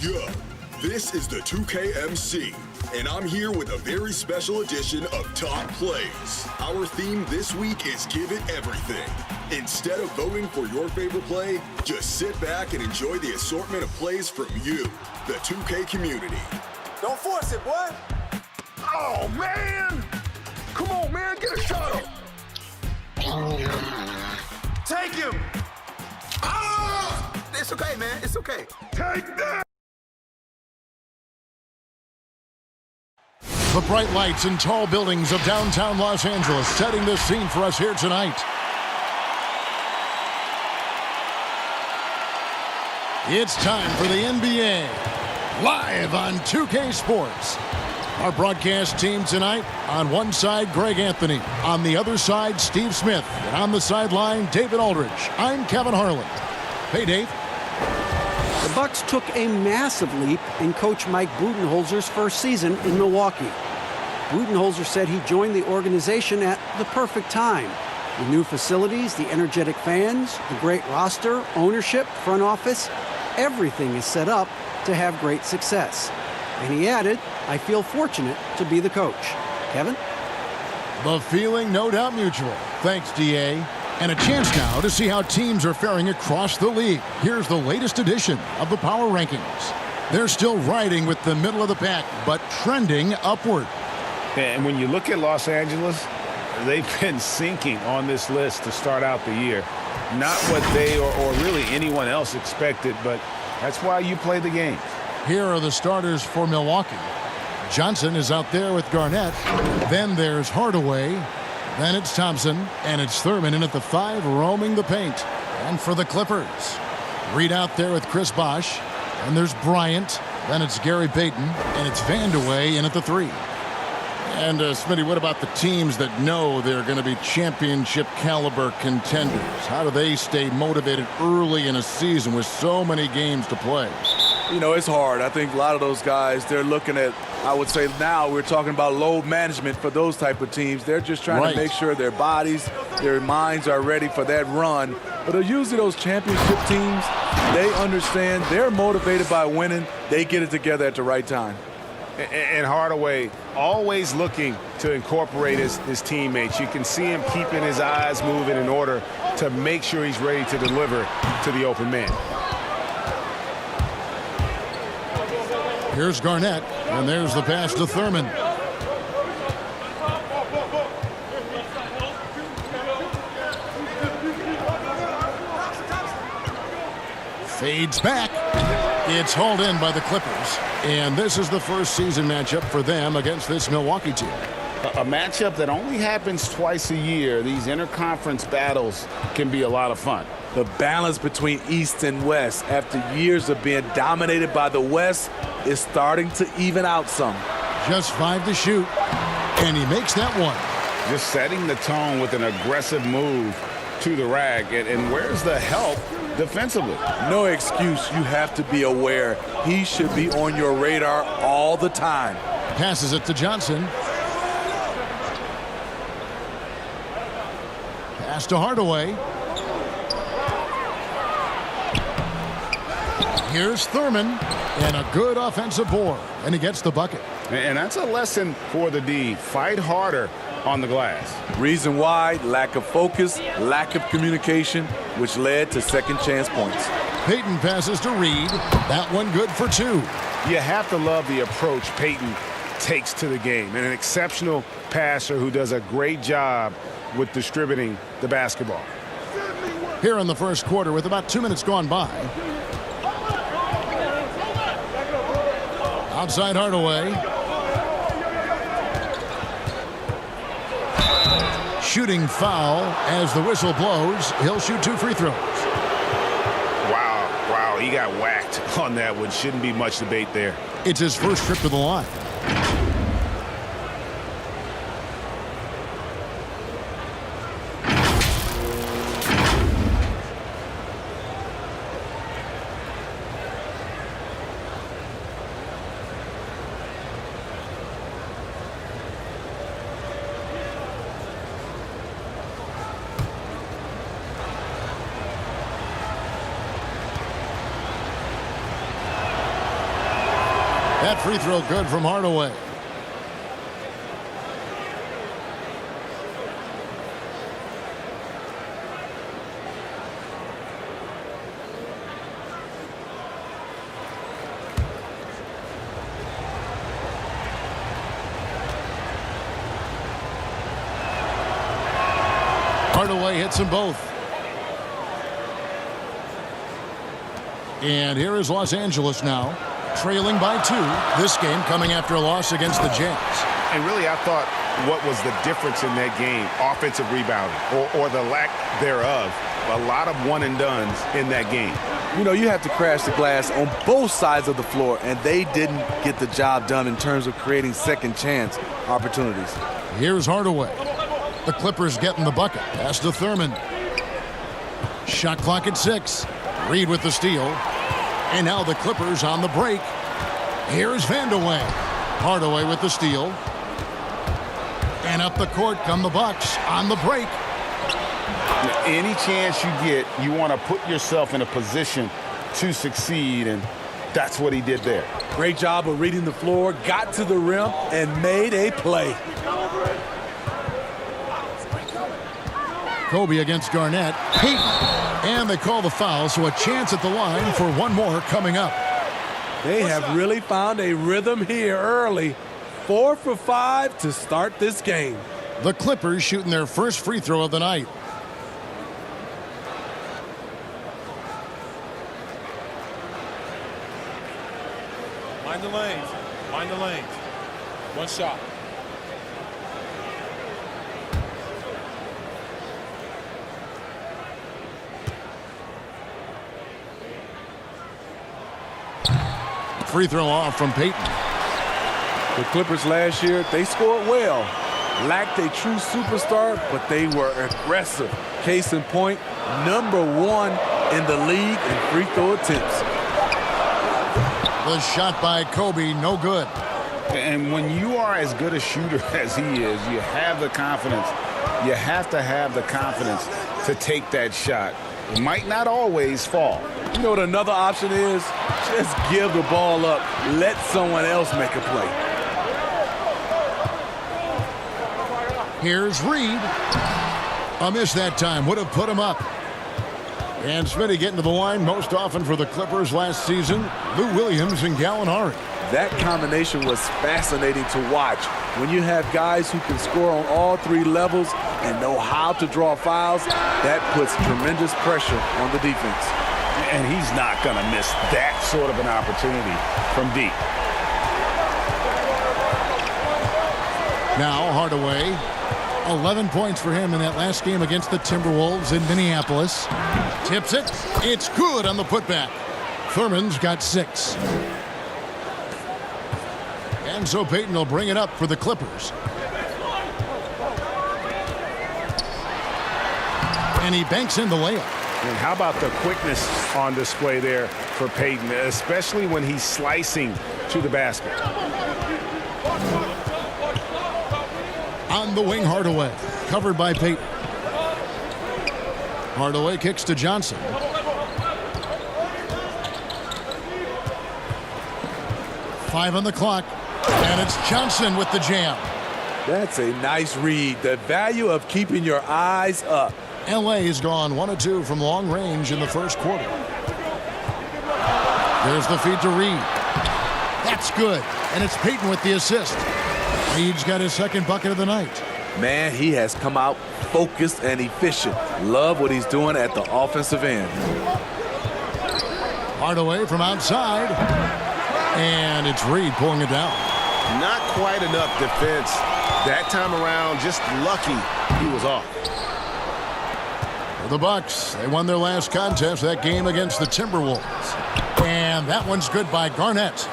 Yo, this is the 2KMC, and I'm here with a very special edition of Top Plays. Our theme this week is Give It Everything. Instead of voting for your favorite play, just sit back and enjoy the assortment of plays from you, the 2K community. Don't force it, boy. Oh, man! Come on, man, get a shot up. Take him. Ah! It's okay, man. It's okay. Take that! The bright lights and tall buildings of downtown Los Angeles setting the scene for us here tonight. It's time for the NBA, live on 2K Sports. Our broadcast team tonight, on one side, Greg Anthony. On the other side, Steve Smith. And on the sideline, David Aldridge. I'm Kevin Harlan. Hey, Dave. The Bucks took a massive leap in coach Mike Budenholzer's first season in Milwaukee. Budenholzer said he joined the organization at the perfect time. The new facilities, the energetic fans, the great roster, ownership, front office, everything is set up to have great success. And he added, I feel fortunate to be the coach. Kevin? The feeling no doubt mutual. Thanks, DA. And a chance now to see how teams are faring across the league. Here's the latest edition of the Power Rankings. They're still riding with the middle of the pack, but trending upward. And when you look at Los Angeles, they've been sinking on this list to start out the year. Not what they or really anyone else expected, but that's why you play the game. Here are the starters for Milwaukee. Johnson is out there with Garnett. Then there's Hardaway. Then it's Thompson. And it's Thurman in at the 5, roaming the paint. And for the Clippers, Reed out there with Chris Bosh. And there's Bryant. Then it's Gary Payton. And it's Vandeweghe in at the 3. And, Smitty, what about the teams that know they're going to be championship caliber contenders? How do they stay motivated early in a season with so many games to play? You know, it's hard. I think a lot of those guys, they're looking at, I would say now we're talking about load management for those type of teams. They're just trying to make sure their bodies, their minds are ready for that run. But usually those championship teams, they understand, they're motivated by winning. They get it together at the right time. And Hardaway always looking to incorporate his teammates. You can see him keeping his eyes moving in order to make sure he's ready to deliver to the open man. Here's Garnett, and there's the pass to Thurman. Fades back. It's hauled in by the Clippers. And this is the first season matchup for them against this Milwaukee team. A matchup that only happens twice a year. These interconference battles can be a lot of fun. The balance between East and West after years of being dominated by the West is starting to even out some. Just 5 to shoot, and he makes that one. Just setting the tone with an aggressive move to the rack. And where's the help defensively? No excuse. You have to be aware. He should be on your radar all the time. Passes it to Johnson. Pass to Hardaway. Here's Thurman, and a good offensive board, and he gets the bucket. And that's a lesson for the D. Fight harder on the glass. Reason why, lack of focus, lack of communication, which led to second chance points. Payton passes to Reed. That one good for 2. You have to love the approach Payton takes to the game. And an exceptional passer who does a great job with distributing the basketball. Here in the first quarter with about 2 minutes gone by. Outside Hardaway. Shooting foul as the whistle blows. He'll shoot 2 free throws. Wow, he got whacked on that one. Shouldn't be much debate there. It's his first trip to the line. That free throw good from Hardaway. Hardaway hits them both. And here is Los Angeles now, trailing by 2. This game coming after a loss against the Jazz. And really, I thought what was the difference in that game? Offensive rebounding, or the lack thereof. A lot of one-and-dones in that game. You know, you have to crash the glass on both sides of the floor, and they didn't get the job done in terms of creating second chance opportunities. Here's Hardaway. The Clippers getting the bucket. Pass to Thurman. Shot clock at 6. Reed with the steal. And now the Clippers on the break. Here's Vandeweghe. Hardaway with the steal. And up the court come the Bucks on the break. Now, any chance you get, you want to put yourself in a position to succeed, and that's what he did there. Great job of reading the floor, got to the rim, and made a play. Kobe against Garnett. Peyton. And they call the foul, so a chance at the line for one more coming up. They have really found a rhythm here early. 4 for 5 to start this game. The Clippers shooting their first free throw of the night. Mind the lanes. Mind the lanes. One shot. Free throw off from Peyton. The Clippers last year, they scored well. Lacked a true superstar, but they were aggressive. Case in point, #1 in the league in free throw attempts. The shot by Kobe, no good. And when you are as good a shooter as he is, you have the confidence. You have to have the confidence to take that shot. It might not always fall. You know what another option is? Just give the ball up. Let someone else make a play. Here's Reed. A miss that time. Would have put him up. And Smitty getting to the line most often for the Clippers last season. Lou Williams and Gallinari. That combination was fascinating to watch. When you have guys who can score on all 3 levels and know how to draw fouls, that puts tremendous pressure on the defense. And he's not going to miss that sort of an opportunity from deep. Now Hardaway. 11 points for him in that last game against the Timberwolves in Minneapolis. Tips it. It's good on the putback. Thurman's got 6. And so Peyton will bring it up for the Clippers. And he banks in the layup. And how about the quickness on display there for Peyton, especially when he's slicing to the basket. On the wing, Hardaway. Covered by Peyton. Hardaway kicks to Johnson. Five on the clock. And it's Johnson with the jam. That's a nice read. The value of keeping your eyes up. LA's gone 1 of 2 from long range in the first quarter. There's the feed to Reed. That's good. And it's Peyton with the assist. Reed's got his second bucket of the night. Man, he has come out focused and efficient. Love what he's doing at the offensive end. Hardaway from outside. And it's Reed pulling it down. Not quite enough defense. That time around, just lucky he was off. For the Bucks, they won their last contest, that game against the Timberwolves. And that one's good by Garnett.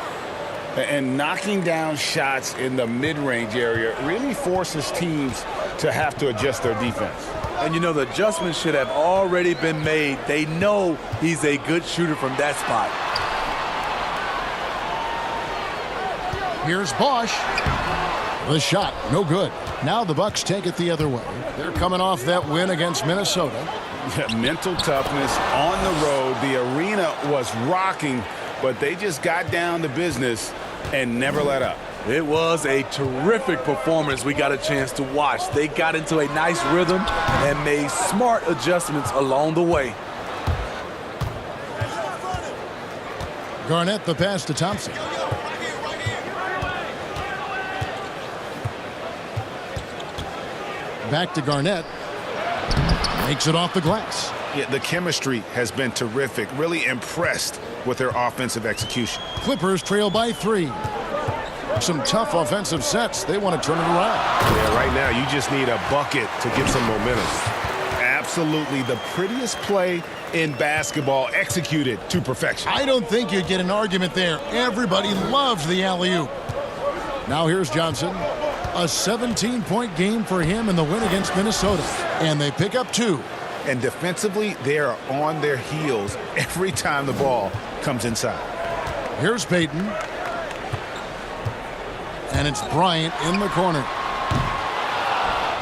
And knocking down shots in the mid-range area really forces teams to have to adjust their defense. And you know, the adjustments should have already been made. They know he's a good shooter from that spot. Here's Bosch. The shot, no good. Now the Bucks take it the other way. They're coming off that win against Minnesota. Mental toughness on the road. The arena was rocking, but they just got down to business and never let up. It was a terrific performance we got a chance to watch. They got into a nice rhythm and made smart adjustments along the way. Garnett the pass to Thompson. Back to Garnett. Makes it off the glass. Yeah, the chemistry has been terrific. Really impressed with their offensive execution. Clippers trail by 3. Some tough offensive sets. They want to turn it around. Yeah, right now you just need a bucket to get some momentum. Absolutely the prettiest play in basketball, executed to perfection. I don't think you'd get an argument there. Everybody loves the alley-oop. Now here's Johnson. A 17-point game for him in the win against Minnesota. And they pick up 2. And defensively, they are on their heels every time the ball comes inside. Here's Payton. And it's Bryant in the corner.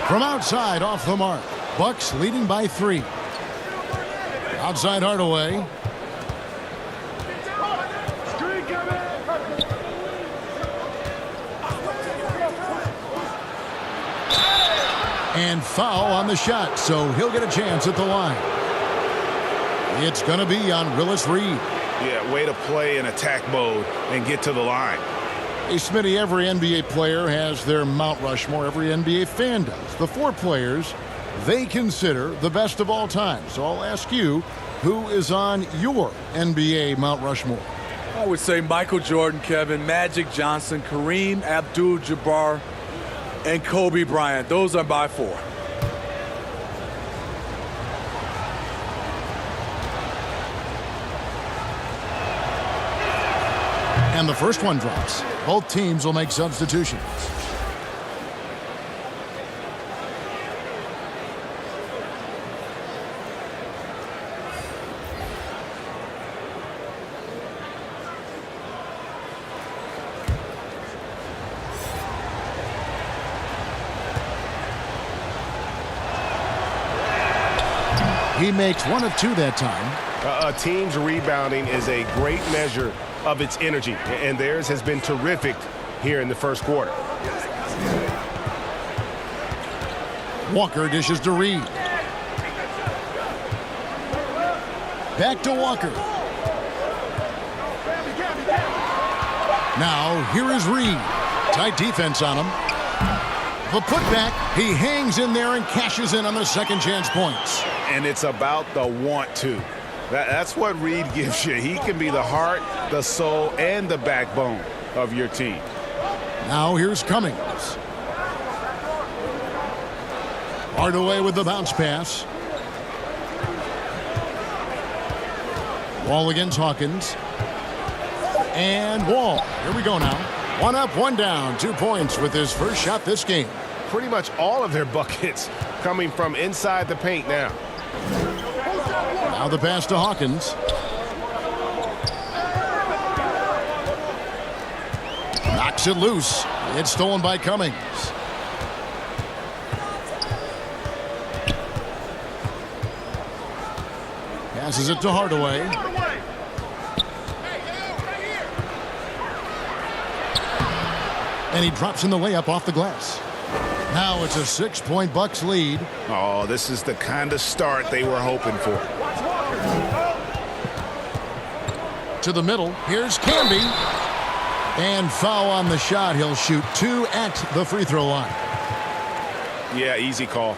From outside, off the mark. Bucks leading by 3. Outside Hardaway. And foul on the shot, so he'll get a chance at the line. It's going to be on Willis Reed. Yeah, way to play in attack mode and get to the line. Hey, Smitty, every NBA player has their Mount Rushmore. Every NBA fan does. The 4 players they consider the best of all time. So I'll ask you, who is on your NBA Mount Rushmore? I would say Michael Jordan, Kevin, Magic Johnson, Kareem Abdul-Jabbar, and Kobe Bryant. Those are by 4. And the first one drops. Both teams will make substitutions. He makes 1 of 2 that time. A team's rebounding is a great measure of its energy, and theirs has been terrific here in the first quarter. Walker dishes to Reed. Back to Walker. Now, here is Reed. Tight defense on him. The putback, he hangs in there and cashes in on the second chance points. And it's about the want to. That's what Reed gives you. He can be the heart, the soul, and the backbone of your team. Now here's Cummings. Hardaway with the bounce pass. Wall against Hawkins. And Wall. Here we go now. 1 up, 1 down. 2 points with his first shot this game. Pretty much all of their buckets coming from inside the paint now. Now the pass to Hawkins. Knocks it loose. It's stolen by Cummings. Passes it to Hardaway. And he drops in the layup off the glass. Now it's a 6-point Bucks lead. Oh, this is the kind of start they were hoping for. To the middle. Here's Camby. And foul on the shot. He'll shoot 2 at the free throw line. Yeah, easy call.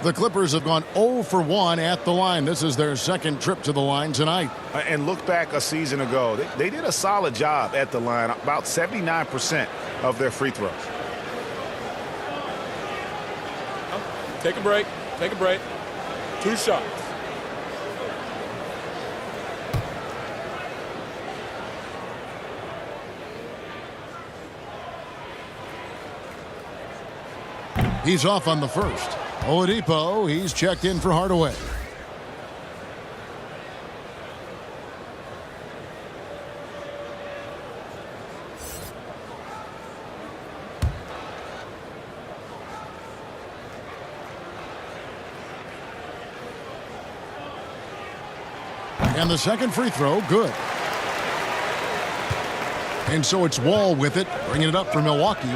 The Clippers have gone 0 for 1 at the line. This is their second trip to the line tonight. And look back a season ago. They did a solid job at the line, about 79% of their free throws. Take a break. Take a break. 2 shots. He's off on the first. Oladipo, he's checked in for Hardaway. And the second free throw, good. And so it's Wall with it, bringing it up for Milwaukee.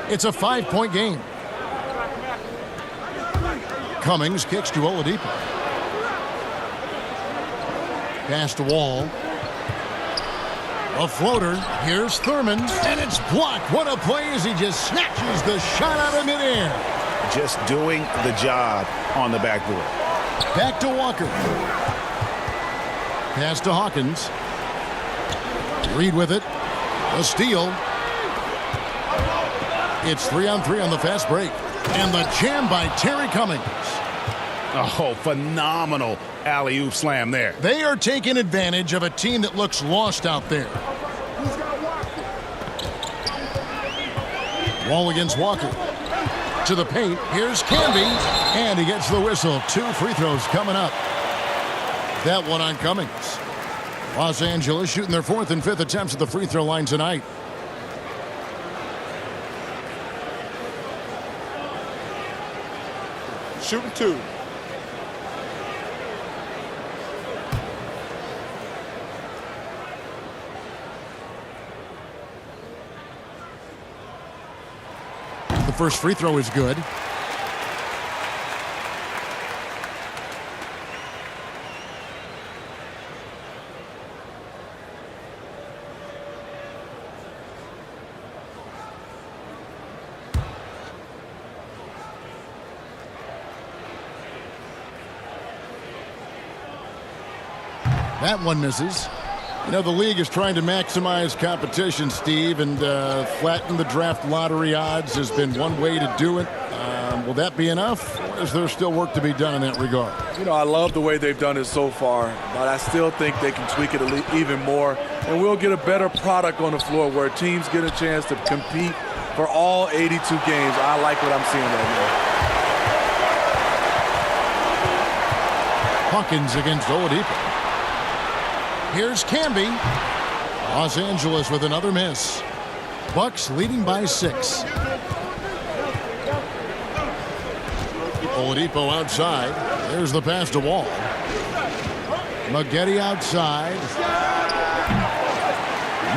It's a 5-point game. Cummings kicks to Oladipo. Pass to Wall. A floater. Here's Thurman, and it's blocked. What a play as he just snatches the shot out of midair. Just doing the job on the backboard. Back to Walker. Pass to Hawkins. Reed with it. A steal. It's 3-on-3 on the fast break. And the jam by Terry Cummings. Oh, phenomenal alley-oop slam there. They are taking advantage of a team that looks lost out there. Wall against Walker. To the paint. Here's Camby. And he gets the whistle. 2 free throws coming up. That one on Cummings. Los Angeles shooting their 4th and 5th attempts at the free throw line tonight. Shooting 2. The first free throw is good. That one misses. You know, the league is trying to maximize competition, Steve, and flatten the draft lottery odds has been one way to do it. Will that be enough, or is there still work to be done in that regard? You know, I love the way they've done it so far, but I still think they can tweak it even more, and we'll get a better product on the floor where teams get a chance to compete for all 82 games. I like what I'm seeing right now. Hawkins against Oladipo. Here's Camby. Los Angeles with another miss. Bucks leading by 6. Oladipo outside. There's the pass to Wall. Maggette outside.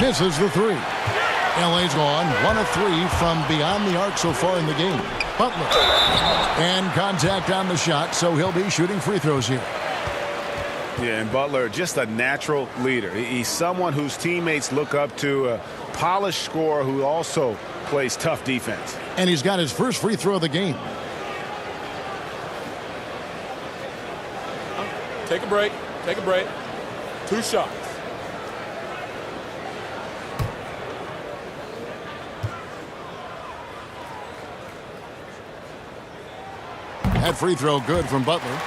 Misses the 3. LA's gone 1 of 3 from beyond the arc so far in the game. Butler. And contact on the shot, so he'll be shooting free throws here. Yeah, and Butler, just a natural leader. He's someone whose teammates look up to, a polished scorer who also plays tough defense. And he's got his first free throw of the game. Take a break. Take a break. 2 shots. That free throw good from Butler.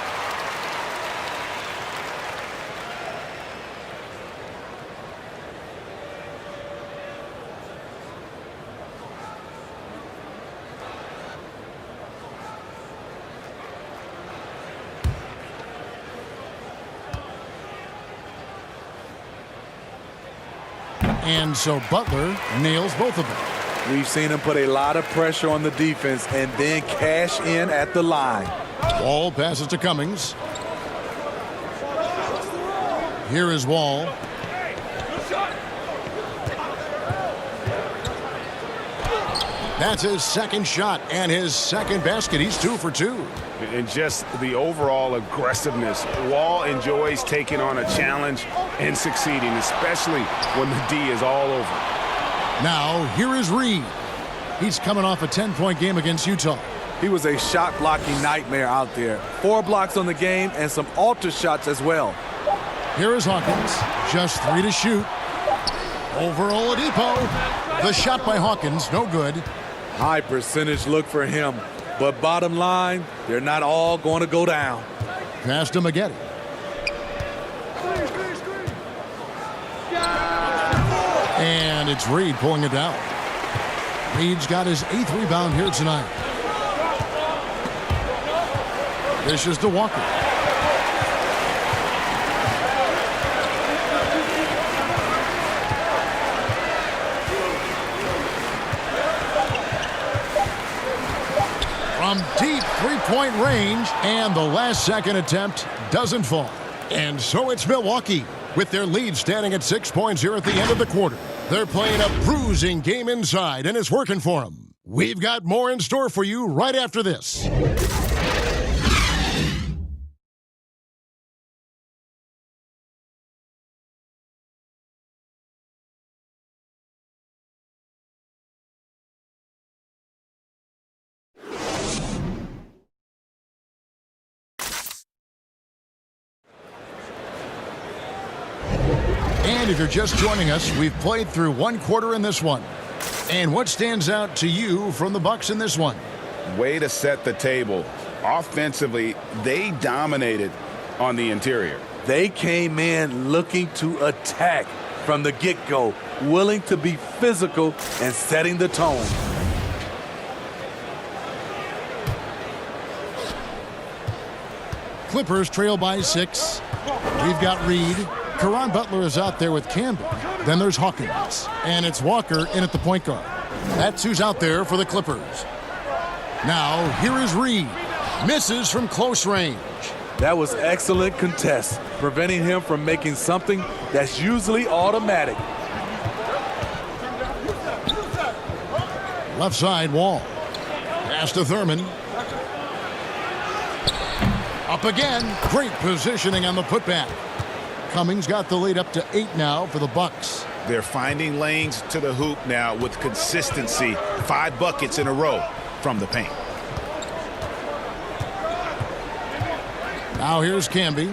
And so Butler nails both of them. We've seen him put a lot of pressure on the defense and then cash in at the line. Wall passes to Cummings. Here is Wall. That's his second shot and his second basket. He's 2 for 2. And just the overall aggressiveness. Wall enjoys taking on a challenge and succeeding, especially when the D is all over. Now, here is Reed. He's coming off a 10-point game against Utah. He was a shot-blocking nightmare out there. 4 blocks on the game and some alter shots as well. Here is Hawkins. Just 3 to shoot. Over Oladipo. The shot by Hawkins, no good. High percentage look for him. But bottom line, they're not all going to go down. Pass to Maggette. And it's Reed pulling it down. Reed's got his 8th rebound here tonight. This is to Walker. From deep three-point range, and the last second attempt doesn't fall. And so it's Milwaukee with their lead standing at 6 points here at the end of the quarter. They're playing a bruising game inside, and it's working for them. We've got more in store for you right after this. And if you're just joining us, we've played through one quarter in this one. And what stands out to you from the Bucks in this one? Way to set the table. Offensively, they dominated on the interior. They came in looking to attack from the get-go, willing to be physical and setting the tone. Clippers trail by 6. We've got Reed. Caron Butler is out there with Campbell. Then there's Hawkins. And it's Walker in at the point guard. That's who's out there for the Clippers. Now, here is Reed. Misses from close range. That was excellent contest, preventing him from making something that's usually automatic. Left side, Wall. Pass to Thurman. Up again. Great positioning on the putback. Cummings got the lead up to 8 now for the Bucks. They're finding lanes to the hoop now with consistency. 5 buckets in a row from the paint. Now here's Camby.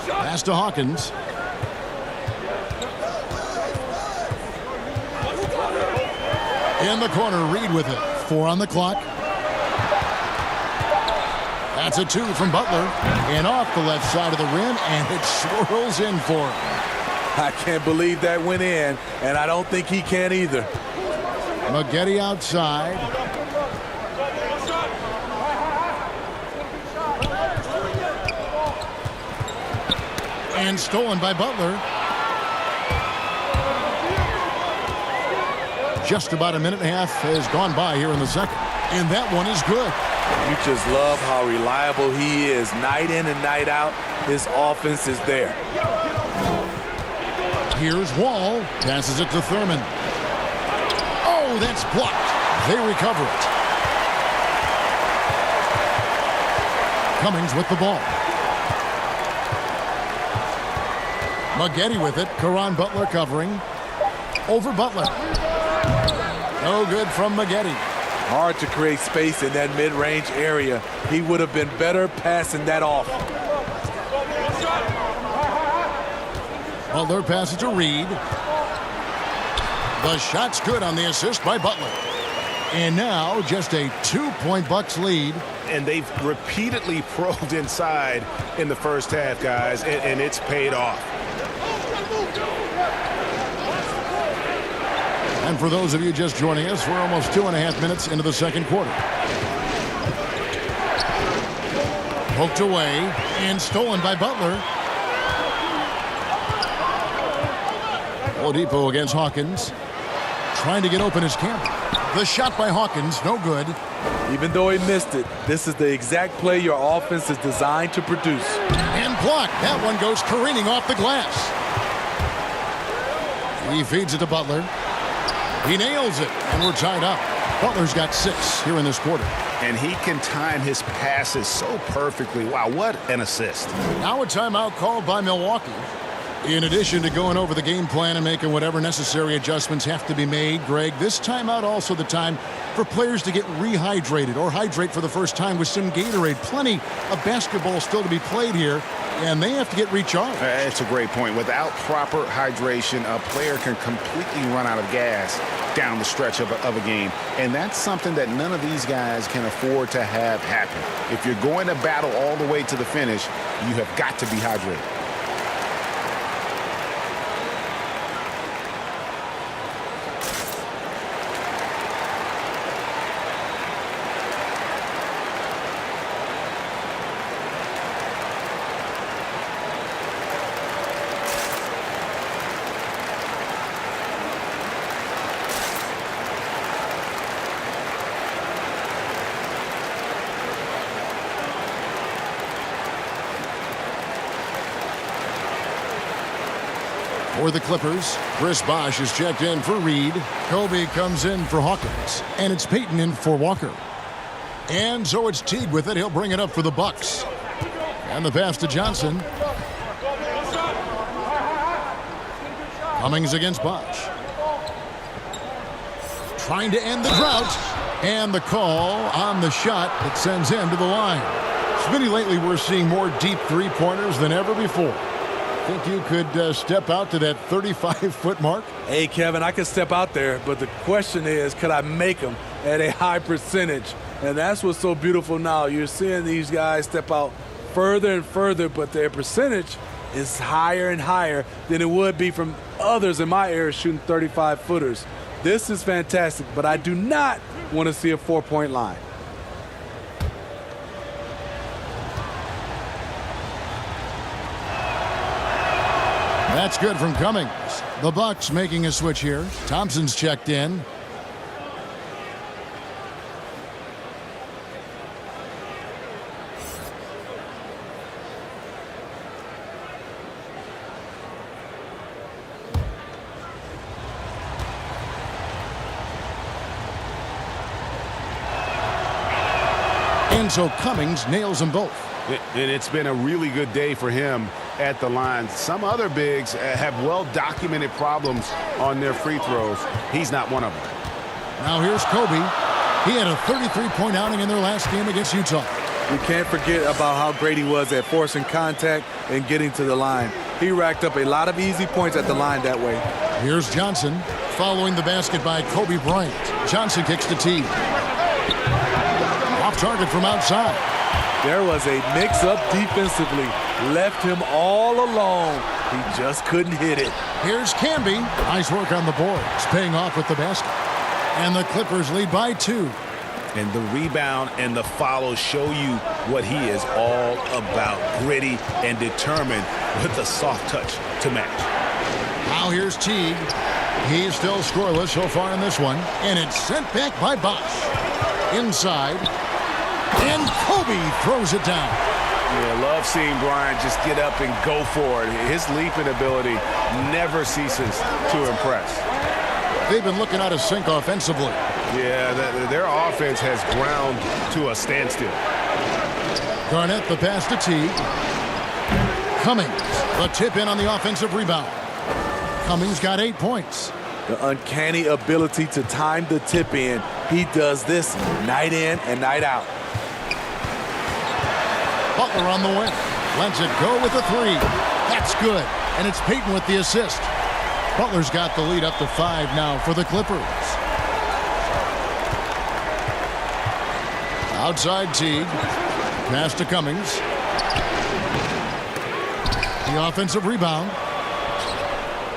Pass to Hawkins. In the corner, Reed with it. 4 on the clock. That's a 2 from Butler. And off the left side of the rim, and it swirls in for him. I can't believe that went in, and I don't think he can either. Maggette outside. And stolen by Butler. Just about a minute and a half has gone by here in the second. And that one is good. You just love how reliable he is. Night in and night out, his offense is there. Here's Wall. Passes it to Thurman. Oh, that's blocked. They recover it. Cummings with the ball. Maggette with it. Caron Butler covering. Over Butler. No good from Maggette. Hard to create space in that mid-range area. He would have been better passing that off. Butler passes to Reed. The shot's good on the assist by Butler. And now just a 2-point Bucks lead. And they've repeatedly probed inside in the first half, guys, and it's paid off. And for those of you just joining us, we're almost 2.5 minutes into the second quarter. Poked away and stolen by Butler. Oladipo against Hawkins. Trying to get open his camp. The shot by Hawkins, no good. Even though he missed it, this is the exact play your offense is designed to produce. And blocked. That one goes careening off the glass. He feeds it to Butler. He nails it, and we're tied up. Butler's got 6 here in this quarter. And he can time his passes so perfectly. Wow, what an assist. Now a timeout called by Milwaukee. In addition to going over the game plan and making whatever necessary adjustments have to be made, Greg, this timeout also the time for players to get rehydrated or hydrate for the first time with some Gatorade. Plenty of basketball still to be played here, and they have to get recharged. It's a great point. Without proper hydration, a player can completely run out of gas down the stretch of a game. And that's something that none of these guys can afford to have happen. If you're going to battle all the way to the finish, you have got to be hydrated. For the Clippers, Chris Bosh is checked in for Reed. Kobe comes in for Hawkins. And it's Payton in for Walker. And so it's Teague with it. He'll bring it up for the Bucks. And the pass to Johnson. Cummings against Bosh. Trying to end the drought. And the call on the shot that sends him to the line. Smitty, lately we're seeing more deep three-pointers than ever before. Think you could step out to that 35-foot mark? Hey, Kevin, I can step out there, but the question is, could I make them at a high percentage? And that's what's so beautiful now. You're seeing these guys step out further and further, but their percentage is higher and higher than it would be from others in my era shooting 35-footers. This is fantastic, but I do not want to see a 4-point line. That's good from Cummings. The Bucks making a switch here. Thompson's checked in. And so Cummings nails them both. And it's been a really good day for him at the line. Some other bigs have well-documented problems on their free throws. He's not one of them. Now here's Kobe. He had a 33-point outing in their last game against Utah. We can't forget about how great he was at forcing contact and getting to the line. He racked up a lot of easy points at the line that way. Here's Johnson following the basket by Kobe Bryant. Johnson kicks to Teague. Off target from outside. There was a mix-up defensively. Left him all alone. He just couldn't hit it. Here's Camby. Nice work on the boards. Paying off with the basket. And the Clippers lead by 2. And the rebound and the follow show you what he is all about. Gritty and determined with a soft touch to match. Now here's Teague. He's still scoreless so far in this one. And it's sent back by Bosh. Inside. And Kobe throws it down. Yeah, love seeing Bryant just get up and go for it. His leaping ability never ceases to impress. They've been looking out of sync offensively. Yeah, their offense has ground to a standstill. Garnett the pass to Teague. Cummings, the tip in on the offensive rebound. Cummings got 8 points. The uncanny ability to time the tip in. He does this night in and night out. Butler on the wing. Lets it go with a 3. That's good. And it's Payton with the assist. Butler's got the lead up to 5 now for the Clippers. Outside Teague. Pass to Cummings. The offensive rebound.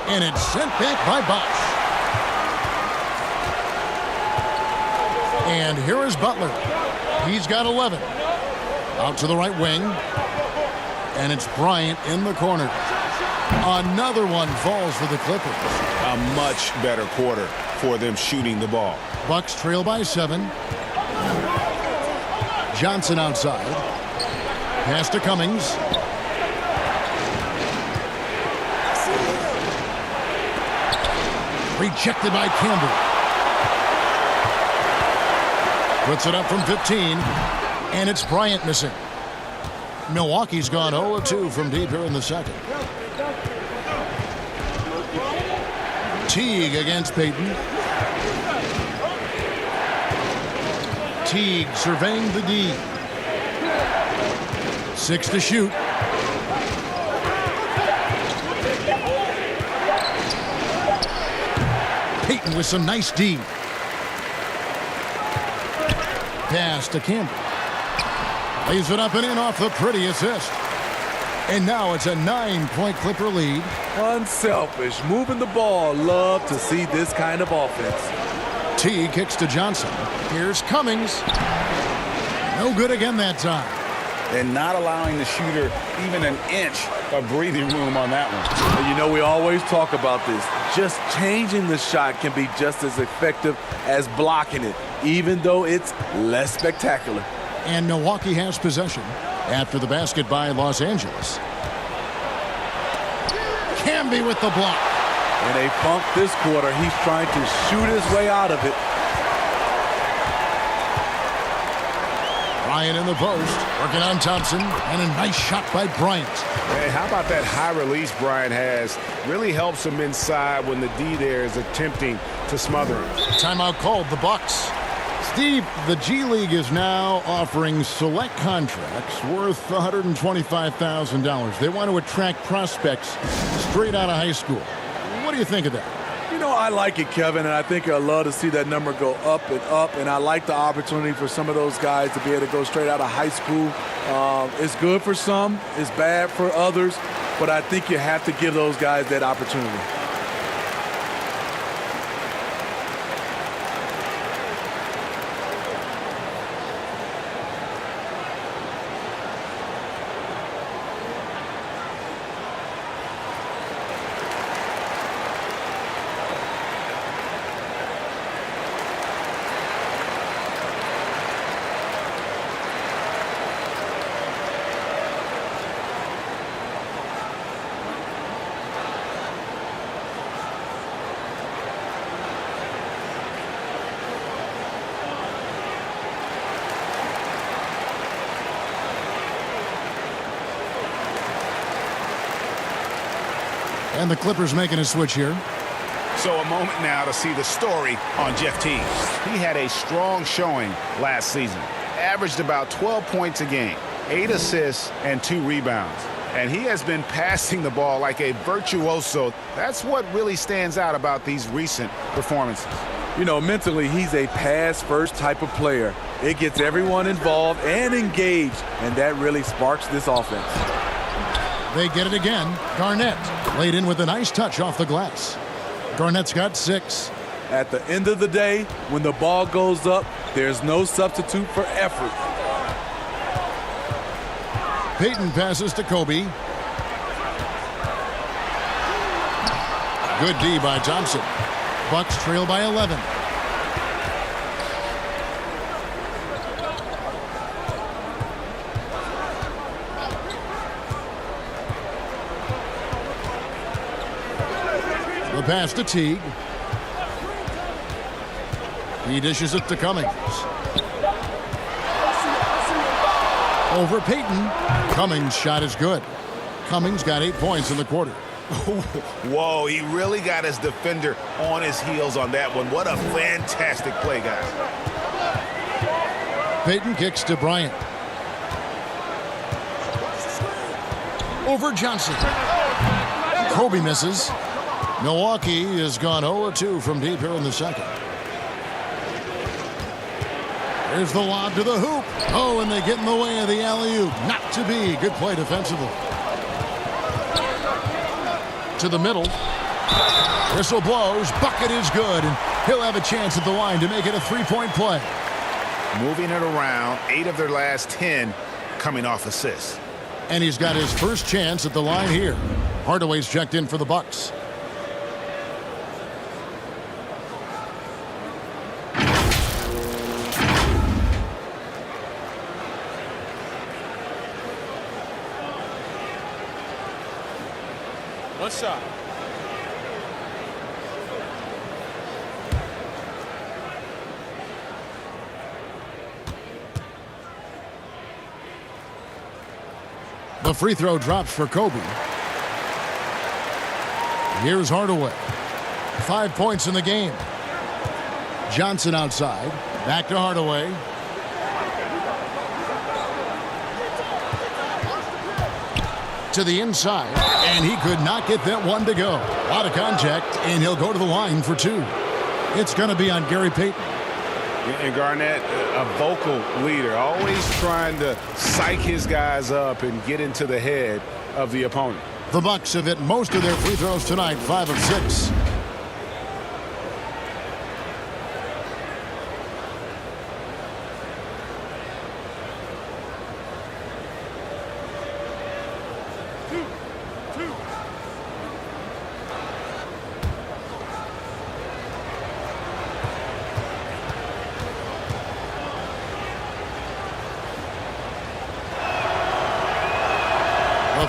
And it's sent back by Bosh. And here is Butler. He's got 11. Out to the right wing. And it's Bryant in the corner. Another one falls for the Clippers. A much better quarter for them shooting the ball. Bucks trail by 7. Johnson outside. Pass to Cummings. Rejected by Campbell. Puts it up from 15. And it's Bryant missing. Milwaukee's gone 0-2 from deep here in the second. Teague against Payton. Teague surveying the D. 6 to shoot. Payton with some nice D. Pass to Campbell. Lays it up and in off the pretty assist. And now it's a 9-point Clipper lead. Unselfish, moving the ball. Love to see this kind of offense. T kicks to Johnson. Here's Cummings. No good again that time. And not allowing the shooter even an inch of breathing room on that one. And you know, we always talk about this. Just changing the shot can be just as effective as blocking it, even though it's less spectacular. And Milwaukee has possession after the basket by Los Angeles. Camby with the block. In a funk this quarter, he's trying to shoot his way out of it. Bryant in the post, working on Thompson, and a nice shot by Bryant. Hey, how about that high release Bryant has? Really helps him inside when the D there is attempting to smother him. Timeout called, the Bucks. Steve, the G League is now offering select contracts worth $125,000. They want to attract prospects straight out of high school. What do you think of that? You know, I like it, Kevin, and I think I'd love to see that number go up and up, and I like the opportunity for some of those guys to be able to go straight out of high school. It's good for some, it's bad for others, but I think you have to give those guys that opportunity. And the Clippers making a switch here. So a moment now to see the story on Jeff Teague. He had a strong showing last season. Averaged about 12 points a game, 8 assists, and 2 rebounds. And he has been passing the ball like a virtuoso. That's what really stands out about these recent performances. You know, mentally, he's a pass-first type of player. It gets everyone involved and engaged, and that really sparks this offense. They get it again. Garnett laid in with a nice touch off the glass. Garnett's got 6. At the end of the day, when the ball goes up, there's no substitute for effort. Payton passes to Kobe. Good D by Thompson. Bucks trail by 11. The pass to Teague. He dishes it to Cummings. Over Payton. Cummings' shot is good. Cummings got 8 points in the quarter. Whoa, he really got his defender on his heels on that one. What a fantastic play, guys. Payton kicks to Bryant. Over Johnson. Kobe misses. Milwaukee has gone 0-2 from deep here in the second. There's the lob to the hoop. Oh, and they get in the way of the alley-oop. Not to be. Good play defensively. To the middle. Whistle blows. Bucket is good. And he'll have a chance at the line to make it a 3-point play. Moving it around. 8 of their last 10 coming off assists. And he's got his first chance at the line here. Hardaway's checked in for the Bucks. One shot. The free throw drops for Kobe. Here's Hardaway. 5 points in the game. Johnson outside. Back to Hardaway. To the inside, and he could not get that one to go. Out of contact, and he'll go to the line for 2. It's going to be on Gary Payton. And Garnett, a vocal leader, always trying to psych his guys up and get into the head of the opponent. The Bucks have hit most of their free throws tonight, 5 of 6.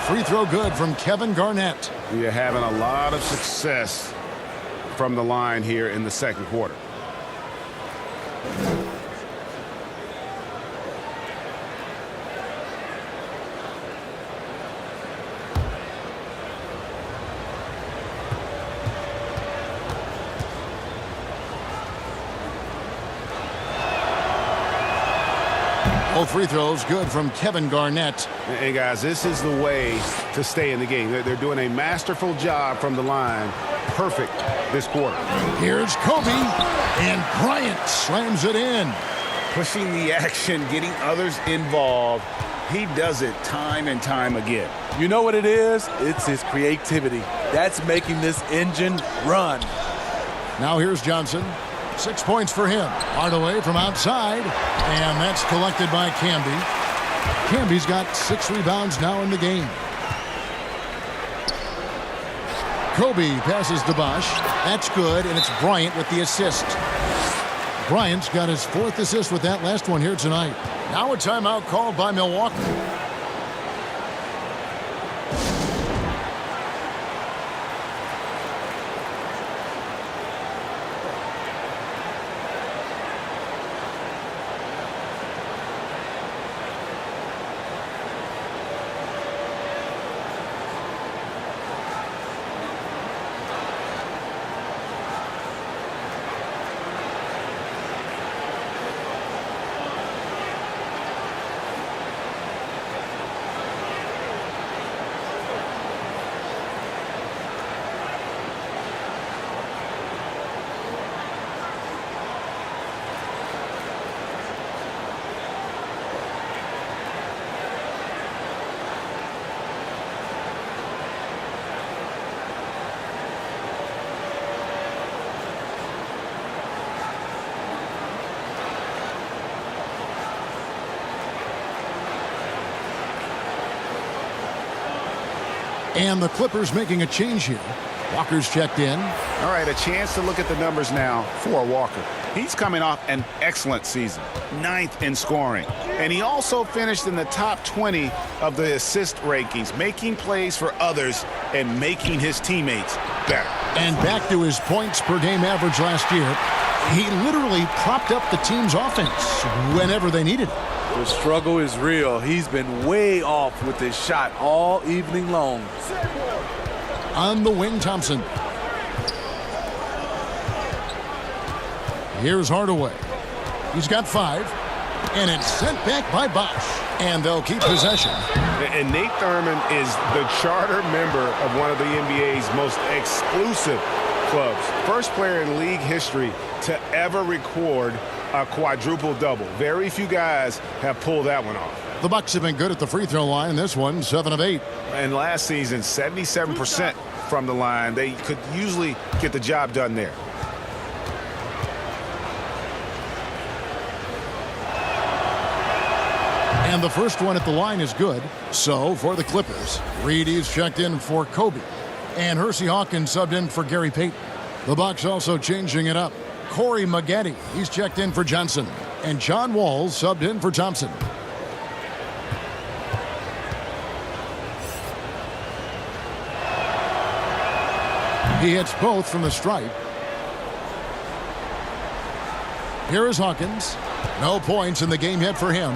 free throw good from Kevin Garnett. You're having a lot of success from the line here in the second quarter. Both free throws good from Kevin Garnett. Hey, guys, this is the way to stay in the game. They're doing a masterful job from the line. Perfect this quarter. Here's Kobe, and Bryant slams it in. Pushing the action, getting others involved. He does it time and time again. You know what it is? It's his creativity. That's making this engine run. Now here's Johnson. 6 points for him. Hardaway from outside, and that's collected by Camby. Camby's got 6 rebounds now in the game. Kobe passes to Bosh. That's good, and it's Bryant with the assist. Bryant's got his 4th assist with that last one here tonight. Now a timeout called by Milwaukee. And the Clippers making a change here. Walker's checked in. All right, a chance to look at the numbers now for Walker. He's coming off an excellent season, 9th in scoring. And he also finished in the top 20 of the assist rankings, making plays for others and making his teammates better. And back to his points per game average last year. He literally propped up the team's offense whenever they needed it. The struggle is real. He's been way off with his shot all evening long. On the wing, Thompson. Here's Hardaway. He's got 5. And it's sent back by Bosh. And they'll keep possession. And Nate Thurman is the charter member of one of the NBA's most exclusive clubs. First player in league history to ever record a quadruple-double. Very few guys have pulled that one off. The Bucks have been good at the free throw line. This one, 7 of 8. And last season, 77% from the line. They could usually get the job done there. And the first one at the line is good. So, for the Clippers, Reedy's checked in for Kobe. And Hersey Hawkins subbed in for Gary Payton. The Bucks also changing it up. Corey Maggette, he's checked in for Johnson. And John Wall subbed in for Thompson. He hits both from the stripe. Here is Hawkins. No points in the game yet for him.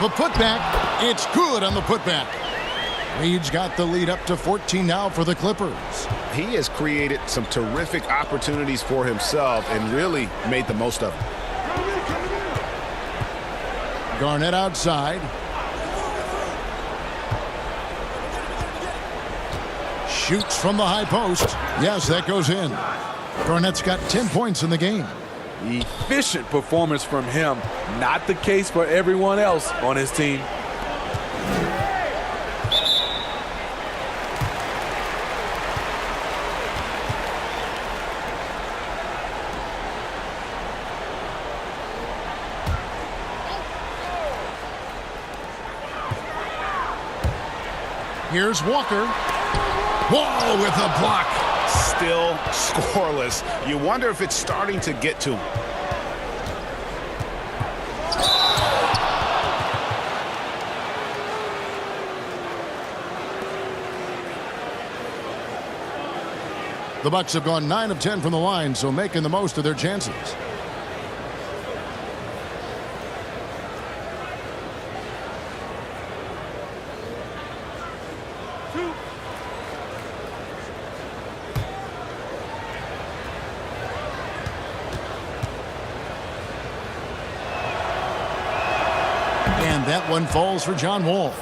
The putback, it's good on the putback. Reed's got the lead up to 14 now for the Clippers. He has created some terrific opportunities for himself and really made the most of them. Garnett outside. Shoots from the high post. Yes, that goes in. Garnett's got 10 points in the game. Efficient performance from him. Not the case for everyone else on his team. Here's Walker. Wall with a block. still scoreless. You wonder if it's starting to get to him. The Bucks have gone 9 of 10 from the line, so making the most of their chances. And that one falls for John Wall.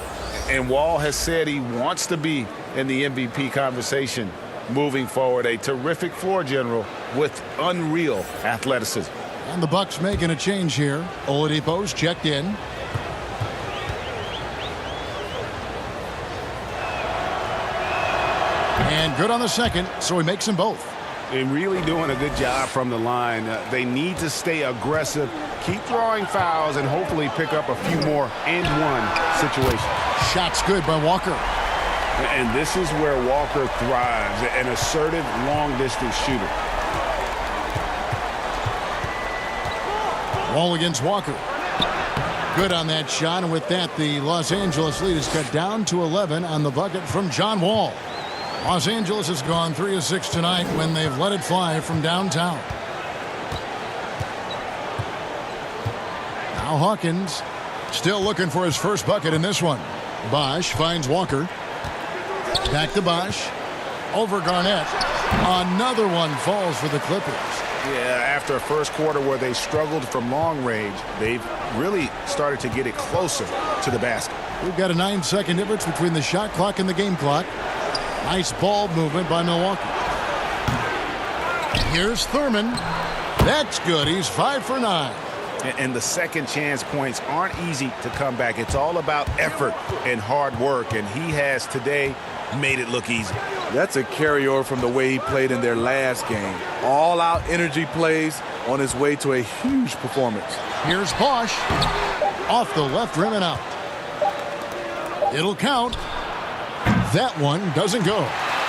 And Wall has said he wants to be in the MVP conversation moving forward. A terrific floor general with unreal athleticism. And the Bucks making a change here. Oladipo's checked in. And good on the second, so he makes them both. They're really doing a good job from the line. They need to stay aggressive, keep drawing fouls, and hopefully pick up a few more and one situations. Shots good by Walker. And this is where Walker thrives, an assertive long-distance shooter. Wall against Walker. Good on that shot, and with that, the Los Angeles lead is cut down to 11 on the bucket from John Wall. Los Angeles has gone 3 of 6 tonight when they've let it fly from downtown. Now Hawkins still looking for his first bucket in this one. Bosch finds Walker. Back to Bosch. Over Garnett. Another one falls for the Clippers. Yeah, after a first quarter where they struggled from long range, they've really started to get it closer to the basket. We've got a 9-second difference between the shot clock and the game clock. Nice ball movement by Milwaukee. Here's Thurman. That's good. He's 5 for 9. And the second chance points aren't easy to come back. It's all about effort and hard work, and he has today made it look easy. That's a carryover from the way he played in their last game. All-out energy plays on his way to a huge performance. Here's Bosch. Off the left rim and out. It'll count. That one doesn't go.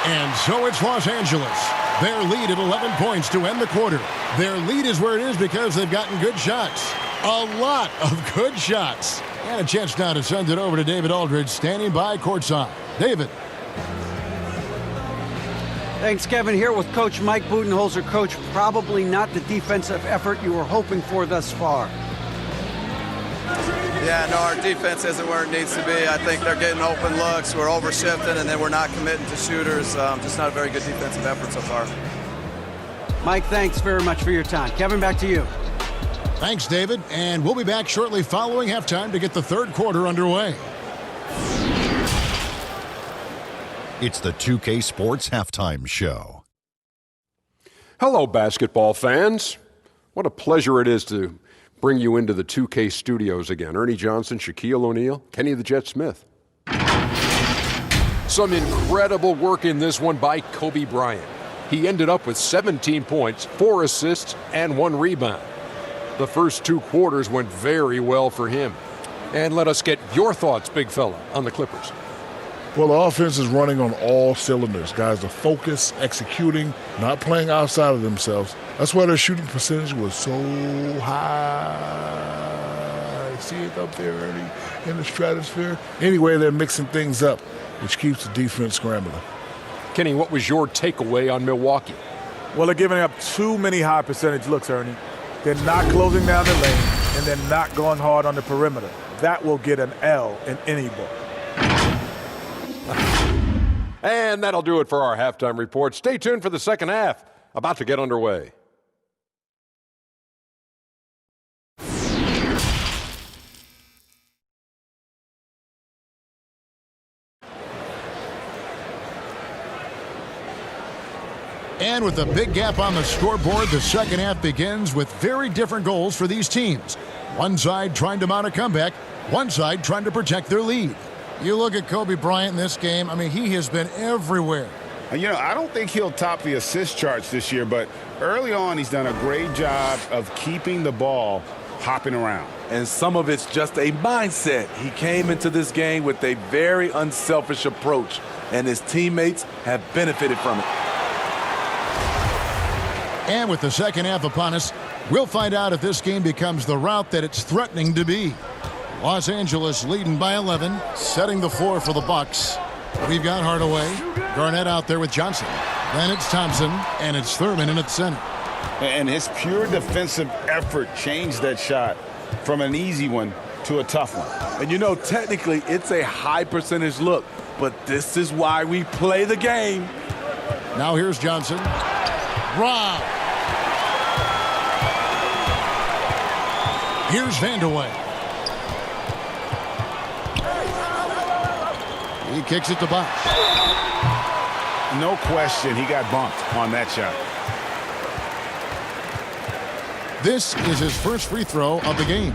And so it's Los Angeles. Their lead at 11 points to end the quarter. Their lead is where it is because they've gotten good shots. A lot of good shots. And a chance now to send it over to David Aldridge, standing by courtside. David. Thanks, Kevin. Here with Coach Mike Budenholzer. Coach, probably not the defensive effort you were hoping for thus far. Yeah, no, our defense isn't where it needs to be. I think they're getting open looks. We're over-shifting, and then we're not committing to shooters. Just not a very good defensive effort so far. Mike, thanks very much for your time. Kevin, back to you. Thanks, David. And we'll be back shortly following halftime to get the third quarter underway. It's the 2K Sports Halftime Show. Hello, basketball fans. What a pleasure it is to bring you into the 2K studios again. Ernie Johnson, Shaquille O'Neal, Kenny the Jet Smith. Some incredible work in this one by Kobe Bryant. He ended up with 17 points, 4 assists, and 1 rebound. The first 2 quarters went very well for him. And let us get your thoughts, big fella, on the Clippers. Well, the offense is running on all cylinders. Guys are focused, executing, not playing outside of themselves. That's why their shooting percentage was so high. See it up there, Ernie, in the stratosphere? Anyway, they're mixing things up, which keeps the defense scrambling. Kenny, what was your takeaway on Milwaukee? Well, they're giving up too many high percentage looks, Ernie. They're not closing down the lane, and they're not going hard on the perimeter. That will get an L in any book. And that'll do it for our halftime report. Stay tuned for the second half, about to get underway. And with a big gap on the scoreboard, the second half begins with very different goals for these teams. One side trying to mount a comeback, one side trying to protect their lead. You look at Kobe Bryant in this game, I mean, he has been everywhere. You know, I don't think he'll top the assist charts this year, but early on he's done a great job of keeping the ball hopping around. And some of it's just a mindset. He came into this game with a very unselfish approach, and his teammates have benefited from it. And with the second half upon us, we'll find out if this game becomes the route that it's threatening to be. Los Angeles leading by 11, setting the floor for the Bucks. We've got Hardaway, Garnett out there with Johnson. Then it's Thompson, and it's Thurman in at center. And his pure defensive effort changed that shot from an easy one to a tough one. And you know, technically, it's a high percentage look, but this is why we play the game. Now here's Johnson. Rob. Here's Vandeweghe. He kicks it to Bosh. No question, he got bumped on that shot. This is his first free throw of the game.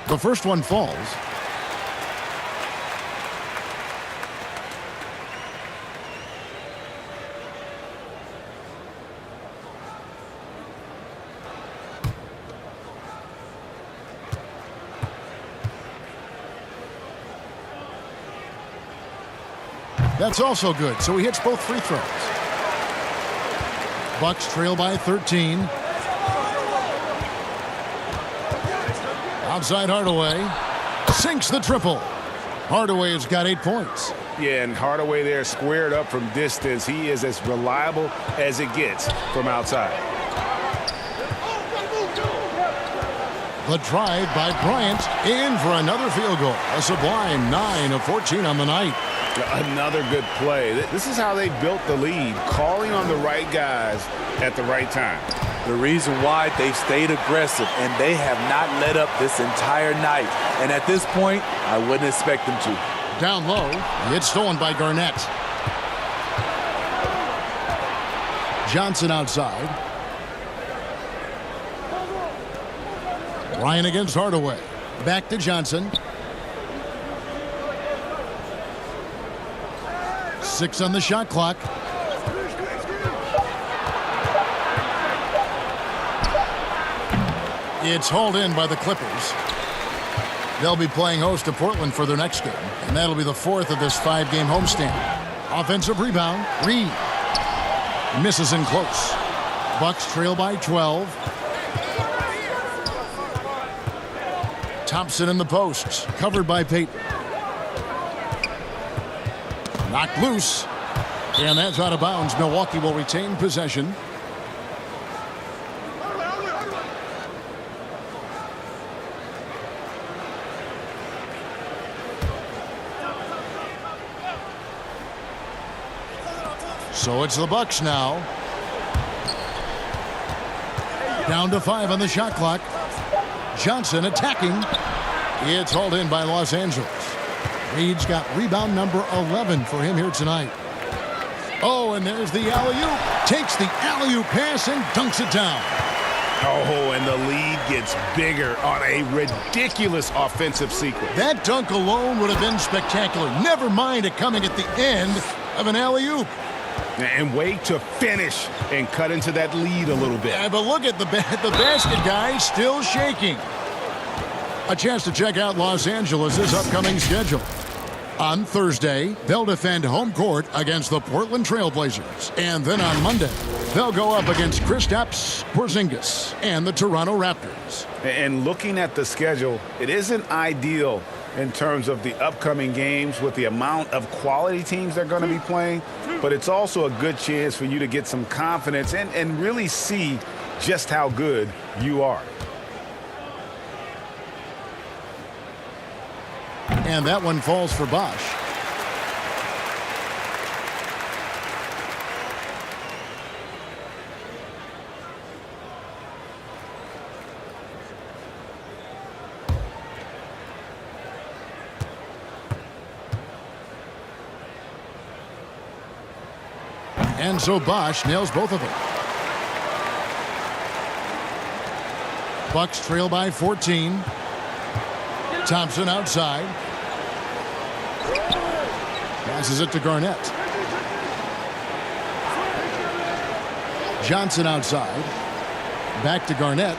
The first one falls. That's also good, so he hits both free throws. Bucks trail by 13. Outside Hardaway. Sinks the triple. Hardaway has got 8 points. Yeah, and Hardaway there squared up from distance. He is as reliable as it gets from outside. The drive by Bryant in for another field goal. A sublime 9 of 14 on the night. Another good play. This is how they built the lead, calling on the right guys at the right time. The reason why they've stayed aggressive and they have not let up this entire night. And at this point, I wouldn't expect them to. Down low, it's stolen by Garnett. Johnson outside. Ryan against Hardaway. Back to Johnson. 6 on the shot clock. It's hauled in by the Clippers. They'll be playing host to Portland for their next game, and that'll be the 4th of this 5-game homestand. Offensive rebound. Reed misses in close. Bucks trail by 12. Thompson in the post, covered by Payton. Knocked loose, and that's out of bounds. Milwaukee will retain possession. So it's the Bucks now. Down to 5 on the shot clock. Johnson attacking. It's hauled in by Los Angeles. Reed's got rebound number 11 for him here tonight. Oh, and there's the alley-oop. Takes the alley-oop pass and dunks it down. Oh, and the lead gets bigger on a ridiculous offensive sequence. That dunk alone would have been spectacular. Never mind it coming at the end of an alley-oop. And wait to finish and cut into that lead a little bit. Yeah, but look at the basket guy still shaking. A chance to check out Los Angeles' upcoming schedule. On Thursday, they'll defend home court against the Portland Trail Blazers. And then on Monday, they'll go up against Kristaps Porzingis and the Toronto Raptors. And looking at the schedule, it isn't ideal in terms of the upcoming games with the amount of quality teams they're going to be playing, but it's also a good chance for you to get some confidence and really see just how good you are. And that one falls for Bosh. And so Bosh nails both of them. Bucks trail by 14. Thompson outside. Passes it to Garnett. Johnson outside. Back to Garnett.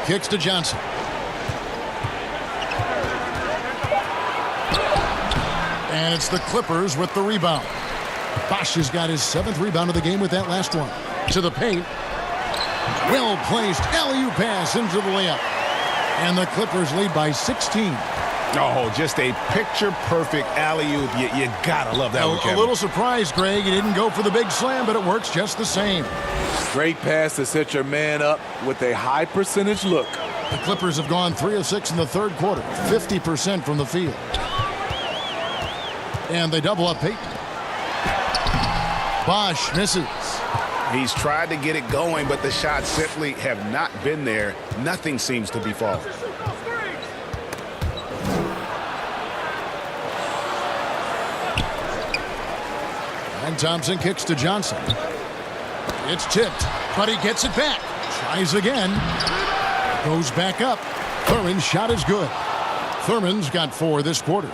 Kicks to Johnson. And it's the Clippers with the rebound. Bosch has got his 7th rebound of the game with that last one. To the paint. Well-placed alley-oop pass into the layup. And the Clippers lead by 16. Oh, just a picture-perfect alley-oop. You gotta love that one, Kevin. A little surprised, Greg. He didn't go for the big slam, but it works just the same. Great pass to set your man up with a high percentage look. The Clippers have gone 3 of 6 in the third quarter, 50% from the field. And they double up Payton. Bosch misses. He's tried to get it going, but the shots simply have not been there. Nothing seems to be falling. And Thompson kicks to Johnson. It's tipped, but he gets it back. Tries again. Goes back up. Thurman's shot is good. Thurman's got 4 this quarter.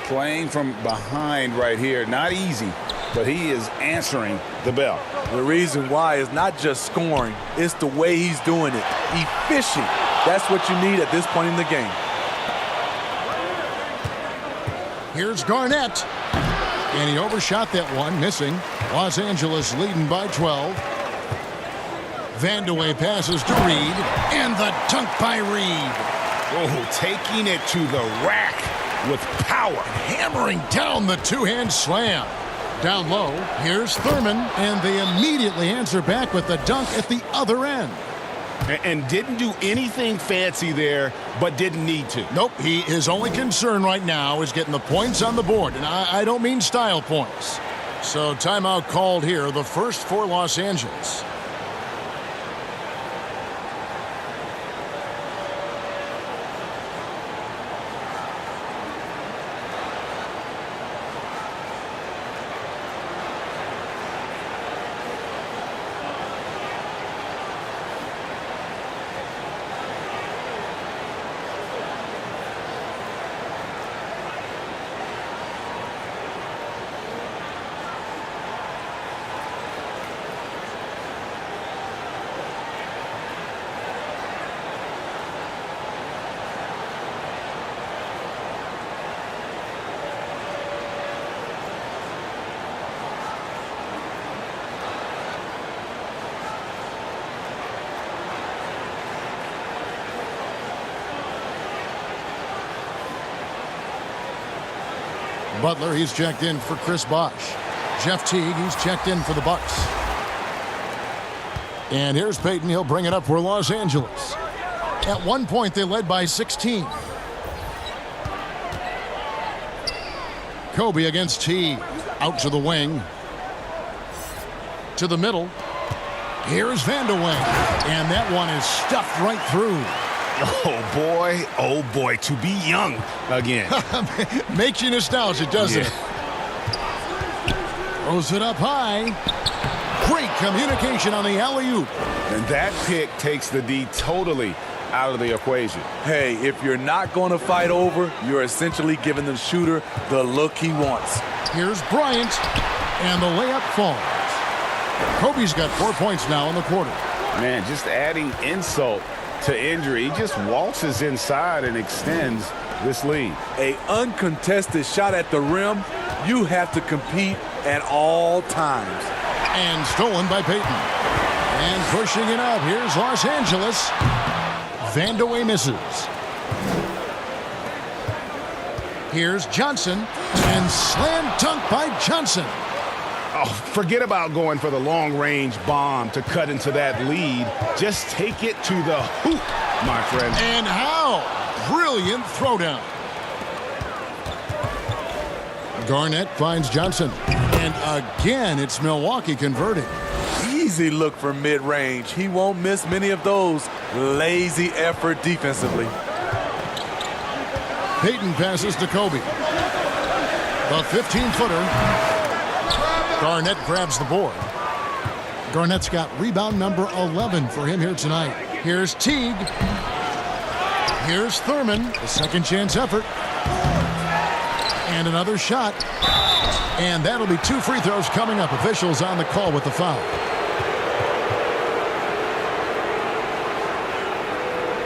Playing from behind right here. Not easy, but he is answering the bell. The reason why is not just scoring. It's the way he's doing it. Efficient. That's what you need at this point in the game. Here's Garnett. And he overshot that one, missing. Los Angeles leading by 12. Vandeweghe passes to Reed. And the dunk by Reed. Oh, taking it to the rack with power. Hammering down the two-hand slam. Down low, here's Thurman. And they immediately answer back with the dunk at the other end. And didn't do anything fancy there, but didn't need to. Nope, his only concern right now is getting the points on the board. And I don't mean style points. So timeout called here, the first for Los Angeles. Butler, he's checked in for Chris Bosh. Jeff Teague, he's checked in for the Bucks. And here's Payton. He'll bring it up for Los Angeles. At one point, they led by 16. Kobe against Teague. Out to the wing. To the middle. Here's Vandeweghe. And that one is stuffed right through. Oh boy, to be young again. Makes you nostalgic, doesn't it? Throws it up high. Great communication on the alley-oop. And that pick takes the D totally out of the equation. Hey, if you're not going to fight over, you're essentially giving the shooter the look he wants. Here's Bryant, and the layup falls. Kobe's got 4 points now in the quarter. Man, just adding insult to injury. He just waltzes inside and extends this lead. A uncontested shot at the rim, you have to compete at all times. And stolen by Payton. And pushing it up, here's Los Angeles. Vandeweghe misses. Here's Johnson, and slam dunk by Johnson. Oh, forget about going for the long-range bomb to cut into that lead. Just take it to the hoop, my friend. And how? Brilliant throwdown. Garnett finds Johnson. And again, it's Milwaukee converting. Easy look for mid-range. He won't miss many of those. Lazy effort defensively. Payton passes to Kobe. The 15-footer. Garnett grabs the board. Garnett's got rebound number 11 for him here tonight. Here's Teague. Here's Thurman, a second chance effort. And another shot. And that'll be 2 free throws coming up. Officials on the call with the foul.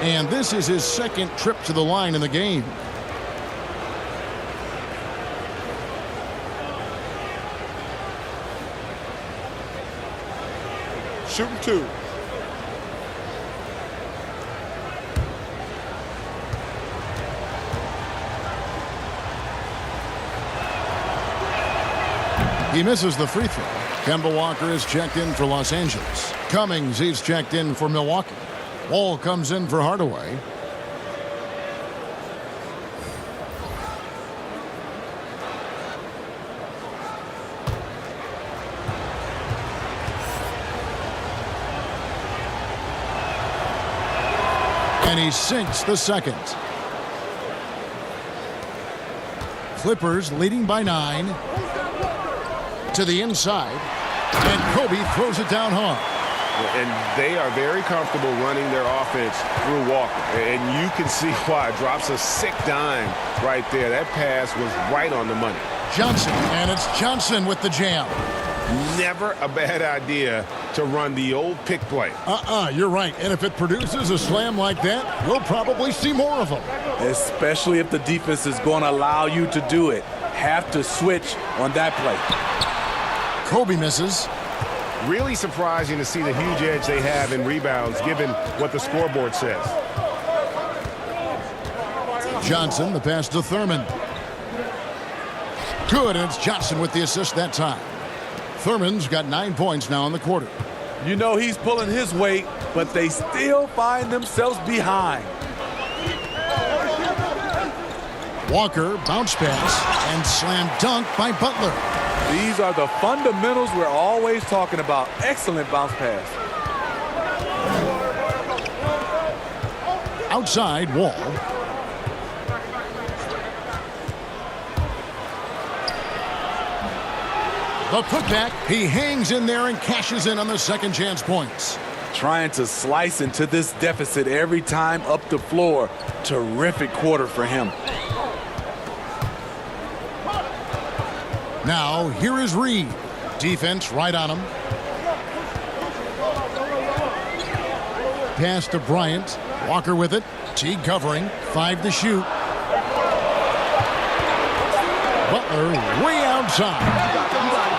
And this is his second trip to the line in the game. Shooting 2. He misses the free throw. Kemba Walker is checked in for Los Angeles. Cummings, he's checked in for Milwaukee. Wall comes in for Hardaway. And he sinks the second. Clippers leading by 9. To the inside. And Kobe throws it down hard. And they are very comfortable running their offense through Walker. And you can see why. Drops a sick dime right there. That pass was right on the money. Johnson, and it's Johnson with the jam. Never a bad idea to run the old pick play. You're right. And if it produces a slam like that, we'll probably see more of them. Especially if the defense is going to allow you to do it. Have to switch on that play. Kobe misses. Really surprising to see the huge edge they have in rebounds given what the scoreboard says. Johnson, the pass to Thurman. Good, and it's Johnson with the assist that time. Thurman's got 9 points now in the quarter. You know he's pulling his weight, but they still find themselves behind. Walker, bounce pass, and slam dunk by Butler. These are the fundamentals we're always talking about. Excellent bounce pass. Outside, Wall. The putback, he hangs in there and cashes in on the second chance points. Trying to slice into this deficit every time up the floor. Terrific quarter for him. Now, here is Reed. Defense right on him. Pass to Bryant. Walker with it. Teague covering. 5 to shoot. Butler way outside.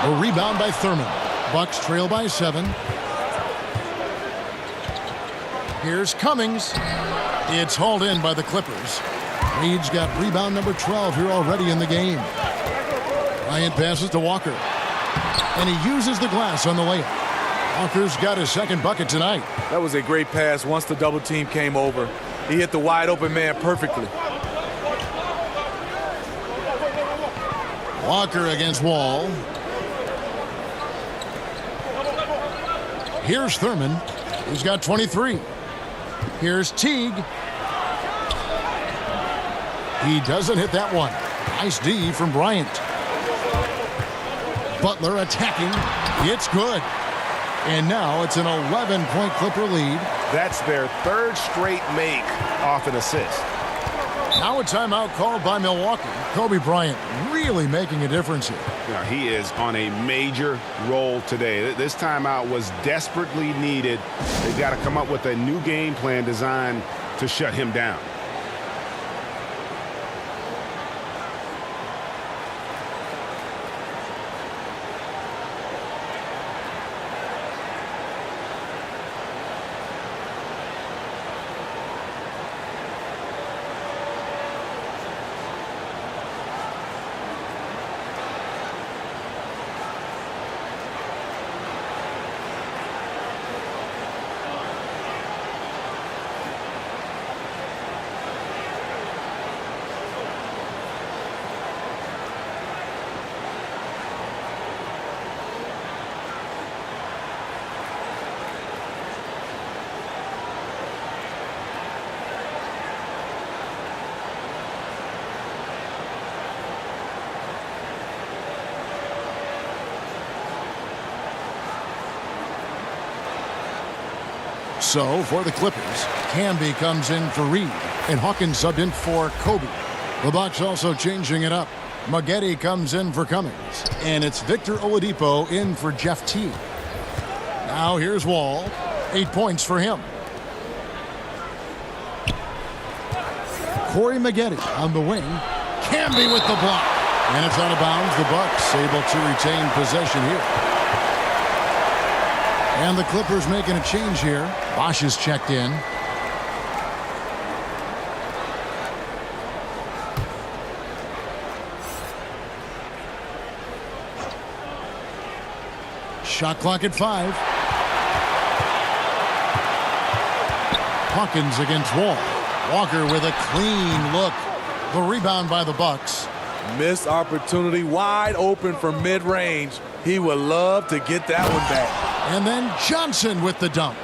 A rebound by Thurman. Bucks trail by 7. Here's Cummings. It's hauled in by the Clippers. Reed's got rebound number 12 here already in the game. Bryant passes to Walker. And he uses the glass on the layup. Walker's got his second bucket tonight. That was a great pass once the double team came over. He hit the wide open man perfectly. Walker against Wall. Here's Thurman. He's got 23. Here's Teague. He doesn't hit that one. Nice D from Bryant. Butler attacking. It's good. And now it's an 11-point Clipper lead. That's their third straight make off an assist. Now a timeout called by Milwaukee. Kobe Bryant really making a difference here. Yeah, he is on a major role today. This timeout was desperately needed. They've got to come up with a new game plan designed to shut him down. So for the Clippers, Camby comes in for Reed. And Hawkins subbed in for Kobe. The Bucks also changing it up. Maggette comes in for Cummings. And it's Victor Oladipo in for Jeff Teague. Now here's Wall. 8 points for him. Corey Maggette on the wing. Camby with the block. And it's out of bounds. The Bucks able to retain possession here. And the Clippers making a change here. Bosh is checked in. Shot clock at 5. Hawkins against Wall. Walker with a clean look. The rebound by the Bucks. Missed opportunity, wide open from mid-range. He would love to get that one back. And then Johnson with the dunk.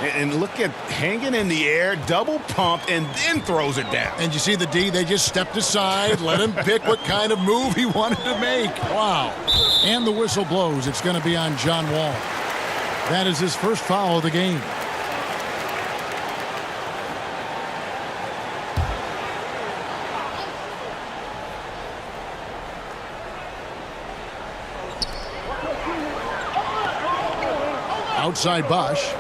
And look at hanging in the air, double pump, and then throws it down. And you see the D, they just stepped aside, let him pick what kind of move he wanted to make. Wow. And the whistle blows. It's going to be on John Wall. That is his first foul of the game. Outside Bosh.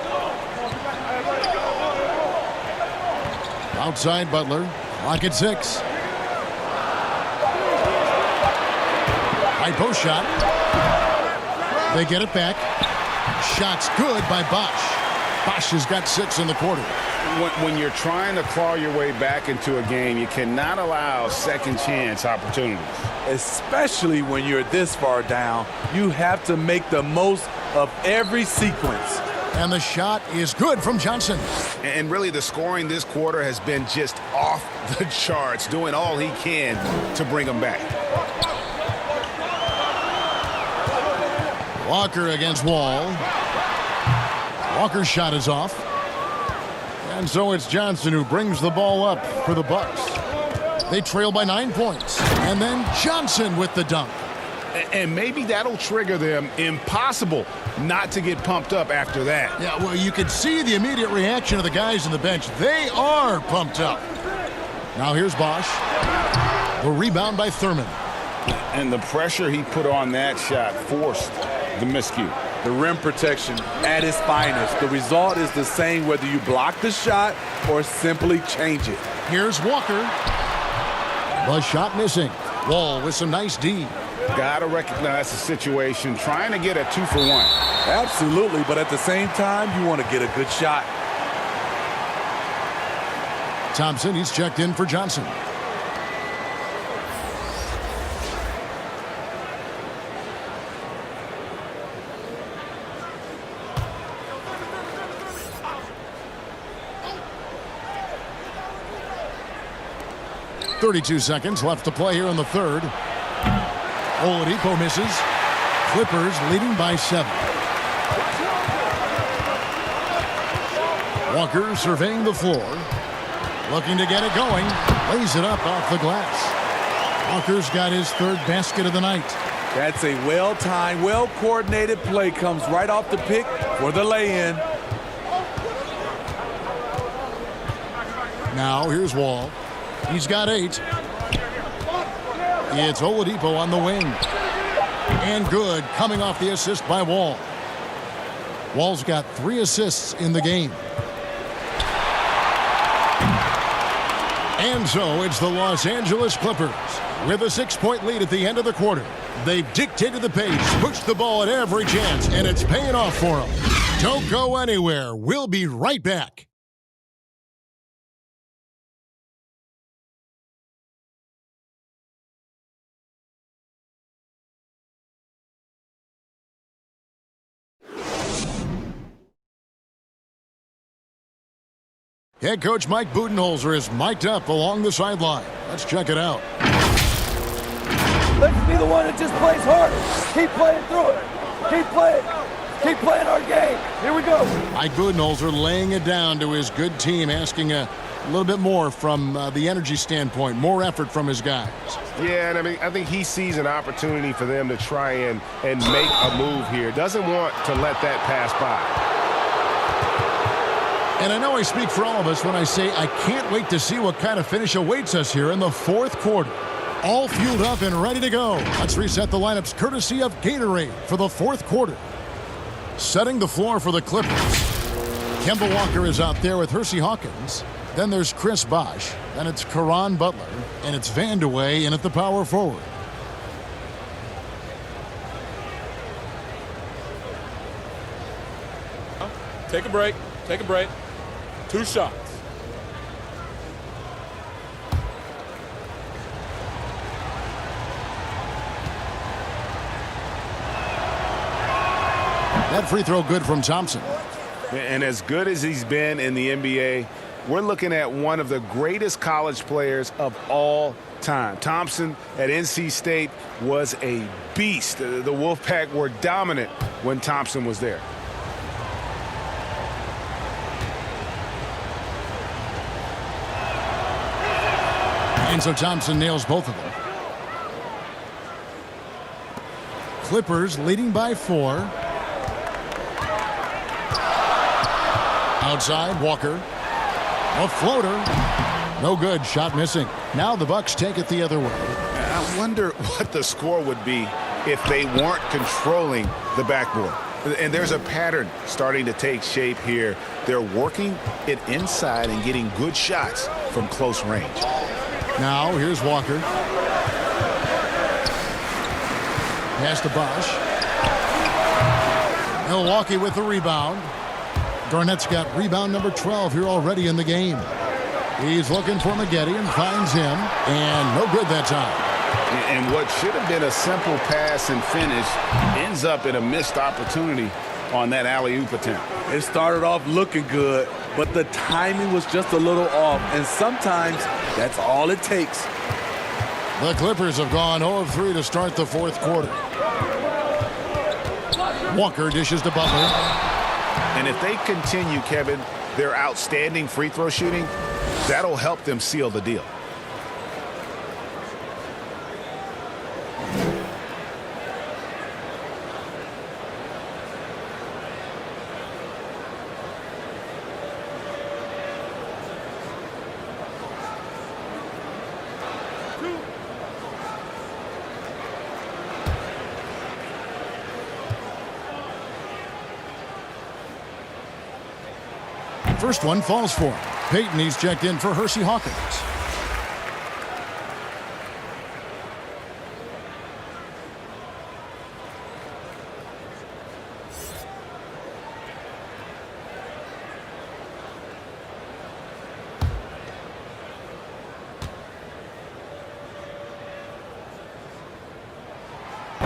Outside Butler. Clock at 6. High post shot. They get it back. Shot's good by Bosh. Bosh has got 6 in the quarter. When you're trying to claw your way back into a game, you cannot allow second chance opportunities. Especially when you're this far down, you have to make the most of every sequence. And the shot is good from Johnson. And really the scoring this quarter has been just off the charts, doing all he can to bring them back. Walker against Wall. Walker's shot is off. And so it's Johnson who brings the ball up for the Bucks. They trail by 9 points. And then Johnson with the dunk. And maybe that'll trigger them. Impossible not to get pumped up after that. Yeah, well, you can see the immediate reaction of the guys on the bench. They are pumped up. Now here's Bosh. The rebound by Thurman. And the pressure he put on that shot forced the miscue. The rim protection at its finest. The result is the same whether you block the shot or simply change it. Here's Walker. The shot missing. Wall with some nice D. Got to recognize the situation, trying to get a 2-for-1. Absolutely, but at the same time, you want to get a good shot. Thompson, he's checked in for Johnson. .32 seconds left to play here in the third. Oladipo misses. Clippers leading by 7. Walker surveying the floor. Looking to get it going. Lays it up off the glass. Walker's got his 3rd basket of the night. That's a well-timed, well-coordinated play. Comes right off the pick for the lay-in. Now here's Wall. He's got 8. It's Oladipo on the wing. And good, coming off the assist by Wall. Wall's got 3 assists in the game. And so it's the Los Angeles Clippers with a 6-point lead at the end of the quarter. They've dictated the pace, pushed the ball at every chance, and it's paying off for them. Don't go anywhere. We'll be right back. Head coach Mike Budenholzer is mic'd up along the sideline. Let's check it out. Let's be the one that just plays harder. Keep playing through it. Keep playing. Keep playing our game. Here we go. Mike Budenholzer laying it down to his good team, asking a little bit more from the energy standpoint, more effort from his guys. Yeah, and I think he sees an opportunity for them to try and make a move here. Doesn't want to let that pass by. And I know I speak for all of us when I say I can't wait to see what kind of finish awaits us here in the fourth quarter. All fueled up and ready to go. Let's reset the lineups courtesy of Gatorade for the fourth quarter. Setting the floor for the Clippers. Kemba Walker is out there with Hersey Hawkins. Then there's Chris Bosh. Then it's Caron Butler. And it's Vandeweghe in at the power forward. Take a break. Take a break. 2 shots. That free throw good from Thompson. And as good as he's been in the NBA, we're looking at one of the greatest college players of all time. Thompson at NC State was a beast. The Wolfpack were dominant when Thompson was there. And so Thompson nails both of them. Clippers leading by 4. Outside, Walker. A floater. No good. Shot missing. Now the Bucks take it the other way. I wonder what the score would be if they weren't controlling the backboard. And there's a pattern starting to take shape here. They're working it inside and getting good shots from close range. Now, here's Walker. Pass to Bosh. Milwaukee with the rebound. Garnett's got rebound number 12 here already in the game. He's looking for Maggette and finds him. And no good that time. And what should have been a simple pass and finish ends up in a missed opportunity on that alley-oop attempt. It started off looking good, but the timing was just a little off, and sometimes that's all it takes. The Clippers have gone 0 of 3 to start the fourth quarter. Walker dishes to Butler. And if they continue, Kevin, their outstanding free throw shooting, that'll help them seal the deal. First one falls for him. Payton, he's checked in for Hersey Hawkins.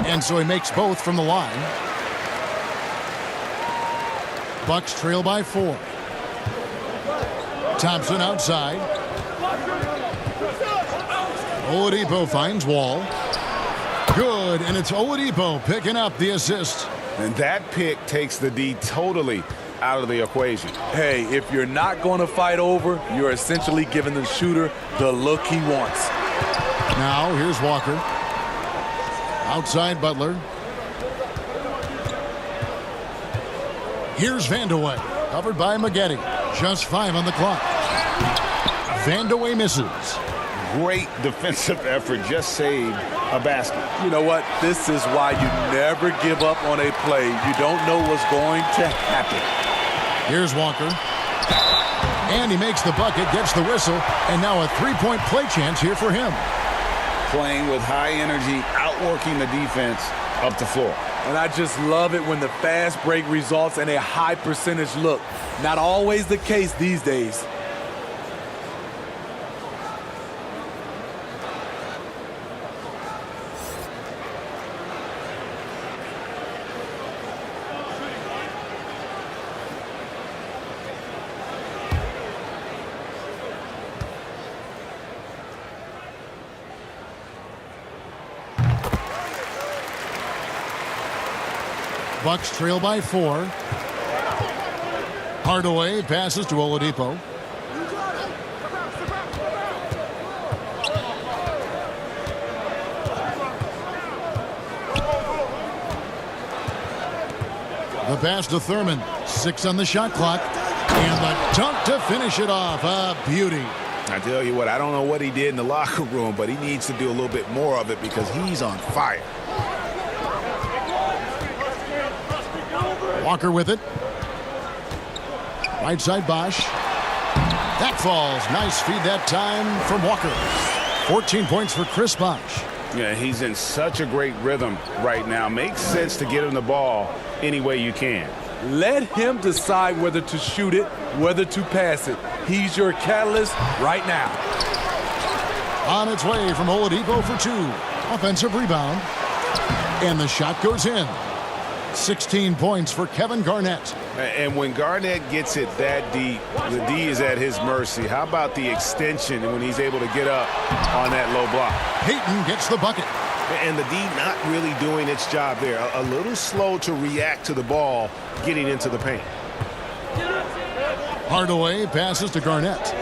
And so he makes both from the line. Bucks trail by 4. Thompson outside. Oladipo finds Wall. Good, and it's Oladipo picking up the assist. And that pick takes the D totally out of the equation. Hey, if you're not going to fight over, you're essentially giving the shooter the look he wants. Now, here's Walker. Outside Butler. Here's Vandeweghe. Covered by Maggette. Just 5 on the clock. Vandeweghe misses. Great defensive effort. Just saved a basket. You know what? This is why you never give up on a play. You don't know what's going to happen. Here's Walker. And he makes the bucket, gets the whistle, and now a three-point play chance here for him. Playing with high energy, outworking the defense up the floor. And I just love it when the fast break results in a high percentage look. Not always the case these days. Bucks trail by 4. Hardaway passes to Oladipo. The pass to Thurman. 6 on the shot clock. And the dunk to finish it off. A beauty. I tell you what, I don't know what he did in the locker room, but he needs to do a little bit more of it because he's on fire. Walker with it. Right side Bosch. That falls. Nice feed that time from Walker. 14 points for Chris Bosch. Yeah, he's in such a great rhythm right now. Makes sense to get him the ball any way you can. Let him decide whether to shoot it, whether to pass it. He's your catalyst right now. On its way from Oladipo for 2. Offensive rebound. And the shot goes in. 16 points for Kevin Garnett. And when Garnett gets it that deep, the D is at his mercy. How about the extension when he's able to get up on that low block? Payton gets the bucket. And the D not really doing its job there. A little slow to react to the ball getting into the paint. Hardaway passes to Garnett.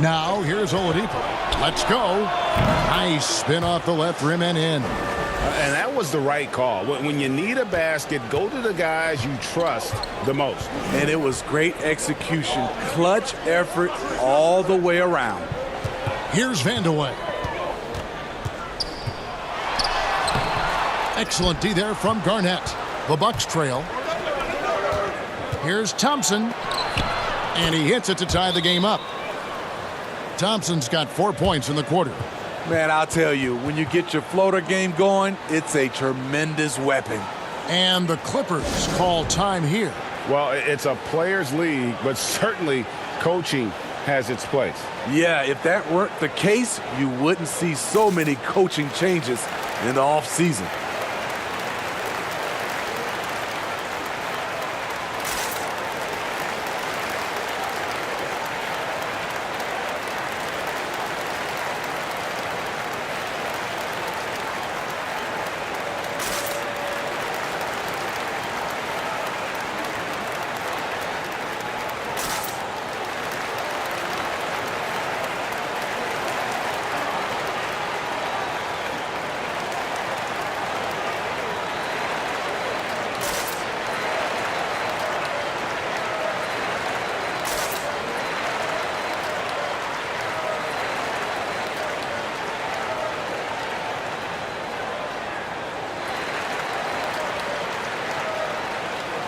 Now here's Oladipo. Let's go. Nice spin off the left rim and in. And that was the right call. When you need a basket, go to the guys you trust the most. And it was great execution. Clutch effort all the way around. Here's Vandeweghe. Excellent D there from Garnett. The Bucks trail. Here's Thompson. And he hits it to tie the game up. Thompson's got 4 points in the quarter. Man, I'll tell you, when you get your floater game going, it's a tremendous weapon. And the Clippers call time here. Well, it's a players' league, but certainly coaching has its place. Yeah, if that weren't the case, you wouldn't see so many coaching changes in the offseason.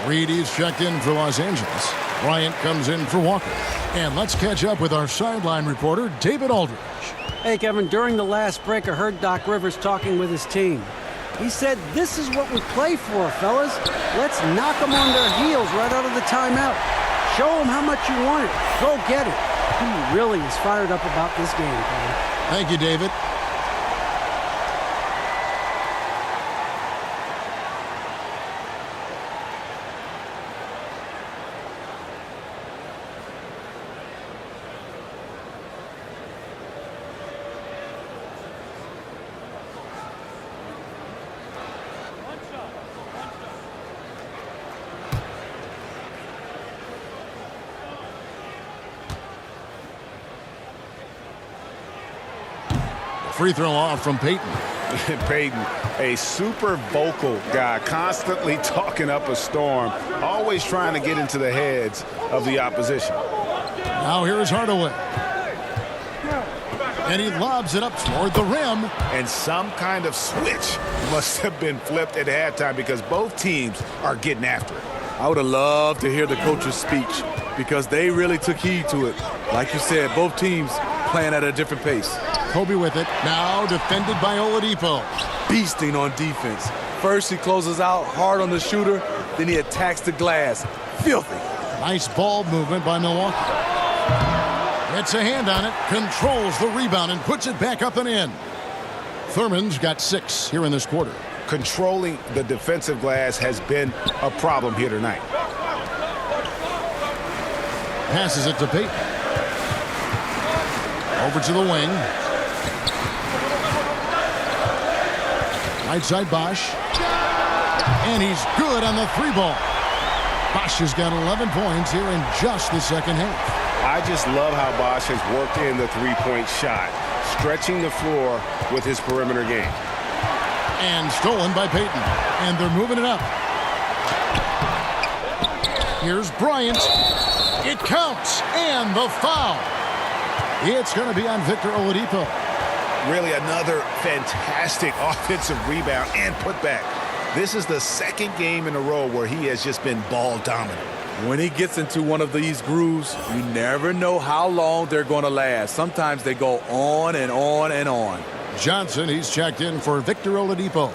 Reedy's checked in for Los Angeles. Bryant comes in for Walker. And let's catch up with our sideline reporter, David Aldridge. Hey, Kevin, during the last break, I heard Doc Rivers talking with his team. He said, this is what we play for, fellas. Let's knock them on their heels right out of the timeout. Show them how much you want it. Go get it. He really is fired up about this game, Kevin. Thank you, David. Free throw off from Payton. Payton, a super vocal guy, constantly talking up a storm, always trying to get into the heads of the opposition. Now here's Hardaway. And he lobs it up toward the rim. And some kind of switch must have been flipped at halftime because both teams are getting after it. I would have loved to hear the coach's speech because they really took heed to it. Like you said, both teams playing at a different pace. Kobe with it. Now defended by Oladipo. Beasting on defense. First he closes out hard on the shooter, then he attacks the glass. Filthy. Nice ball movement by Milwaukee. Gets a hand on it, controls the rebound, and puts it back up and in. Thurman's got 6 here in this quarter. Controlling the defensive glass has been a problem here tonight. Passes it to Payton. Over to the wing. Right side Bosch. And he's good on the 3-ball. Bosch has got 11 points here in just the second half. I just love how Bosch has worked in the three-point shot, stretching the floor with his perimeter game. And stolen by Payton. And they're moving it up. Here's Bryant. It counts, and the foul. It's going to be on Victor Oladipo. Really another fantastic offensive rebound and putback. This is the second game in a row where he has just been ball dominant. When he gets into one of these grooves, you never know how long they're going to last. Sometimes they go on and on and on. Johnson, he's checked in for Victor Oladipo.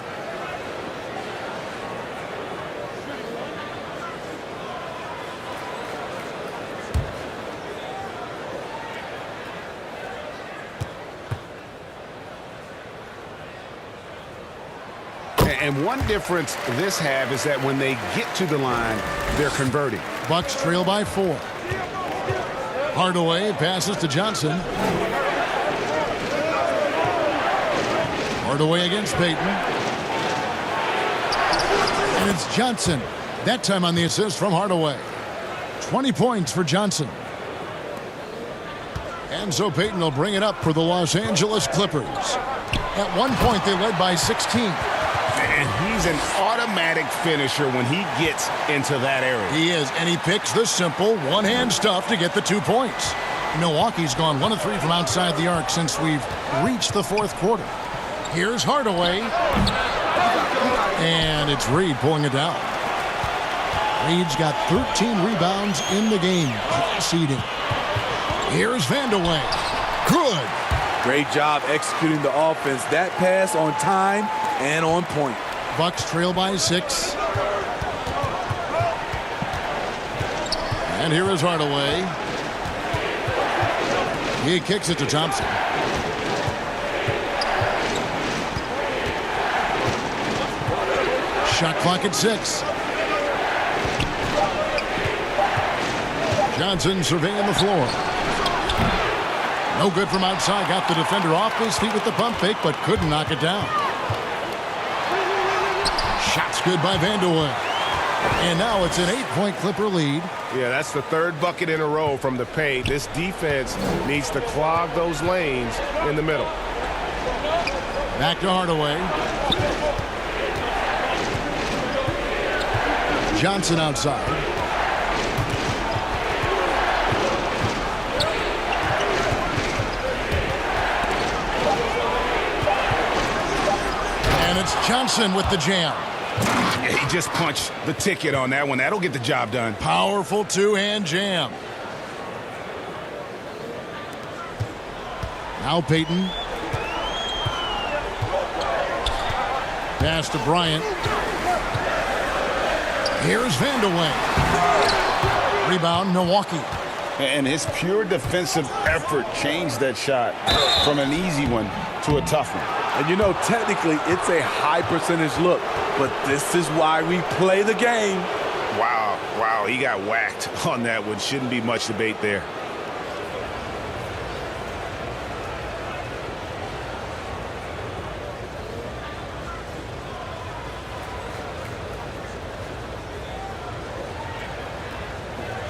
And one difference this have is that when they get to the line, they're converting. Bucks trail by 4. Hardaway passes to Johnson. Hardaway against Payton. And it's Johnson. That time on the assist from Hardaway. 20 points for Johnson. And so Payton will bring it up for the Los Angeles Clippers. At one point, they led by 16. And he's an automatic finisher when he gets into that area. He is, and he picks the simple one-hand stuff to get the 2 points. Milwaukee's gone 1 of 3 from outside the arc since we've reached the fourth quarter. Here's Hardaway. And it's Reed pulling it down. Reed's got 13 rebounds in the game, seeding. Here's Vandeweghe. Good. Great job executing the offense. That pass on time and on point. Bucks trail by 6. And here is Hardaway. He kicks it to Thompson. Shot clock at 6. Johnson surveying the floor. No good from outside. Got the defender off his feet with the pump fake, but couldn't knock it down. Shots good by Vandeweghe. And now it's an 8-point Clipper lead. Yeah, that's the third bucket in a row from the paint. This defense needs to clog those lanes in the middle. Back to Hardaway. Johnson outside. And it's Johnson with the jam. Yeah, he just punched the ticket on that one. That'll get the job done. Powerful two-hand jam. Now Payton. Pass to Bryant. Here's Vandeweghe. Rebound, Milwaukee. And his pure defensive effort changed that shot from an easy one to a tough one. And you know, technically, it's a high percentage look, but this is why we play the game. Wow, he got whacked on that one. Shouldn't be much debate there.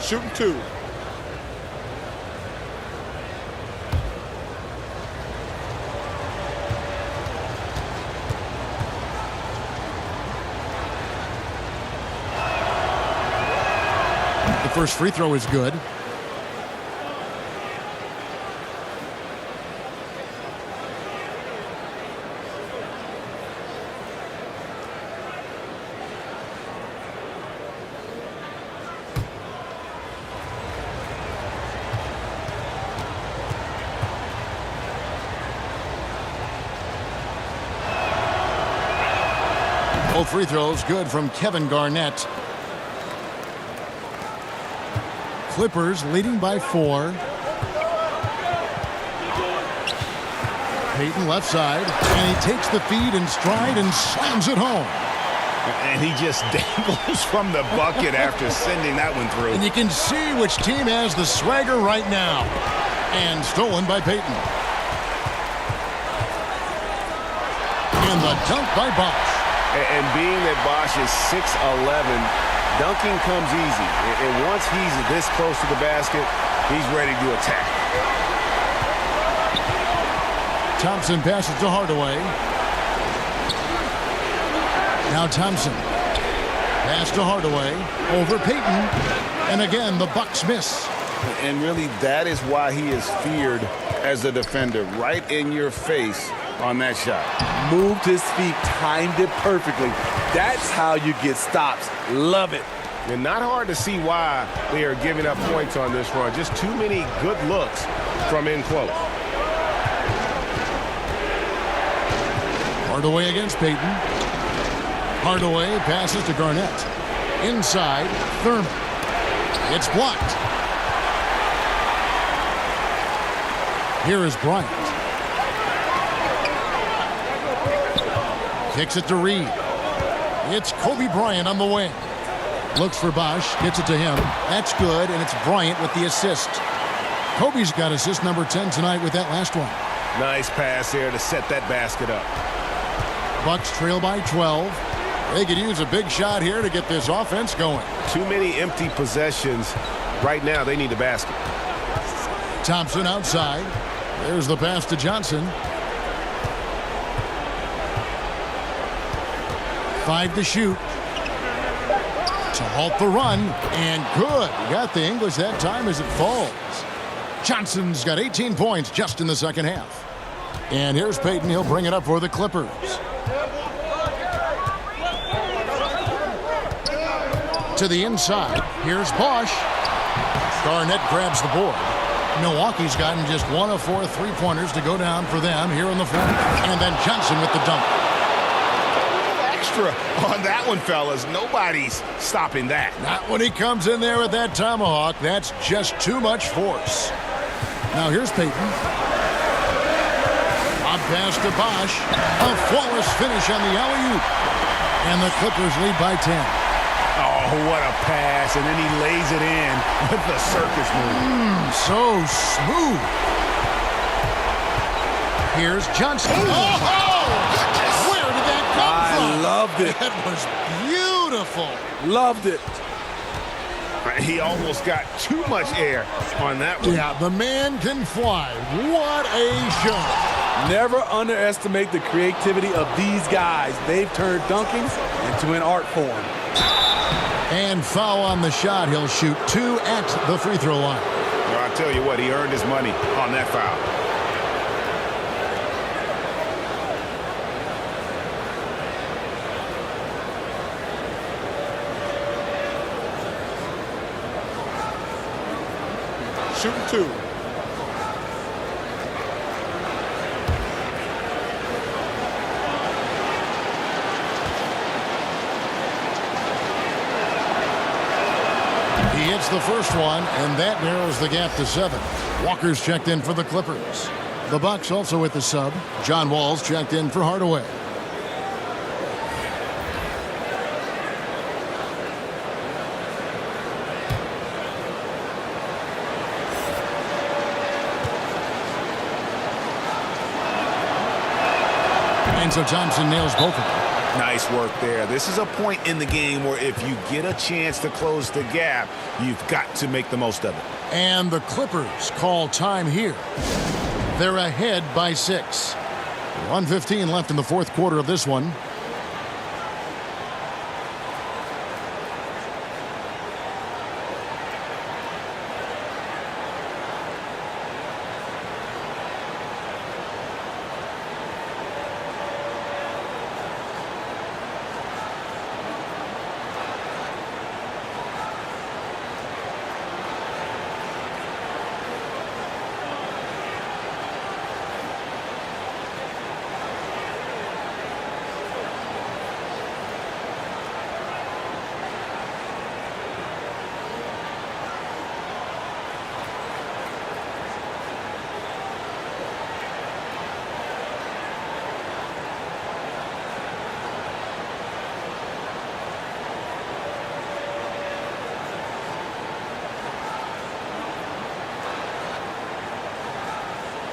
Shooting 2. The first free throw is good. Both free throws good from Kevin Garnett. Clippers leading by 4. Payton left side, and he takes the feed in stride and slams it home. And he just dangles from the bucket after sending that one through. And you can see which team has the swagger right now. And stolen by Payton. And the dunk by Bosh. And being that Bosh is 6'11", dunking comes easy. And once he's this close to the basket, he's ready to attack. Thompson passes to Hardaway. Now Thompson. Pass to Hardaway. Over Payton. And again, the Bucks miss. And really, that is why he is feared as a defender. Right in your face on that shot. Moved his feet, timed it perfectly. That's how you get stops. Love it. And not hard to see why they are giving up points on this run. Just too many good looks from in close. Hardaway against Payton. Hardaway passes to Garnett. Inside, Thurman. It's blocked. Here is Bryant. Kicks it to Reed. It's Kobe Bryant on the wing. Looks for Bosch, gets it to him. That's good, and it's Bryant with the assist. Kobe's got assist number 10 tonight with that last one. Nice pass there to set that basket up. Bucks trail by 12. They could use a big shot here to get this offense going. Too many empty possessions. Right now, they need a basket. Thompson outside. There's the pass to Johnson. 5 to shoot. To halt the run, and good. He got the English that time as it falls. Johnson's got 18 points just in the second half. And here's Payton. He'll bring it up for the Clippers. To the inside. Here's Bosch. Garnett grabs the board. Milwaukee's gotten just 1 of 4 3-pointers to go down for them here in the fourth. And then Johnson with the dunk. On that one, fellas. Nobody's stopping that. Not when he comes in there with that tomahawk. That's just too much force. Now here's Payton. On pass to Bosch. A flawless finish on the alley-oop. And the Clippers lead by 10. Oh, what a pass. And then he lays it in with the circus move. So smooth. Here's Johnson. Where did that come from? I loved it. That was beautiful. Loved it. He almost got too much air on that one. Yeah, the man can fly. What a show. Never underestimate the creativity of these guys. They've turned dunking into an art form. And foul on the shot. He'll shoot 2 at the free throw line. Well, I'll tell you what, he earned his money on that foul. Shooting 2. He hits the first one, and that narrows the gap to 7. Walker's checked in for the Clippers. The Bucks also with the sub. John Wall's checked in for Hardaway. And so Thompson nails both of them. Nice work there. This is a point in the game where if you get a chance to close the gap, you've got to make the most of it. And the Clippers call time here. They're ahead by 6. 1:15 left in the fourth quarter of this one.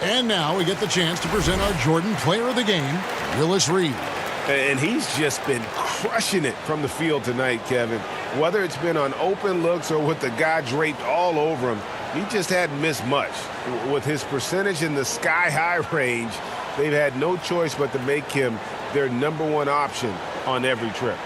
And now we get the chance to present our Jordan Player of the Game, Willis Reed. And he's just been crushing it from the field tonight, Kevin. Whether it's been on open looks or with the guy draped all over him, he just hadn't missed much. With his percentage in the sky-high range, they've had no choice but to make him their #1 option on every trip.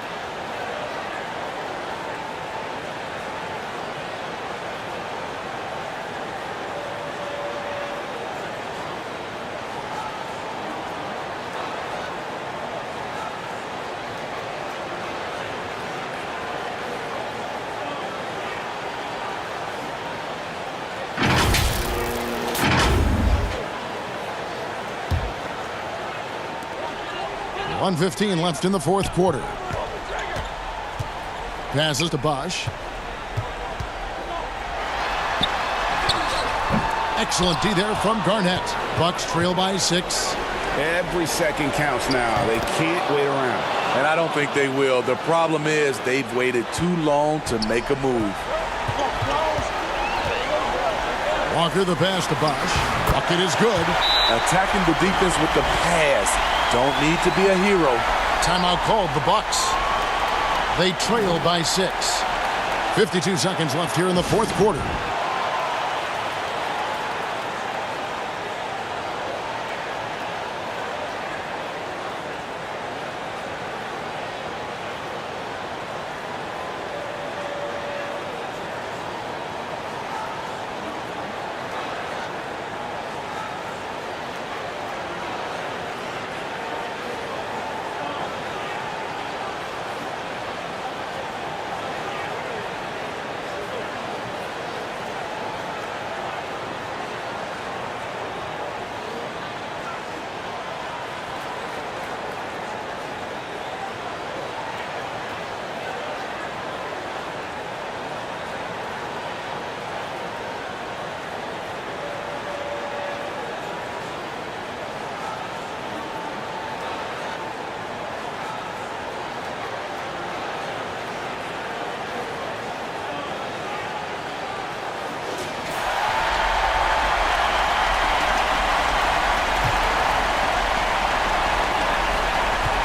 1:15 left in the fourth quarter. Passes to Bosch. Excellent D there from Garnett. Bucks trail by 6. Every second counts now. They can't wait around. And I don't think they will. The problem is they've waited too long to make a move. Walker the pass to Bosch. Bucket is good. Attacking the defense with the pass. Don't need to be a hero. Timeout called the Bucks. They trail by 6. 52 seconds left here in the fourth quarter.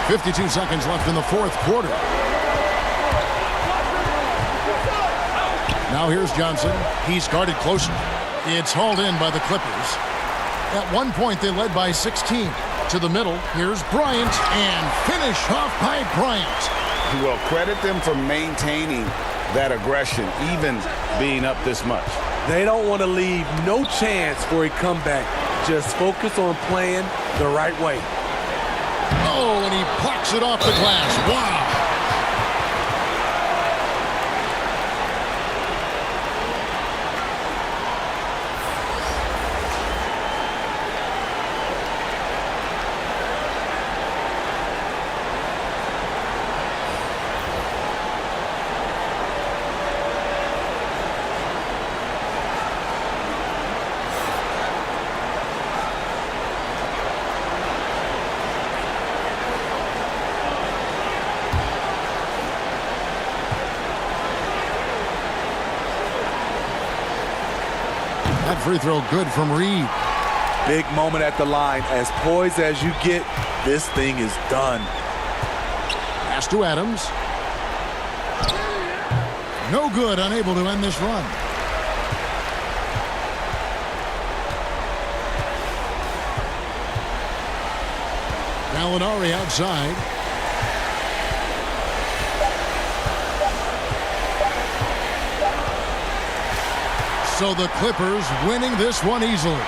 .52 seconds left in the fourth quarter. Now here's Johnson. He's guarded closer. It's hauled in by the Clippers. At one point, they led by 16. To the middle, here's Bryant, and finish off by Bryant. Well, credit them for maintaining that aggression, even being up this much. They don't want to leave no chance for a comeback. Just focus on playing the right way. Oh, and he plucks it off the glass. Wow. That free throw good from Reed. Big moment at the line. As poised as you get, this thing is done. Pass to Adams. No good, unable to end this run. Gallinari outside. So the Clippers winning this one easily.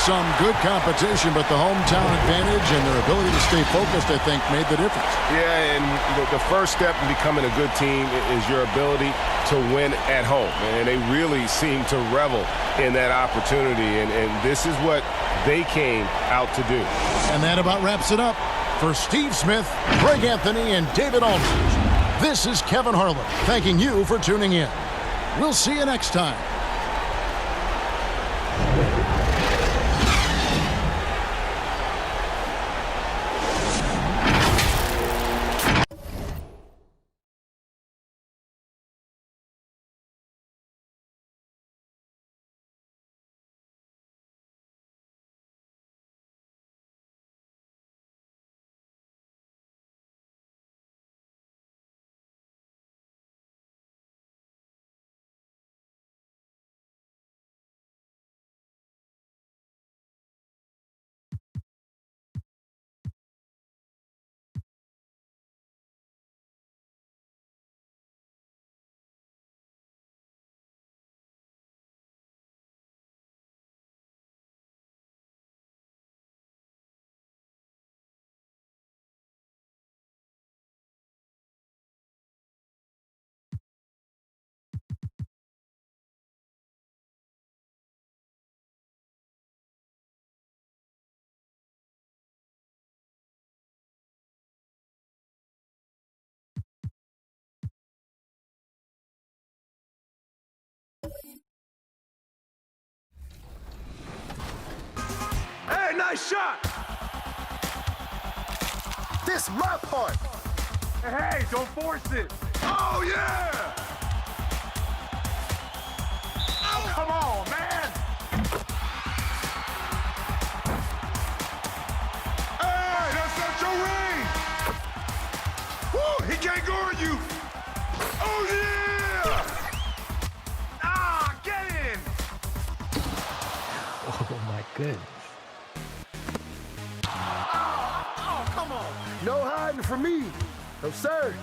Some good competition, but the hometown advantage and their ability to stay focused, I think, made the difference. Yeah, and the first step in becoming a good team is your ability to win at home. And they really seem to revel in that opportunity. And this is what they came out to do. And that about wraps it up. For Steve Smith, Greg Anthony, and David Aldridge, this is Kevin Harlan thanking you for tuning in. We'll see you next time. Nice shot. This my part. Hey, don't force it. Oh, yeah. Oh, come on, man. Hey, that's not your range. Woo, he can't guard you. Oh, yeah. Ah, get in. Oh, my goodness. Oh, come on. No hiding from me. No, sir.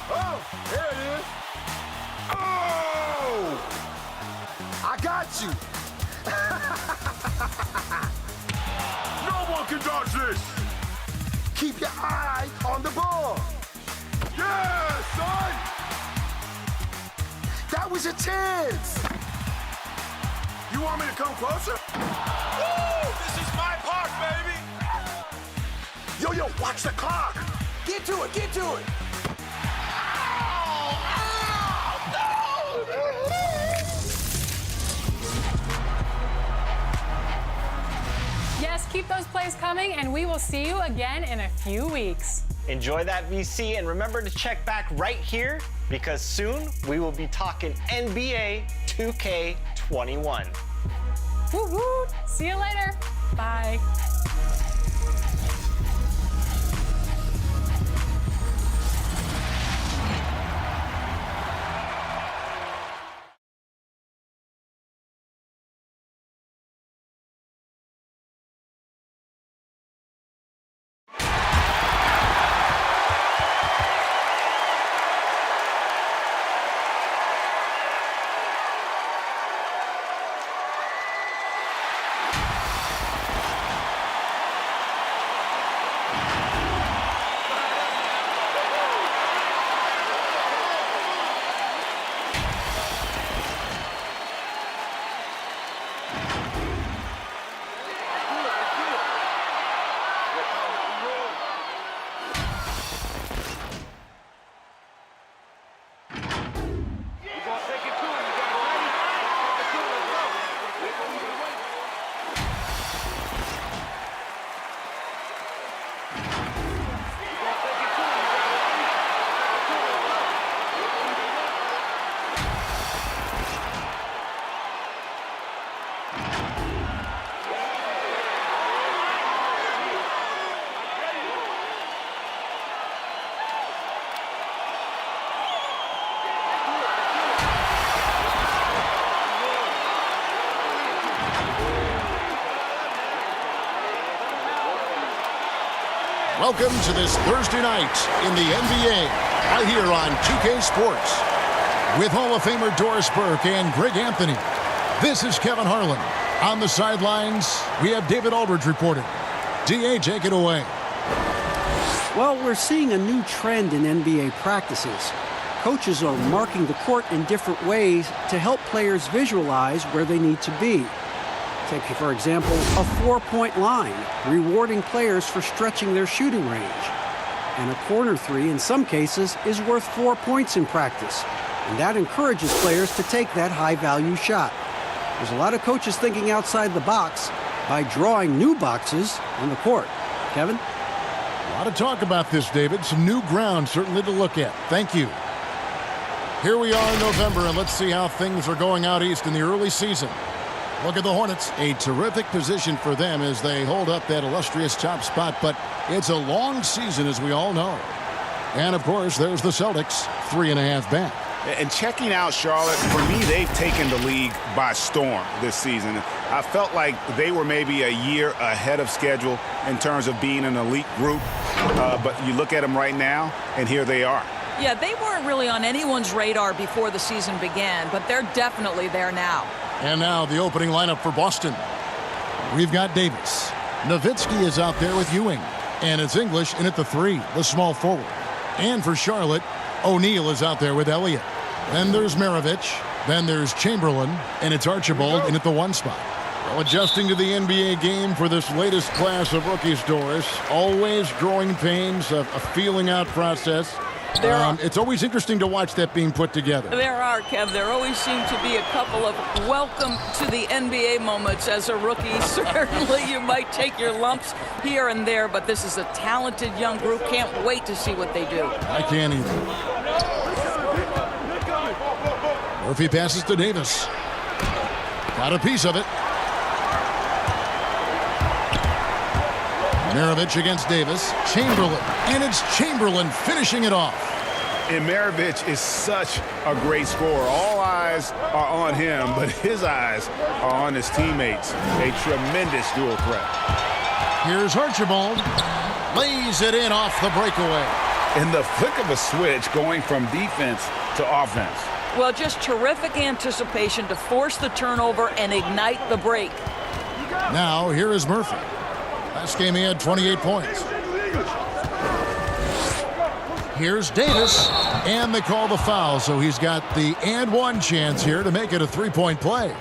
Oh, there it is. Oh! I got you. No one can dodge this. Keep your eye on the ball. Yeah, son. That was your chance. You want me to come closer? Woo! This is my park, baby. Yo, watch the clock. Get to it, get to it. Yes, keep those plays coming, and we will see you again in a few weeks. Enjoy that, VC, and remember to check back right here because soon we will be talking NBA 2K21. Woo woo! See you later. Bye. Welcome to this Thursday night in the NBA, right here on 2K Sports. With Hall of Famer Doris Burke and Greg Anthony, this is Kevin Harlan. On the sidelines, we have David Aldridge reporting. DA, take it away. Well, we're seeing a new trend in NBA practices. Coaches are marking the court in different ways to help players visualize where they need to be. Take, for example, a four-point line, rewarding players for stretching their shooting range. And a corner three, in some cases, is worth 4 points in practice. And that encourages players to take that high-value shot. There's a lot of coaches thinking outside the box by drawing new boxes on the court. Kevin? A lot of talk about this, David. Some new ground certainly to look at. Thank you. Here we are in November, and let's see how things are going out east in the early season. Look at the Hornets. A terrific position for them as they hold up that illustrious top spot, but it's a long season, as we all know. And, of course, there's the Celtics, 3.5 back. And checking out Charlotte, for me, they've taken the league by storm this season. I felt like they were maybe a year ahead of schedule in terms of being an elite group. But you look at them right now, and here they are. Yeah, they weren't really on anyone's radar before the season began, but they're definitely there now. And now the opening lineup for Boston. We've got Davis. Nowitzki is out there with Ewing. And it's English in at the 3, the small forward. And for Charlotte, O'Neal is out there with Elliott. Then there's Maravich. Then there's Chamberlain. And it's Archibald in at the 1 spot. Well, adjusting to the NBA game for this latest class of rookies, Doris. Always growing pains, a feeling out process. It's always interesting to watch that being put together. There are, Kev. There always seem to be a couple of welcome to the NBA moments as a rookie. Certainly you might take your lumps here and there, but this is a talented young group. Can't wait to see what they do. I can't either. Murphy passes to Davis. Got a piece of it. Maravich against Davis. Chamberlain. And it's Chamberlain finishing it off. And Maravich is such a great scorer. All eyes are on him, but his eyes are on his teammates. A tremendous dual threat. Here's Archibald. Lays it in off the breakaway. In the flick of a switch, going from defense to offense. Well, just terrific anticipation to force the turnover and ignite the break. Now, here is Murphy. Last game he had 28 points. Here's Davis, and they call the foul, so he's got the and one chance here to make it a three-point play.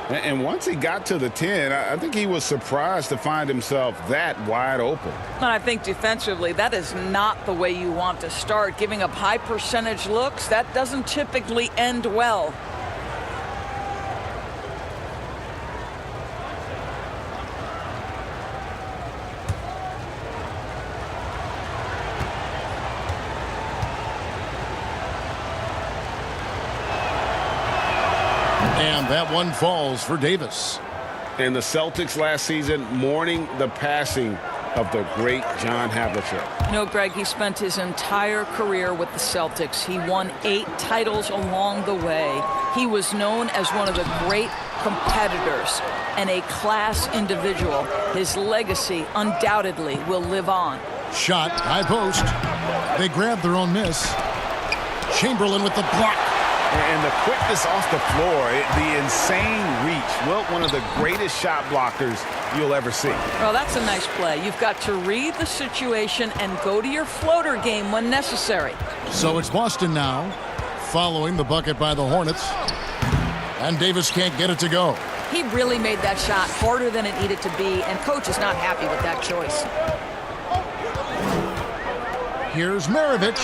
And once he got to the 10, I think he was surprised to find himself that wide open. And I think defensively, that is not the way you want to start. Giving up high percentage looks, that doesn't typically end well. And that one falls for Davis. And the Celtics last season mourning the passing of the great John Havlicek. You know, Greg, he spent his entire career with the Celtics. He won 8 titles along the way. He was known as one of the great competitors and a class individual. His legacy undoubtedly will live on. Shot, high post. They grab their own miss. Chamberlain with the block. And the quickness off the floor, the insane reach. Well, one of the greatest shot blockers you'll ever see. Well, that's a nice play. You've got to read the situation and go to your floater game when necessary. So it's Boston now, following the bucket by the Hornets. And Davis can't get it to go. He really made that shot harder than it needed to be, and coach is not happy with that choice. Here's Maravich.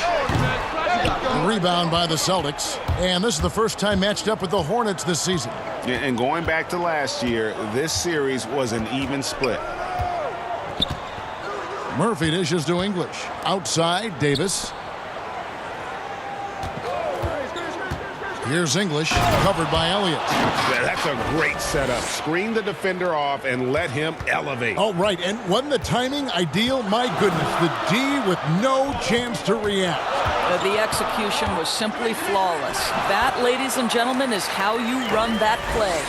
Rebound by the Celtics. And this is the first time matched up with the Hornets this season. And going back to last year, this series was an even split. Murphy dishes to English. Outside, Davis. Here's English, covered by Elliott. Yeah, that's a great setup. Screen the defender off and let him elevate. Oh, right. And wasn't the timing ideal? My goodness, the D with no chance to react. The execution was simply flawless. That, ladies and gentlemen, is how you run that play.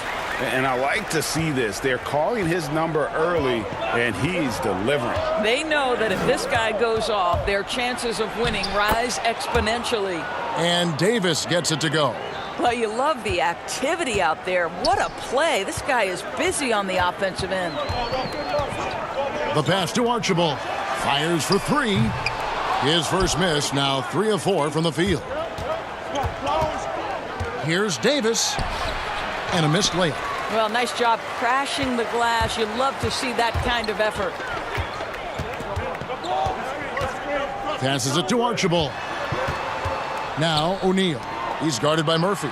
And I like to see this. They're calling his number early, and he's delivering. They know that if this guy goes off, their chances of winning rise exponentially. And Davis gets it to go. Well, you love the activity out there. What a play. This guy is busy on the offensive end. The pass to Archibald. Fires for 3. His first miss, now 3 of 4 from the field. Here's Davis. And a missed layup. Well, nice job crashing the glass. You love to see that kind of effort. Passes it to Archibald. Now O'Neal. He's guarded by Murphy.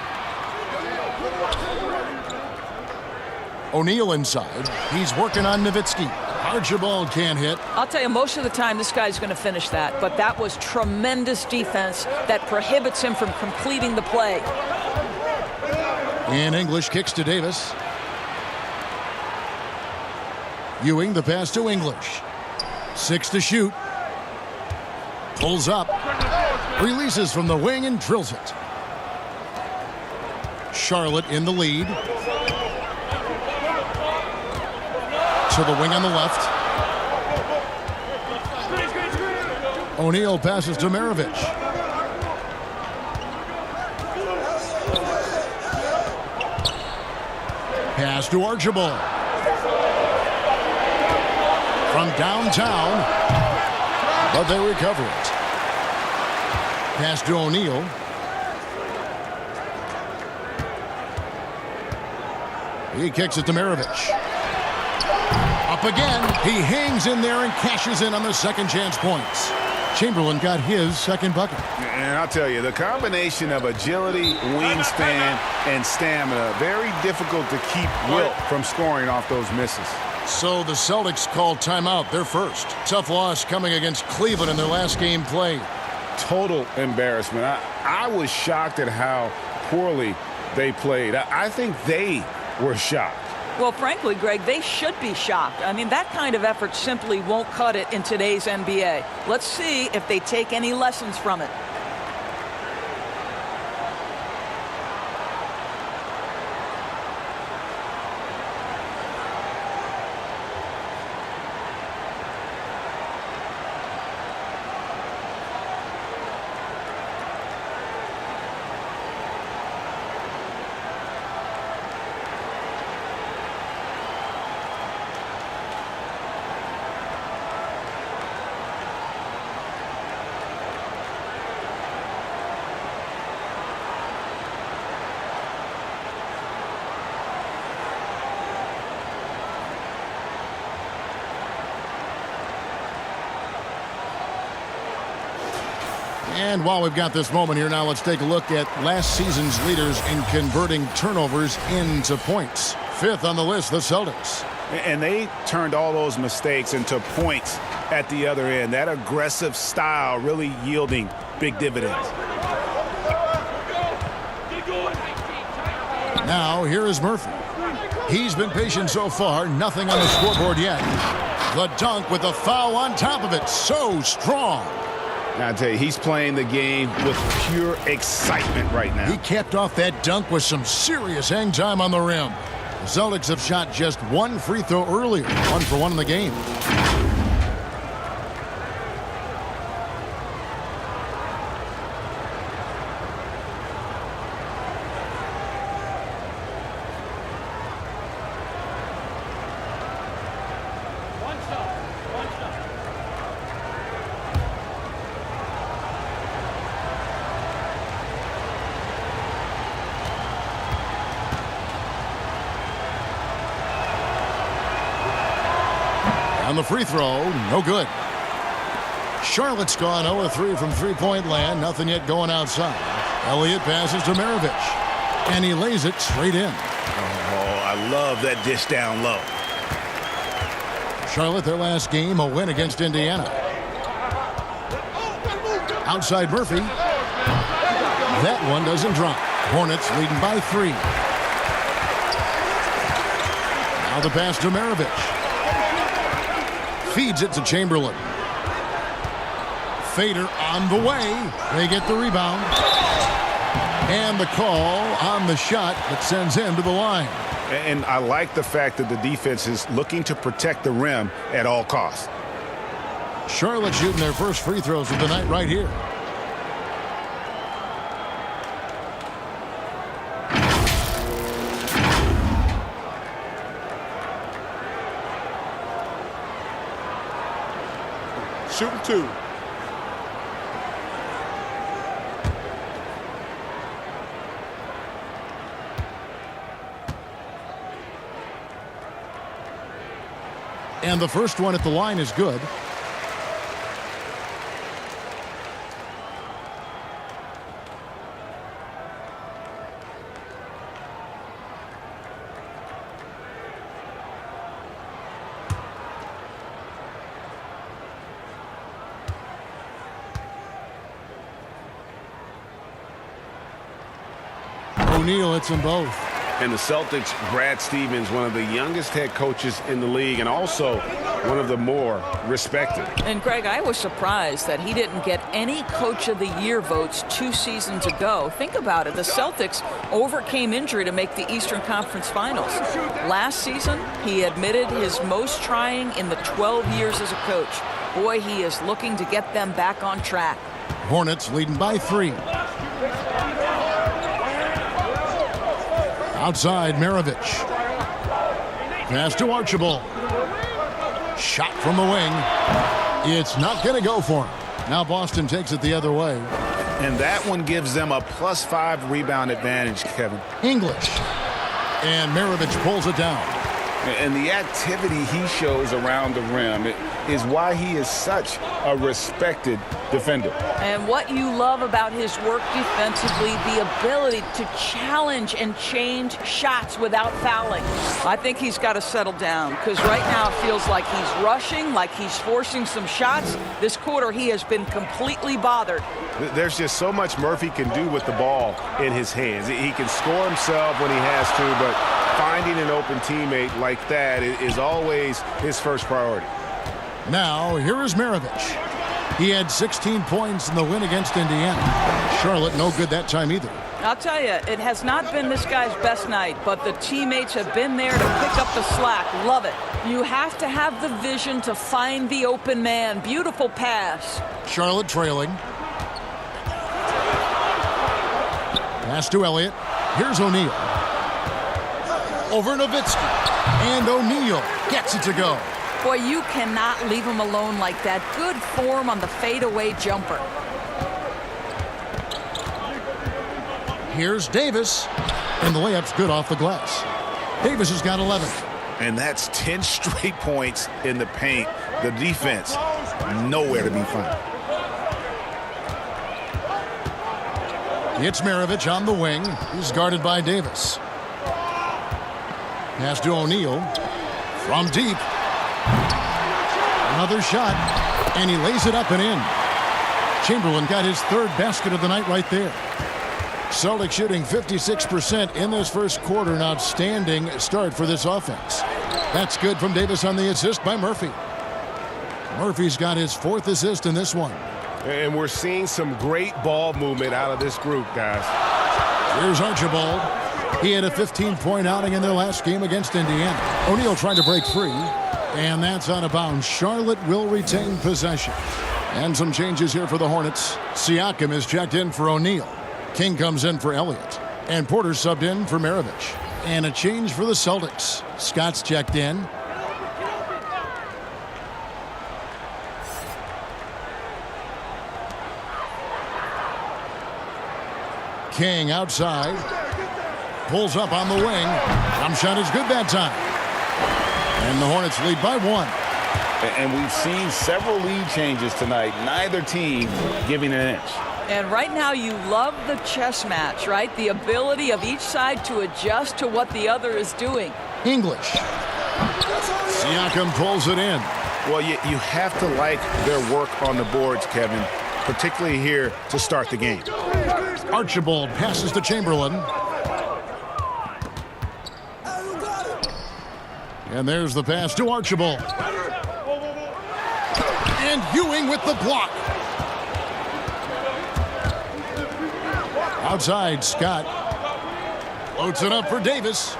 O'Neal inside. He's working on Nowitzki. Archibald can't hit. I'll tell you, most of the time this guy's going to finish that, but that was tremendous defense that prohibits him from completing the play. And English kicks to Davis. Ewing, the pass to English. 6 to shoot. Pulls up. Releases from the wing and drills it. Charlotte in the lead. To the wing on the left. O'Neal passes to Maravich. Pass to Archibald. From downtown. But they recover it. Pass to O'Neal. He kicks it to Maravich. Up again. He hangs in there and cashes in on the second chance points. Chamberlain got his second bucket. And I'll tell you, the combination of agility, wingspan, and stamina, very difficult to keep Wilt from scoring off those misses. So the Celtics called timeout, their first. Tough loss coming against Cleveland in their last game played. Total embarrassment. I was shocked at how poorly they played. I think they were shocked. Well, frankly, Greg, they should be shocked. I mean, that kind of effort simply won't cut it in today's NBA. Let's see if they take any lessons from it. And while we've got this moment here now, let's take a look at last season's leaders in converting turnovers into points. Fifth on the list, the Celtics. And they turned all those mistakes into points at the other end. That aggressive style really yielding big dividends. Now, here is Murphy. He's been patient so far, nothing on the scoreboard yet. The dunk with the foul on top of it, so strong. I tell you, he's playing the game with pure excitement right now. He capped off that dunk with some serious hang time on the rim. The Celtics have shot just one free throw earlier, 1 for 1 in the game. On the free throw, no good. Charlotte's gone 0-3 from three-point land. Nothing yet going outside. Elliott passes to Maravich, and he lays it straight in. Oh, I love that dish down low. Charlotte, their last game, a win against Indiana. Outside Murphy. That one doesn't drop. Hornets leading by 3. Now the pass to Maravich. Feeds it to Chamberlain. Fader on the way. They get the rebound. And the call on the shot that sends him to the line. And I like the fact that the defense is looking to protect the rim at all costs. Charlotte shooting their first free throws of the night right here. Shooting 2. And the first one at the line is good. O'Neal hits them both. And the Celtics, Brad Stevens, one of the youngest head coaches in the league and also one of the more respected. And Greg, I was surprised that he didn't get any Coach of the Year votes 2 seasons ago. Think about it. The Celtics overcame injury to make the Eastern Conference Finals. Last season, he admitted his most trying in the 12 years as a coach. Boy, he is looking to get them back on track. Hornets leading by 3. Outside, Maravich. Pass to Archibald. Shot from the wing. It's not going to go for him. Now Boston takes it the other way. And that one gives them a +5 rebound advantage, Kevin. English. And Maravich pulls it down. And the activity he shows around the rim, is why he is such a respected defender. And what you love about his work defensively, the ability to challenge and change shots without fouling. I think he's got to settle down because right now it feels like he's rushing, like he's forcing some shots. This quarter he has been completely bothered. There's just so much Murphy can do with the ball in his hands. He can score himself when he has to, but finding an open teammate like that is always his first priority. Now, here is Maravich. He had 16 points in the win against Indiana. Charlotte no good that time either. I'll tell you, it has not been this guy's best night, but the teammates have been there to pick up the slack. Love it. You have to have the vision to find the open man. Beautiful pass. Charlotte trailing. Pass to Elliott. Here's O'Neal. Over Nowitzki. And O'Neal gets it to go. Boy, you cannot leave him alone like that. Good form on the fadeaway jumper. Here's Davis. And the layup's good off the glass. Davis has got 11. And that's 10 straight points in the paint. The defense, nowhere to be found. It's Maravich on the wing. He's guarded by Davis. Pass to O'Neal. From deep. Another shot. And he lays it up and in. Chamberlain got his third basket of the night right there. Celtics shooting 56% in this first quarter. An outstanding start for this offense. That's good from Davis on the assist by Murphy. Murphy's got his fourth assist in this one. And we're seeing some great ball movement out of this group, guys. Here's Archibald. He had a 15-point outing in their last game against Indiana. O'Neal trying to break free. And that's out of bounds. Charlotte will retain possession. And some changes here for the Hornets. Siakam is checked in for O'Neal. King comes in for Elliott. And Porter subbed in for Maravich. And a change for the Celtics. Scott's checked in. King outside. Pulls up on the wing. Jump shot is good that time. And the Hornets lead by 1. And we've seen several lead changes tonight. Neither team giving an inch. And right now you love the chess match, right? The ability of each side to adjust to what the other is doing. English. Siakam pulls it in. Well, you have to like their work on the boards, Kevin, particularly here to start the game. Archibald passes to Chamberlain. And there's the pass to Archibald. And Ewing with the block. Outside, Scott floats it up for Davis.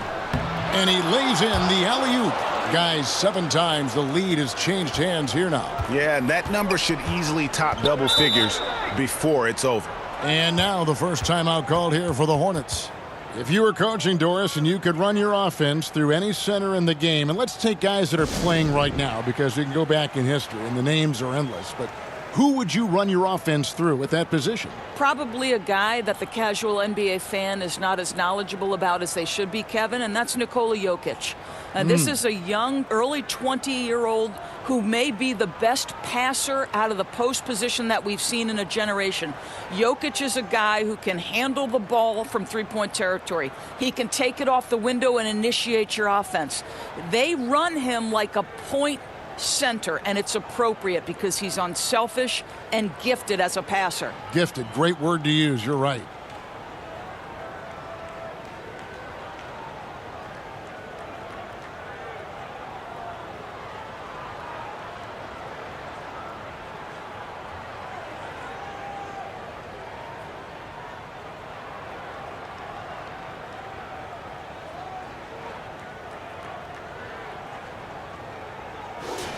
And he lays in the alley-oop. Guys, 7 times the lead has changed hands here now. Yeah, and that number should easily top double figures before it's over. And now the first timeout called here for the Hornets. If you were coaching, Doris, and you could run your offense through any center in the game, and let's take guys that are playing right now because we can go back in history and the names are endless, but who would you run your offense through at that position? Probably a guy that the casual NBA fan is not as knowledgeable about as they should be, Kevin, and that's Nikola Jokic. And this is a young, early 20-year-old who may be the best passer out of the post position that we've seen in a generation. Jokic is a guy who can handle the ball from three-point territory. He can take it off the window and initiate your offense. They run him like a point center, and it's appropriate because he's unselfish and gifted as a passer. Gifted, great word to use. You're right.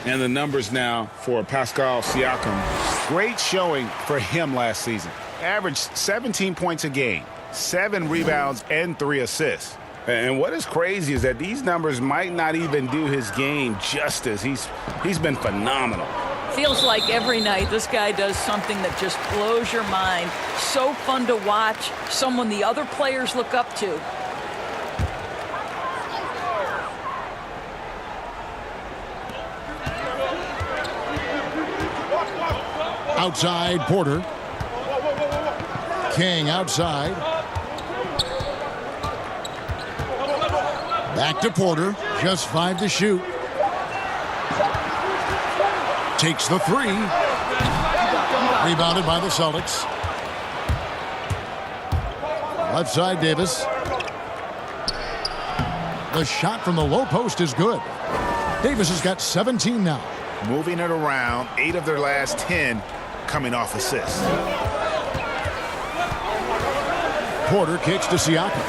And the numbers now for Pascal Siakam. Great showing for him last season. Averaged 17 points a game, 7 rebounds, and 3 assists. And what is crazy is that these numbers might not even do his game justice. He's been phenomenal. Feels like every night this guy does something that just blows your mind. So fun to watch, someone the other players look up to. Outside, Porter. King outside. Back to Porter. Just 5 to shoot. Takes the 3. Rebounded by the Celtics. Left side, Davis. The shot from the low post is good. Davis has got 17 now. Moving it around, 8 of their last 10 coming off assists. Porter kicks to Siakam.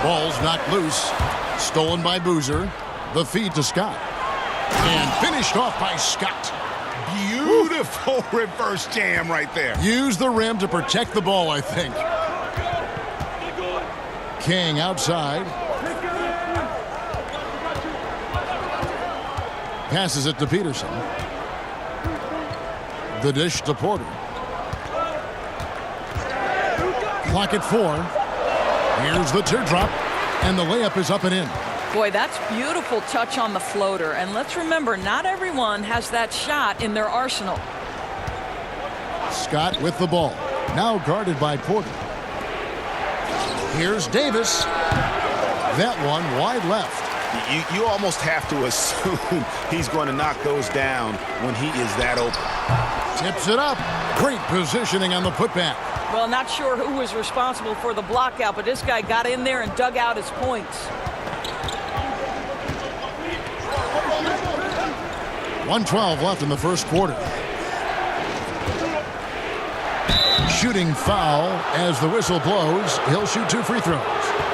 Ball's knocked loose. Stolen by Boozer. The feed to Scott. And finished off by Scott. Beautiful reverse jam right there. Use the rim to protect the ball, I think. King outside. Passes it to Peterson. The dish to Porter. Clock at 4. Here's the teardrop. And the layup is up and in. Boy, that's beautiful touch on the floater. And let's remember, not everyone has that shot in their arsenal. Scott with the ball. Now guarded by Porter. Here's Davis. That one wide left. You almost have to assume he's going to knock those down when he is that open. Tips it up. Great positioning on the putback. Well, not sure who was responsible for the block out, but this guy got in there and dug out his points. 1:12 left in the first quarter. Shooting foul as the whistle blows. He'll shoot 2 free throws.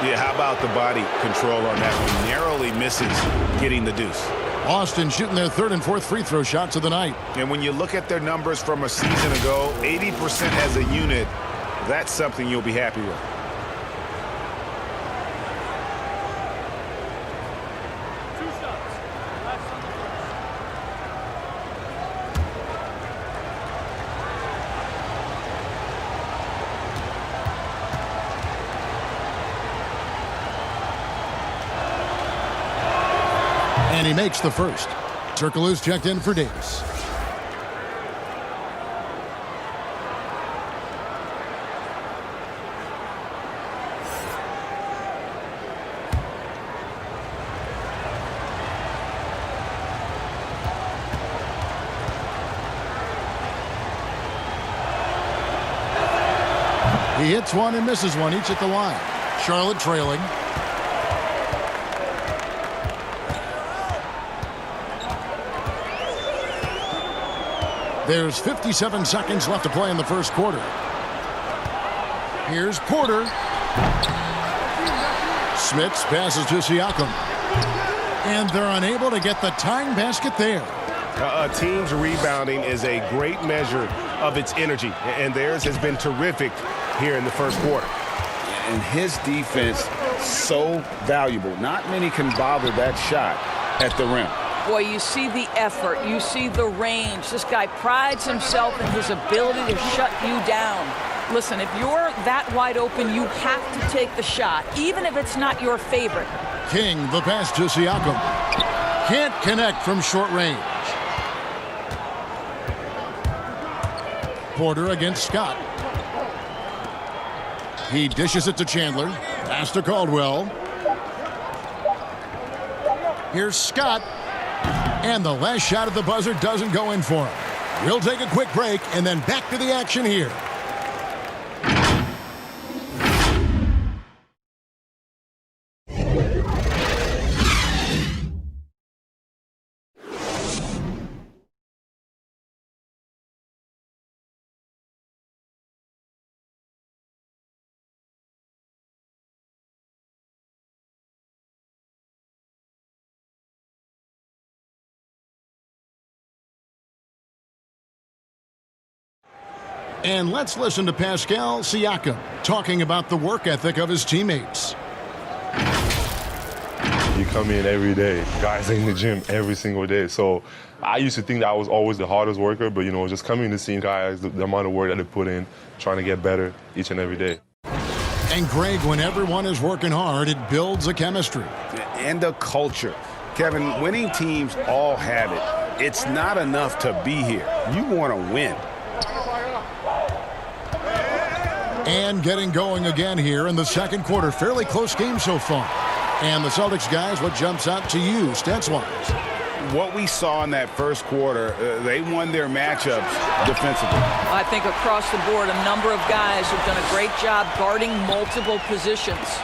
Yeah, how about the body control on that one? Narrowly misses getting the deuce. Austin shooting their 3rd and 4th free throw shots of the night. And when you look at their numbers from a season ago, 80% as a unit, that's something you'll be happy with. And he makes the first. Turkoglu's checked in for Davis. He hits one and misses one, each at the line. Charlotte trailing. There's 57 seconds left to play in the first quarter. Here's Porter. Smits passes to Siakam. And they're unable to get the tying basket there. A team's rebounding is a great measure of its energy, and theirs has been terrific here in the first quarter. And his defense, so valuable. Not many can bother that shot at the rim. Boy, you see the effort. You see the range. This guy prides himself in his ability to shut you down. Listen, if you're that wide open, you have to take the shot, even if it's not your favorite. King, the pass to Siakam. Can't connect from short range. Porter against Scott. He dishes it to Chandler. Pass to Caldwell. Here's Scott. And the last shot at the buzzer doesn't go in for him. We'll take a quick break and then back to the action here. And let's listen to Pascal Siakam talking about the work ethic of his teammates. You come in every day. Guys in the gym every single day. So I used to think that I was always the hardest worker, but, you know, just coming to see guys, the amount of work that they put in, trying to get better each and every day. And, Greg, when everyone is working hard, it builds a chemistry. And a culture. Kevin, winning teams all have it. It's not enough to be here. You want to win. And getting going again here in the second quarter. Fairly close game so far. And the Celtics guys, what jumps out to you stats-wise? What we saw in that first quarter, they won their matchups defensively. I think across the board, a number of guys have done a great job guarding multiple positions.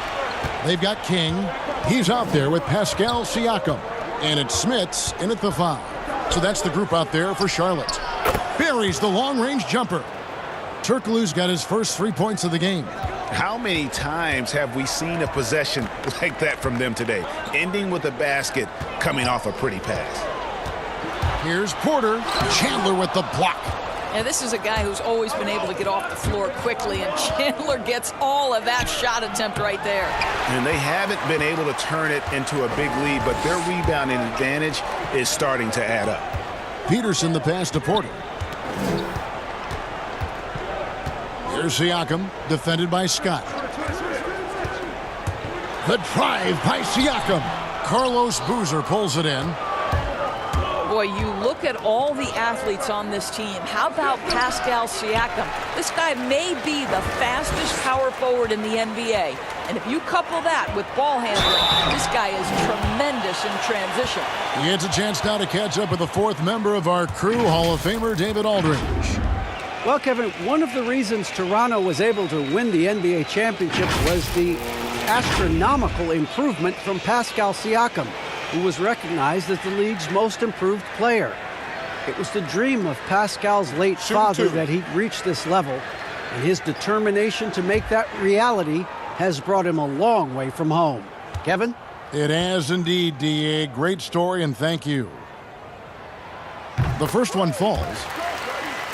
They've got King. He's out there with Pascal Siakam. And it's Smits in at the 5. So that's the group out there for Charlotte. Buries the long-range jumper. Turkoglu's got his first 3 points of the game. How many times have we seen a possession like that from them today, ending with a basket coming off a pretty pass? Here's Porter. Chandler with the block. Now, this is a guy who's always been able to get off the floor quickly, and Chandler gets all of that shot attempt right there. And they haven't been able to turn it into a big lead, but their rebounding advantage is starting to add up. Peterson the pass to Porter. Here's Siakam, defended by Scott. The drive by Siakam. Carlos Boozer pulls it in. Boy, you look at all the athletes on this team. How about Pascal Siakam? This guy may be the fastest power forward in the NBA. And if you couple that with ball handling, this guy is tremendous in transition. He gets a chance now to catch up with the 4th member of our crew, Hall of Famer David Aldridge. Well, Kevin, one of the reasons Toronto was able to win the NBA championship was the astronomical improvement from Pascal Siakam, who was recognized as the league's most improved player. It was the dream of Pascal's late father that he reached this level, and his determination to make that reality has brought him a long way from home. Kevin? It has indeed, D.A. Great story, and thank you. The first one falls.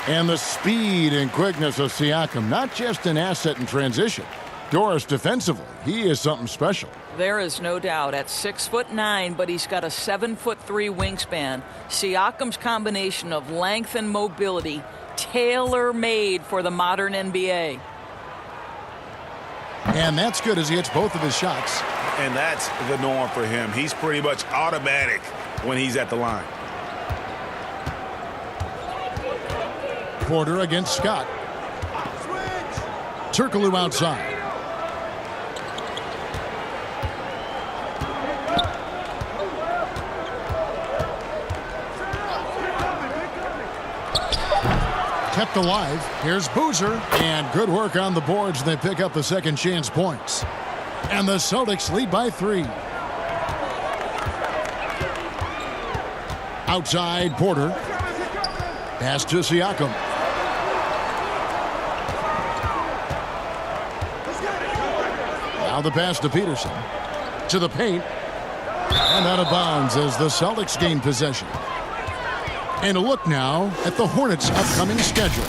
And the speed and quickness of Siakam, not just an asset in transition. Doris, defensively, he is something special. There is no doubt. At 6'9", but he's got a 7'3" wingspan. Siakam's combination of length and mobility, tailor-made for the modern NBA. And that's good as he hits both of his shots. And that's the norm for him. He's pretty much automatic when he's at the line. Porter against Scott. Turkoglu outside. Kept alive. Here's Boozer. And good work on the boards. They pick up the second chance points. And the Celtics lead by 3. Outside, Porter. Pass to Siakam. Now the pass to Peterson. To the paint. And out of bounds as the Celtics gain possession. And a look now at the Hornets' upcoming schedule.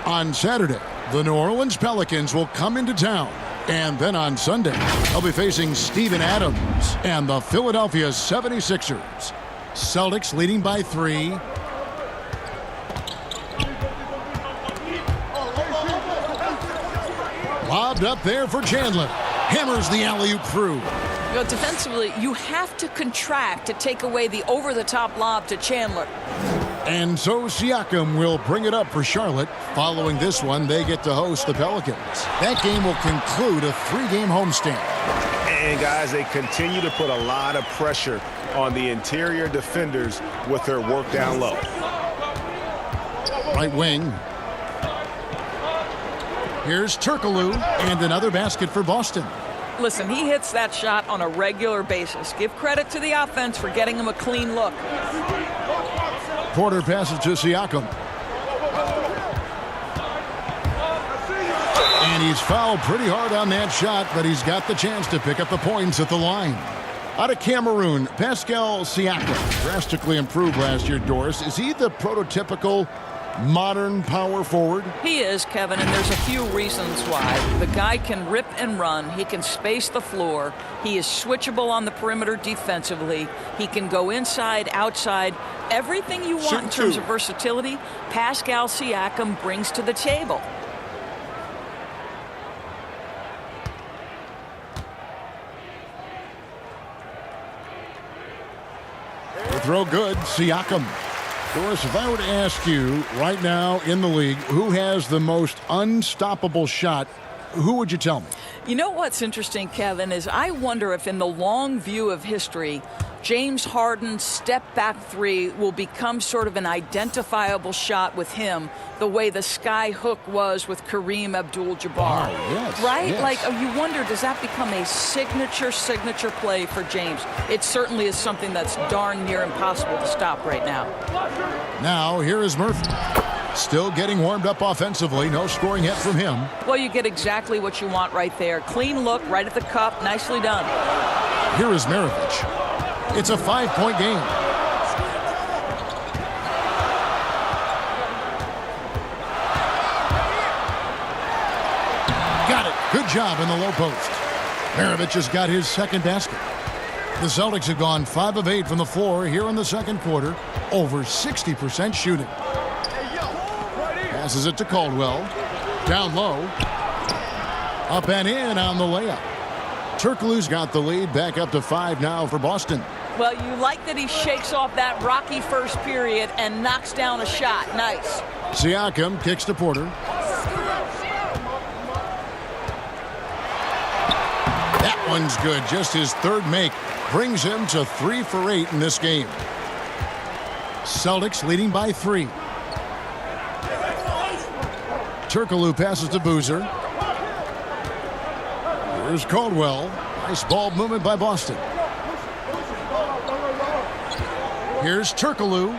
On Saturday, the New Orleans Pelicans will come into town. And then on Sunday, they'll be facing Steven Adams and the Philadelphia 76ers. Celtics leading by 3. Lobbed up there for Chandler. Hammers the alley-oop through. You know, defensively, you have to contract to take away the over-the-top lob to Chandler. And so Siakam will bring it up for Charlotte. Following this one, they get to host the Pelicans. That game will conclude a 3-game homestand. And guys, they continue to put a lot of pressure on the interior defenders with their work down low. Right wing. Here's Turkoglu, and another basket for Boston. Listen, he hits that shot on a regular basis. Give credit to the offense for getting him a clean look. Porter passes to Siakam. And he's fouled pretty hard on that shot, but he's got the chance to pick up the points at the line. Out of Cameroon, Pascal Siakam, drastically improved last year, Doris. Is he the prototypical modern power forward? He is, Kevin, and there's a few reasons why. The guy can rip and run. He can space the floor. He is switchable on the perimeter defensively. He can go inside, outside. Everything you want in terms of versatility, Pascal Siakam brings to the table. The throw good, Siakam. Doris, if I were to ask you right now in the league who has the most unstoppable shot, who would you tell me? You know what's interesting, Kevin, is I wonder if in the long view of history, James Harden's step-back three will become sort of an identifiable shot with him, the way the sky hook was with Kareem Abdul-Jabbar. Wow, yes, right? yes. Like, you wonder, does that become a signature play for James? It certainly is something that's darn near impossible to stop right now. Now, here is Murphy. Still getting warmed up offensively. No scoring yet from him. Well, you get exactly what you want right there. Clean look, right at the cup. Nicely done. Here is Maravich. It's a 5-point game. Got it. Good job in the low post. Maravich has got his second basket. The Celtics have gone 5 of 8 from the floor here in the second quarter. Over 60% shooting. Passes it to Caldwell. Down low. Up and in on the layup. Turkoglu's got the lead. Back up to 5 now for Boston. Well, you like that he shakes off that rocky first period and knocks down a shot. Nice. Siakam kicks to Porter. That one's good. Just his third make. Brings him to 3 for 8 in this game. Celtics leading by 3. Turkoglu passes to Boozer. Here's Caldwell. Nice ball movement by Boston. Here's Turkoglu.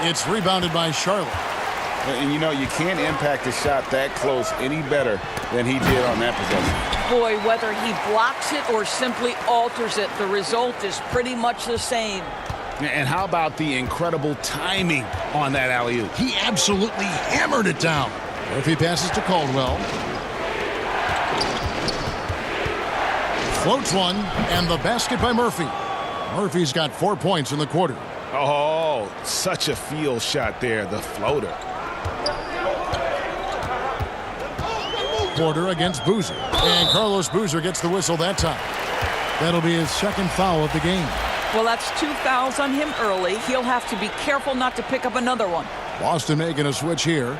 It's rebounded by Charlotte. And you know, you can't impact a shot that close any better than he did on that possession. Boy, whether he blocks it or simply alters it, the result is pretty much the same. And how about the incredible timing on that alley-oop? He absolutely hammered it down. Murphy passes to Caldwell. Floats one, and the basket by Murphy. Murphy's got 4 points in the quarter. Oh, such a field shot there, the floater. Porter against Boozer. And Carlos Boozer gets the whistle that time. That'll be his second foul of the game. Well, that's 2 fouls on him early. He'll have to be careful not to pick up another one. Boston making a switch here.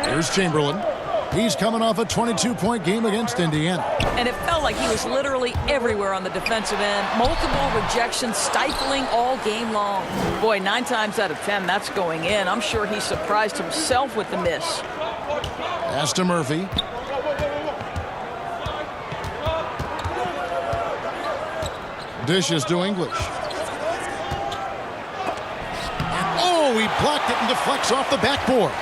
Here's Chamberlain. He's coming off a 22-point game against Indiana. And it felt like he was literally everywhere on the defensive end. Multiple rejections, stifling all game long. Boy, 9 times out of 10, that's going in. I'm sure he surprised himself with the miss. Pass to Murphy. Dishes to English. And oh, he blocked it and deflects off the backboard.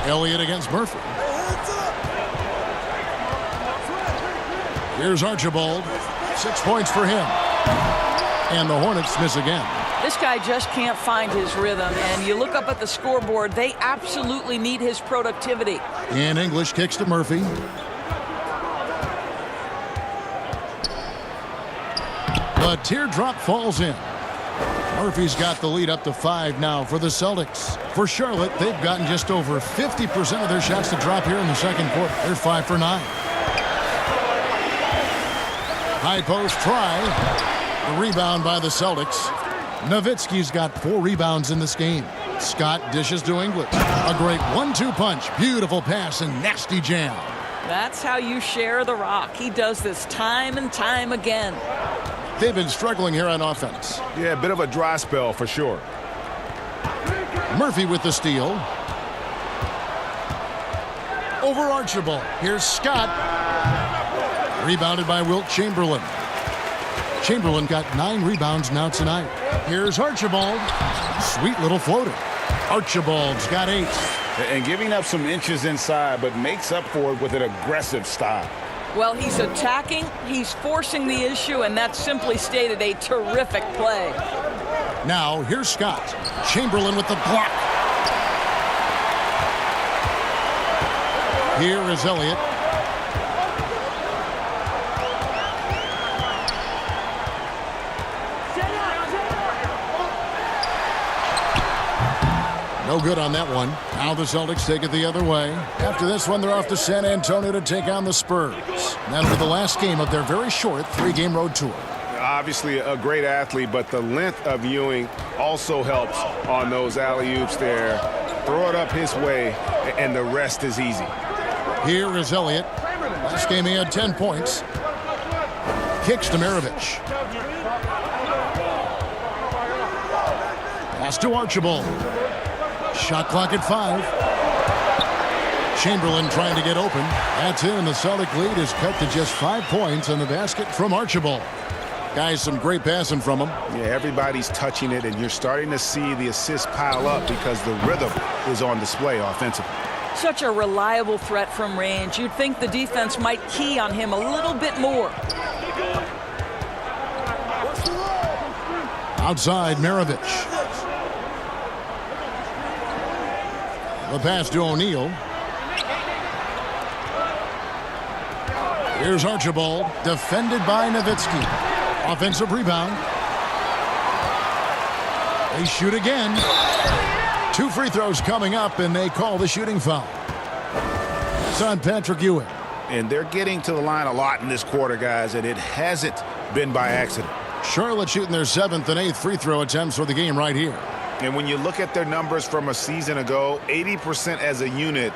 Elliott against Murphy. Here's Archibald. 6 points for him. And the Hornets miss again. This guy just can't find his rhythm. And you look up at the scoreboard, they absolutely need his productivity. And English kicks to Murphy. The teardrop falls in. Murphy's got the lead up to 5 now for the Celtics. For Charlotte, they've gotten just over 50% of their shots to drop here in the second quarter. They're 5 for 9. High post try. The rebound by the Celtics. Nowitzki's got 4 rebounds in this game. Scott dishes to English. A great 1-2 punch. Beautiful pass and nasty jam. That's how you share the rock. He does this time and time again. They've been struggling here on offense. Yeah, a bit of a dry spell for sure. Murphy with the steal. Over Archibald. Here's Scott. Rebounded by Wilt Chamberlain. Chamberlain got 9 rebounds now tonight. Here's Archibald. Sweet little floater. Archibald's got 8. And giving up some inches inside, but makes up for it with an aggressive style. Well, he's attacking, he's forcing the issue, and that's simply stated a terrific play. Now, here's Scott. Chamberlain with the block. Here is Elliott. No good on that one. Now the Celtics take it the other way. After this one, they're off to San Antonio to take on the Spurs. That'll be the last game of their very short 3-game road tour. Obviously a great athlete, but the length of Ewing also helps on those alley-oops there. Throw it up his way, and the rest is easy. Here is Elliott. Last game he had 10 points. Kicks to Maravich. Pass to Archibald. Shot clock at 5. Chamberlain trying to get open. That's in, and the Celtic lead is cut to just 5 points on the basket from Archibald. Guys, some great passing from him. Yeah, everybody's touching it, and you're starting to see the assists pile up because the rhythm is on display offensively. Such a reliable threat from range. You'd think the defense might key on him a little bit more. Outside, Maravich. The pass to O'Neal. Here's Archibald, defended by Nowitzki. Offensive rebound. They shoot again. 2 free throws coming up, and they call the shooting foul. It's on Patrick Ewing. And they're getting to the line a lot in this quarter, guys, and it hasn't been by accident. Charlotte shooting their 7th and 8th free throw attempts for the game right here. And when you look at their numbers from a season ago, 80% as a unit,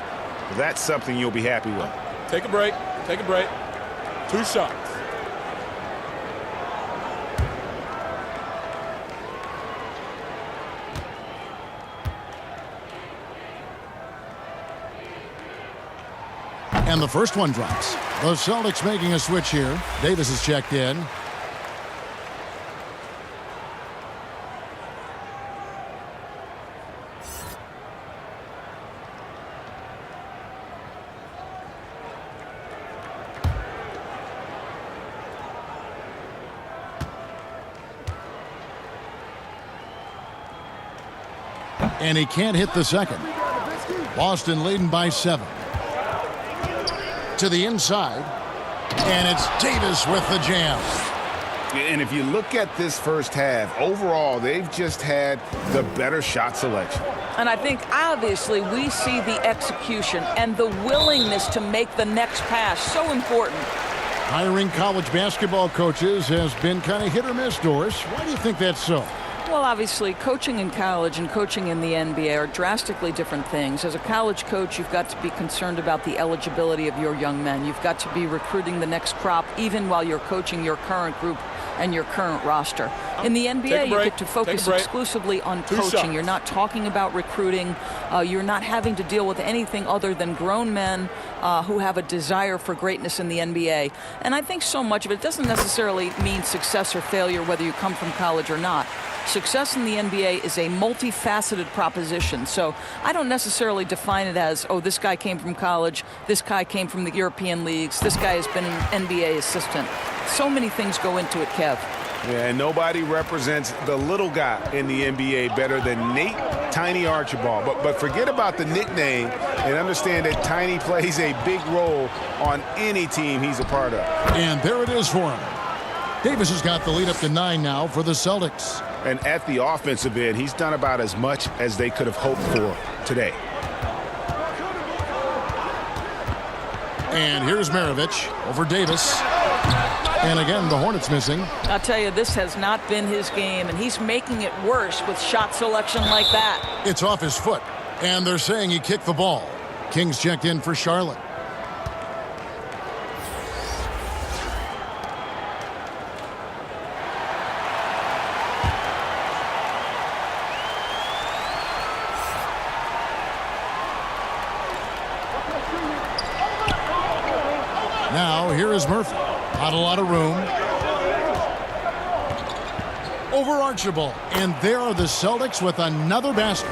that's something you'll be happy with. Take a break. Take a break. 2 shots. And the first one drops. The Celtics making a switch here. Davis is checked in. And he can't hit the second. Boston leading by 7. To the inside, and it's Davis with the jam. And if you look at this first half, overall, they've just had the better shot selection. And I think, obviously, we see the execution and the willingness to make the next pass so important. Hiring college basketball coaches has been kind of hit or miss, Doris. Why do you think that's so? Well, obviously, coaching in college and coaching in the NBA are drastically different things. As a college coach, you've got to be concerned about the eligibility of your young men. You've got to be recruiting the next crop, even while you're coaching your current group and your current roster. In the NBA, you get to focus exclusively on coaching. You're not talking about recruiting. You're not having to deal with anything other than grown men who have a desire for greatness in the NBA. And I think so much of it doesn't necessarily mean success or failure, whether you come from college or not. Success in the NBA is a multifaceted proposition. So I don't necessarily define it as, oh, this guy came from college, this guy came from the European leagues, this guy has been an NBA assistant. So many things go into it, Kev. Yeah, and nobody represents the little guy in the NBA better than Nate Tiny Archibald. But forget about the nickname and understand that Tiny plays a big role on any team he's a part of. And there it is for him. Davis has got the lead up to 9 now for the Celtics. And at the offensive end, he's done about as much as they could have hoped for today. And here's Maravich over Davis. And again, the Hornets missing. I'll tell you, this has not been his game, and he's making it worse with shot selection like that. It's off his foot, and they're saying he kicked the ball. Kings checked in for Charlotte. Now, here is Murphy. Not a lot of room. Over Archibald. And there are the Celtics with another basket.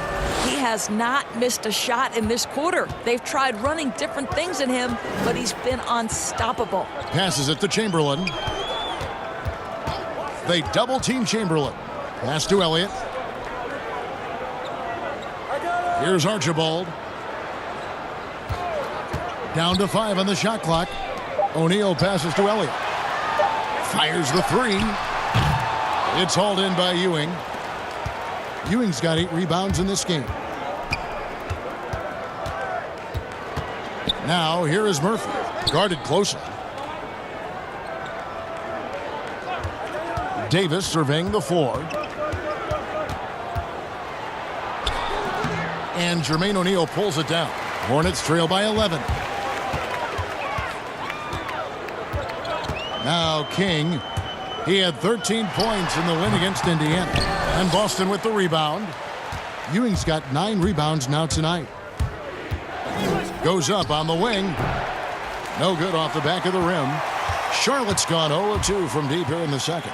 He has not missed a shot in this quarter. They've tried running different things at him, but he's been unstoppable. Passes it to Chamberlain. They double-team Chamberlain. Pass to Elliott. Here's Archibald. Down to 5 on the shot clock. O'Neal passes to Elliott. Fires the 3. It's hauled in by Ewing. Ewing's got 8 rebounds in this game. Now here is Murphy, guarded closely. Davis surveying the floor. And Jermaine O'Neal pulls it down. Hornets trail by 11. Now King. He had 13 points in the win against Indiana. And Boston with the rebound. Ewing's got 9 rebounds now tonight. Goes up on the wing. No good off the back of the rim. Charlotte's gone 0-2 from deep here in the second.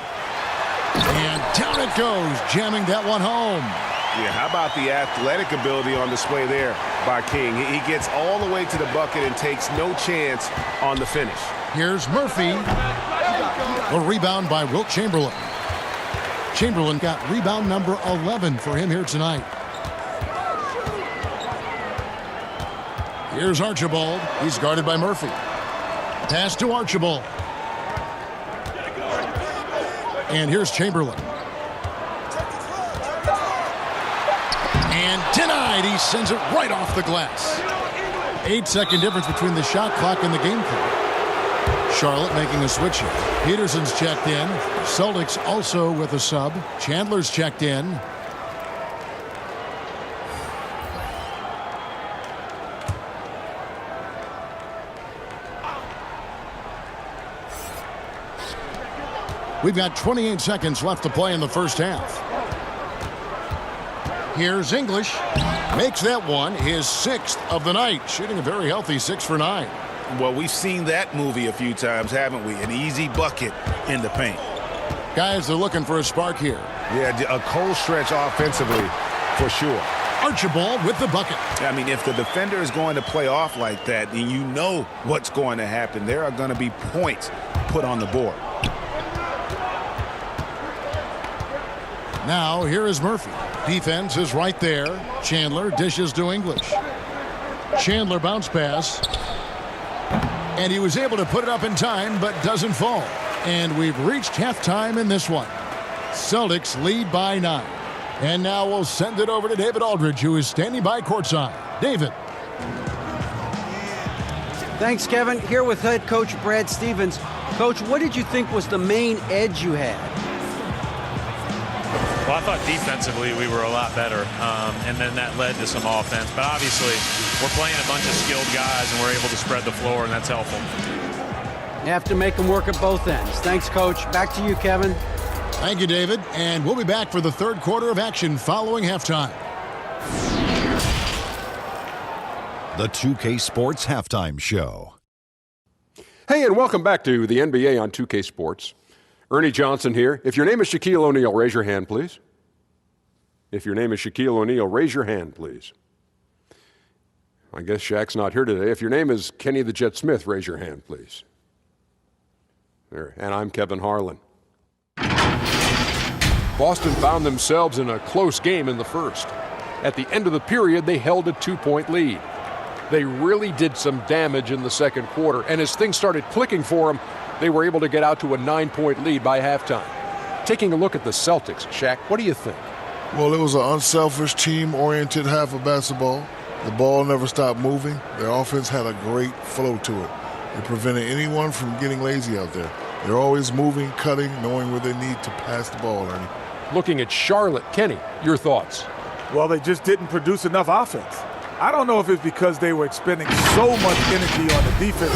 And down it goes, jamming that one home. Yeah, how about the athletic ability on display there by King? He gets all the way to the bucket and takes no chance on the finish. Here's Murphy. A rebound by Wilt Chamberlain. Chamberlain got rebound number 11 for him here tonight. Here's Archibald. He's guarded by Murphy. Pass to Archibald. And here's Chamberlain. And denied. He sends it right off the glass. 8-second difference between the shot clock and the game clock. Charlotte making a switch here. Peterson's checked in. Celtics also with a sub. Chandler's checked in. We've got 28 seconds left to play in the first half. Here's English. Makes that one his 6th of the night, shooting a very healthy 6 for 9. Well, we've seen that movie a few times, haven't we? An easy bucket in the paint. Guys, they're looking for a spark here. Yeah, a cold stretch offensively for sure. Archibald with the bucket. I mean, if the defender is going to play off like that, then you know what's going to happen. There are going to be points put on the board. Now, here is Murphy. Defense is right there. Chandler dishes to English. Chandler bounce pass. And he was able to put it up in time, but doesn't fall. And we've reached halftime in this one. Celtics lead by 9. And now we'll send it over to David Aldridge, who is standing by courtside. David. Thanks, Kevin. Here with head coach Brad Stevens. Coach, what did you think was the main edge you had? Well, I thought defensively we were a lot better, and then that led to some offense. But obviously, we're playing a bunch of skilled guys, and we're able to spread the floor, and that's helpful. You have to make them work at both ends. Thanks, Coach. Back to you, Kevin. Thank you, David. And we'll be back for the third quarter of action following halftime. The 2K Sports Halftime Show. Hey, and welcome back to the NBA on 2K Sports. Ernie Johnson here. If your name is Shaquille O'Neal, raise your hand, please. If your name is Shaquille O'Neal, raise your hand, please. I guess Shaq's not here today. If your name is Kenny the Jet Smith, raise your hand, please. There. And I'm Kevin Harlan. Boston found themselves in a close game in the first. At the end of the period, they held a 2-point lead. They really did some damage in the second quarter, and as things started clicking for them, they were able to get out to a 9-point lead by halftime. Taking a look at the Celtics, Shaq, what do you think? Well, it was an unselfish, team-oriented half of basketball. The ball never stopped moving. Their offense had a great flow to it. It prevented anyone from getting lazy out there. They're always moving, cutting, knowing where they need to pass the ball, Ernie. Looking at Charlotte, Kenny, your thoughts? Well, they just didn't produce enough offense. I don't know if it's because they were expending so much energy on the defense,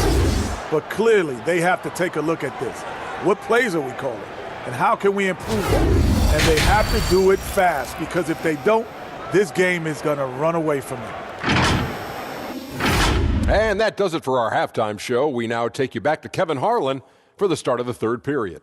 but clearly they have to take a look at this. What plays are we calling? And how can we improve that? And they have to do it fast, because if they don't, this game is going to run away from them. And that does it for our halftime show. We now take you back to Kevin Harlan for the start of the third period.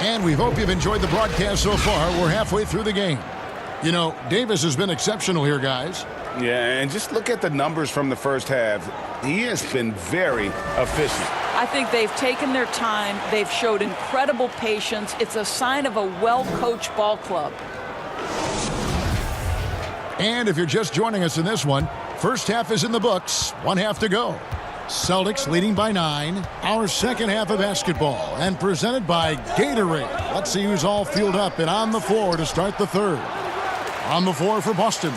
And we hope you've enjoyed the broadcast so far. We're halfway through the game. You know, Davis has been exceptional here, guys. Yeah, and just look at the numbers from the first half. He has been very efficient. I think they've taken their time. They've showed incredible patience. It's a sign of a well-coached ball club. And if you're just joining us in this one, first half is in the books. One half to go. Celtics leading by 9. Our second half of basketball and presented by Gatorade. Let's see who's all fueled up and on the floor to start the third. On the floor for Boston,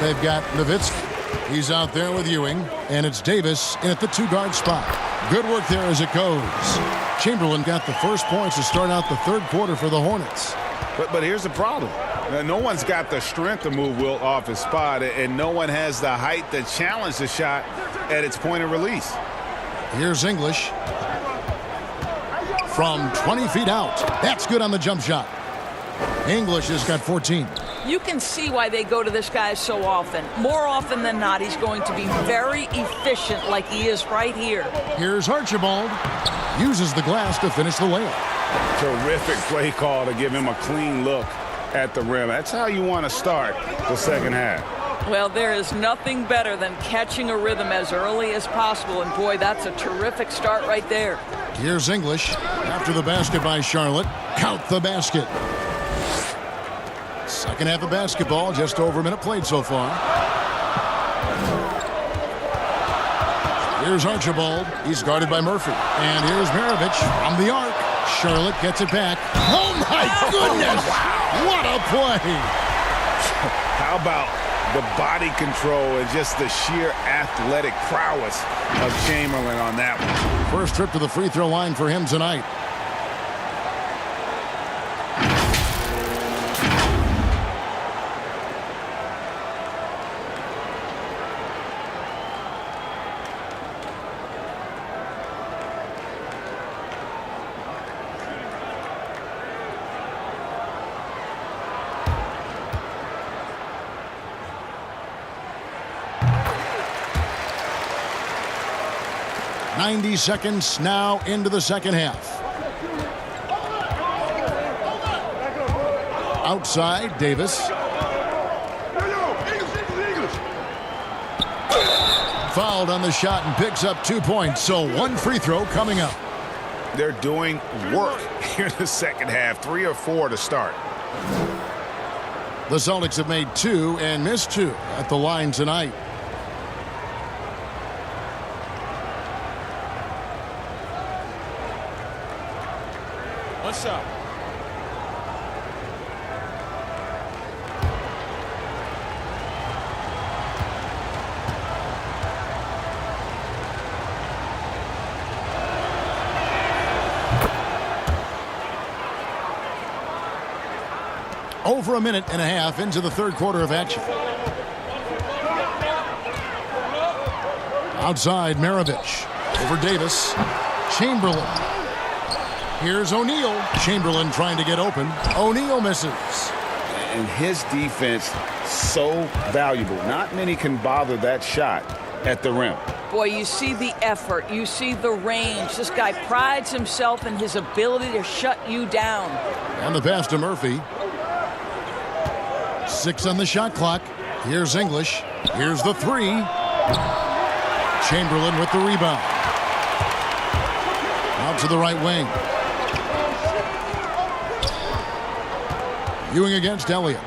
they've got Nowitzki. He's out there with Ewing, and it's Davis in at the 2-guard spot. Good work there as it goes. Chamberlain got the first points to start out the third quarter for the Hornets. But here's the problem. No one's got the strength to move Wilt off his spot, and no one has the height to challenge the shot at its point of release. Here's English. From 20 feet out. That's good on the jump shot. English has got 14. You can see why they go to this guy so often. More often than not, he's going to be very efficient like he is right here. Here's Archibald. Uses the glass to finish the layup. Terrific play call to give him a clean look at the rim. That's how you want to start the second half. Well, there is nothing better than catching a rhythm as early as possible. And, boy, that's a terrific start right there. Here's English. After the basket by Charlotte. Count the basket. Second half of basketball, just over a minute played so far. Here's Archibald. He's guarded by Murphy. And here's Maravich from the arc. Charlotte gets it back. Oh, my goodness! What a play! How about the body control and just the sheer athletic prowess of Chamberlain on that one? First trip to the free throw line for him tonight. .90 seconds now into the second half. Outside, Davis. Fouled on the shot and picks up 2 points, so one free throw coming up. They're doing work here in the second half, 3 or 4 to start. The Celtics have made 2 and missed 2 at the line tonight. One shot. Over a minute and a half into the third quarter of action. Outside, Maravich. Over Davis. Chamberlain. Here's O'Neal. Chamberlain trying to get open. O'Neal misses. And his defense so valuable. Not many can bother that shot at the rim. Boy, you see the effort. You see the range. This guy prides himself in his ability to shut you down. And the pass to Murphy. 6 on the shot clock. Here's English. Here's the 3. Chamberlain with the rebound. Out to the right wing. Ewing against Elliott.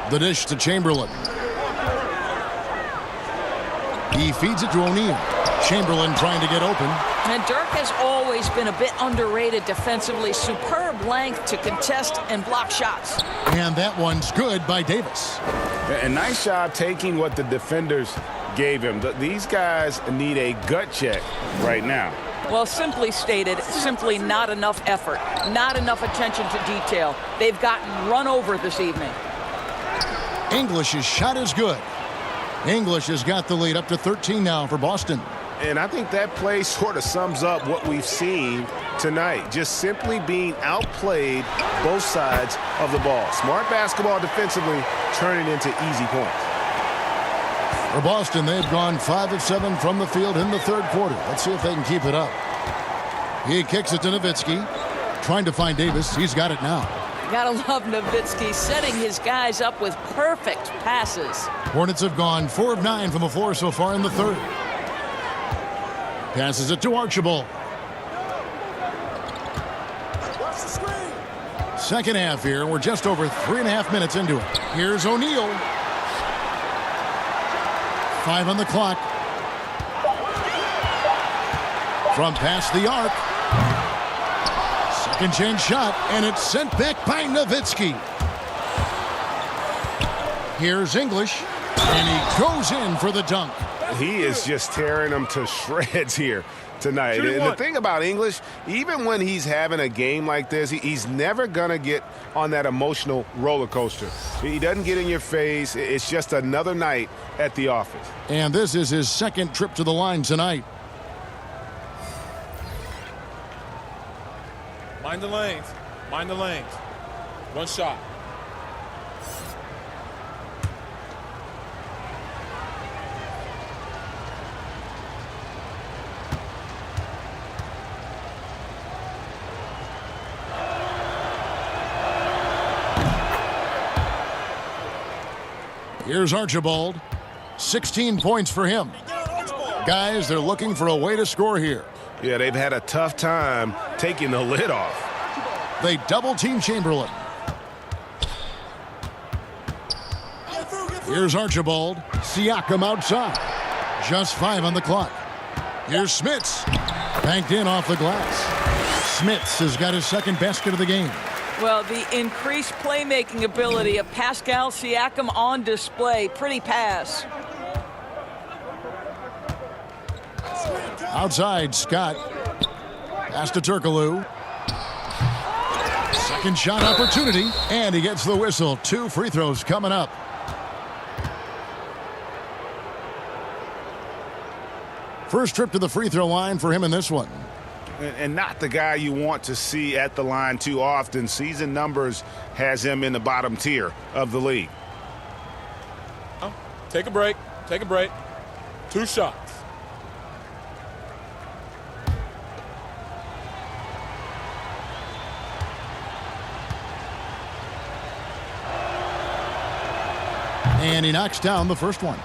The dish to Chamberlain. He feeds it to O'Neal. Chamberlain trying to get open. And Dirk has always been a bit underrated defensively. Superb length to contest and block shots. And that one's good by Davis. A nice job taking what the defenders gave him. These guys need a gut check right now. Well, simply stated, simply not enough effort, not enough attention to detail. They've gotten run over this evening. English's shot is good. English has got the lead up to 13 now for Boston. And I think that play sort of sums up what we've seen tonight. Just simply being outplayed both sides of the ball. Smart basketball defensively turning into easy points. For Boston, they've gone 5 of 7 from the field in the third quarter. Let's see if they can keep it up. He kicks it to Nowitzki. Trying to find Davis. He's got it now. Gotta love Nowitzki setting his guys up with perfect passes. Hornets have gone 4 of 9 from the floor so far in the third. Passes it to Archibald. Second half here. We're just over 3.5 minutes into it. Here's O'Neal. 5 on the clock. From past the arc. Second chance shot, and it's sent back by Nowitzki. Here's English, and he goes in for the dunk. He is just tearing them to shreds here tonight. And the thing about English, even when he's having a game like this, he's never going to get on that emotional roller coaster. He doesn't get in your face. It's just another night at the office. And this is his second trip to the line tonight. Mind the lanes. Mind the lanes. One shot. Here's Archibald. 16 points for him. Guys, they're looking for a way to score here. Yeah, they've had a tough time taking the lid off. They double-team Chamberlain. Here's Archibald. Siakam outside. Just 5 on the clock. Here's Smits. Banked in off the glass. Smits has got his second basket of the game. Well, the increased playmaking ability of Pascal Siakam on display. Pretty pass. Outside, Scott. Pass to Turkoglu. Second shot opportunity, and he gets the whistle. 2 free throws coming up. First trip to the free throw line for him in this one. And not the guy you want to see at the line too often. Season numbers has him in the bottom tier of the league. Take a break. Take a break. 2 shots. And he knocks down the first one.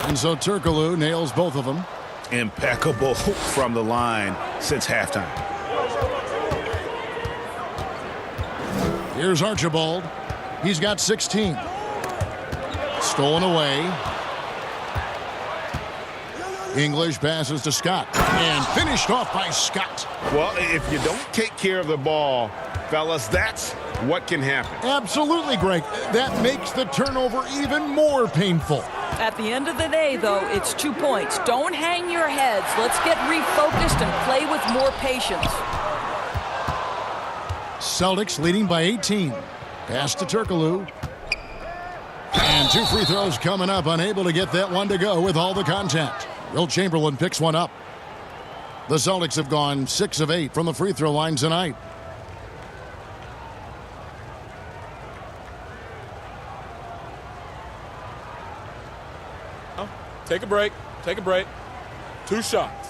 And so Turkoglu nails both of them. Impeccable from the line since halftime. Here's Archibald. He's got 16. Stolen away. English passes to Scott. And finished off by Scott. Well, if you don't take care of the ball, fellas, that's what can happen. Absolutely, Greg. That makes the turnover even more painful. At the end of the day, though, it's 2 points. Don't hang your heads. Let's get refocused and play with more patience. Celtics leading by 18. Pass to Turkoglu. And 2 free throws coming up. Unable to get that one to go with all the contact. Wilt Chamberlain picks one up. The Celtics have gone 6 of 8 from the free throw line tonight. Take a break. Take a break. 2 shots.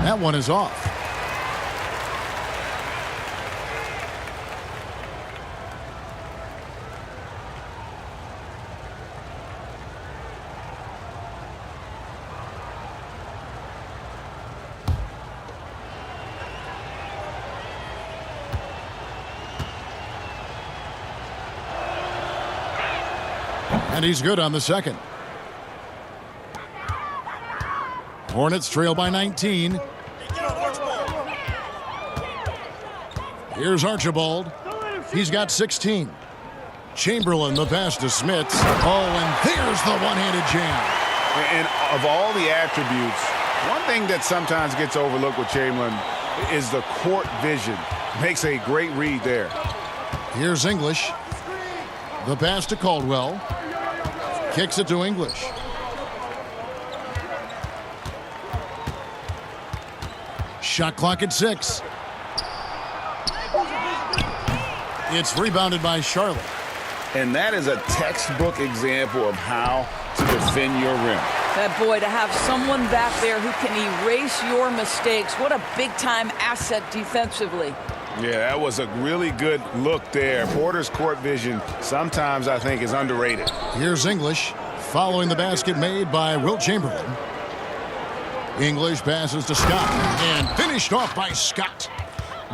That one is off. And he's good on the second. Hornets trail by 19. Here's Archibald. He's got 16. Chamberlain, the pass to Smits. Oh, and there's the one-handed jam. And of all the attributes, one thing that sometimes gets overlooked with Chamberlain is the court vision. Makes a great read there. Here's English. The pass to Caldwell. Kicks it to English. Shot clock at 6. It's rebounded by Charlotte. And that is a textbook example of how to defend your rim. That boy, to have someone back there who can erase your mistakes, what a big-time asset defensively. Yeah, that was a really good look there. Porter's court vision sometimes, I think, is underrated. Here's English following the basket made by Wilt Chamberlain. English passes to Scott and finished off by Scott.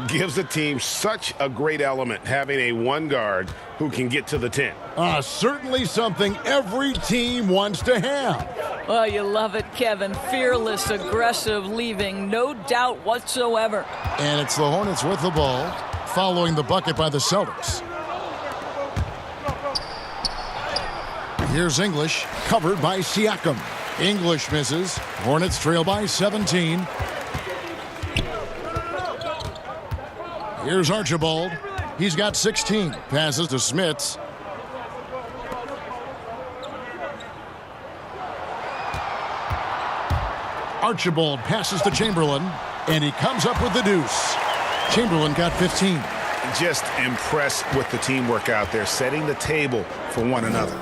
Gives the team such a great element having a one guard who can get to the 10. Certainly something every team wants to have. Oh, you love it, Kevin. Fearless, aggressive, leaving no doubt whatsoever. And it's the Hornets with the ball, following the bucket by the Celtics. Here's English, covered by Siakam. English misses. Hornets trail by 17. Here's Archibald. He's got 16. Passes to Smits. Archibald passes to Chamberlain, and he comes up with the deuce. Chamberlain got 15. Just impressed with the teamwork out there, setting the table for one another.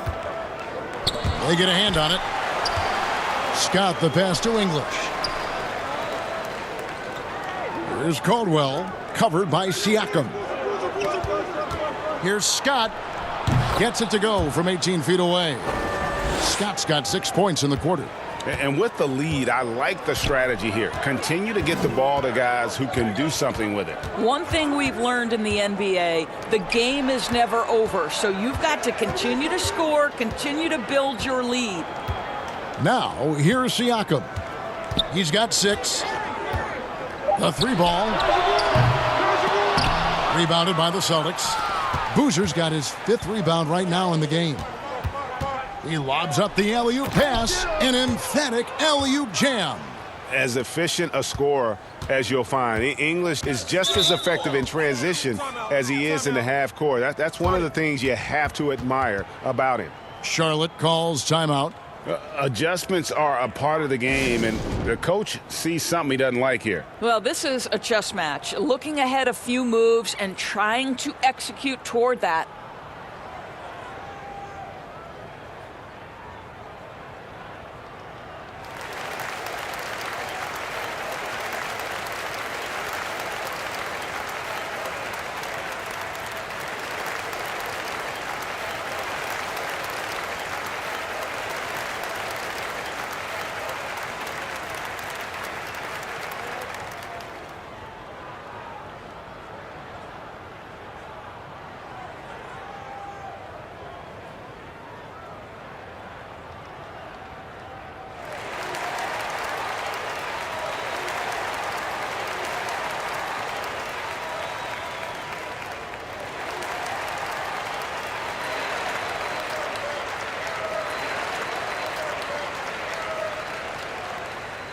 They get a hand on it. Scott the pass to English. Here's Caldwell, covered by Siakam. Here's Scott. Gets it to go from 18 feet away. Scott's got 6 points in the quarter. And with the lead, I like the strategy here. Continue to get the ball to guys who can do something with it. One thing we've learned in the NBA, the game is never over. So you've got to continue to score, continue to build your lead. Now, here's Siakam. He's got 6. The 3 ball. Rebounded by the Celtics. Boozer's got his 5th rebound right now in the game. He lobs up the alley-oop pass, an emphatic alley-oop jam. As efficient a scorer as you'll find. English is just as effective in transition as he is in the half court. That's one of the things you have to admire about him. Charlotte calls timeout. Adjustments are a part of the game, and the coach sees something he doesn't like here. Well, this is a chess match. Looking ahead a few moves and trying to execute toward that.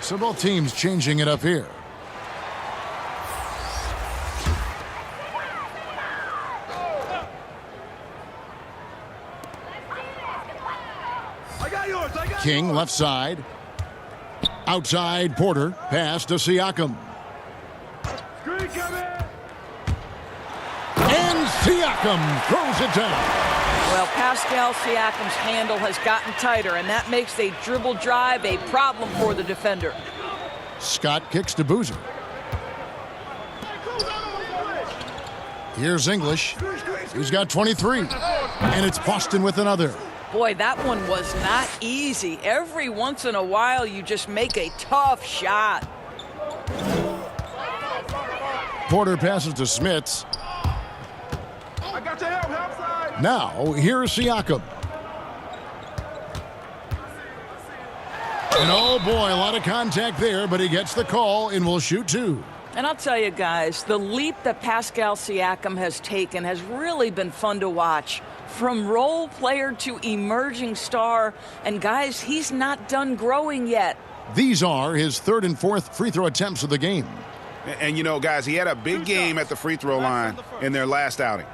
So both teams changing it up here. King left side. Outside Porter. Pass to Siakam. And Siakam throws it down. Well, Pascal Siakam's handle has gotten tighter, and that makes a dribble drive a problem for the defender. Scott kicks to Boozer. Here's English. He's got 23. And it's Boston with another. Boy, that one was not easy. Every once in a while, you just make a tough shot. Porter passes to Smits. I got your help side. Now, here's Siakam. And oh boy, a lot of contact there, but he gets the call and will shoot 2. And I'll tell you guys, the leap that Pascal Siakam has taken has really been fun to watch. From role player to emerging star, and guys, he's not done growing yet. These are his 3rd and 4th free throw attempts of the game. And you know, guys, he had a big game at the free throw line in their last outing.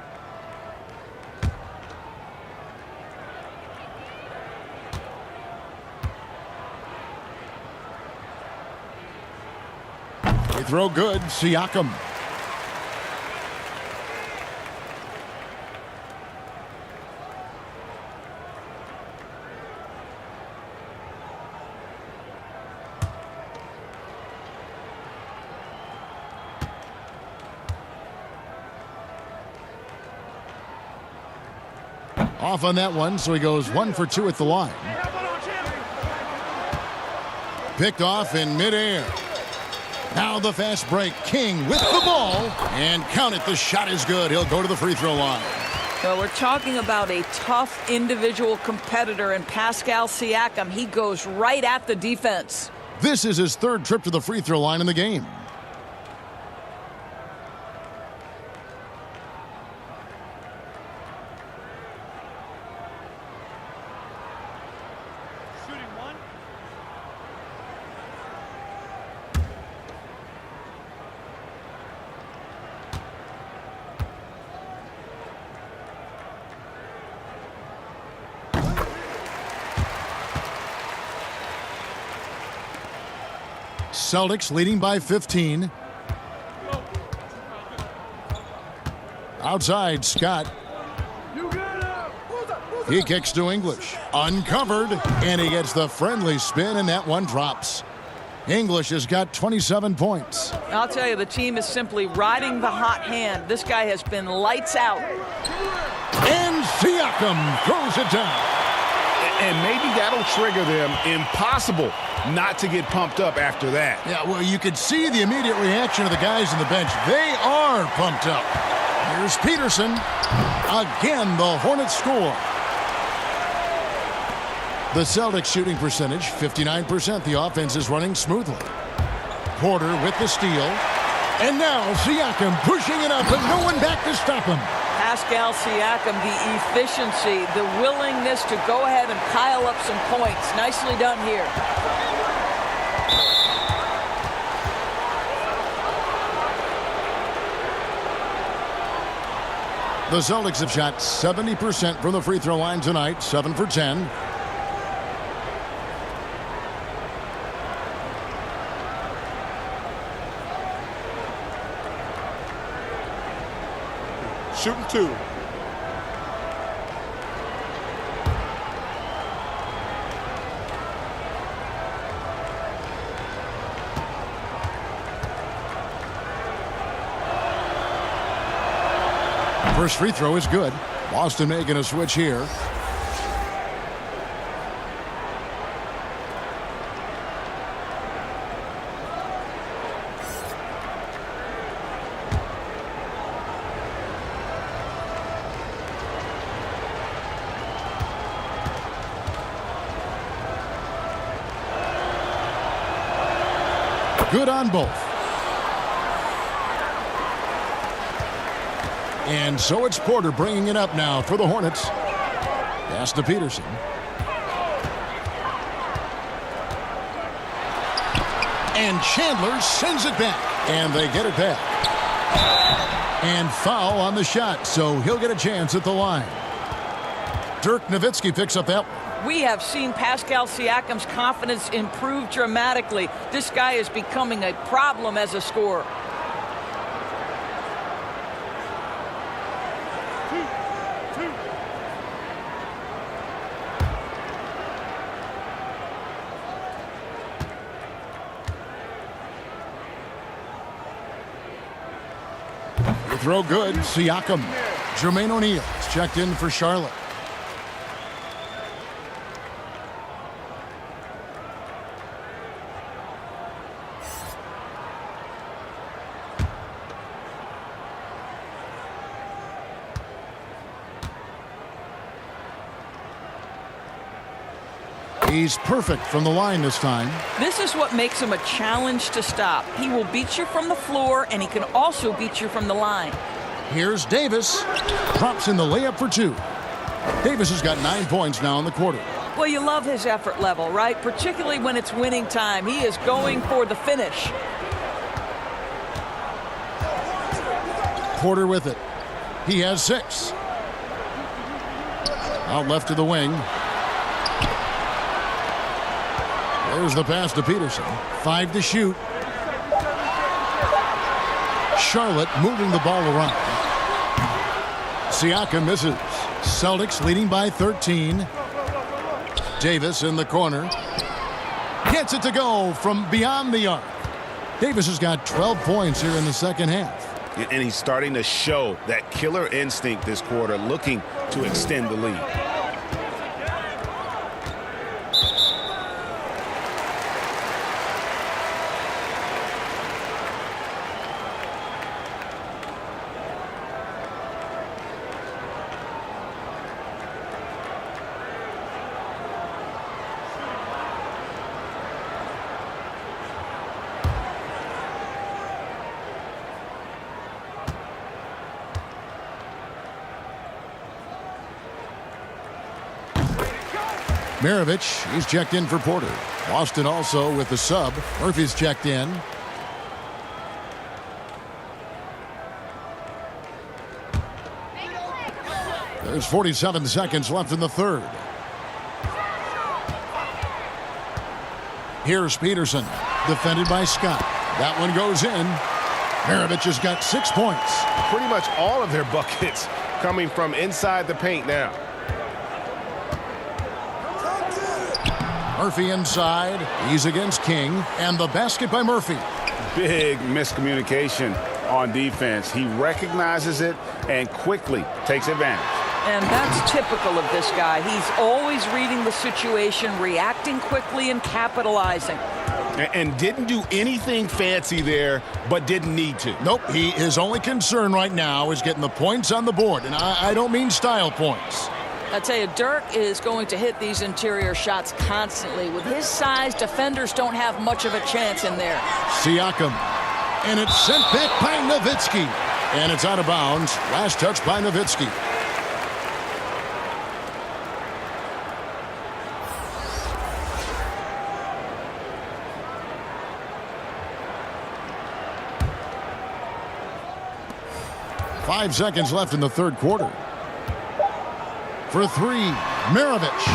Free throw good, Siakam. Off on that one, so he goes 1 for 2 at the line. Picked off in midair. Now the fast break. King with the ball. And count it, the shot is good. He'll go to the free throw line. Well, we're talking about a tough individual competitor in Pascal Siakam. He goes right at the defense. This is his third trip to the free throw line in the game. Celtics leading by 15. Outside, Scott. He kicks to English. Uncovered, and he gets the friendly spin, and that one drops. English has got 27 points. I'll tell you, the team is simply riding the hot hand. This guy has been lights out. And Siakam throws it down. And maybe that'll trigger them. Impossible not to get pumped up after that. Yeah, well, you could see the immediate reaction of the guys on the bench. They are pumped up. Here's Peterson. Again, the Hornets score. The Celtics shooting percentage, 59%. The offense is running smoothly. Porter with the steal. And now Siakam pushing it up, and no one back to stop him. Pascal Siakam, the efficiency, the willingness to go ahead and pile up some points. Nicely done here. The Celtics have shot 70% from the free throw line tonight, 7 for 10. Shooting 2. First free throw is good. Boston making a switch here. Good on both. And so it's Porter bringing it up now for the Hornets. Pass to Peterson. And Chandler sends it back. And they get it back. And foul on the shot, so he'll get a chance at the line. Dirk Nowitzki picks up that one. We have seen Pascal Siakam's confidence improve dramatically. This guy is becoming a problem as a scorer. Throw good. Siakam. Jermaine O'Neal is checked in for Charlotte. He's perfect from the line this time. This is what makes him a challenge to stop. He will beat you from the floor, and he can also beat you from the line. Here's Davis. Drops in the layup for 2. Davis has got 9 points now in the quarter. Well, you love his effort level, right? Particularly when it's winning time. He is going for the finish. Porter with it. He has 6. Out left to the wing. There's the pass to Peterson. 5 to shoot. Charlotte moving the ball around. Siakam misses. Celtics leading by 13. Davis in the corner. Gets it to go from beyond the arc. Davis has got 12 points here in the second half. And he's starting to show that killer instinct this quarter, looking to extend the lead. Maravich, he's checked in for Porter. Boston also with the sub. Murphy's checked in. There's 47 seconds left in the third. Here's Peterson, defended by Scott. That one goes in. Maravich has got 6 points. Pretty much all of their buckets coming from inside the paint now. Murphy inside. He's against King. And the basket by Murphy. Big miscommunication on defense. He recognizes it and quickly takes advantage. And that's typical of this guy. He's always reading the situation, reacting quickly, and capitalizing. And didn't do anything fancy there, but didn't need to. Nope. His only concern right now is getting the points on the board. And I don't mean style points. I tell you, Dirk is going to hit these interior shots constantly. With his size, defenders don't have much of a chance in there. Siakam. And it's sent back by Nowitzki. And it's out of bounds. Last touch by Nowitzki. Five seconds left in the third quarter. For three, Maravich.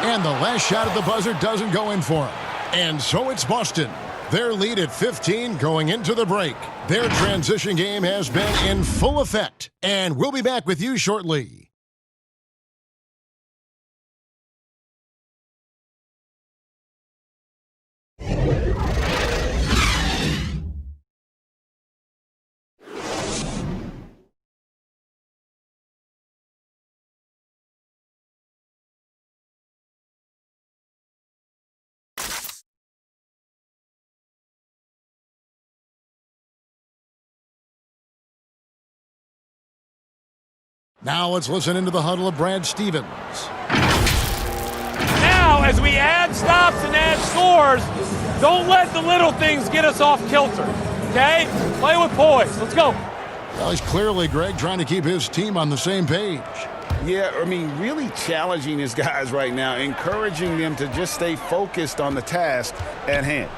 And the last shot at the buzzer doesn't go in for him. And so it's Boston. Their lead at 15 going into the break. Their transition game has been in full effect. And we'll be back with you shortly. Now let's listen into the huddle of Brad Stevens. Now, as we add stops and add scores, don't let the little things get us off kilter, okay? Play with poise. Let's go. Well, he's clearly, Greg, trying to keep his team on the same page. Yeah, I mean, really challenging his guys right now, encouraging them to just stay focused on the task at hand.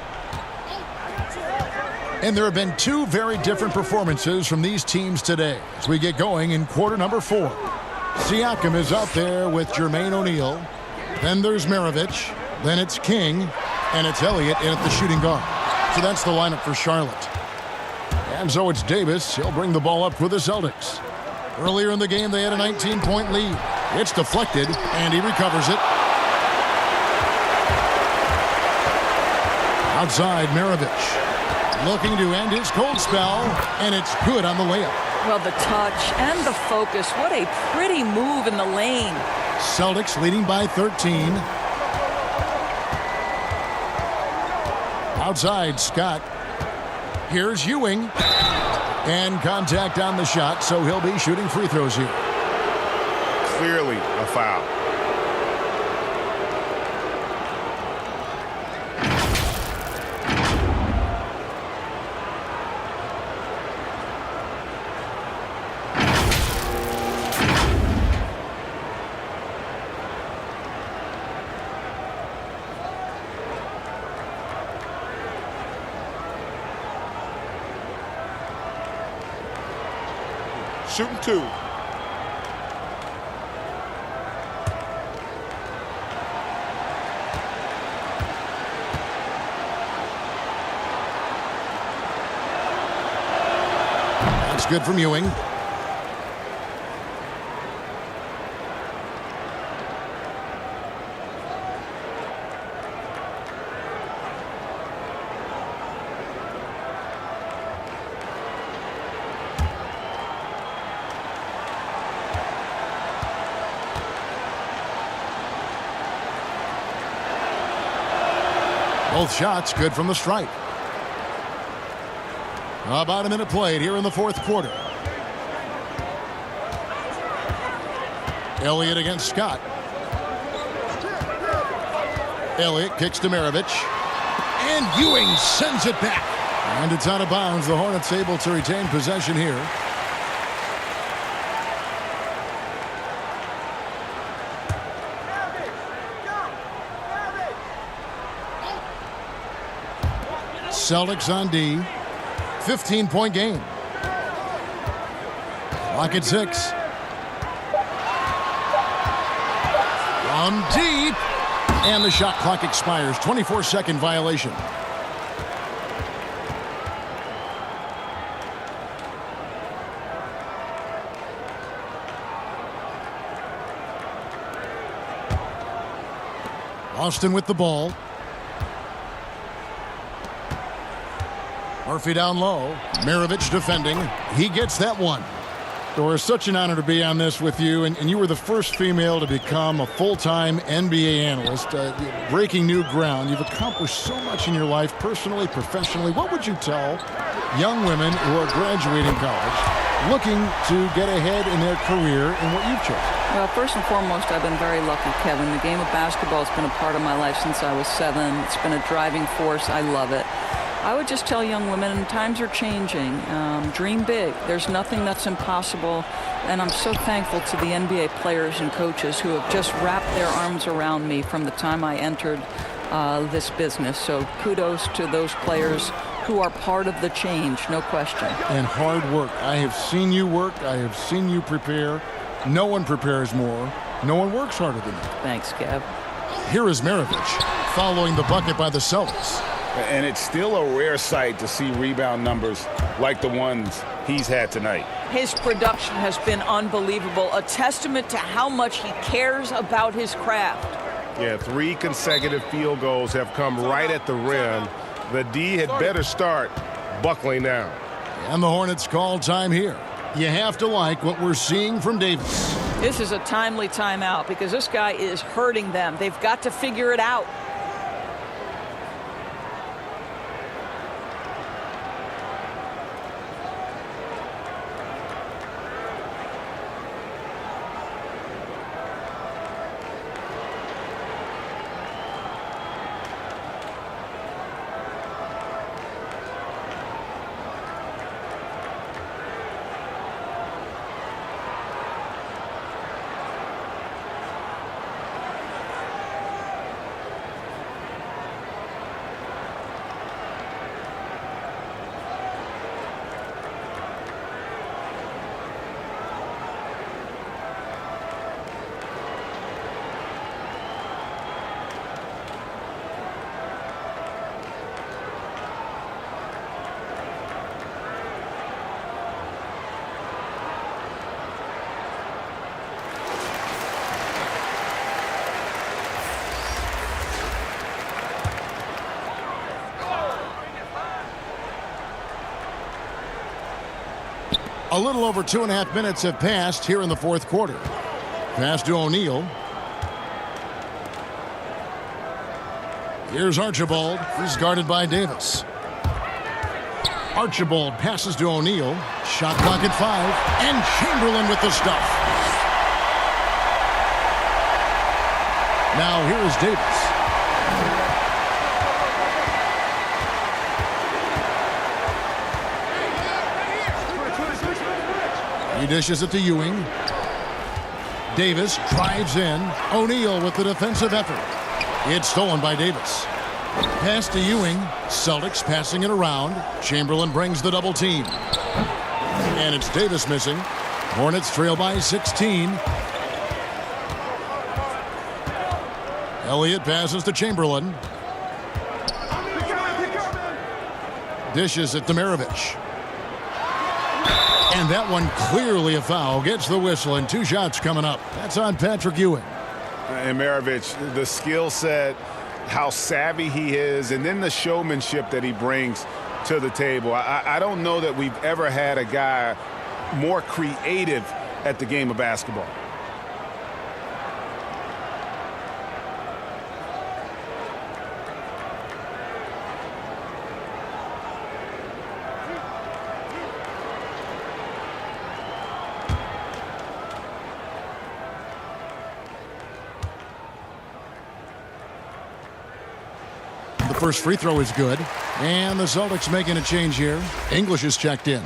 And there have been two very different performances from these teams today as we get going in quarter number 4. Siakam is out there with Jermaine O'Neal. Then there's Maravich. Then it's King. And it's Elliott in at the shooting guard. So that's the lineup for Charlotte. And so it's Davis. He'll bring the ball up for the Celtics. Earlier in the game, they had a 19-point lead. It's deflected, and he recovers it. Outside, Maravich. Looking to end his cold spell, and it's good on the layup. Well, the touch and the focus. What a pretty move in the lane. Celtics leading by 13. Outside, Scott. Here's Ewing. And contact on the shot, so he'll be shooting free throws here. Clearly a foul. Shooting 2. That's good from Ewing. Both shots good from the stripe. About a minute played here in the fourth quarter. Elliott against Scott. Elliott kicks to Maravich. And Ewing sends it back. And it's out of bounds. The Hornets able to retain possession here. Celtics on D. 15-point game. Clock at 6. From deep. And the shot clock expires. 24-second violation. Austin with the ball. Murphy down low. Maravich defending. He gets that one. Dora, such an honor to be on this with you, and you were the first female to become a full-time NBA analyst, breaking new ground. You've accomplished so much in your life, personally, professionally. What would you tell young women who are graduating college, looking to get ahead in their career in what you've chosen? Well, first and foremost, I've been very lucky, Kevin. The game of basketball has been a part of my life since I was 7. It's been a driving force. I love it. I would just tell young women, times are changing. Dream big. There's nothing that's impossible. And I'm so thankful to the NBA players and coaches who have just wrapped their arms around me from the time I entered this business. So kudos to those players who are part of the change, no question. And hard work. I have seen you work. I have seen you prepare. No one prepares more. No one works harder than you. Thanks, Kev. Here is Maravich following the bucket by the Celtics. And it's still a rare sight to see rebound numbers like the ones he's had tonight. His production has been unbelievable, a testament to how much he cares about his craft. Yeah, 3 consecutive field goals have come right at the rim. The D had better start buckling down. And the Hornets call time here. You have to like what we're seeing from Davis. This is a timely timeout because this guy is hurting them. They've got to figure it out. A little over 2.5 minutes have passed here in the fourth quarter. Pass to O'Neal. Here's Archibald. He's guarded by Davis. Archibald passes to O'Neal. Shot clock at 5. And Chamberlain with the stuff. Now here is Davis. He dishes it to Ewing. Davis drives in. O'Neal with the defensive effort. It's stolen by Davis. Pass to Ewing. Celtics passing it around. Chamberlain brings the double team. And it's Davis missing. Hornets trail by 16. Elliott passes to Chamberlain. Dishes it to Maravich. And that one clearly a foul. Gets the whistle and 2 shots coming up. That's on Patrick Ewing. And Maravich, the skill set, how savvy he is, and then the showmanship that he brings to the table. I don't know that we've ever had a guy more creative at the game of basketball. first free throw is good. And the Celtics making a change here. English is checked in.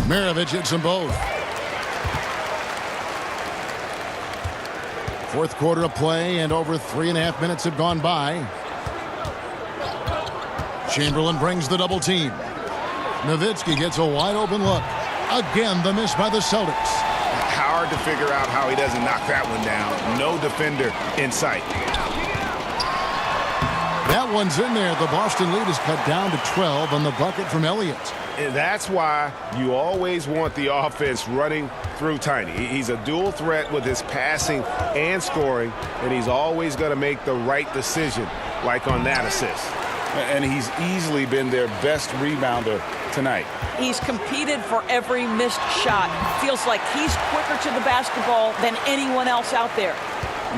Maravich hits them both. Fourth quarter of play, and over 3.5 minutes have gone by. Chamberlain brings the double team. Nowitzki gets a wide open look. Again, the miss by the Celtics. Hard to figure out how he doesn't knock that one down. No defender in sight. That one's in there. The Boston lead is cut down to 12 on the bucket from Elliott. And that's why you always want the offense running through Tiny. He's a dual threat with his passing and scoring, and he's always going to make the right decision, like on that assist. And he's easily been their best rebounder tonight. He's competed for every missed shot. Feels like he's quicker to the basketball than anyone else out there.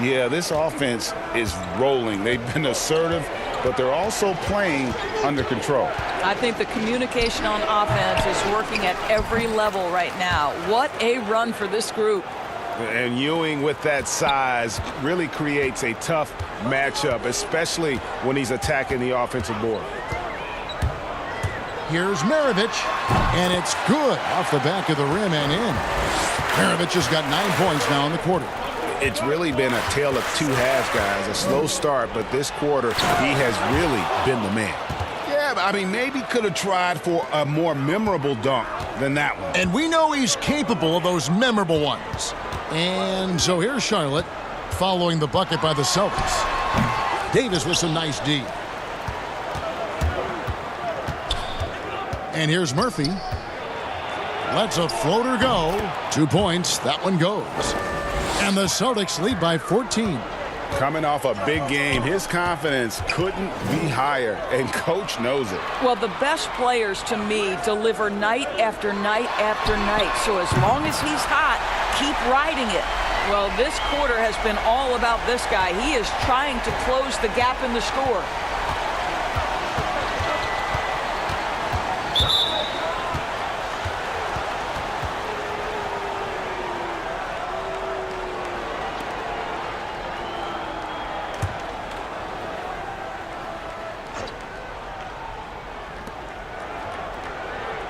Yeah, this offense is rolling. They've been assertive, but they're also playing under control. I think the communication on offense is working at every level right now. What a run for this group. And Ewing, with that size, really creates a tough matchup, especially when he's attacking the offensive board. Here's Maravich, and it's good off the back of the rim and in. Maravich has got 9 points now in the quarter. It's really been a tale of two halves, guys. A slow start, but this quarter, he has really been the man. Yeah, I mean, maybe could have tried for a more memorable dunk than that one. And we know he's capable of those memorable ones. And so here's Charlotte following the bucket by the Celtics. Davis with some nice D. And here's Murphy. Lets a floater go. 2 points. That one goes. And the Celtics lead by 14. Coming off a big game, his confidence couldn't be higher, and Coach knows it. Well, the best players, to me, deliver night after night after night. So as long as he's hot, keep riding it. Well, this quarter has been all about this guy. He is trying to close the gap in the score.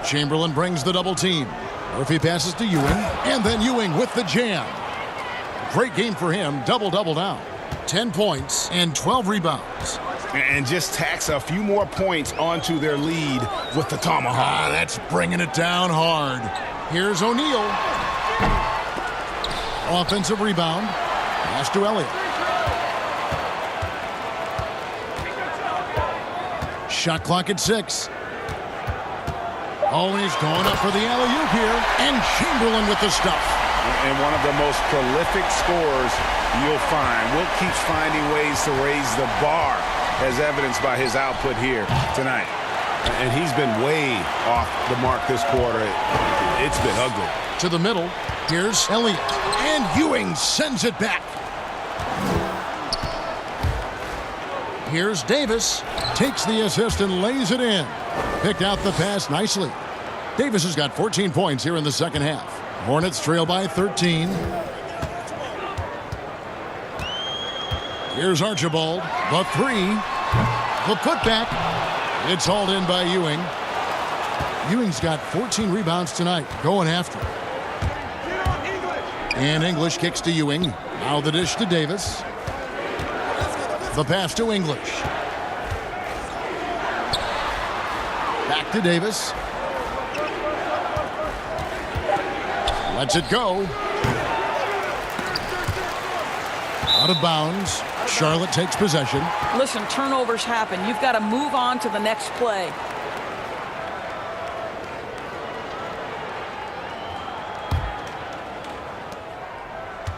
Chamberlain brings the double team. Murphy passes to Ewing, and then Ewing with the jam. Great game for him. Double-double now. 10 points and 12 rebounds. And just tacks a few more points onto their lead with the tomahawk. That's bringing it down hard. Here's O'Neal. Offensive rebound. Pass to Elliott. Shot clock at 6. Oh, he's going up for the alley-oop here. And Chamberlain with the stuff. And one of the most prolific scorers you'll find. Wilt keeps finding ways to raise the bar, as evidenced by his output here tonight. And he's been way off the mark this quarter. It's been ugly. To the middle. Here's Elliott. And Ewing sends it back. Here's Davis. Takes the assist and lays it in. Picked out the pass nicely. Davis has got 14 points here in the second half. Hornets trail by 13. Here's Archibald. The three. The putback. It's hauled in by Ewing. Ewing's got 14 rebounds tonight. Going after. And English kicks to Ewing. Now the dish to Davis. The pass to English. Back to Davis. Lets it go. Out of bounds. Charlotte takes possession. Listen, turnovers happen. You've got to move on to the next play.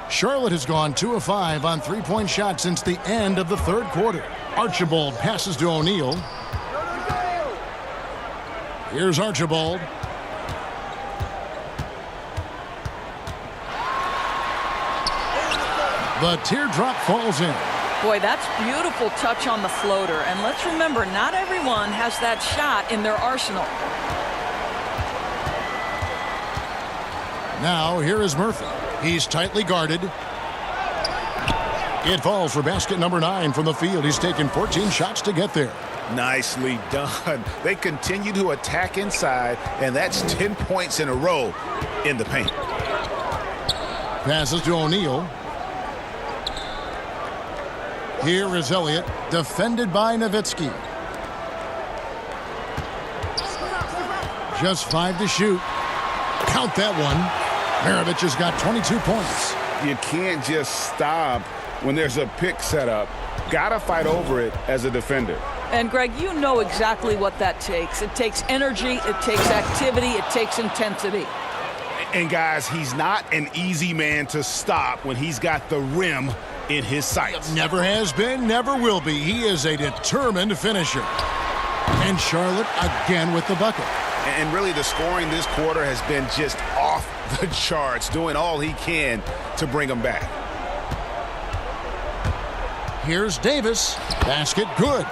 Charlotte has gone 2 of 5 on three-point shots since the end of the third quarter. Archibald passes to O'Neal. Here's Archibald. The teardrop falls in. Boy, that's beautiful touch on the floater. And let's remember, not everyone has that shot in their arsenal. Now, here is Murphy. He's tightly guarded. It falls for basket number 9 from the field. He's taken 14 shots to get there. Nicely done. They continue to attack inside, and that's 10 points in a row in the paint. Passes to O'Neal. Here is Elliott, defended by Nowitzki. Just 5 to shoot. Count that one. Maravich has got 22 points. You can't just stop when there's a pick set up. Gotta fight over it as a defender. And Greg, you know exactly what that takes. It takes energy, it takes activity, it takes intensity. And guys, he's not an easy man to stop when he's got the rim in his sights. Never has been, never will be. He is a determined finisher. And Charlotte again with the bucket. And really, the scoring this quarter has been just off the charts, doing all he can to bring them back. Here's Davis. Basket good.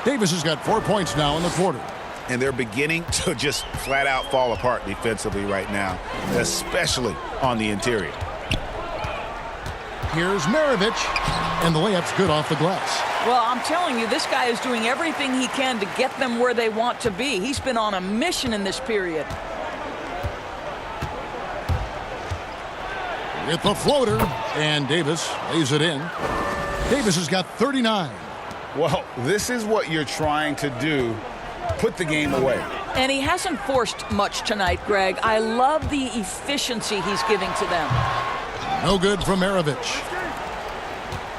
Davis has got 4 points now in the quarter. And they're beginning to just flat out fall apart defensively right now, especially on the interior. Here's Maravich, and the layup's good off the glass. Well, I'm telling you, this guy is doing everything he can to get them where they want to be. He's been on a mission in this period. With the floater, and Davis lays it in. Davis has got 39. Well, this is what you're trying to do. Put the game away. And he hasn't forced much tonight, Greg. I love the efficiency he's giving to them. No good from Maravich.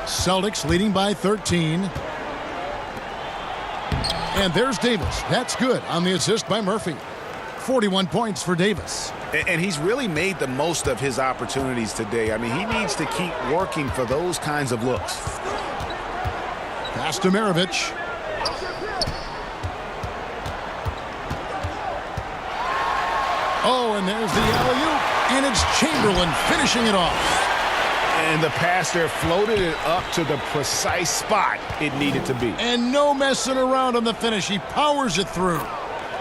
Celtics leading by 13. And there's Davis. That's good on the assist by Murphy. 41 points for Davis. And he's really made the most of his opportunities today. I mean, he needs to keep working for those kinds of looks. Pass to Maravich. Oh, and there's the alley-oop, and it's Chamberlain finishing it off. And the pass there floated it up to the precise spot it needed to be. And no messing around on the finish. He powers it through,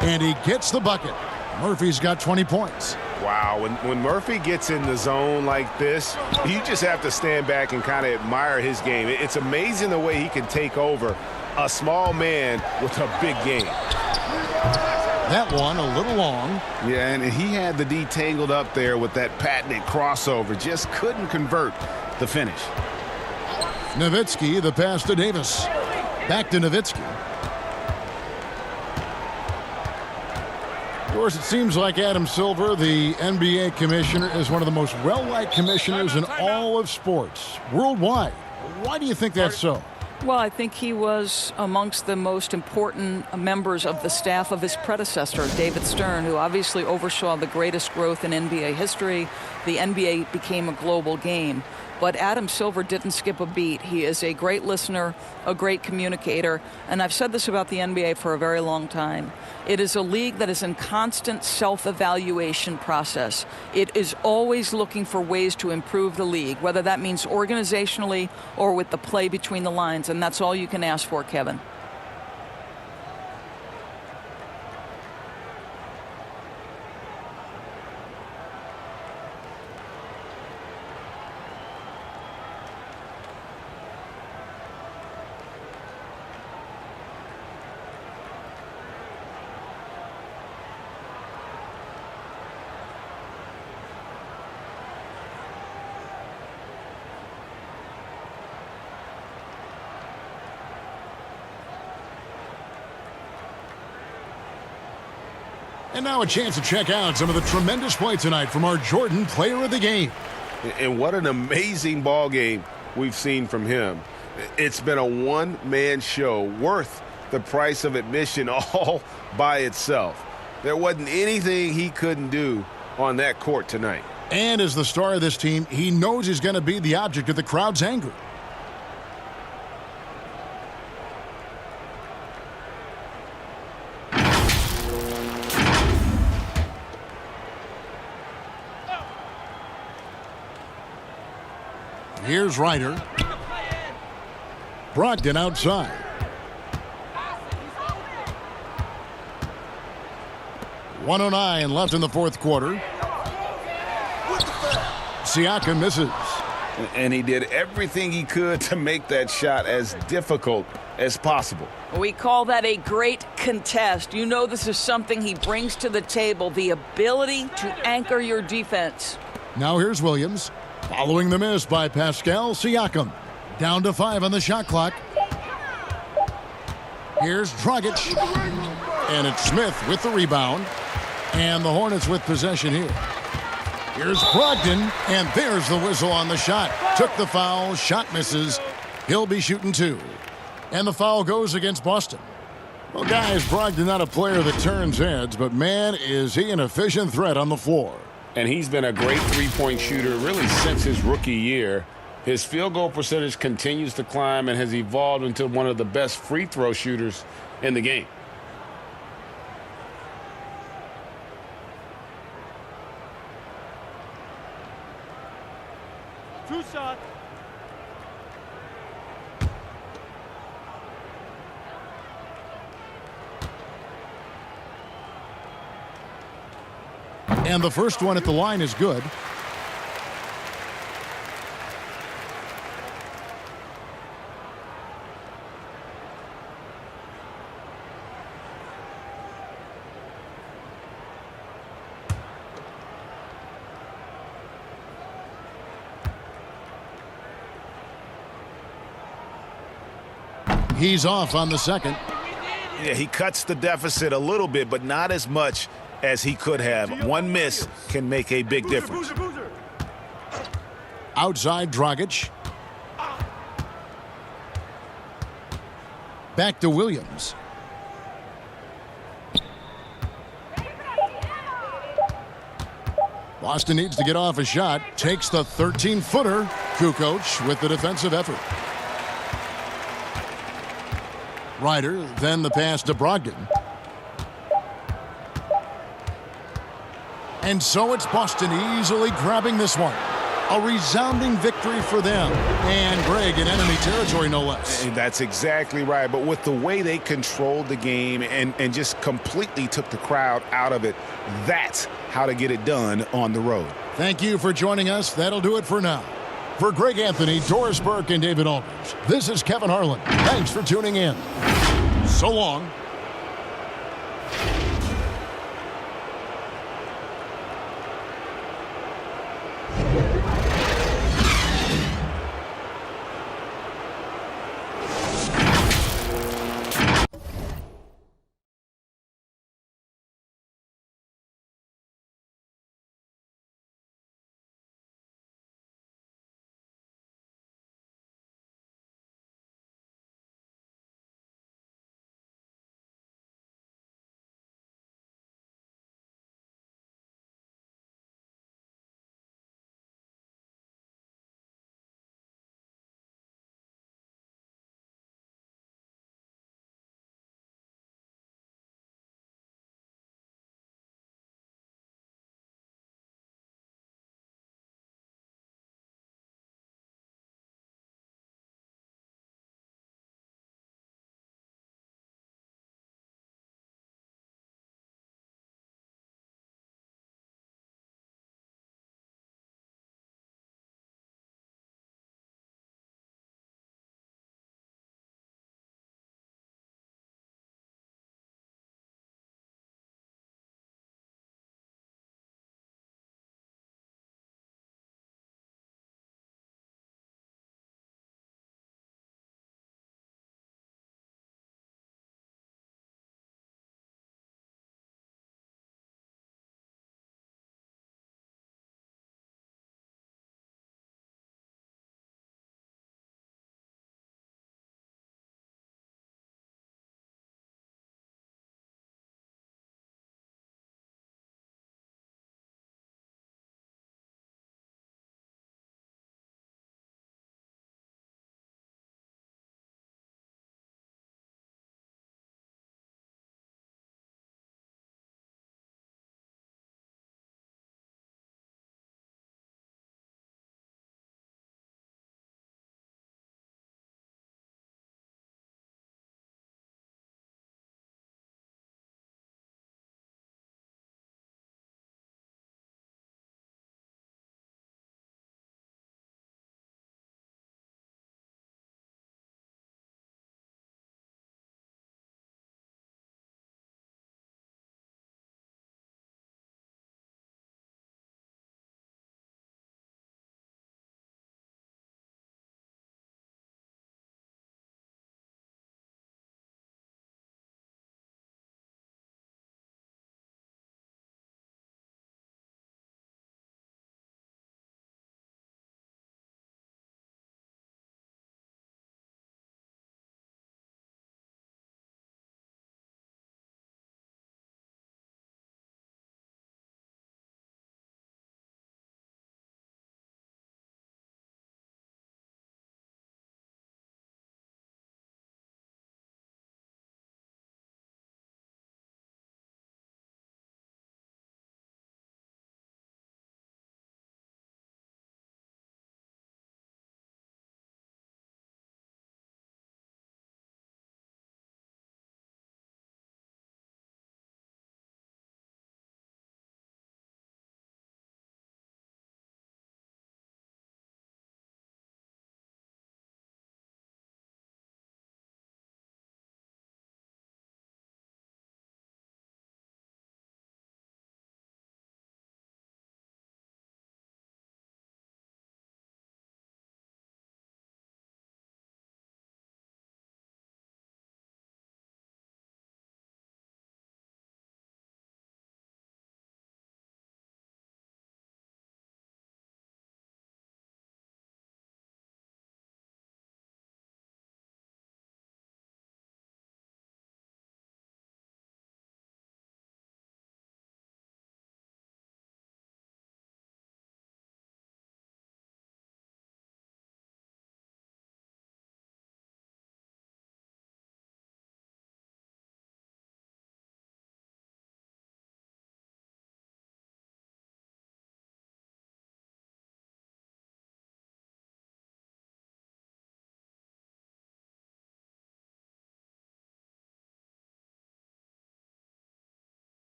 and he gets the bucket. Murphy's got 20 points. Wow, when Murphy gets in the zone like this, you just have to stand back and kind of admire his game. It's amazing the way he can take over a small man with a big game. That one a little long. Yeah, and he had the D tangled up there with that patented crossover. Just couldn't convert the finish. Nowitzki, the pass to Davis. Back to Nowitzki. Of course, it seems like Adam Silver, the NBA commissioner, is one of the most well-liked commissioners in all of sports, worldwide. Why do you think that's so? Well, I think he was amongst the most important members of the staff of his predecessor, David Stern, who obviously oversaw the greatest growth in NBA history. The NBA became a global game. But Adam Silver didn't skip a beat. He is a great listener, a great communicator, and I've said this about the NBA for a very long time. It is a league that is in constant self-evaluation process. It is always looking for ways to improve the league, whether that means organizationally or with the play between the lines, and that's all you can ask for, Kevin. And now a chance to check out some of the tremendous play tonight from our Jordan Player of the Game. And what an amazing ball game we've seen from him. It's been a one-man show worth the price of admission all by itself. There wasn't anything he couldn't do on that court tonight. And as the star of this team, he knows he's going to be the object of the crowd's anger. Here's Ryder. Brogdon outside. .109 left in the fourth quarter. Siakam misses. And he did everything he could to make that shot as difficult as possible. We call that a great contest. You know this is something he brings to the table, the ability to anchor your defense. Now here's Williams, following the miss by Pascal Siakam. Down to 5 on the shot clock. Here's Dragic. And it's Smith with the rebound. And the Hornets with possession here. Here's Brogdon, and there's the whistle on the shot. Took the foul, shot misses. He'll be shooting 2. And the foul goes against Boston. Well, guys, Brogdon not a player that turns heads, but man, is he an efficient threat on the floor. And he's been a great three-point shooter really since his rookie year. His field goal percentage continues to climb and has evolved into one of the best free throw shooters in the game. Two shots. And the first one at the line is good. He's off on the second. Yeah, he cuts the deficit a little bit, but not as much as he could have. One miss can make a big difference. Outside Dragic. Back to Williams. Boston needs to get off a shot. Takes the 13-footer. Kukoc with the defensive effort. Ryder, then the pass to Brogdon. And so it's Boston easily grabbing this one. A resounding victory for them. And Greg in enemy territory, no less. And that's exactly right. But with the way they controlled the game and just completely took the crowd out of it, that's how to get it done on the road. Thank you for joining us. That'll do it for now. For Greg Anthony, Doris Burke, and David Aldridge, this is Kevin Harlan. Thanks for tuning in. So long.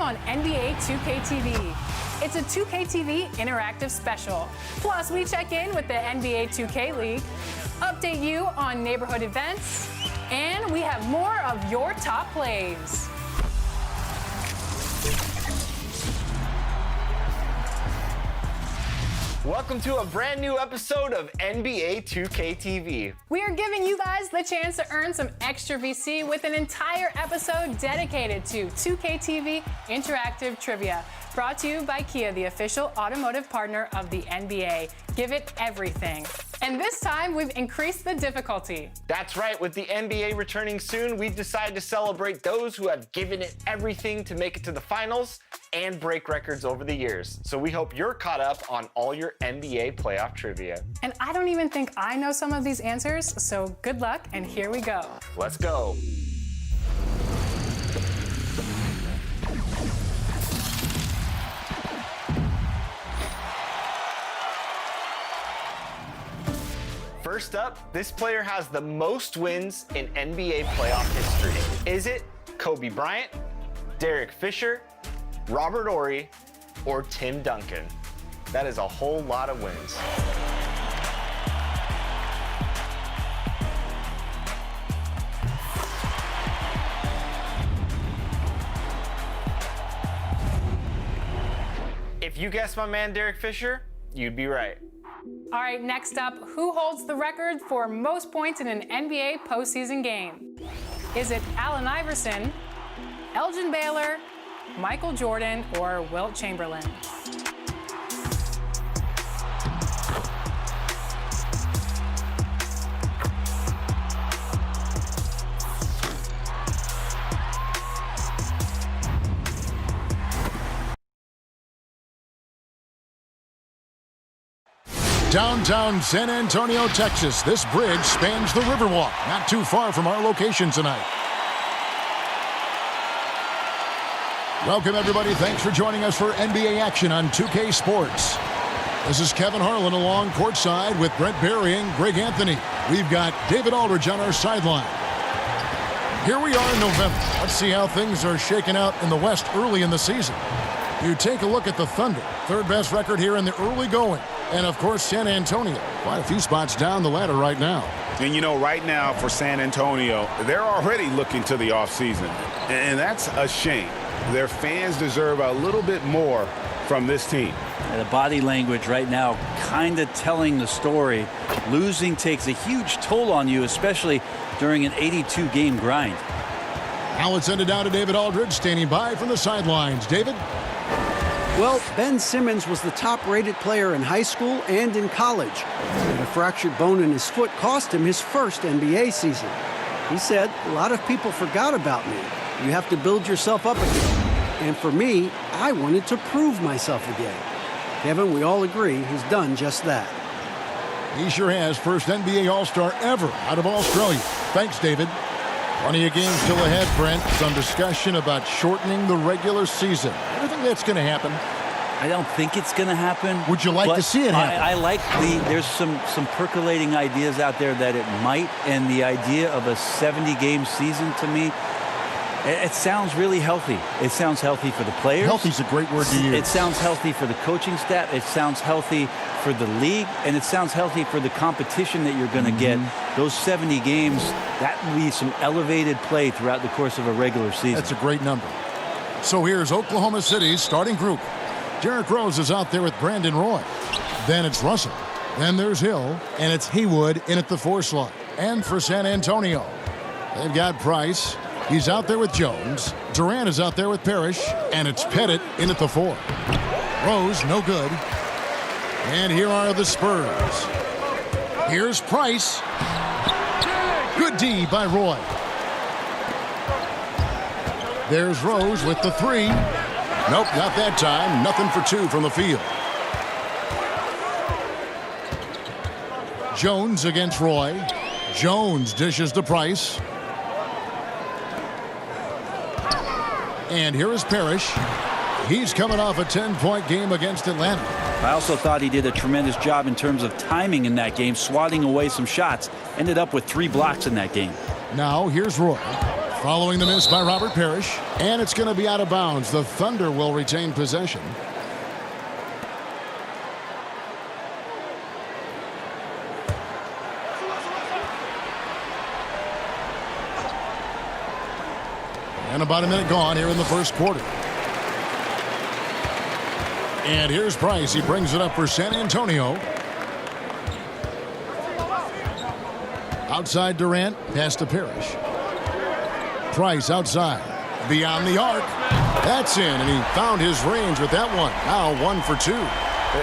on NBA 2K TV. It's a 2K TV interactive special. Plus, we check in with the NBA 2K League, update you on neighborhood events, and we have more of your top plays. Welcome to a brand new episode of NBA 2K TV. We are giving you guys the chance to earn some extra VC with an entire episode dedicated to 2K TV interactive trivia. Brought to you by Kia, the official automotive partner of the NBA. Give it everything. And this time, we've increased the difficulty. That's right. With the NBA returning soon, we've decided to celebrate those who have given it everything to make it to the finals and break records over the years. So we hope you're caught up on all your NBA playoff trivia. And I don't even think I know some of these answers, so good luck, and here we go. Let's go. First up, this player has the most wins in NBA playoff history. Is it Kobe Bryant, Derek Fisher, Robert Horry, or Tim Duncan? That is a whole lot of wins. If you guessed my man Derek Fisher, you'd be right. All right, next up, who holds the record for most points in an NBA postseason game? Is it Allen Iverson, Elgin Baylor, Michael Jordan, or Wilt Chamberlain? Downtown San Antonio, Texas. This bridge spans the Riverwalk, not too far from our location tonight. Welcome, everybody. Thanks for joining us for NBA action on 2K Sports. This is Kevin Harlan along courtside with Brent Barry and Greg Anthony. We've got David Aldridge on our sideline. Here we are in November. Let's see how things are shaking out in the West early in the season. You take a look at the Thunder, third best record here in the early going. And, of course, San Antonio, quite a few spots down the ladder right now. And, you know, right now for San Antonio, they're already looking to the offseason. And that's a shame. Their fans deserve a little bit more from this team. And the body language right now kind of telling the story. Losing takes a huge toll on you, especially during an 82-game grind. Now let's send it down to David Aldridge, standing by from the sidelines. David? Well, Ben Simmons was the top-rated player in high school and in college. And a fractured bone in his foot cost him his first NBA season. He said, "A lot of people forgot about me. You have to build yourself up again. And for me, I wanted to prove myself again." Kevin, we all agree he's done just that. He sure has. First NBA All-Star ever out of Australia. Thanks, David. Plenty of games still ahead, Brent. Some discussion about shortening the regular season. I don't think that's going to happen. I don't think it's going to happen. Would you like to see it happen? I like there's some percolating ideas out there that it might, and the idea of a 70-game season to me, it sounds really healthy. It sounds healthy for the players. Healthy's a great word to use. It sounds healthy for the coaching staff. It sounds healthy for the league, and it sounds healthy for the competition that you're going to get. Those 70 games, that will be some elevated play throughout the course of a regular season. That's a great number. So here's Oklahoma City's starting group. Derrick Rose is out there with Brandon Roy. Then it's Russell. Then there's Hill, and it's Haywood in at the 4 slot. And for San Antonio, they've got Price. He's out there with Jones. Durant is out there with Parrish, and it's Pettit in at the 4. Rose, no good. And here are the Spurs. Here's Price. Good D by Roy. There's Rose with the 3. Nope, not that time. Nothing for 2 from the field. Jones against Roy. Jones dishes to Price. And here is Parrish. He's coming off a 10-point game against Atlanta. I also thought he did a tremendous job in terms of timing in that game, swatting away some shots. Ended up with 3 blocks in that game. Now here's Roy. Following the miss by Robert Parrish, and it's going to be out of bounds. The Thunder will retain possession. And about a minute gone here in the first quarter. And here's Price. He brings it up for San Antonio. Outside Durant, pass to Parrish. Price outside, beyond the arc. That's in, and he found his range with that one. Now 1 for 2.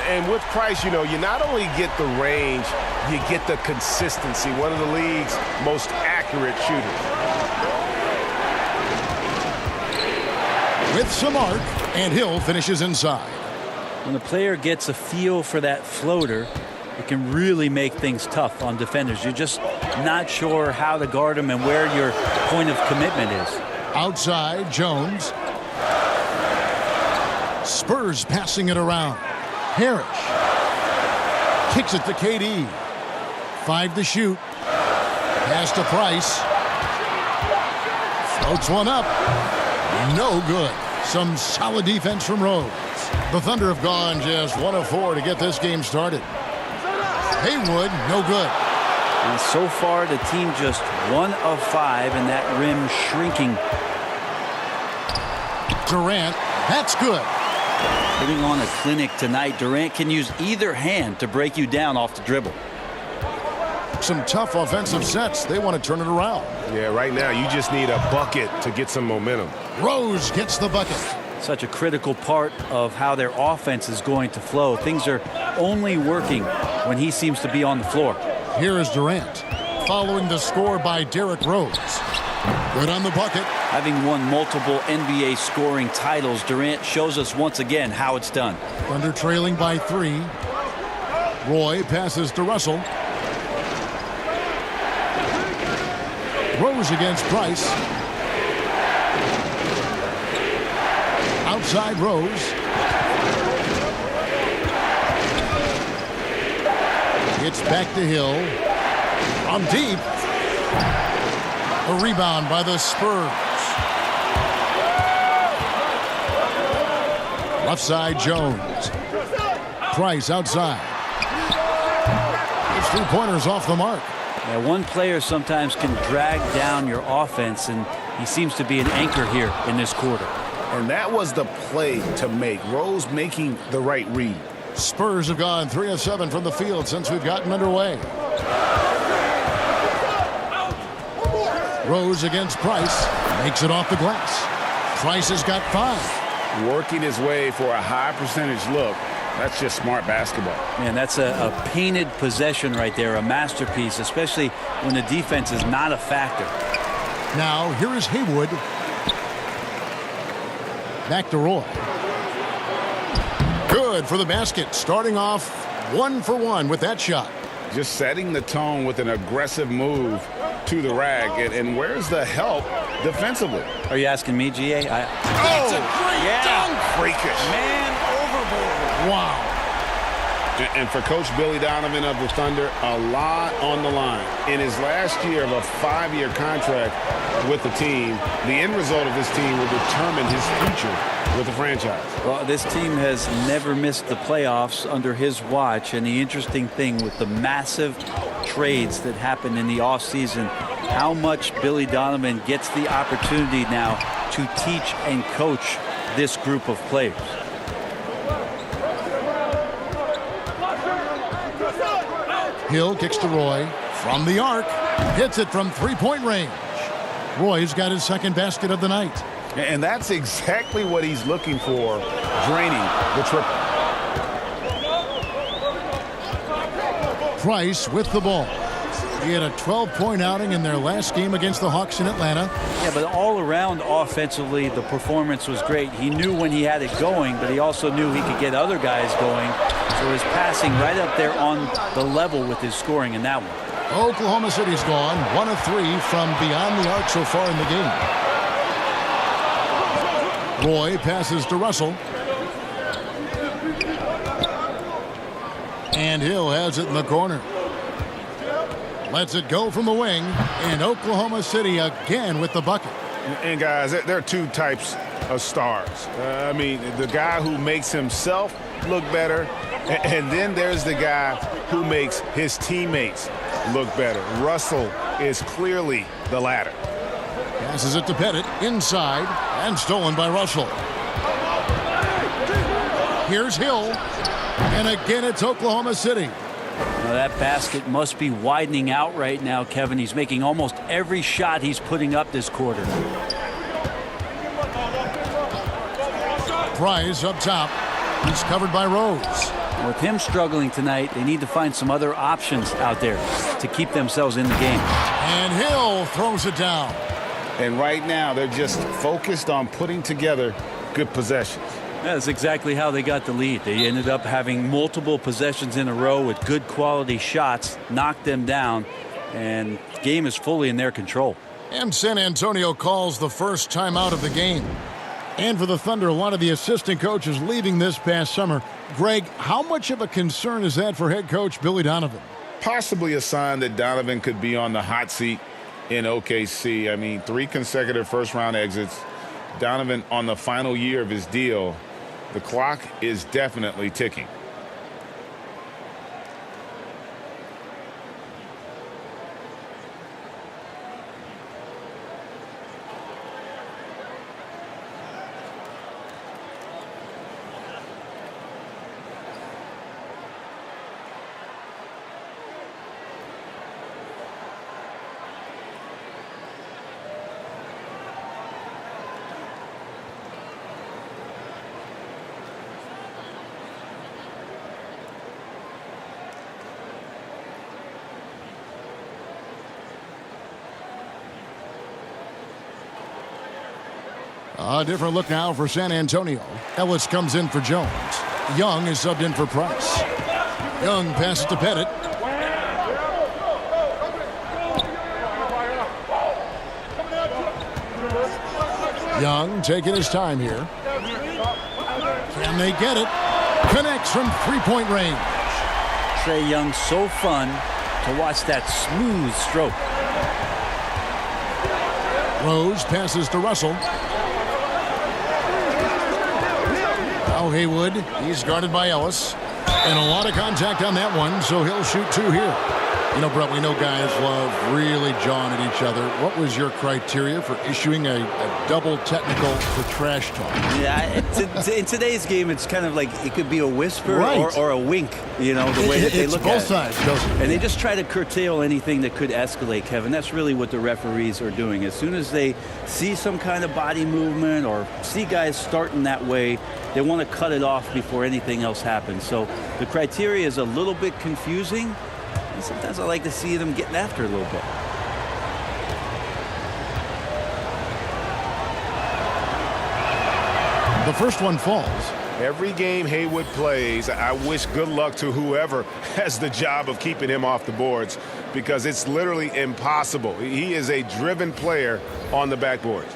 And with Price, you know, you not only get the range, you get the consistency. One of the league's most accurate shooters. With some arc, and Hill finishes inside. When the player gets a feel for that floater, it can really make things tough on defenders. You're just not sure how to guard them and where your point of commitment is. Outside, Jones. Spurs passing it around. Parrish kicks it to KD. 5 to shoot. Pass to Price. Floats one up. No good. Some solid defense from Rose. The Thunder have gone just 1 of 4 to get this game started. Haywood, no good. And so far, the team just 1 of 5, and that rim shrinking. Durant, that's good. Putting on a clinic tonight. Durant can use either hand to break you down off the dribble. Some tough offensive sets. They want to turn it around. Yeah, right now you just need a bucket to get some momentum. Rose gets the bucket. Such a critical part of how their offense is going to flow. Things are only working when he seems to be on the floor. Here is Durant, following the score by Derrick Rose. Good on the bucket. Having won multiple NBA scoring titles, Durant shows us once again how it's done. Thunder trailing by 3. Roy passes to Russell. Rose against Price. Outside Rose. It's back to Hill. From deep. A rebound by the Spurs. Left side Jones. Price outside. It's 3-pointers off the mark. Yeah, one player sometimes can drag down your offense, and he seems to be an anchor here in this quarter. And that was the play to make. Rose making the right read. Spurs have gone 3 of 7 from the field since we've gotten underway. Rose against Price. Makes it off the glass. Price has got 5. Working his way for a high percentage look. That's just smart basketball. Man, that's a painted possession right there, a masterpiece, especially when the defense is not a factor. Now, here is Haywood. Back to Roy. Good for the basket. Starting off 1 for 1 with that shot. Just setting the tone with an aggressive move to the rack. And where's the help defensively? Are you asking me, GA? That's a great dunk. Freakish. Man overboard. Wow. And for Coach Billy Donovan of the Thunder, a lot on the line. In his last year of a 5-year contract with the team, the end result of this team will determine his future with the franchise. Well, this team has never missed the playoffs under his watch, and the interesting thing with the massive trades that happened in the offseason, how much Billy Donovan gets the opportunity now to teach and coach this group of players. Hill kicks to Roy from the arc. Hits it from 3-point range. Roy's got his second basket of the night. And that's exactly what he's looking for, draining the triple. Price with the ball. He had a 12-point outing in their last game against the Hawks in Atlanta. Yeah, but all around offensively, the performance was great. He knew when he had it going, but he also knew he could get other guys going. So his passing right up there on the level with his scoring in that one. Oklahoma City's gone 1 of 3 from beyond the arc so far in the game. Roy passes to Russell. And Hill has it in the corner. Lets it go from the wing, and Oklahoma City again with the bucket. And guys, there are two types of stars. I mean, the guy who makes himself look better, and then there's the guy who makes his teammates look better. Russell is clearly the latter. Passes it to Pettit inside and stolen by Russell. Here's Hill, and again it's Oklahoma City. Now that basket must be widening out right now, Kevin. He's making almost every shot he's putting up this quarter. Price up top. He's covered by Rose. With him struggling tonight, they need to find some other options out there to keep themselves in the game. And Hill throws it down. And right now, they're just focused on putting together good possessions. That's exactly how they got the lead. They ended up having multiple possessions in a row with good quality shots, knocked them down, and the game is fully in their control. And San Antonio calls the first timeout of the game. And for the Thunder, a lot of the assistant coaches leaving this past summer. Greg, how much of a concern is that for head coach Billy Donovan? Possibly a sign that Donovan could be on the hot seat in OKC. I mean, 3 consecutive first-round exits. Donovan on the final year of his deal. The clock is definitely ticking. A different look now for San Antonio. Ellis comes in for Jones. Young is subbed in for Price. Young passes to Pettit. Young taking his time here. Can they get it? Connects from three-point range. Trae Young, so fun to watch that smooth stroke. Rose passes to Russell. Now Haywood, he's guarded by Ellis. And a lot of contact on that one, so he'll shoot 2 here. You know, Brett, we know guys love really jawing at each other. What was your criteria for issuing a double technical for trash talk? Yeah, in today's game, it's kind of like it could be a whisper Right. or a wink, you know, the way that they It's look both at it. sides, doesn't it? And they just try to curtail anything that could escalate, Kevin. That's really what the referees are doing. As soon as they see some kind of body movement or see guys starting that way, they want to cut it off before anything else happens. So the criteria is a little bit confusing. And sometimes I like to see them getting after it a little bit. The first one falls. Every game Haywood plays, I wish good luck to whoever has the job of keeping him off the boards, because it's literally impossible. He is a driven player on the backboard.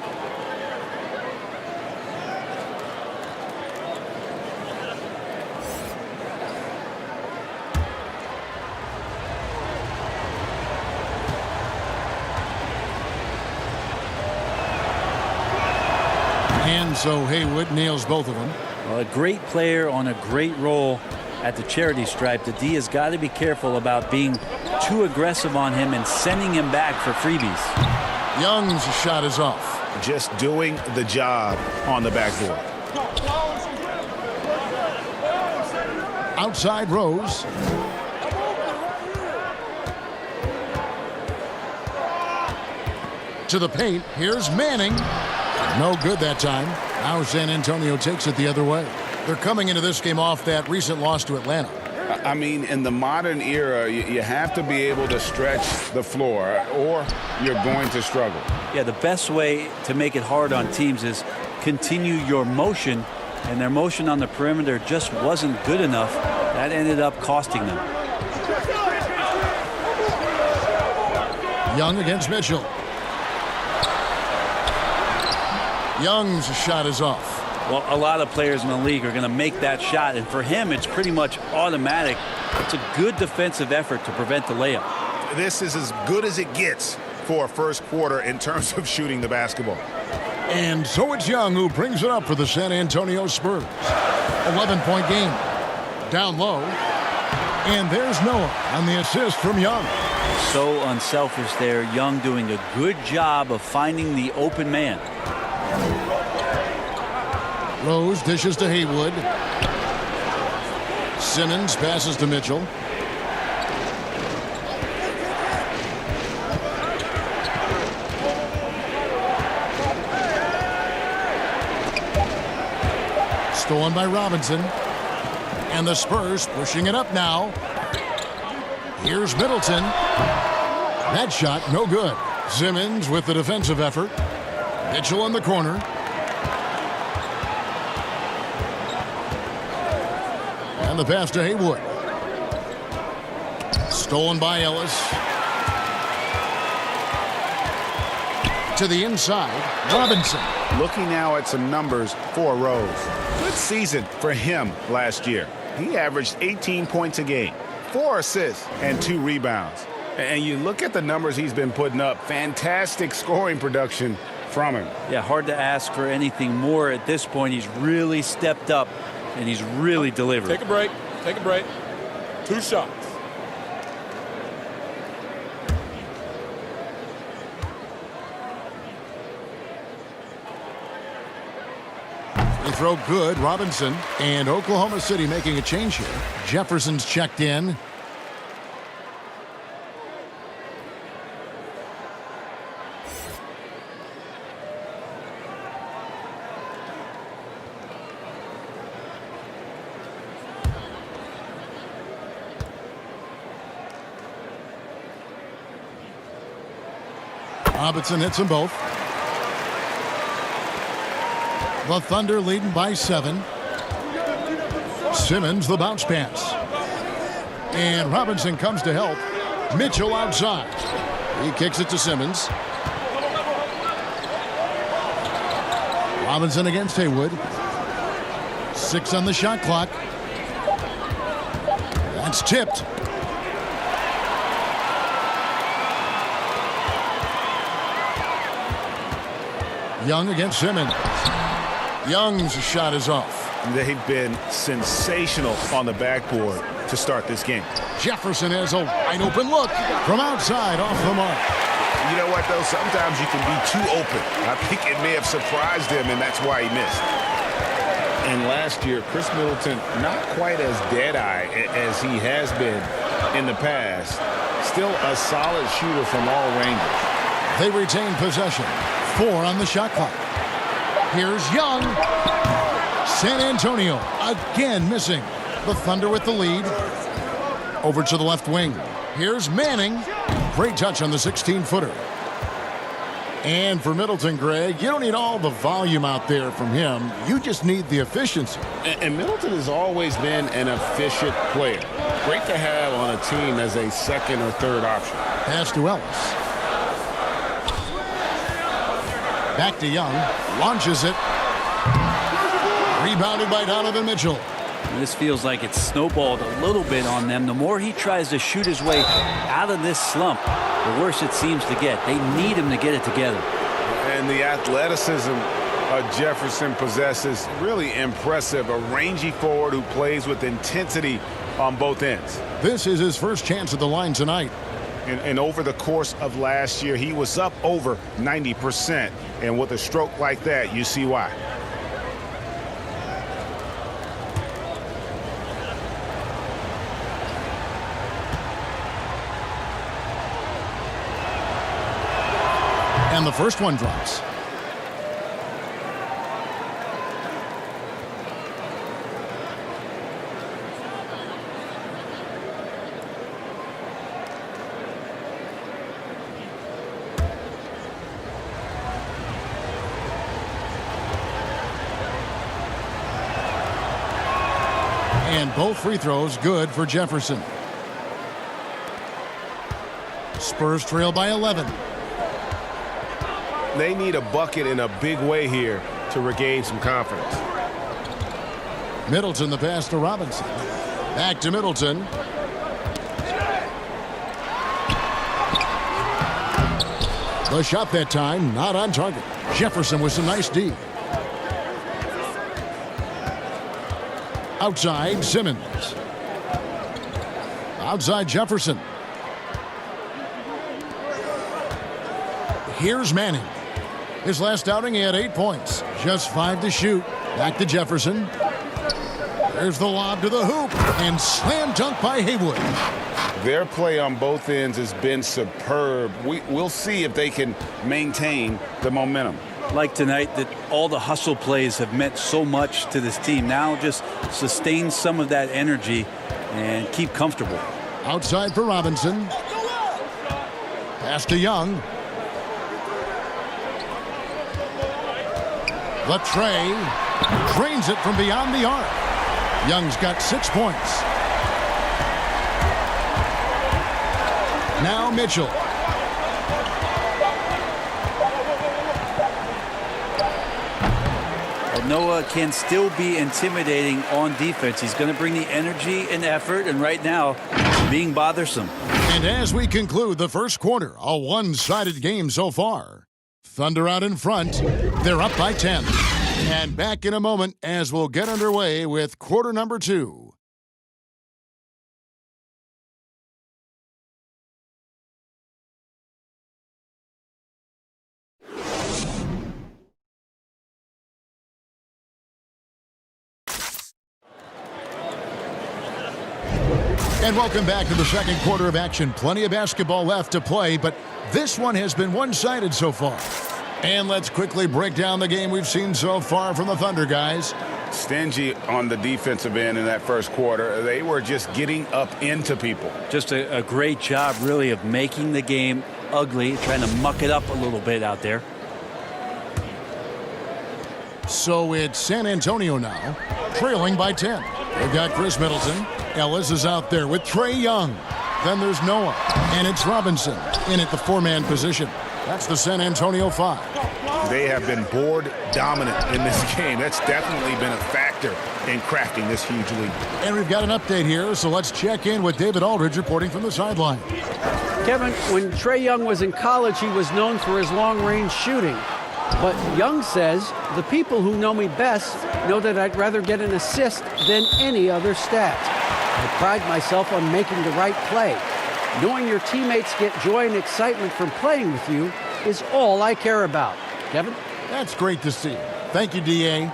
And so Haywood nails both of them. Well, a great player on a great role at the charity stripe. The D has got to be careful about being too aggressive on him and sending him back for freebies. Young's shot is off. Just doing the job on the backboard. Outside Rose. To the paint. Here's Manning. No good that time. Now San Antonio takes it the other way. They're coming into this game off that recent loss to Atlanta. I mean, in the modern era, you have to be able to stretch the floor or you're going to struggle. Yeah, the best way to make it hard on teams is continue your motion, and their motion on the perimeter just wasn't good enough. That ended up costing them. Young against Mitchell. Young's shot is off. Well, a lot of players in the league are going to make that shot, and for him, it's pretty much automatic. It's a good defensive effort to prevent the layup. This is as good as it gets for a first quarter in terms of shooting the basketball. And so it's Young who brings it up for the San Antonio Spurs. 11-point game. Down low. And there's Noah on the assist from Young. So unselfish there. Young doing a good job of finding the open man. Rose dishes to Haywood. Simmons passes to Mitchell. Stolen by Robinson. And the Spurs pushing it up now. Here's Middleton. That shot no good. Simmons with the defensive effort. Mitchell in the corner. And the pass to Haywood. Stolen by Ellis. To the inside, Robinson. Looking now at some numbers for Rose. Good season for him last year. He averaged 18 points a game, 4 assists, and 2 rebounds. And you look at the numbers he's been putting up, fantastic scoring production from him. Yeah, hard to ask for anything more at this point. He's really stepped up, and he's really delivered. Take a break. Take a break. 2 shots. They throw good, Robinson. And Oklahoma City making a change here. Jefferson's checked in. Robinson hits them both. The Thunder leading by 7. Simmons the bounce pass. And Robinson comes to help. Mitchell outside. He kicks it to Simmons. Robinson against Haywood. 6 on the shot clock. That's tipped. Young against Simmons. Young's shot is off. They've been sensational on the backboard to start this game. Jefferson has a wide open look from outside off the mark. You know what, though? Sometimes you can be too open. I think it may have surprised him, and that's why he missed. And last year, Chris Middleton, not quite as dead-eye as he has been in the past. Still a solid shooter from all ranges. They retain possession. 4 on the shot clock. Here's Young. San Antonio again missing. The Thunder with the lead. Over to the left wing. Here's Manning. Great touch on the 16-footer. And for Middleton, Greg, you don't need all the volume out there from him. You just need the efficiency. And Middleton has always been an efficient player. Great to have on a team as a second or third option. Pass to Ellis. Back to Young. Launches it. Rebounded by Donovan Mitchell. This feels like it's snowballed a little bit on them. The more he tries to shoot his way out of this slump, the worse it seems to get. They need him to get it together. And the athleticism Jefferson possesses, really impressive. A rangy forward who plays with intensity on both ends. This is his first chance at the line tonight. And over the course of last year, he was up over 90%. And with a stroke like that, you see why. And the first one drops. And both free throws good for Jefferson. Spurs trail by 11. They need a bucket in a big way here to regain some confidence. Middleton the pass to Robinson. Back to Middleton. The shot that time not on target. Jefferson with some nice D. Outside, Simmons. Outside, Jefferson. Here's Manning. His last outing, he had 8 points. Just 5 to shoot. Back to Jefferson. There's the lob to the hoop. And slam dunk by Haywood. Their play on both ends has been superb. We'll see if they can maintain the momentum. Like tonight, that all the hustle plays have meant so much to this team. Now just sustain some of that energy and keep comfortable. Outside for Robinson. Pass to Young. Latrey drains it from beyond the arc. Young's got 6 points. Now Mitchell. Noah can still be intimidating on defense. He's going to bring the energy and effort, and right now, being bothersome. And as we conclude the first quarter, a one-sided game so far. Thunder out in front. They're up by 10. And back in a moment as we'll get underway with quarter number 2. And welcome back to the second quarter of action. Plenty of basketball left to play, but this one has been one-sided so far. And let's quickly break down the game we've seen so far from the Thunder, guys. Stingy on the defensive end in that first quarter. They were just getting up into people. Just a great job, really, of making the game ugly, trying to muck it up a little bit out there. So it's San Antonio now, trailing by 10. They've got Chris Middleton. Ellis is out there with Trae Young. Then there's Noah. And it's Robinson in at the 4-man position. That's the San Antonio 5. They have been board dominant in this game. That's definitely been a factor in crafting this huge lead. And we've got an update here, so let's check in with David Aldridge reporting from the sideline. Kevin, when Trae Young was in college, he was known for his long-range shooting. But Young says, the people who know me best know that I'd rather get an assist than any other stat. I pride myself on making the right play. Knowing your teammates get joy and excitement from playing with you is all I care about. Kevin? That's great to see. Thank you, D.A.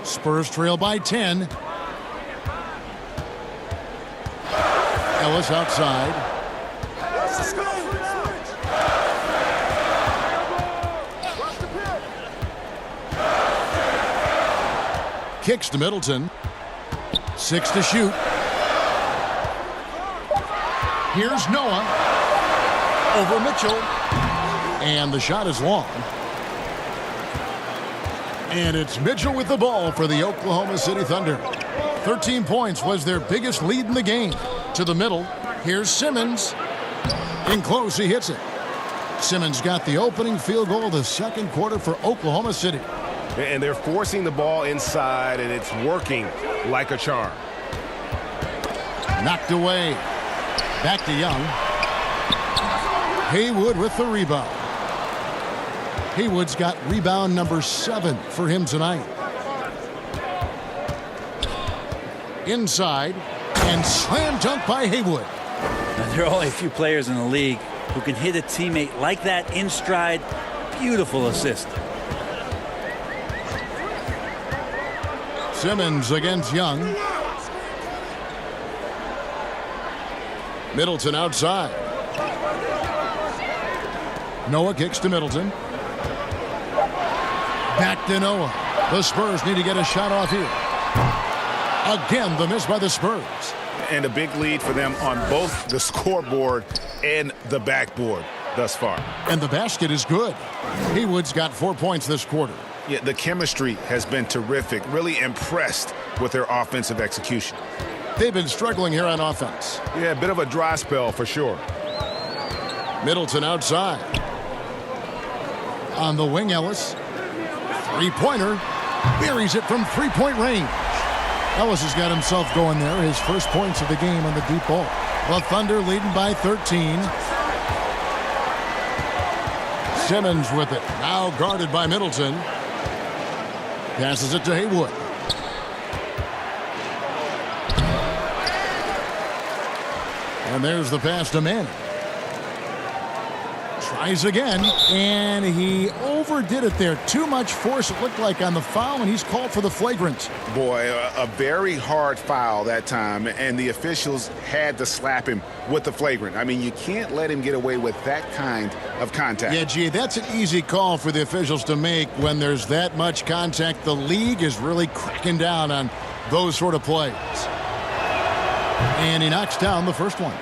Spurs trail by 10. Ellis outside. Kicks to Middleton. 6 to shoot. Here's Noah. Over Mitchell. And the shot is long. And it's Mitchell with the ball for the Oklahoma City Thunder. 13 points was their biggest lead in the game. To the middle. Here's Simmons. In close, he hits it. Simmons got the opening field goal of the second quarter for Oklahoma City. And they're forcing the ball inside, and it's working like a charm. Knocked away. Back to Young. Haywood with the rebound. Haywood's got rebound number 7 for him tonight. Inside. And slam dunk by Haywood. Now, there are only a few players in the league who can hit a teammate like that in stride. Beautiful assist. Simmons against Young. Middleton outside. Noah kicks to Middleton. Back to Noah. The Spurs need to get a shot off here. Again, the miss by the Spurs. And a big lead for them on both the scoreboard and the backboard thus far. And the basket is good. Haywood's got 4 points this quarter. Yeah, the chemistry has been terrific. Really impressed with their offensive execution. They've been struggling here on offense. Yeah, a bit of a dry spell for sure. Middleton outside. On the wing, Ellis. Three-pointer. Buries it from three-point range. Ellis has got himself going there. His first points of the game on the deep ball. The Thunder leading by 13. Simmons with it. Now guarded by Middleton. Passes it to Haywood. And there's the pass to Manning. Tries again, and he overdid it there. Too much force, it looked like, on the foul, and he's called for the flagrant. Boy, a very hard foul that time, and the officials had to slap him with the flagrant. I mean, you can't let him get away with that kind of contact. Yeah, gee, that's an easy call for the officials to make when there's that much contact. The league is really cracking down on those sort of plays. And he knocks down the first one.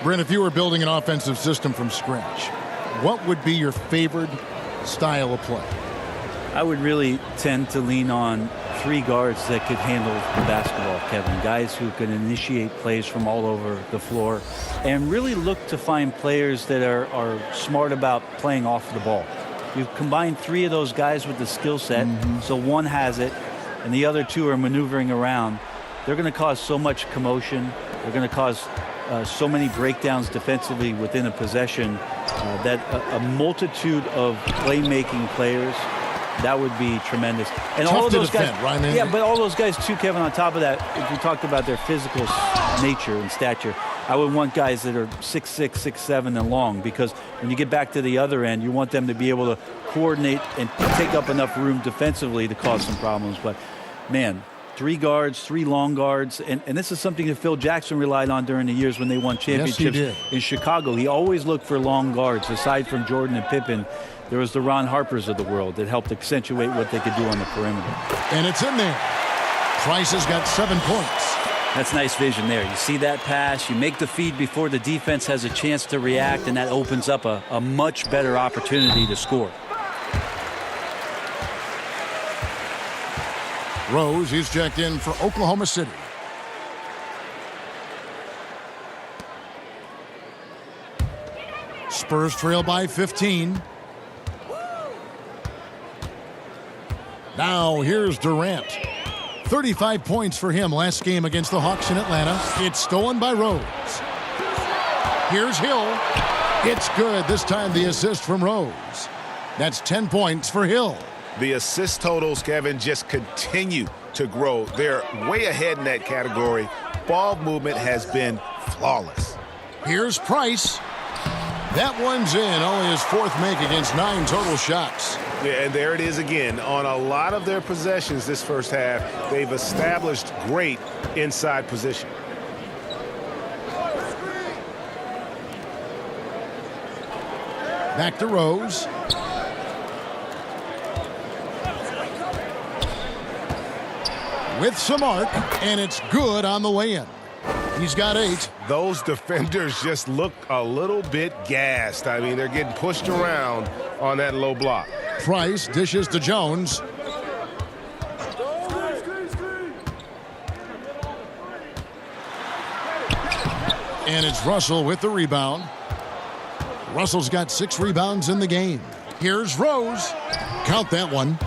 Brent, if you were building an offensive system from scratch, what would be your favorite style of play? I would really tend to lean on 3 guards that could handle the basketball, Kevin. Guys who can initiate plays from all over the floor and really look to find players that are smart about playing off the ball. You've combined 3 of those guys with the skill set, so one has it, and the other 2 are maneuvering around. They're going to cause so much commotion. They're going to cause so many breakdowns defensively within a possession that a multitude of playmaking players, that would be tremendous. And tough all of those defend, guys, right, man? yeah, but all those guys too, Kevin. On top of that, if we talked about their physical nature and stature, I would want guys that are 6'6", 6'7", and long, because when you get back to the other end, you want them to be able to coordinate and take up enough room defensively to cause some problems. But man, 3 guards, 3 long guards, and this is something that Phil Jackson relied on during the years when they won championships in Chicago. He always looked for long guards. Aside from Jordan and Pippen, there was the Ron Harpers of the world that helped accentuate what they could do on the perimeter. And it's in there. Price has got 7 points. That's nice vision there. You see that pass, you make the feed before the defense has a chance to react, and that opens up a much better opportunity to score. Rose, he's checked in for Oklahoma City. Spurs trail by 15. Now here's Durant. 35 points for him last game against the Hawks in Atlanta. It's stolen by Rose. Here's Hill. It's good. This time the assist from Rose. That's 10 points for Hill. The assist totals, Kevin, just continue to grow. They're way ahead in that category. Ball movement has been flawless. Here's Price. That one's in. Only his 4th make against 9 total shots. Yeah, and there it is again. On a lot of their possessions this first half, they've established great inside position. Back to Rose. With some arc, and it's good on the way in. He's got 8. Those defenders just look a little bit gassed. I mean, they're getting pushed around on that low block. Price dishes to Jones. And it's Russell with the rebound. Russell's got 6 rebounds in the game. Here's Rose. Count that one.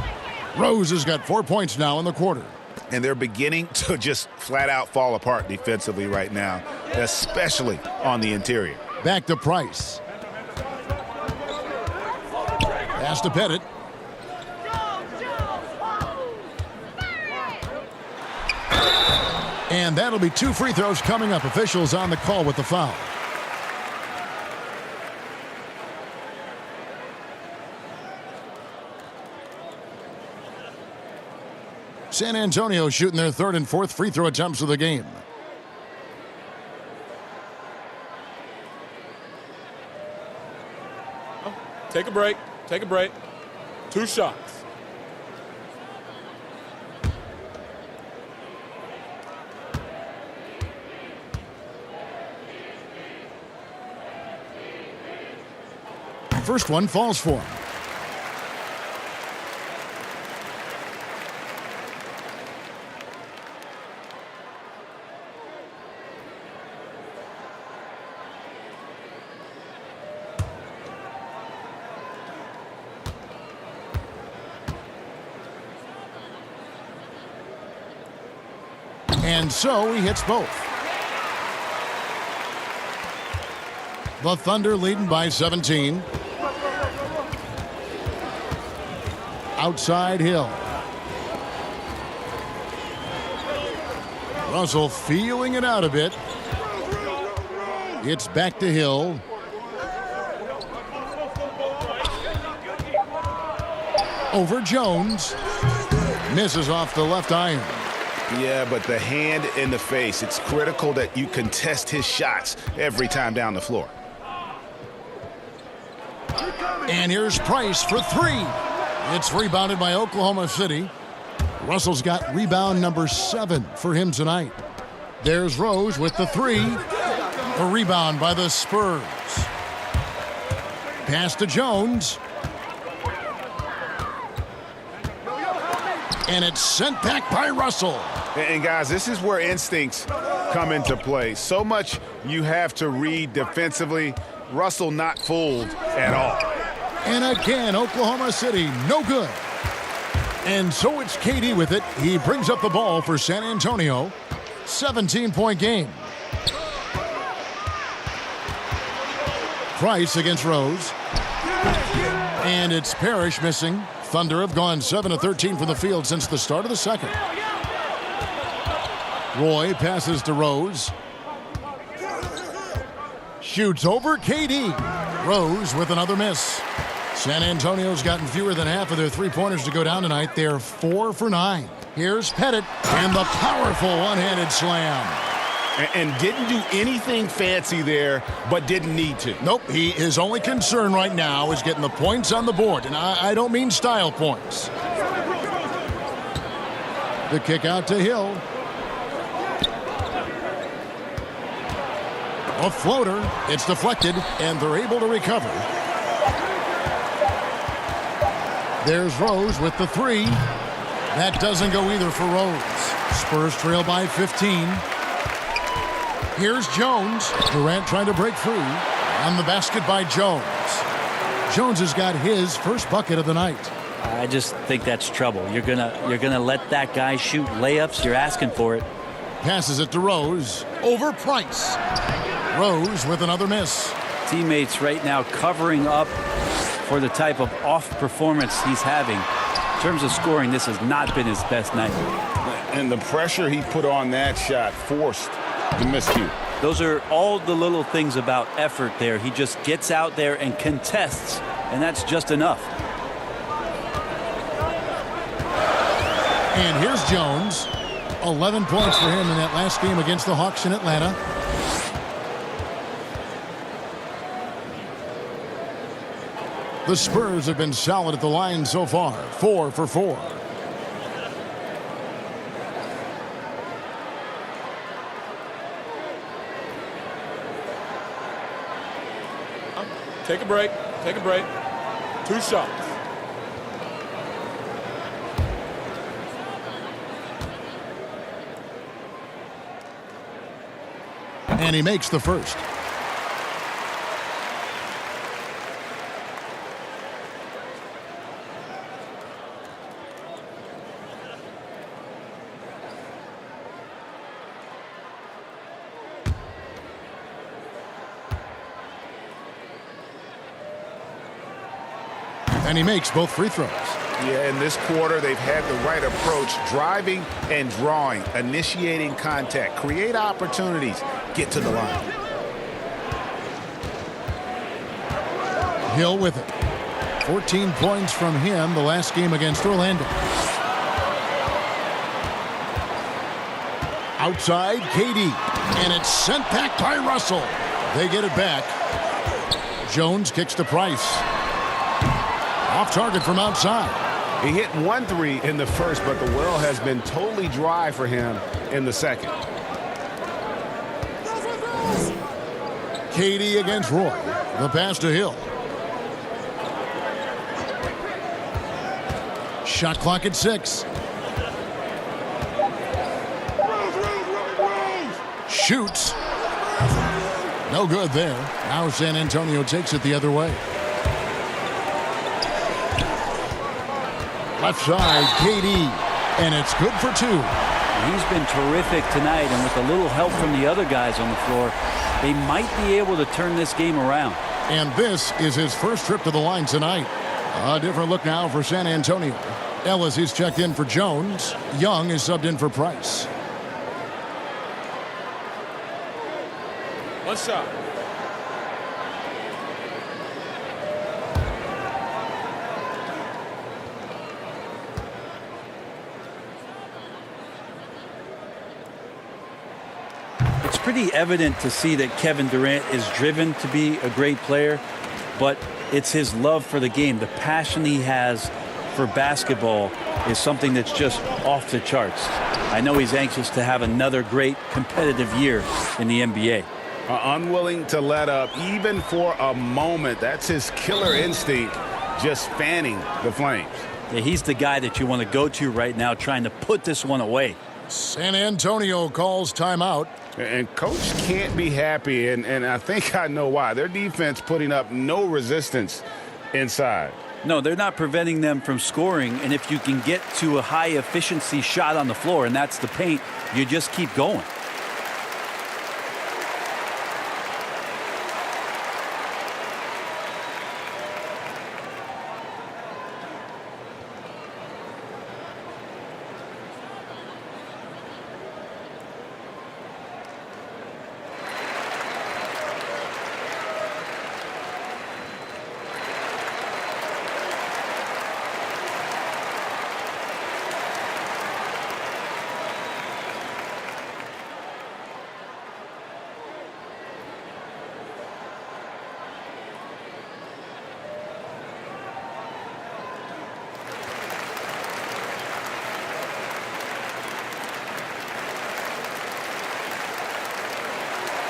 Rose has got 4 points now in the quarter. And they're beginning to just flat out fall apart defensively right now, especially on the interior. Back to Price. Pass to Pettit. And that'll be 2 free throws coming up. Officials on the call with the foul. San Antonio shooting their 3rd and 4th free throw attempts of the game. Take a break. Take a break. 2 shots. First one falls for him. And so he hits both. The Thunder leading by 17. Outside Hill. Russell feeling it out a bit. It's back to Hill. Over Jones. Misses off the left iron. Yeah, but the hand in the face, it's critical that you contest his shots every time down the floor. And here's Price for three. It's rebounded by Oklahoma City. Russell's got rebound number 7 for him tonight. There's Rose with the three. A rebound by the Spurs. Pass to Jones. And it's sent back by Russell. And guys, this is where instincts come into play. So much you have to read defensively. Russell not fooled at all. And again, Oklahoma City, no good. And so it's KD with it. He brings up the ball for San Antonio. 17-point game. Price against Rose. And it's Parrish missing. Thunder have gone 7 of 13 from the field since the start of the second. Roy passes to Rose. Shoots over KD. Rose with another miss. San Antonio's gotten fewer than half of their three-pointers to go down tonight. They're 4 for 9. Here's Pettit and the powerful one-handed slam. And didn't do anything fancy there, but didn't need to. Nope, his only concern right now is getting the points on the board, and I don't mean style points. The kick out to Hill. A floater. It's deflected, and they're able to recover. There's Rose with the three. That doesn't go either for Rose. Spurs trail by 15. Here's Jones. Durant trying to break free. On the basket by Jones. Jones has got his first bucket of the night. I just think that's trouble. You're gonna let that guy shoot layups. You're asking for it. Passes it to Rose. Over Price. Rose with another miss. Teammates right now covering up for the type of off performance he's having. In terms of scoring, this has not been his best night. And the pressure he put on that shot forced the miscue. Those are all the little things about effort there. He just gets out there and contests, and that's just enough. And here's Jones. 11 points for him in that last game against the Hawks in Atlanta. The Spurs have been solid at the line so far. 4 for 4. Take a break. Take a break. 2 shots. And he makes the first. And he makes both free throws. Yeah, in this quarter, they've had the right approach, driving and drawing, initiating contact, create opportunities, get to the line. Hill with it. 14 points from him the last game against Orlando. Outside, KD. And it's sent back by Russell. They get it back. Jones kicks to Price. Off target from outside. He hit 1 3 in the first, but the well has been totally dry for him in the second. KD against Roy. The pass to Hill. Shot clock at 6. Shoots. No good there. Now San Antonio takes it the other way. Left side, KD, and it's good for 2. He's been terrific tonight, and with a little help from the other guys on the floor, they might be able to turn this game around. And this is his first trip to the line tonight. A different look now for San Antonio. Ellis is checked in for Jones. Young is subbed in for Price. What's up? It's pretty evident to see that Kevin Durant is driven to be a great player, but it's his love for the game. The passion he has for basketball is something that's just off the charts. I know he's anxious to have another great competitive year in the NBA. Unwilling to let up even for a moment. That's his killer instinct, just fanning the flames. Yeah, he's the guy that you want to go to right now, trying to put this one away. San Antonio calls timeout. And coach can't be happy, and I think I know why. Their defense putting up no resistance inside. No, they're not preventing them from scoring, and if you can get to a high-efficiency shot on the floor, and that's the paint, you just keep going.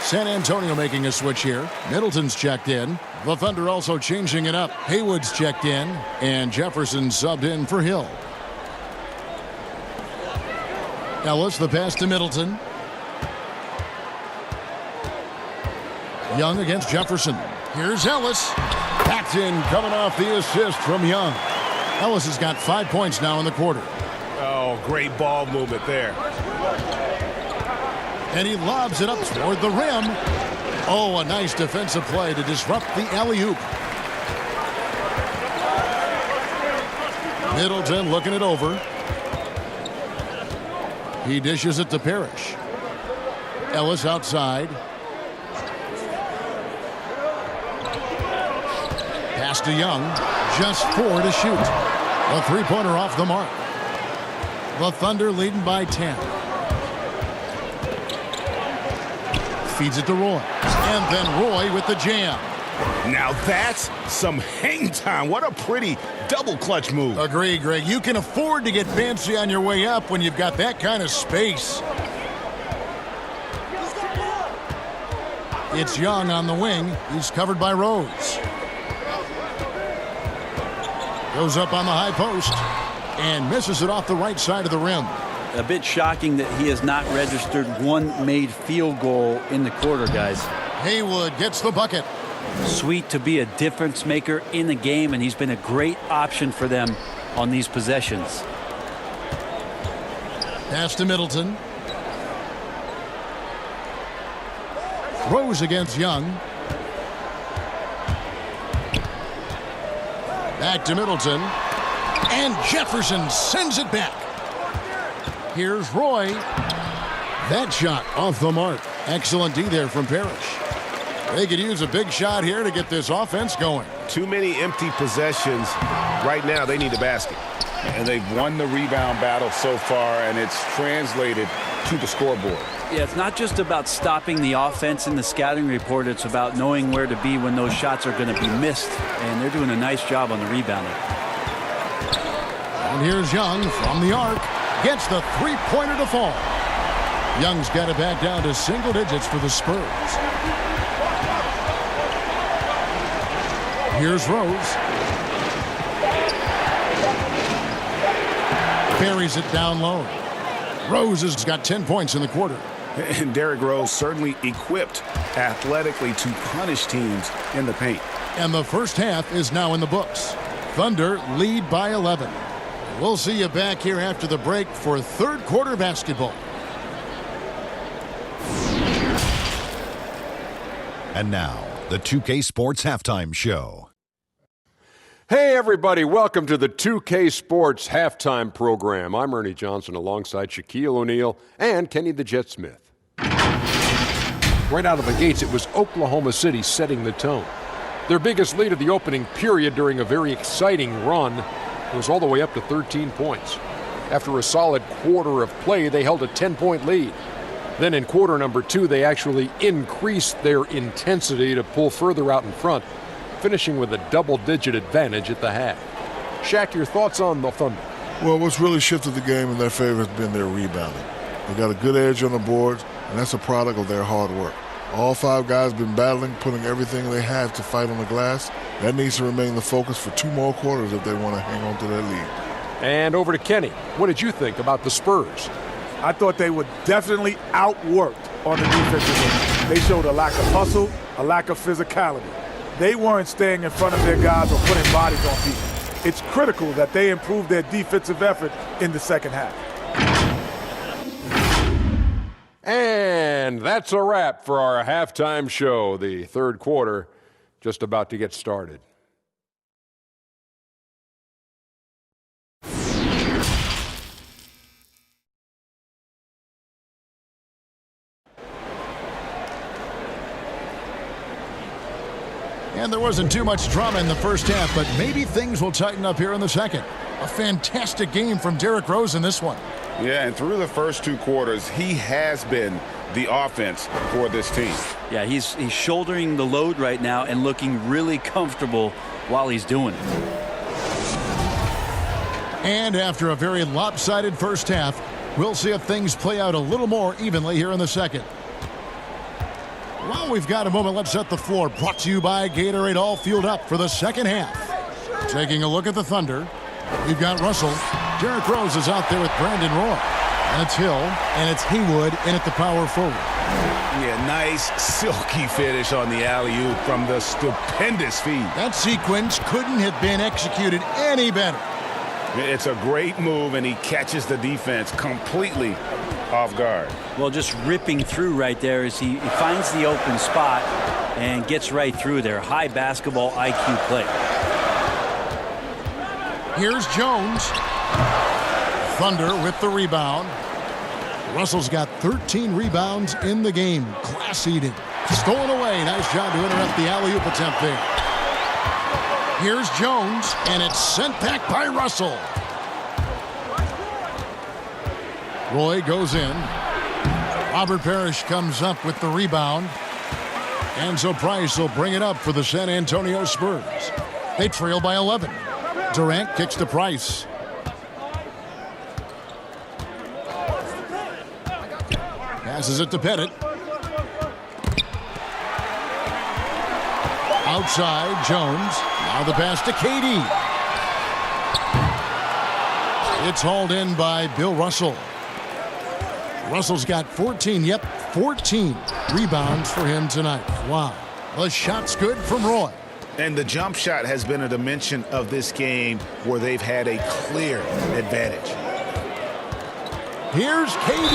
San Antonio making a switch here. Middleton's checked in. The Thunder also changing it up. Haywood's checked in. And Jefferson subbed in for Hill. Ellis, the pass to Middleton. Young against Jefferson. Here's Ellis. Packed in, coming off the assist from Young. Ellis has got 5 points now in the quarter. Oh, great ball movement there. And he lobs it up toward the rim. Oh, a nice defensive play to disrupt the alley-oop. Middleton looking it over. He dishes it to Parrish. Ellis outside. Pass to Young. Just 4 to shoot. A three-pointer off the mark. The Thunder leading by 10. Feeds it to Roy. And then Roy with the jam. Now that's some hang time. What a pretty double clutch move. Agree, Greg. You can afford to get fancy on your way up when you've got that kind of space. It's Young on the wing. He's covered by Rose. Goes up on the high post and misses it off the right side of the rim. A bit shocking that he has not registered one made field goal in the quarter, guys. Haywood gets the bucket. Sweet to be a difference maker in the game, and he's been a great option for them on these possessions. Pass to Middleton. Rose against Young. Back to Middleton. And Jefferson sends it back. Here's Roy. That shot off the mark. Excellent D there from Parrish. They could use a big shot here to get this offense going. Too many empty possessions. Right now, they need a basket. And they've won the rebound battle so far, and it's translated to the scoreboard. Yeah, it's not just about stopping the offense in the scouting report. It's about knowing where to be when those shots are going to be missed. And they're doing a nice job on the rebounding. And here's Young from the arc. Gets the three-pointer to fall. Young's got it back down to single digits for the Spurs. Here's Rose. Buries it down low. Rose has got 10 points in the quarter. And Derrick Rose certainly equipped athletically to punish teams in the paint. And the first half is now in the books. Thunder lead by 11. We'll see you back here after the break for third quarter basketball. And now, the 2K Sports Halftime Show. Hey, everybody. Welcome to the 2K Sports Halftime Program. I'm Ernie Johnson alongside Shaquille O'Neal and Kenny the Jet Smith. Right out of the gates, it was Oklahoma City setting the tone. Their biggest lead of the opening period during a very exciting run was all the way up to 13 points. After a solid quarter of play, they held a 10-point lead. Then in quarter number 2, they actually increased their intensity to pull further out in front, finishing with a double-digit advantage at the half. Shaq, your thoughts on the Thunder? Well, what's really shifted the game in their favor has been their rebounding. They got a good edge on the boards, and that's a product of their hard work. All 5 guys been battling, putting everything they have to fight on the glass. That needs to remain the focus for 2 more quarters if they want to hang on to their lead. And over to Kenny. What did you think about the Spurs? I thought they were definitely outworked on the defensive end. They showed a lack of hustle, a lack of physicality. They weren't staying in front of their guys or putting bodies on people. It's critical that they improve their defensive effort in the second half. And that's a wrap for our halftime show. The third quarter just about to get started. And there wasn't too much drama in the first half, but maybe things will tighten up here in the second. A fantastic game from Derrick Rose in this one. Yeah, and through the first 2 quarters, he has been the offense for this team. Yeah, he's shouldering the load right now and looking really comfortable while he's doing it. And after a very lopsided first half, we'll see if things play out a little more evenly here in the second. Well, we've got a moment. Let's set the floor. Brought to you by Gatorade, all fueled up for the second half. Taking a look at the Thunder, we've got Russell. Derrick Rose is out there with Brandon Roy. And it's Hill, and it's Haywood in at the power forward. Yeah, nice silky finish on the alley-oop from the stupendous feed. That sequence couldn't have been executed any better. It's a great move, and he catches the defense completely off guard. Well, just ripping through right there as he finds the open spot and gets right through there. High basketball IQ play. Here's Jones. Thunder with the rebound. Russell's got 13 rebounds in the game. Class eating. Stolen away. Nice job to interrupt the alley-oop attempt there. Here's Jones, and it's sent back by Russell. Roy goes in. Robert Parrish comes up with the rebound. Enzo Price will bring it up for the San Antonio Spurs. They trail by 11. Durant kicks to Price. Passes it to Pettit. Outside, Jones. Now the pass to KD. It's hauled in by Bill Russell. Russell's got 14 rebounds for him tonight. Wow. The shot's good from Roy. And the jump shot has been a dimension of this game where they've had a clear advantage. Here's KD.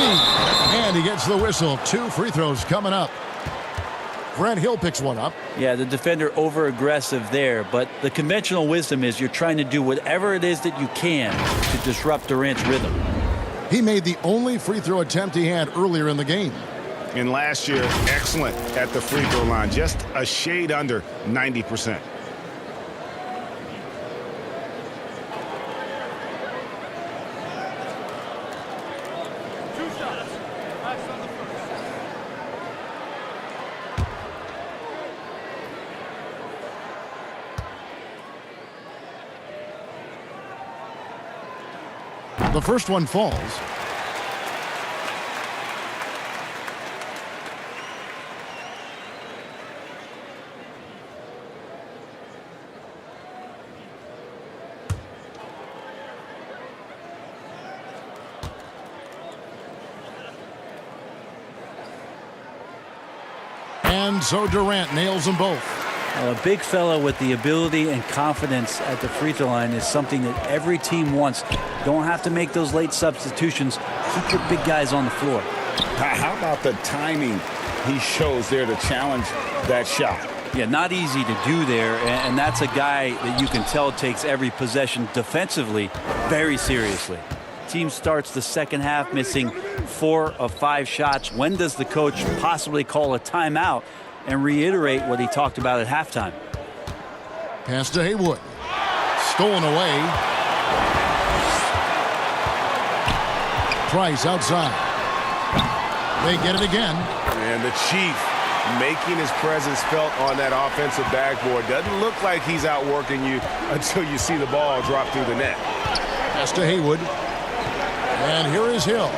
And he gets the whistle. 2 free throws coming up. Grant Hill picks one up. Yeah, the defender over-aggressive there, but the conventional wisdom is you're trying to do whatever it is that you can to disrupt Durant's rhythm. He made the only free throw attempt he had earlier in the game. And last year, excellent at the free throw line, just a shade under 90%. The first one falls. And so Durant nails them both. A big fella with the ability and confidence at the free throw line is something that every team wants. Don't have to make those late substitutions. Keep your big guys on the floor. How about the timing he shows there to challenge that shot? Yeah, not easy to do there, and that's a guy that you can tell takes every possession defensively very seriously. Team starts the second half missing 4 of 5 shots. When does the coach possibly call a timeout and reiterate what he talked about at halftime? Pass to Haywood. Stolen away. Price outside. They get it again. And the Chief making his presence felt on that offensive backboard. Doesn't look like he's outworking you until you see the ball drop through the net. Pass to Haywood. And here is Hill.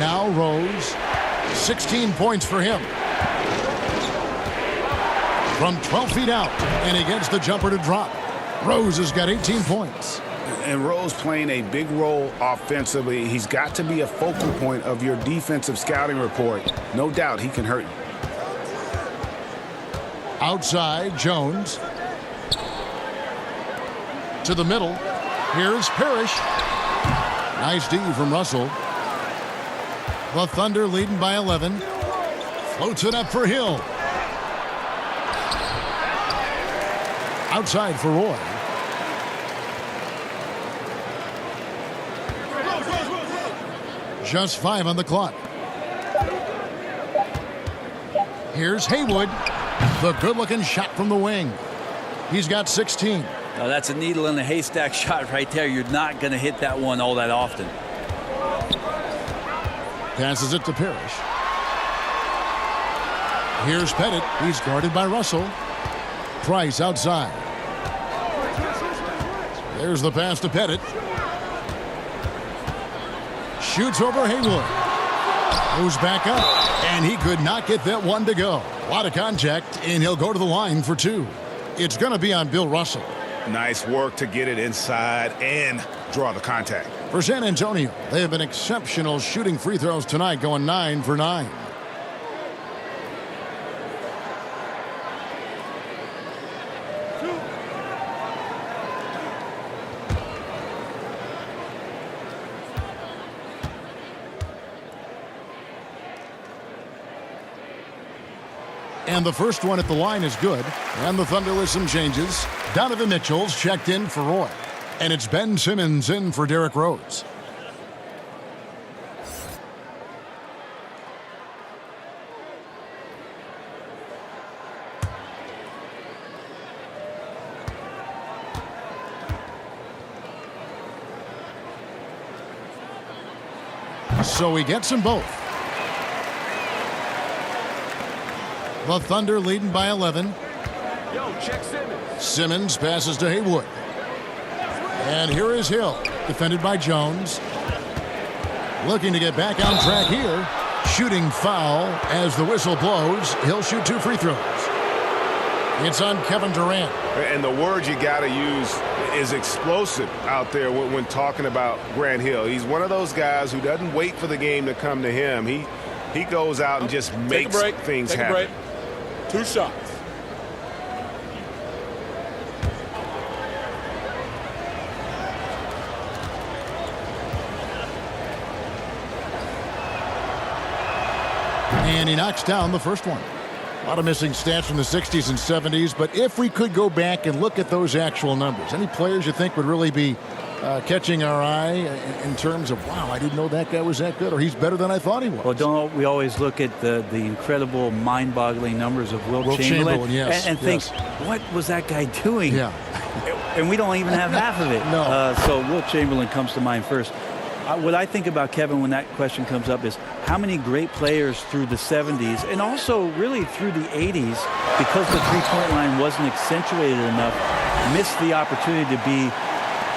Now Rose. 16 points for him. From 12 feet out, and he gets the jumper to drop. Rose has got 18 points. And Rose playing a big role offensively. He's got to be a focal point of your defensive scouting report. No doubt he can hurt you. Outside, Jones. To the middle. Here's Parrish. Nice D from Russell. The Thunder leading by 11. Floats it up for Hill. Outside for Roy. Just 5 on the clock. Here's Haywood. The good-looking shot from the wing. He's got 16. Now that's a needle in a haystack shot right there. You're not going to hit that one all that often. Passes it to Parrish. Here's Pettit. He's guarded by Russell. Price outside. There's the pass to Pettit. Shoots over Haywood. Moves back up, and he could not get that one to go. A lot of contact, and he'll go to the line for 2. It's going to be on Bill Russell. Nice work to get it inside and draw the contact. For San Antonio, they have been exceptional shooting free throws tonight, going 9 for 9. And the first one at the line is good. And the Thunder with some changes. Donovan Mitchell's checked in for Roy. And it's Ben Simmons in for Derrick Rose. So he gets them both. The Thunder leading by 11. Yo, check Simmons. Simmons passes to Haywood. And here is Hill, defended by Jones. Looking to get back on track here. Shooting foul as the whistle blows. He'll shoot 2 free throws. It's on Kevin Durant. And the word you got to use is explosive out there when talking about Grant Hill. He's one of those guys who doesn't wait for the game to come to him. He goes out and just makes things happen. 2 shots. And he knocks down the first one. A lot of missing stats from the 60s and 70s, but if we could go back and look at those actual numbers, any players you think would really be catching our eye in terms of, wow, I didn't know that guy was that good, or he's better than I thought he was? Well, don't we always look at the incredible, mind-boggling numbers of Wilt Chamberlain yes, and think, what was that guy doing? Yeah. And we don't even have half of it. No. So Wilt Chamberlain comes to mind first. What I think about Kevin when that question comes up is how many great players through the 70s and also really through the 80s, because the three-point line wasn't accentuated enough, missed the opportunity to be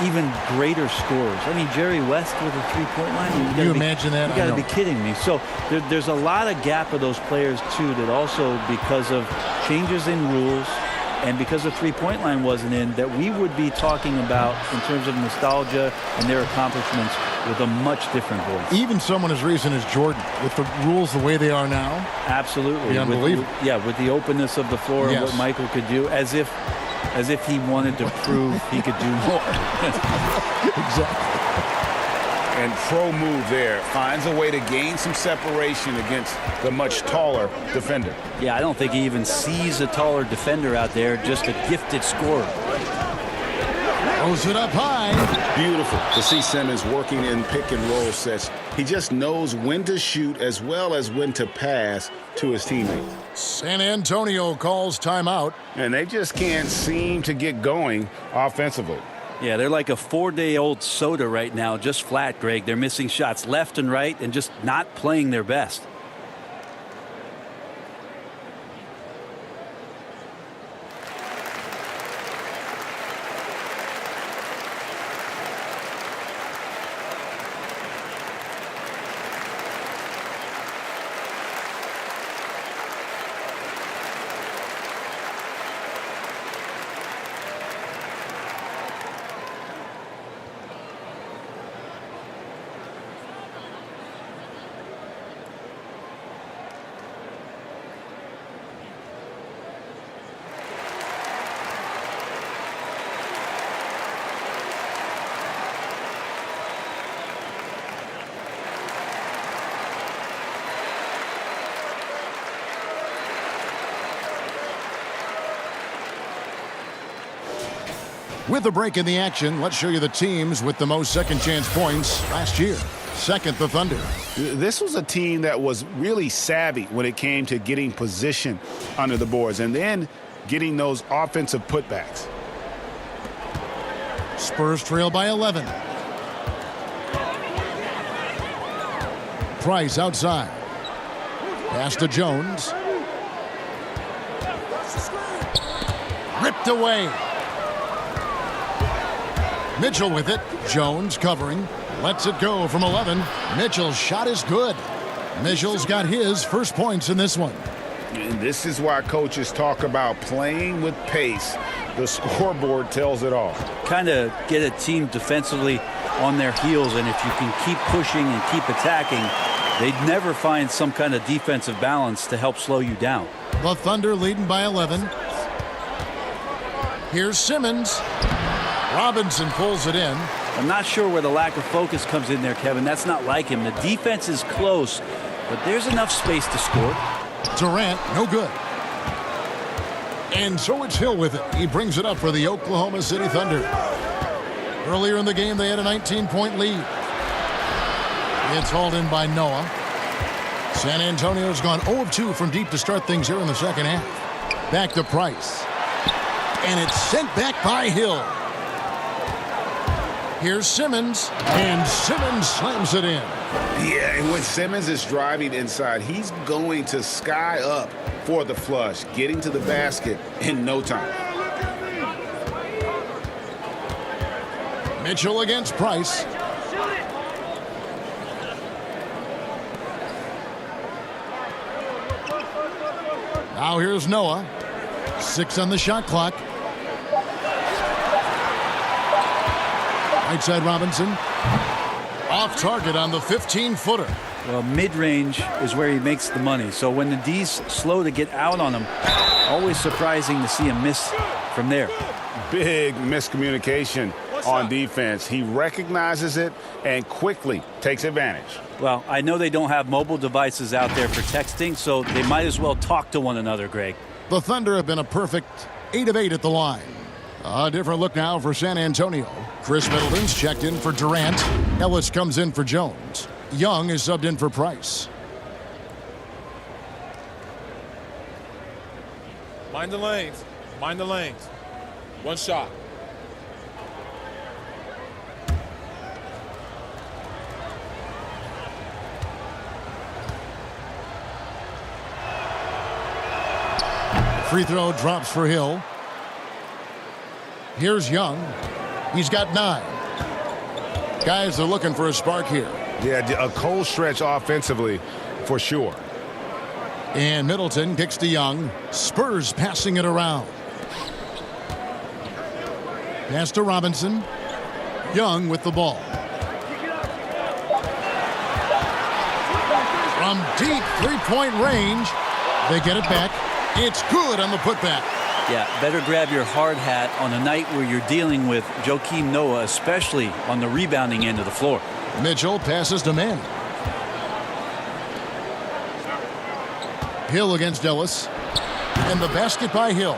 even greater scorers. I mean, Jerry West with a three-point line. Can you imagine that? You got to be kidding me. So there's a lot of gap of those players, too, that also because of changes in rules and because the three-point line wasn't in, that we would be talking about in terms of nostalgia and their accomplishments with a much different voice. Even someone as recent as Jordan, with the rules the way they are now. Absolutely. Unbelievable. With the openness of the floor and what Michael could do, as if he wanted to prove he could do more. Exactly. And pro move there. Finds a way to gain some separation against the much taller defender. Yeah, I don't think he even sees a taller defender out there, just a gifted scorer. Throws it up high. Beautiful to see Simmons working in pick and roll sets. He just knows when to shoot as well as when to pass to his teammates. San Antonio calls timeout. And they just can't seem to get going offensively. Yeah, they're like a 4-day-old soda right now, just flat, Greg. They're missing shots left and right and just not playing their best. With a break in the action, let's show you the teams with the most second chance points last year. Second, the Thunder. This was a team that was really savvy when it came to getting position under the boards and then getting those offensive putbacks. Spurs trail by 11. Price outside. Pass to Jones. Ripped away. Mitchell with it. Jones covering. Lets it go from 11. Mitchell's shot is good. Mitchell's got his first points in this one. And this is why coaches talk about playing with pace. The scoreboard tells it all. Kind of get a team defensively on their heels, and if you can keep pushing and keep attacking, they'd never find some kind of defensive balance to help slow you down. The Thunder leading by 11. Here's Simmons. Robinson pulls it in. I'm not sure where the lack of focus comes in there, Kevin. That's not like him. The defense is close, but there's enough space to score. Durant, no good. And so it's Hill with it. He brings it up for the Oklahoma City Thunder. Earlier in the game, they had a 19-point lead. It's hauled in by Noah. San Antonio's gone 0 of 2 from deep to start things here in the second half. Back to Price. And it's sent back by Hill. Here's Simmons, and Simmons slams it in. Yeah, and when Simmons is driving inside, he's going to sky up for the flush, getting to the basket in no time. Mitchell against Price. Now here's Noah. 6 on the shot clock. Right side Robinson. Off target on the 15-footer. Well, mid-range is where he makes the money. So when the D's slow to get out on him, always surprising to see him miss from there. Big miscommunication on defense. He recognizes it and quickly takes advantage. Well, I know they don't have mobile devices out there for texting, so they might as well talk to one another, Greg. The Thunder have been a perfect 8 of 8 at the line. A different look now for San Antonio. Chris Middleton's checked in for Durant. Ellis comes in for Jones. Young is subbed in for Price. Mind the lanes. Mind the lanes. One shot. Free throw drops for Hill. Here's Young. He's got 9. Guys are looking for a spark here. Yeah, a cold stretch offensively for sure. And Middleton kicks to Young. Spurs passing it around. Pass to Robinson. Young with the ball. From deep three-point range, they get it back. It's good on the putback. Yeah, better grab your hard hat on a night where you're dealing with Joakim Noah, especially on the rebounding end of the floor. Mitchell passes to Manning. Hill against Ellis. And the basket by Hill.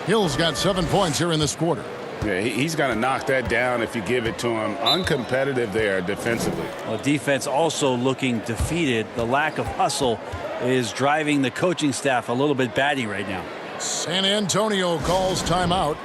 Hill's got 7 points here in this quarter. Yeah, he's going to knock that down if you give it to him. Uncompetitive there defensively. Well, defense also looking defeated. The lack of hustle is driving the coaching staff a little bit batty right now. San Antonio calls timeout.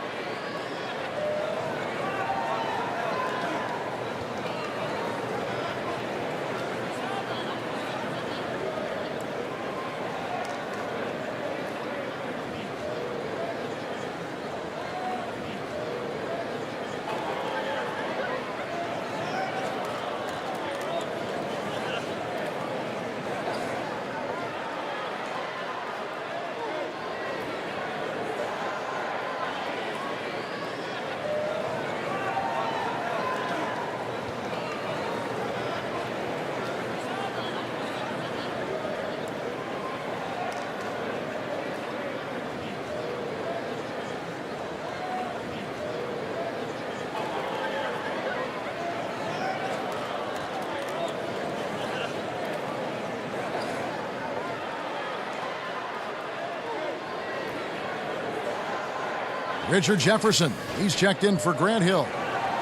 Richard Jefferson, he's checked in for Grant Hill.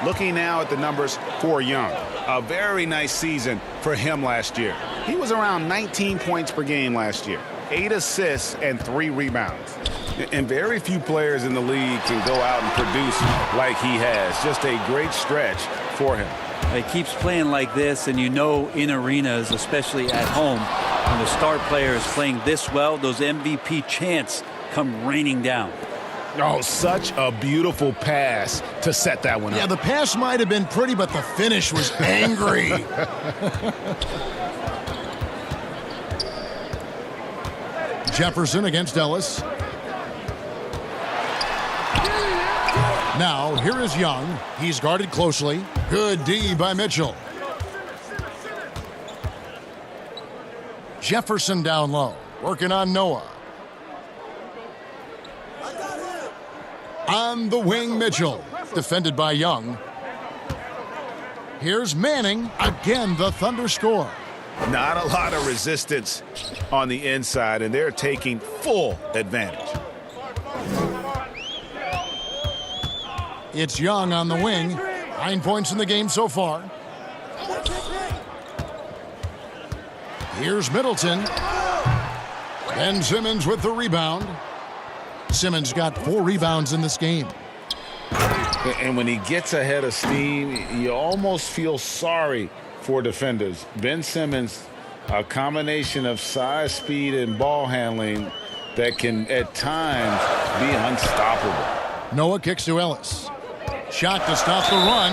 Looking now at the numbers for Young. A very nice season for him last year. He was around 19 points per game last year, 8 assists and 3 rebounds. And very few players in the league can go out and produce like he has. Just a great stretch for him. He keeps playing like this, and you know in arenas, especially at home, when the star player is playing this well, those MVP chants come raining down. Oh, such a beautiful pass to set that one up. Yeah, the pass might have been pretty, but the finish was angry. Jefferson against Ellis. Now, here is Young. He's guarded closely. Good D by Mitchell. Jefferson down low, working on Noah. On the wing, Mitchell, defended by Young. Here's Manning. Again, the Thunder score. Not a lot of resistance on the inside, and they're taking full advantage. It's Young on the wing. 9 points in the game so far. Here's Middleton. Ben Simmons with the rebound. Simmons got 4 rebounds in this game. And when he gets ahead of steam, you almost feel sorry for defenders. Ben Simmons, a combination of size, speed, and ball handling that can at times be unstoppable. Noah kicks to Ellis. Shot to stop the run.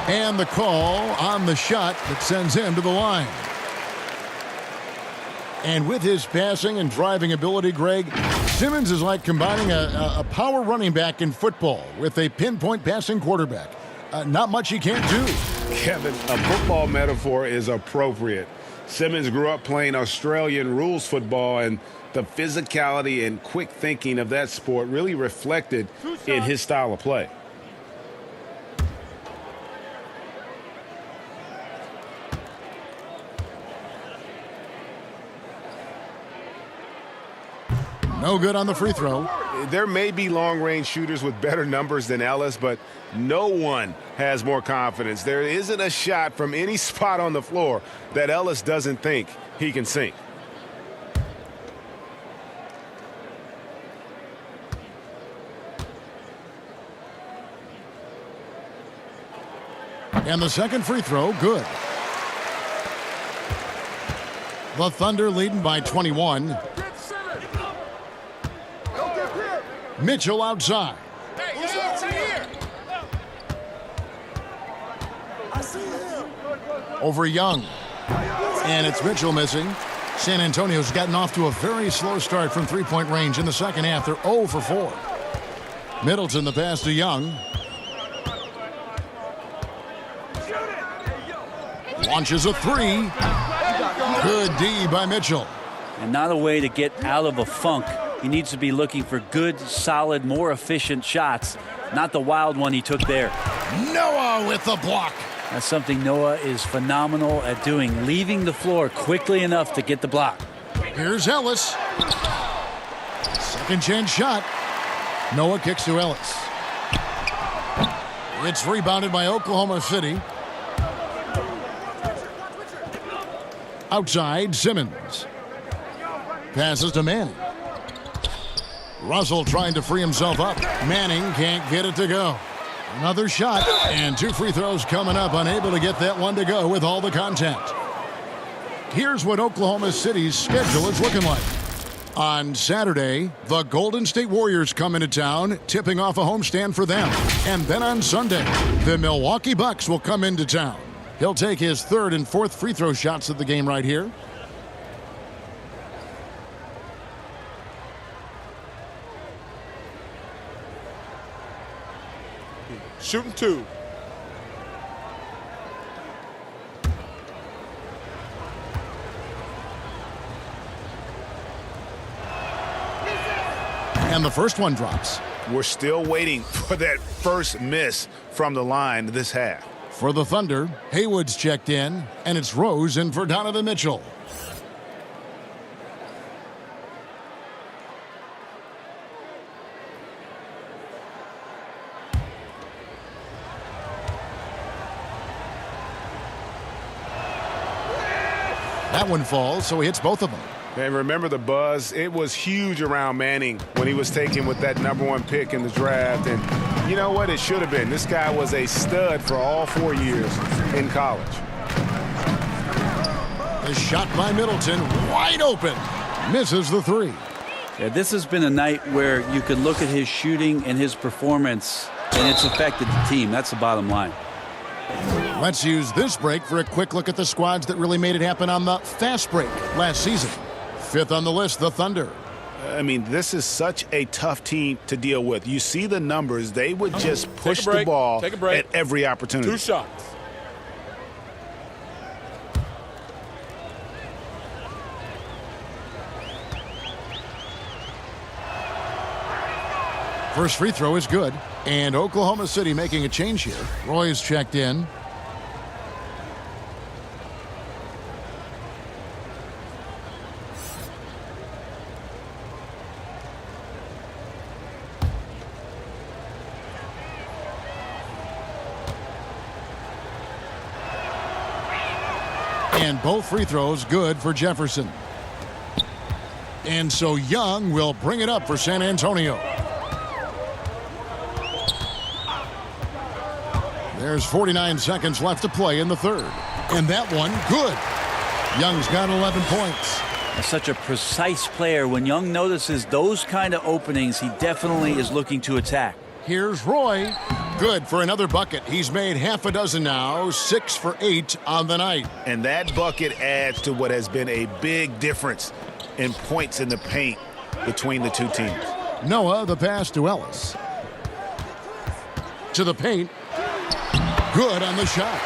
And the call on the shot that sends him to the line. And with his passing and driving ability, Greg, Simmons is like combining a power running back in football with a pinpoint passing quarterback. Not much he can't do. Kevin, a football metaphor is appropriate. Simmons grew up playing Australian rules football, and the physicality and quick thinking of that sport really reflected in his style of play. No good on the free throw. There may be long-range shooters with better numbers than Ellis, but no one has more confidence. There isn't a shot from any spot on the floor that Ellis doesn't think he can sink. And the second free throw, good. The Thunder leading by 21. Mitchell outside. Over Young. And it's Mitchell missing. San Antonio's gotten off to a very slow start from three-point range in the second half. They're 0 for 4. Middleton the pass to Young. Launches a 3. Good D by Mitchell. And not a way to get out of a funk. He needs to be looking for good, solid, more efficient shots, not the wild one he took there. Noah with the block. That's something Noah is phenomenal at doing, leaving the floor quickly enough to get the block. Here's Ellis. Second chance shot. Noah kicks to Ellis. It's rebounded by Oklahoma City. Outside, Simmons. Passes to Manning. Russell trying to free himself up. Manning can't get it to go. Another shot, and 2 free throws coming up, unable to get that one to go with all the contact. Here's what Oklahoma City's schedule is looking like. On Saturday, the Golden State Warriors come into town, tipping off a homestand for them. And then on Sunday, the Milwaukee Bucks will come into town. He'll take his 3rd and 4th free throw shots of the game right here. Shooting 2. And the first one drops. We're still waiting for that first miss from the line this half. For the Thunder, Haywood's checked in, and it's Rose in for Donovan Mitchell. That one falls, so he hits both of them. And remember the buzz? It was huge around Manning when he was taken with that #1 pick in the draft. And you know what? It should have been. This guy was a stud for all 4 years in college. The shot by Middleton, wide open. Misses the 3. Yeah, this has been a night where you can look at his shooting and his performance, and it's affected the team. That's the bottom line. Let's use this break for a quick look at the squads that really made it happen on the fast break last season. 5th on the list, the Thunder. I mean, this is such a tough team to deal with. You see the numbers. They would just push the ball at every opportunity. 2 shots. First free throw is good. And Oklahoma City making a change here. Roy's checked in. And both free throws good for Jefferson. And so Young will bring it up for San Antonio. There's 49 seconds left to play in the 3rd. And that one, good. Young's got 11 points. Such a precise player. When Young notices those kind of openings, he definitely is looking to attack. Here's Roy. Good for another bucket. He's made half a dozen now, 6 for 8 on the night. And that bucket adds to what has been a big difference in points in the paint between the two teams. Noah, the pass to Ellis. To the paint. Good on the shot.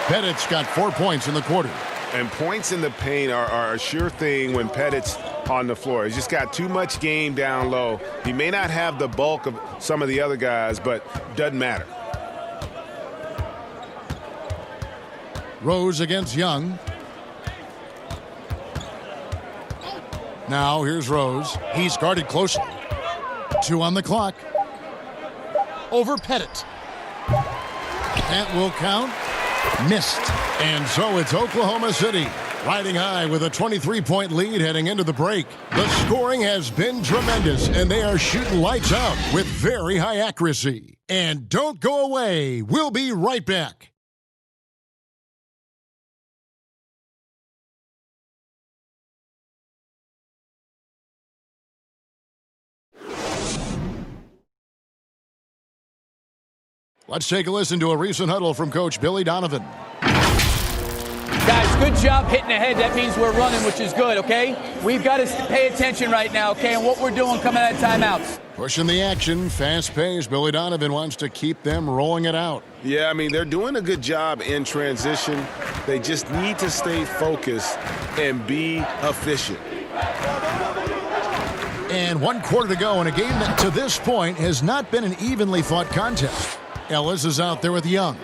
Pettit's got 4 points in the quarter. And points in the paint are a sure thing when Pettit's on the floor. He's just got too much game down low. He may not have the bulk of some of the other guys, but doesn't matter. Rose against Young. Now here's Rose. He's guarded closely. 2 on the clock. Over Pettit. That will count. Missed. And so it's Oklahoma City riding high with a 23-point lead heading into the break. The scoring has been tremendous, and they are shooting lights out with very high accuracy. And don't go away. We'll be right back. Let's take a listen to a recent huddle from Coach Billy Donovan. Guys, good job hitting ahead. That means we're running, which is good, okay? We've got to pay attention right now, okay, and what we're doing coming out of timeouts. Pushing the action, fast pace. Billy Donovan wants to keep them rolling it out. Yeah, I mean, they're doing a good job in transition. They just need to stay focused and be efficient. And 1 quarter to go in a game that to this point has not been an evenly fought contest. Ellis is out there with Young.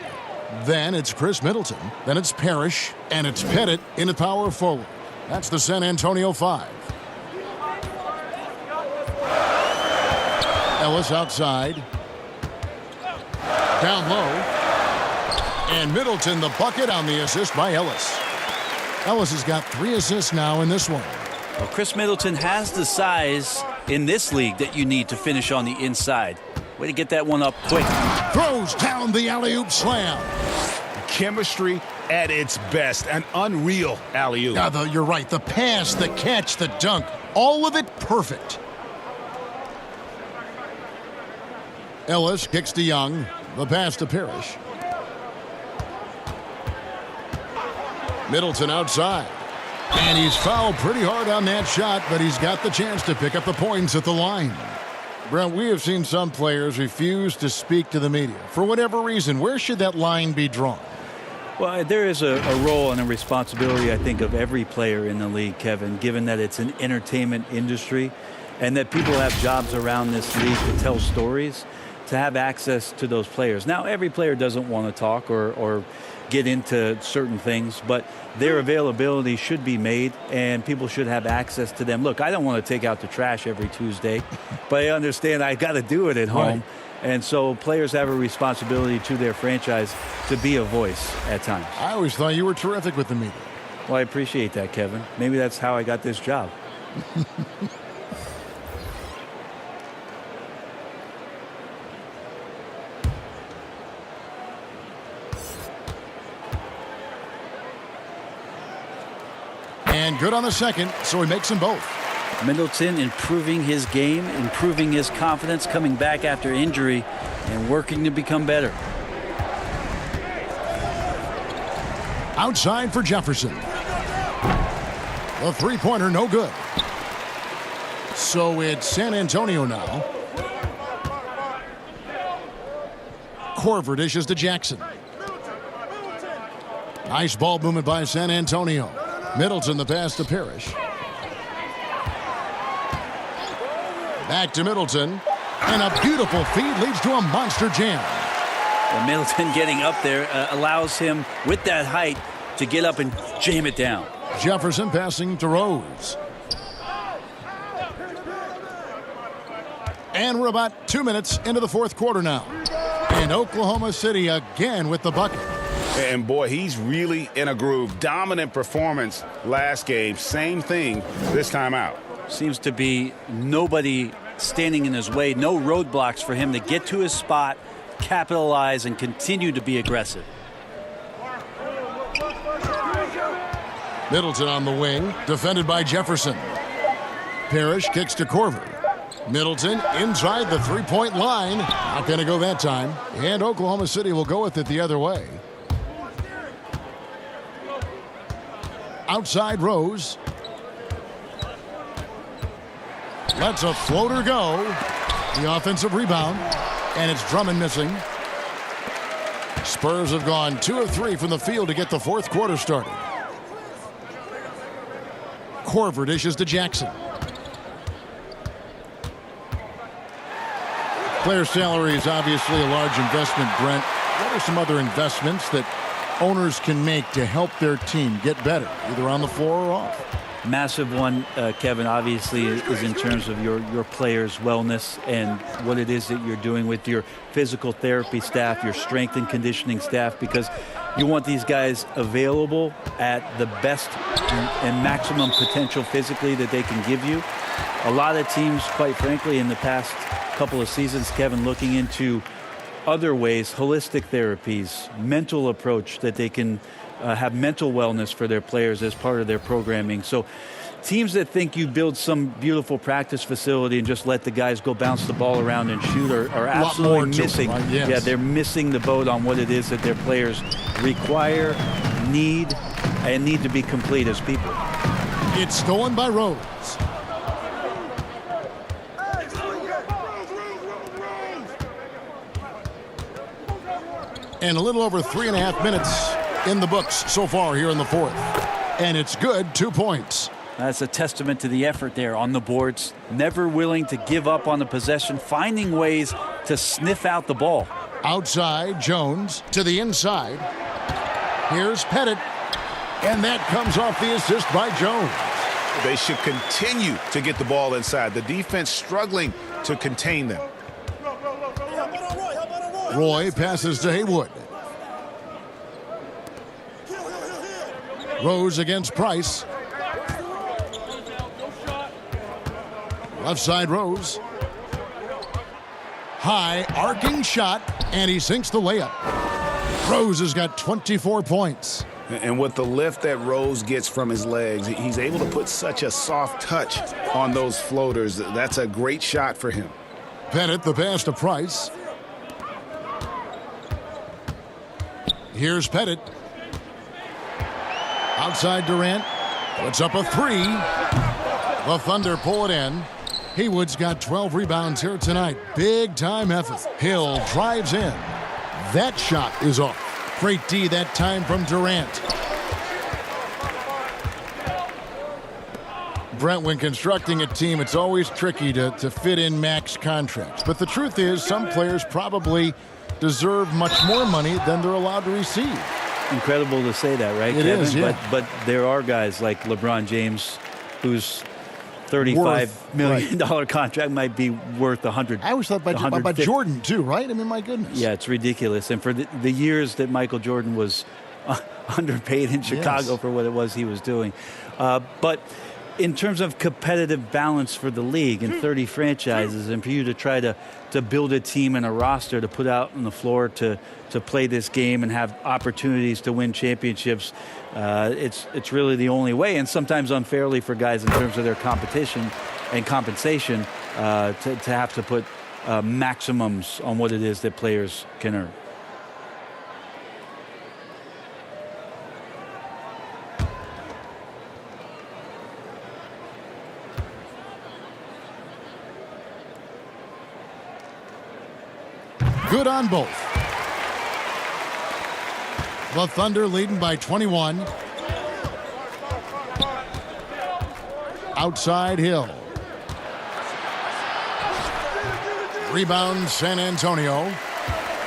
Then it's Chris Middleton. Then it's Parrish. And it's Pettit in the power forward. That's the San Antonio 5. Ellis outside. Down low. And Middleton the bucket on the assist by Ellis. Ellis has got 3 assists now in this one. Well, Chris Middleton has the size in this league that you need to finish on the inside. Way to get that one up quick. Throws down the alley-oop slam. Chemistry at its best. An unreal alley-oop. You're right. The pass, the catch, the dunk. All of it perfect. Ellis kicks to Young. The pass to Parrish. Middleton outside. And he's fouled pretty hard on that shot, but he's got the chance to pick up the points at the line. Brent, we have seen some players refuse to speak to the media. For whatever reason, where should that line be drawn? Well, there is a role and a responsibility, I think, of every player in the league, Kevin, given that it's an entertainment industry and that people have jobs around this league to tell stories, to have access to those players. Now, every player doesn't want to talk or get into certain things, but their availability should be made and people should have access to them. Look, I don't want to take out the trash every Tuesday, but I understand I got to do it at home. Right. And so players have a responsibility to their franchise to be a voice at times. I always thought you were terrific with the media. Well, I appreciate that, Kevin. Maybe that's how I got this job. And good on the second, so he makes them both. Middleton improving his game, improving his confidence, coming back after injury, and working to become better. Outside for Jefferson. The three-pointer, no good. So it's San Antonio now. Korver dishes to Jackson. Nice ball movement by San Antonio. Middleton the pass to Parrish. Back to Middleton. And a beautiful feed leads to a monster jam. Well, Middleton getting up there allows him, with that height, to get up and jam it down. Jefferson passing to Rose. And we're about 2 minutes into the fourth quarter now. And Oklahoma City again with the bucket. And boy, he's really in a groove. Dominant performance last game. Same thing this time out. Seems to be nobody standing in his way. No roadblocks for him to get to his spot, capitalize, and continue to be aggressive. Middleton on the wing, defended by Jefferson. Parrish kicks to Korver. Middleton inside the three-point line. Not going to go that time. And Oklahoma City will go with it the other way. Outside Rose. Lets a floater go. The offensive rebound. And it's Drummond missing. Spurs have gone 2 of 3 from the field to get the fourth quarter started. Korver dishes to Jackson. Player salary is obviously a large investment, Brent. What are some other investments that owners can make to help their team get better, either on the floor or off? Massive one, Kevin, obviously, is in terms of your players' wellness and what it is that you're doing with your physical therapy staff, your strength and conditioning staff, because you want these guys available at the best and maximum potential physically that they can give you. A lot of teams, quite frankly, in the past couple of seasons, Kevin, looking into other ways, holistic therapies, mental approach that they can have mental wellness for their players as part of their programming. So teams that think you build some beautiful practice facility and just let the guys go bounce the ball around and shoot are absolutely missing. Right? Yes. Yeah, they're missing the boat on what it is that their players require, need, and need to be complete as people. It's stolen by Rose. And a little over 3.5 minutes in the books so far here in the fourth. And it's good, 2 points. That's a testament to the effort there on the boards. Never willing to give up on the possession, finding ways to sniff out the ball. Outside, Jones to the inside. Here's Pettit. And that comes off the assist by Jones. They should continue to get the ball inside. The defense struggling to contain them. Roy passes to Haywood. Rose against Price. Left side Rose. High arcing shot, and he sinks the layup. Rose has got 24 points. And with the lift that Rose gets from his legs, he's able to put such a soft touch on those floaters. That's a great shot for him. Pettit, the pass to Price. Here's Pettit. Outside Durant. Puts up a three. The Thunder pull it in. Haywood's got 12 rebounds here tonight. Big time effort. Hill drives in. That shot is off. Great D that time from Durant. Brent, when constructing a team, it's always tricky to fit in max contracts. But the truth is, some players probably deserve much more money than they're allowed to receive. Incredible to say that, right, It Kevin? is, yeah. But there are guys like LeBron James whose $35 million contract might be worth 100. I always thought about Jordan, too, right? I mean, my goodness. Yeah, it's ridiculous. And for the years that Michael Jordan was underpaid in Chicago for what it was he was doing. But in terms of competitive balance for the league and 30 franchises, and for you to try to build a team and a roster to put out on the floor to play this game and have opportunities to win championships, it's really the only way, and sometimes unfairly for guys in terms of their competition and compensation to have to put maximums on what it is that players can earn. Good on both. The Thunder leading by 21. Outside Hill. Rebound San Antonio.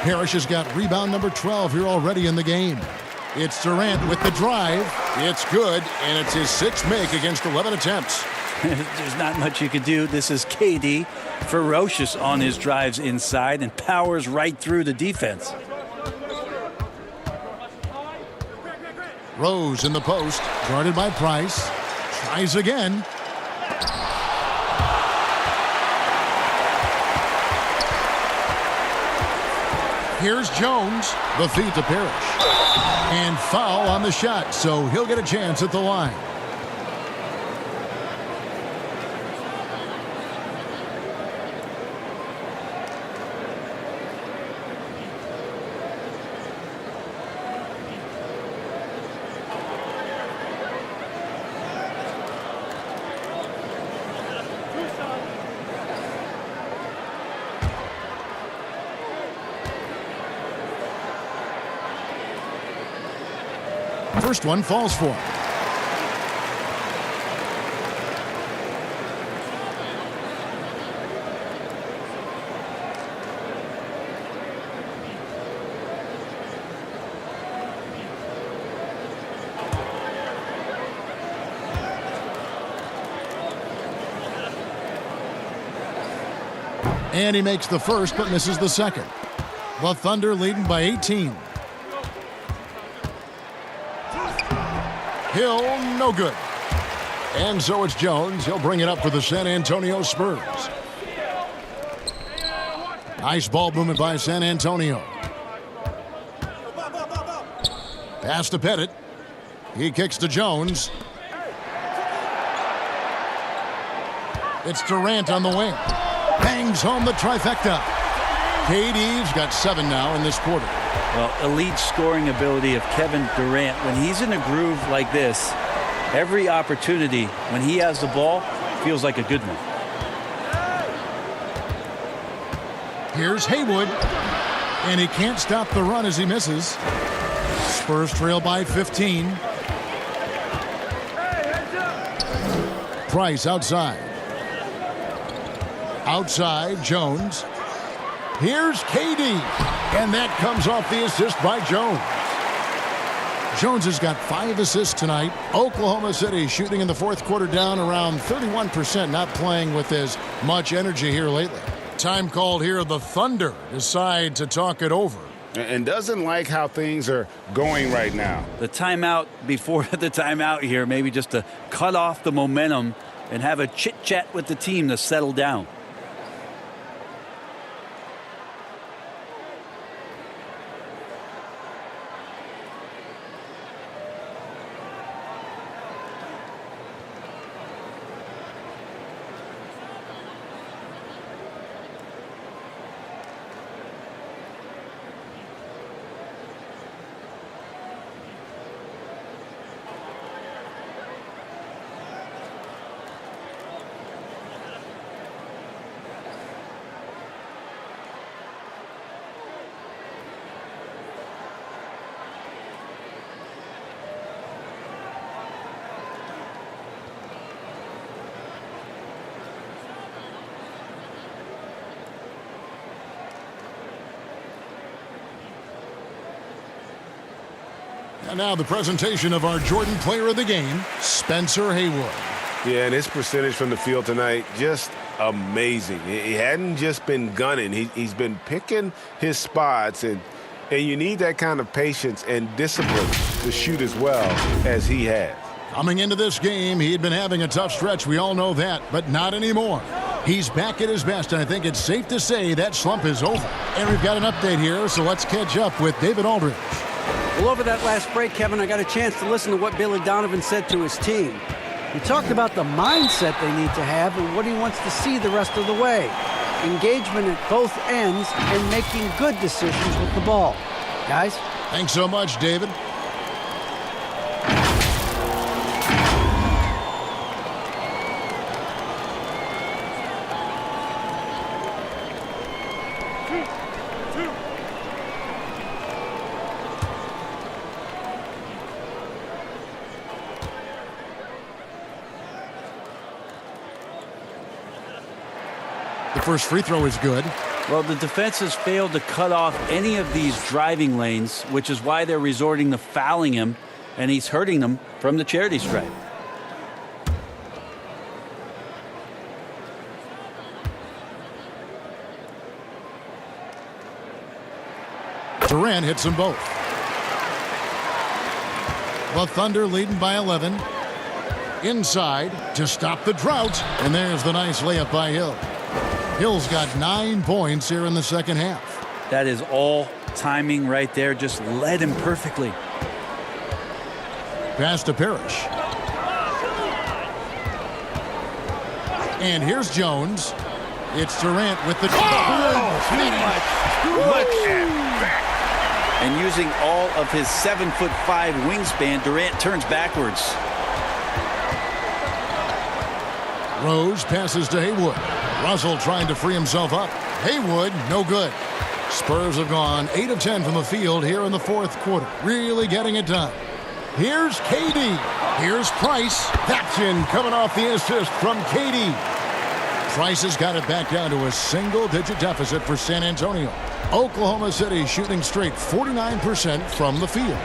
Parrish has got rebound number 12 here already in the game. It's Durant with the drive. It's good, and it's his sixth make against 11 attempts. There's not much you could do. This is KD, ferocious on his drives inside and powers right through the defense. Rose in the post, guarded by Price. Tries again. Here's Jones. The feed to Parrish. And foul on the shot, so he'll get a chance at the line. First one falls for him. And he makes the first but misses the second. The Thunder leading by 18. Hill, no good. And so it's Jones. He'll bring it up for the San Antonio Spurs. Nice ball movement by San Antonio. Pass to Pettit. He kicks to Jones. It's Durant on the wing. Bangs home the trifecta. KD's got 7 now in this quarter. Well, elite scoring ability of Kevin Durant. When he's in a groove like this, every opportunity when he has the ball feels like a good one. Here's Haywood, and he can't stop the run as he misses. Spurs trail by 15. Price outside. Outside, Jones. Here's KD. And that comes off the assist by Jones. Jones has got 5 assists tonight. Oklahoma City shooting in the fourth quarter down around 31%, not playing with as much energy here lately. Time called here. The Thunder decide to talk it over. And doesn't like how things are going right now. The timeout before the timeout here, maybe just to cut off the momentum and have a chit-chat with the team to settle down. And now the presentation of our Jordan Player of the Game, Spencer Haywood. Yeah, and his percentage from the field tonight, just amazing. He hadn't just been gunning. He's been picking his spots, and you need that kind of patience and discipline to shoot as well as he has. Coming into this game, he had been having a tough stretch. We all know that, but not anymore. He's back at his best, and I think it's safe to say that slump is over. And we've got an update here, so let's catch up with David Aldridge. Well, over that last break, Kevin, I got a chance to listen to what Billy Donovan said to his team. He talked about the mindset they need to have and what he wants to see the rest of the way. Engagement at both ends and making good decisions with the ball. Guys? Thanks so much, David. First free throw is good. Well, the defense has failed to cut off any of these driving lanes, which is why they're resorting to fouling him, and he's hurting them from the charity stripe. Durant hits them both. The Thunder leading by 11. Inside to stop the drought, and there's the nice layup by Hill. Hill's got 9 points here in the second half. That is all timing right there. Just led him perfectly. Pass to Parrish. And here's Jones. It's Durant with the... Too much at that. And using all of his 7'5" wingspan, Durant turns backwards. Rose passes to Haywood. Russell trying to free himself up. Haywood, no good. Spurs have gone 8 of 10 from the field here in the fourth quarter. Really getting it done. Here's KD. Here's Price. That's in, coming off the assist from KD. Price has got it back down to a single-digit deficit for San Antonio. Oklahoma City shooting straight 49% from the field.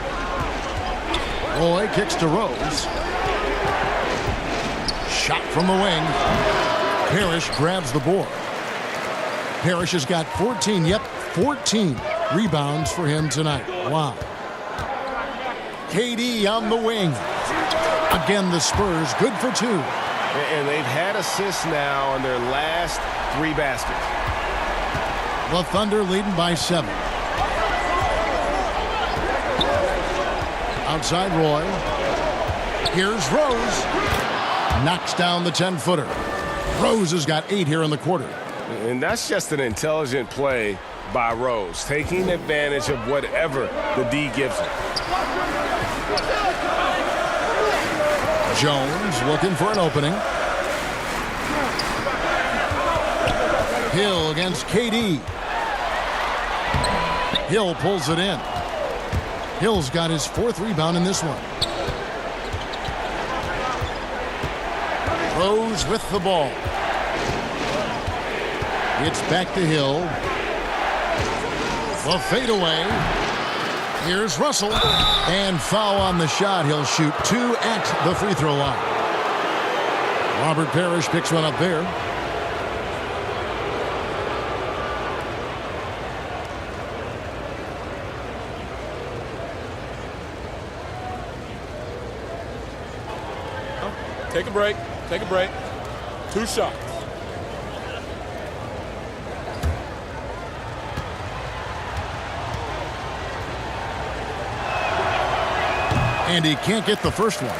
Roy kicks to Rose. Shot from the wing. Parrish grabs the board. Parrish has got 14 rebounds for him tonight. Wow. KD on the wing. Again, the Spurs good for 2. And they've had assists now on their last 3 baskets. The Thunder leading by 7. Outside Roy. Here's Rose. Knocks down the 10-footer. Rose has got 8 here in the quarter. And that's just an intelligent play by Rose, taking advantage of whatever the D gives him. Jones looking for an opening. Hill against KD. Hill pulls it in. Hill's got his 4th rebound in this one. Rose with the ball. It's back to Hill. The fadeaway. Here's Russell. And foul on the shot. He'll shoot 2 at the free throw line. Robert Parrish picks one up there. Take a break. Take a break. 2 shots. And he can't get the first one.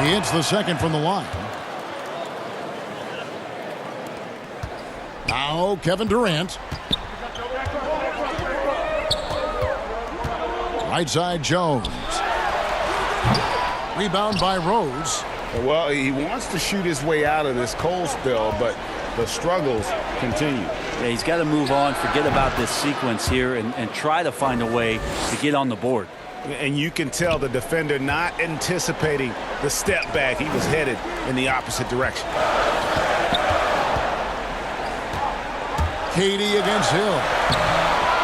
He hits the second from the line. Now Kevin Durant. Right side Jones. Rebound by Rose. Well, he wants to shoot his way out of this cold spell, but the struggles continue. Yeah, he's got to move on, forget about this sequence here, and try to find a way to get on the board. And you can tell the defender not anticipating the step back. He was headed in the opposite direction. Katie against Hill.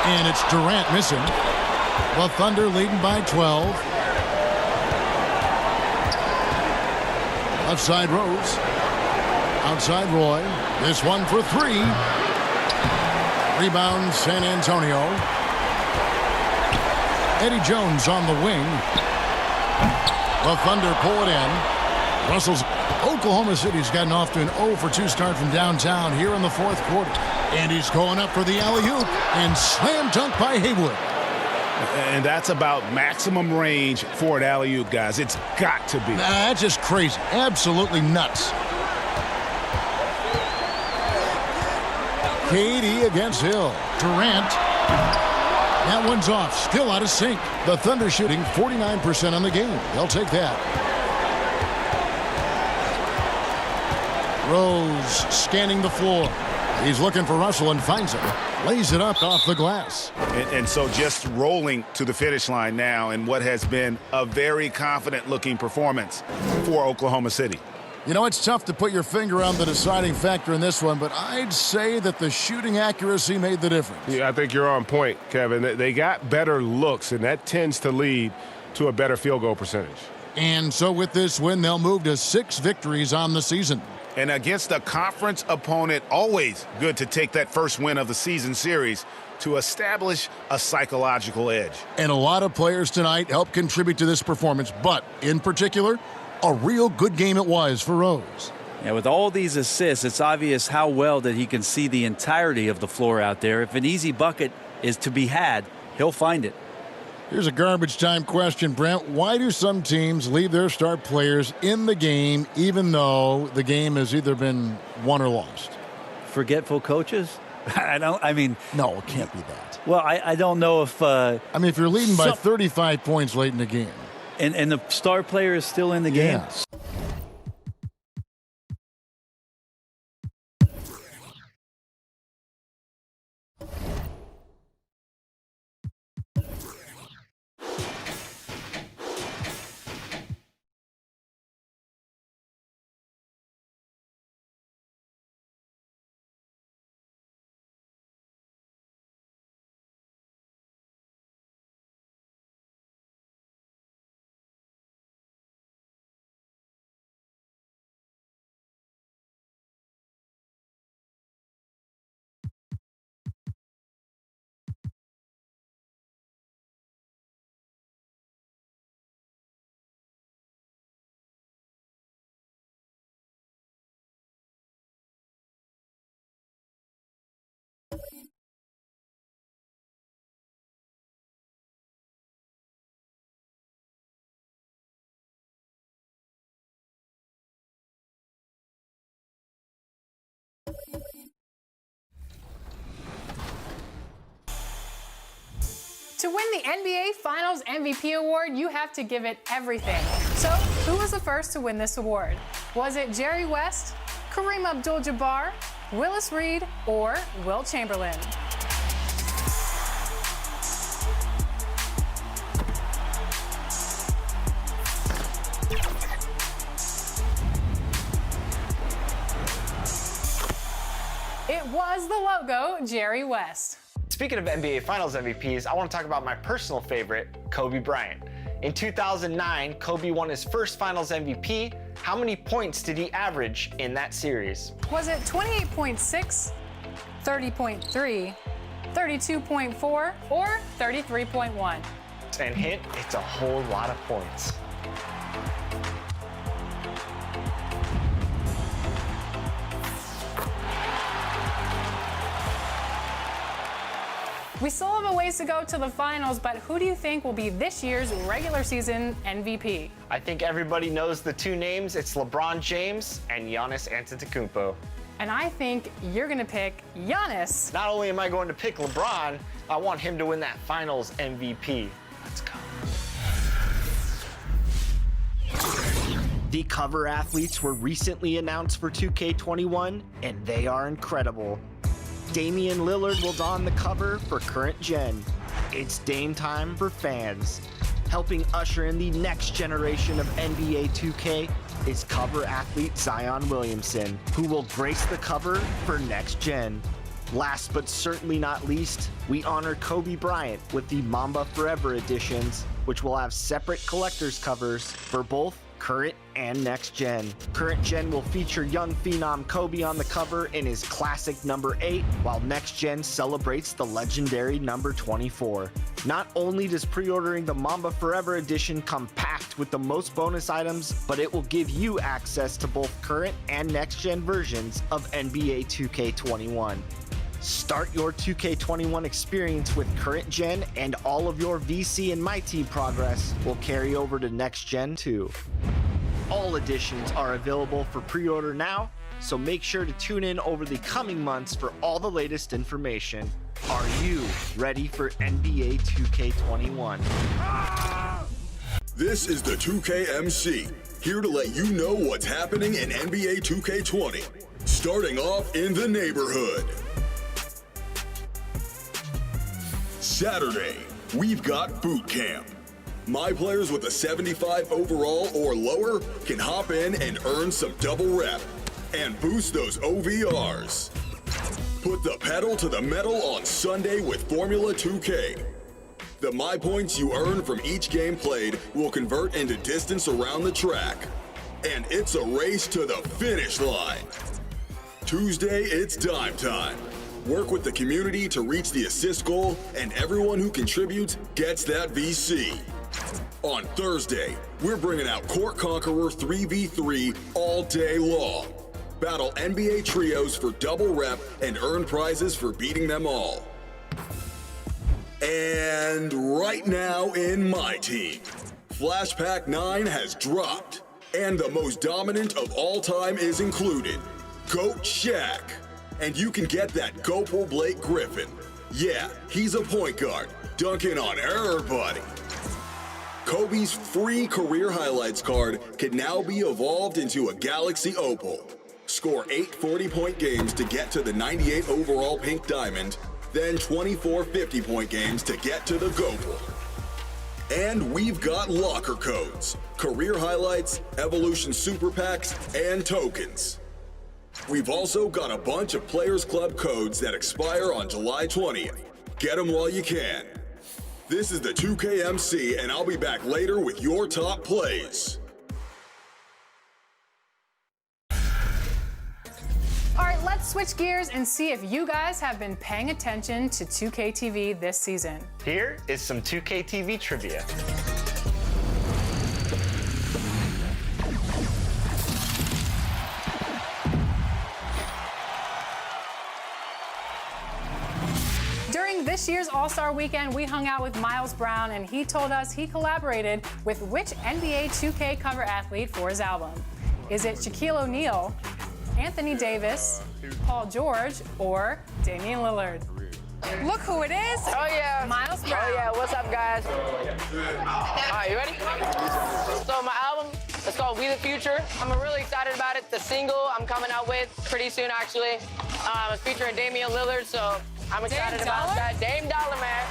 And it's Durant missing. The Thunder leading by 12. Left side Rose. Outside Roy. This one for 3. Rebound San Antonio. Eddie Jones on the wing. The Thunder pull it in. Russell's Oklahoma City's gotten off to an 0-for-2 start from downtown here in the fourth quarter. And he's going up for the alley-oop and slam dunk by Haywood. And that's about maximum range for an alley-oop, guys. It's got to be. That's just crazy. Absolutely nuts. Katie against Hill. Durant. That one's off. Still out of sync. The Thunder shooting 49% on the game. They'll take that. Rose scanning the floor. He's looking for Russell and finds him. Lays it up off the glass. And so just rolling to the finish line now in what has been a very confident-looking performance for Oklahoma City. You know, it's tough to put your finger on the deciding factor in this one, but I'd say that the shooting accuracy made the difference. Yeah, I think you're on point, Kevin. They got better looks, and that tends to lead to a better field goal percentage. And so with this win, they'll move to 6 victories on the season. And against a conference opponent, always good to take that first win of the season series to establish a psychological edge. And a lot of players tonight helped contribute to this performance, but in particular, a real good game it was for Rose. Yeah, with all these assists, it's obvious how well that he can see the entirety of the floor out there. If an easy bucket is to be had, he'll find it. Here's a garbage time question, Brent. Why do some teams leave their star players in the game even though the game has either been won or lost? Forgetful coaches? No, it can't be that. Well, I don't know if... if you're leading by 35 points late in the game. And the star player is still in the game? To win the NBA Finals MVP award, you have to give it everything. So, who was the first to win this award? Was it Jerry West, Kareem Abdul-Jabbar, Willis Reed, or Wilt Chamberlain? was the logo, Jerry West. Speaking of NBA Finals MVPs, I want to talk about my personal favorite, Kobe Bryant. In 2009, Kobe won his first Finals MVP. How many points did he average in that series? Was it 28.6, 30.3, 32.4, or 33.1? And hint, it's a whole lot of points. We still have a ways to go to the finals, but who do you think will be this year's regular season MVP? I think everybody knows the two names. It's LeBron James and Giannis Antetokounmpo. And I think you're gonna pick Giannis. Not only am I going to pick LeBron, I want him to win that Finals MVP. Let's go. The cover athletes were recently announced for 2K21, and they are incredible. Damian Lillard will don the cover for Current Gen. It's Dame time for fans. Helping usher in the next generation of NBA 2K is cover athlete Zion Williamson, who will grace the cover for Next Gen. Last but certainly not least, we honor Kobe Bryant with the Mamba Forever editions, which will have separate collector's covers for both Current and Next Gen. Current Gen will feature young phenom Kobe on the cover in his classic number 8, while Next Gen celebrates the legendary number 24. Not only does pre-ordering the Mamba Forever edition come packed with the most bonus items, but it will give you access to both current and Next Gen versions of NBA 2K21. Start your 2K21 experience with Current Gen, and all of your VC and My Team progress will carry over to Next Gen too. All editions are available for pre-order now, so make sure to tune in over the coming months for all the latest information. Are you ready for NBA 2K21? This is the 2KMC, here to let you know what's happening in NBA 2K20. Starting off in the neighborhood. Saturday, we've got boot camp. My players with a 75 overall or lower can hop in and earn some double rep and boost those OVRs. Put the pedal to the metal on Sunday with Formula 2K. The My Points you earn from each game played will convert into distance around the track. And it's a race to the finish line. Tuesday, it's dime time. Work with the community to reach the assist goal, and everyone who contributes gets that VC. On Thursday, we're bringing out Court Conqueror 3v3 all day long. Battle NBA trios for double rep and earn prizes for beating them all. And right now in my team, Flashpack 9 has dropped, and the most dominant of all time is included, Goat Shaq. And you can get that Gopal Blake Griffin. Yeah, he's a point guard, dunking on everybody. Kobe's free career highlights card can now be evolved into a Galaxy Opal. Score 8 40-point games to get to the 98 overall Pink Diamond, then 24 50-point games to get to the Gopal. And we've got locker codes, career highlights, Evolution Super Packs, and tokens. We've also got a bunch of Players Club codes that expire on July 20th. Get them while you can. This is the 2KMC, and I'll be back later with your top plays. All right, let's switch gears and see if you guys have been paying attention to 2K TV this season. Here is some 2K TV trivia. During this year's All-Star Weekend, we hung out with Miles Brown, and he told us he collaborated with which NBA 2K cover athlete for his album. Is it Shaquille O'Neal, Anthony Davis, Paul George, or Damian Lillard? Look who it is. Oh, yeah. Miles Brown. Oh, yeah. What's up, guys? All right, you ready? So my album, it's called We the Future. I'm really excited about it. The single I'm coming out with pretty soon, actually. It's featuring Damian Lillard, so I'm excited about that. Dame Dollar, man.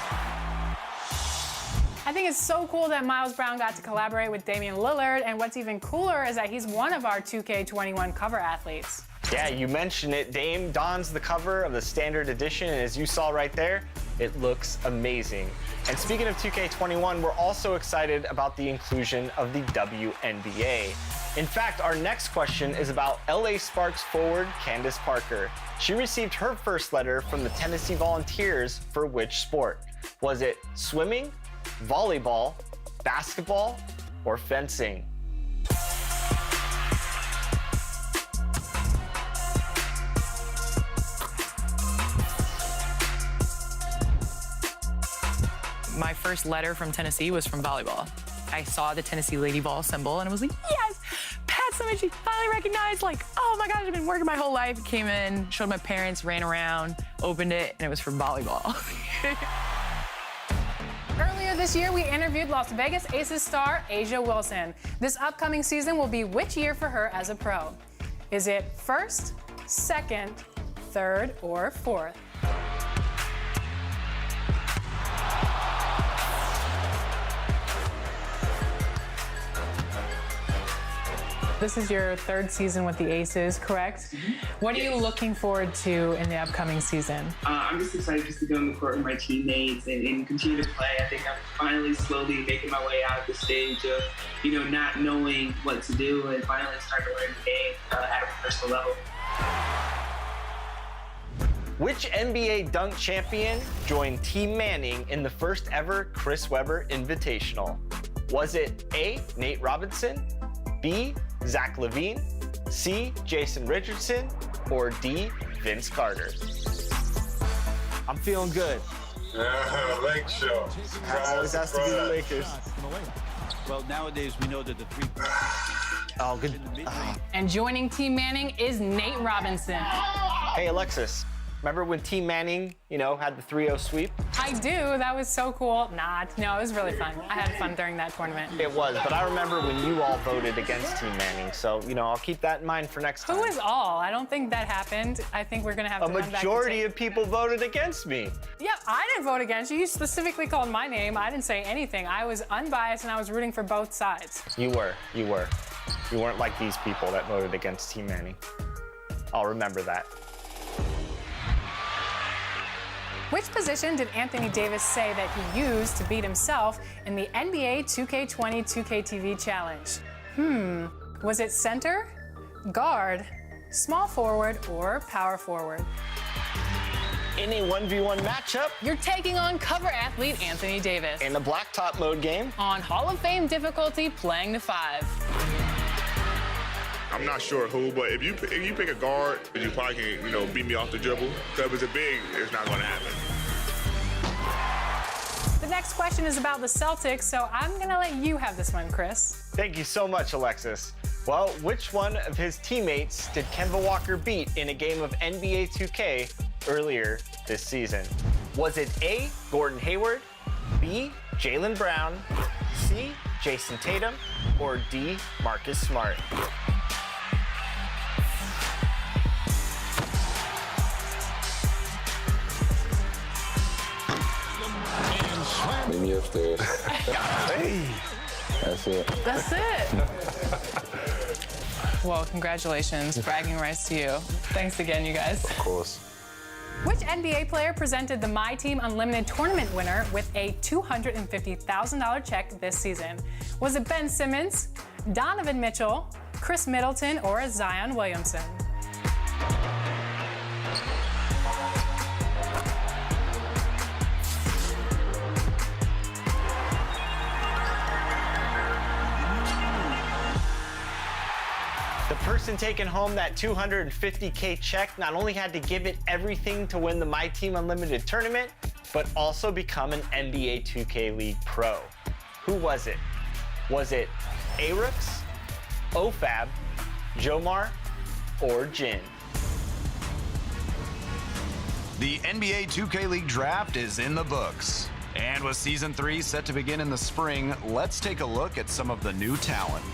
I think it's so cool that Miles Brown got to collaborate with Damian Lillard, and what's even cooler is that he's one of our 2K21 cover athletes. Yeah, you mentioned it. Dame dons the cover of the Standard Edition, and as you saw right there, it looks amazing. And speaking of 2K21, we're also excited about the inclusion of the WNBA. In fact, our next question is about LA Sparks forward Candace Parker. She received her first letter from the Tennessee Volunteers for which sport? Was it swimming, volleyball, basketball, or fencing? My first letter from Tennessee was from volleyball. I saw the Tennessee Lady Vol symbol and I was like, yes, Pat Summitt, she finally recognized, like, oh my gosh, I've been working my whole life. Came in, showed my parents, ran around, opened it, and it was for volleyball. Earlier this year, we interviewed Las Vegas Aces star A'ja Wilson. This upcoming season will be which year for her as a pro? Is it first, second, third, or fourth? This is your third season with the Aces, correct? What are you looking forward to in the upcoming season? I'm just excited just to get on the court with my teammates and continue to play. I think I'm finally slowly making my way out of the stage of, not knowing what to do and finally starting to learn the game at a personal level. Which NBA dunk champion joined Team Manning in the first ever Chris Webber Invitational? Was it A, Nate Robinson, B, Zach LaVine, C, Jason Richardson, or D, Vince Carter? I'm feeling good. Lake Show. Always has to be the Lakers. Well, nowadays we know that the three. Oh, good. And joining Team Manning is Nate Robinson. Hey, Alexis. Remember when Team Manning, had the 3-0 sweep? I do. That was so cool. No, it was really fun. I had fun during that tournament. It was, but I remember when you all voted against Team Manning. So, I'll keep that in mind for next time. Who is all? I don't think that happened. I think we're going to have to run back A majority of people voted against me. Yeah, I didn't vote against you. You specifically called my name. I didn't say anything. I was unbiased and I was rooting for both sides. You were. You weren't like these people that voted against Team Manning. I'll remember that. Which position did Anthony Davis say that he used to beat himself in the NBA 2K20 2KTV challenge? Was it center, guard, small forward, or power forward? In a 1v1 matchup, you're taking on cover athlete Anthony Davis. In the blacktop mode game. On Hall of Fame difficulty, playing the 5. I'm not sure who, but if you pick a guard, you probably can, beat me off the dribble. Because if it's a big, it's not going to happen. The next question is about the Celtics, so I'm going to let you have this one, Chris. Thank you so much, Alexis. Well, which one of his teammates did Kemba Walker beat in a game of NBA 2K earlier this season? Was it A, Gordon Hayward, B, Jaylen Brown, C, Jason Tatum, or D, Marcus Smart? Meet me upstairs. Hey. That's it. That's it. Well, congratulations. Bragging rights to you. Thanks again, you guys. Of course. Which NBA player presented the My Team Unlimited tournament winner with a $250,000 check this season? Was it Ben Simmons, Donovan Mitchell, Chris Middleton, or Zion Williamson? The person taking home that $250K check not only had to give it everything to win the My Team Unlimited tournament, but also become an NBA 2K League pro. Who was it? Was it A-Rooks, OFAB, Jomar, or Jin? The NBA 2K League draft is in the books. And with Season 3 set to begin in the spring, let's take a look at some of the new talent.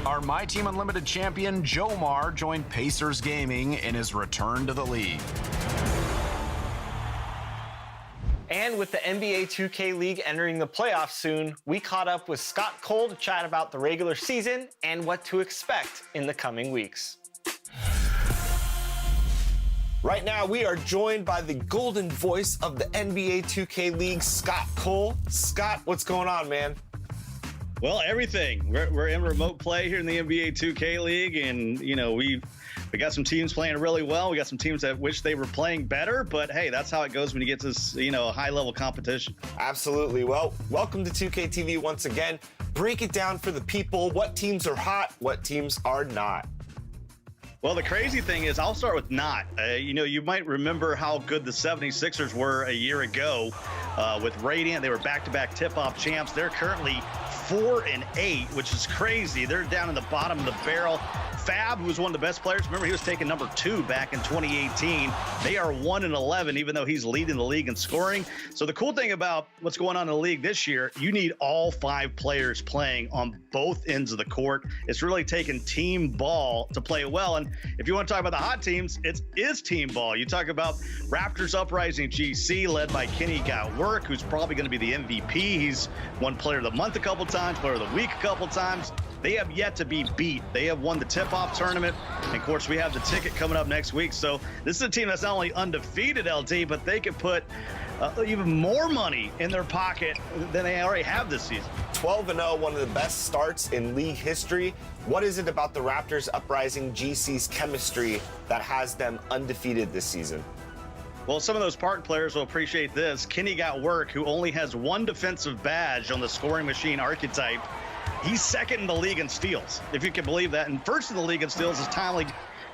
Our My Team Unlimited champion, Jomar, joined Pacers Gaming in his return to the league. And with the NBA 2K League entering the playoffs soon, we caught up with Scott Cole to chat about the regular season and what to expect in the coming weeks. Right now, we are joined by the golden voice of the NBA 2K League, Scott Cole. Scott, what's going on, man? Well, everything. We're in remote play here in the NBA 2K League, and we got some teams playing really well. We got some teams that wish they were playing better, but hey, that's how it goes when you get to this, high-level competition. Absolutely. Well, welcome to 2K TV once again. Break it down for the people. What teams are hot? What teams are not? Well, the crazy thing is, I'll start with not. You might remember how good the 76ers were a year ago with Radiant. They were back-to-back tip-off champs. They're currently 4-8, which is crazy. They're down in the bottom of the barrel. Fab, who was one of the best players, remember he was taking number 2 back in 2018. They are 1-11, even though he's leading the league in scoring. So the cool thing about what's going on in the league this year, you need all 5 players playing on both ends of the court. It's really taken team ball to play well. And if you want to talk about the hot teams, it is team ball. You talk about Raptors Uprising GC, led by Kenny Got Work, who's probably going to be the MVP. He's won Player of the Month a couple times, Player of the Week a couple times. They have yet to be beat. They have won the tip-off tournament. And, of course, we have the ticket coming up next week. So this is a team that's not only undefeated, LT, but they can put even more money in their pocket than they already have this season. 12-0, one of the best starts in league history. What is it about the Raptors Uprising GC's chemistry that has them undefeated this season? Well, some of those Park players will appreciate this. Kenny Got Work, who only has 1 defensive badge on the scoring machine archetype. He's second in the league in steals, if you can believe that. And first in the league in steals is Tyler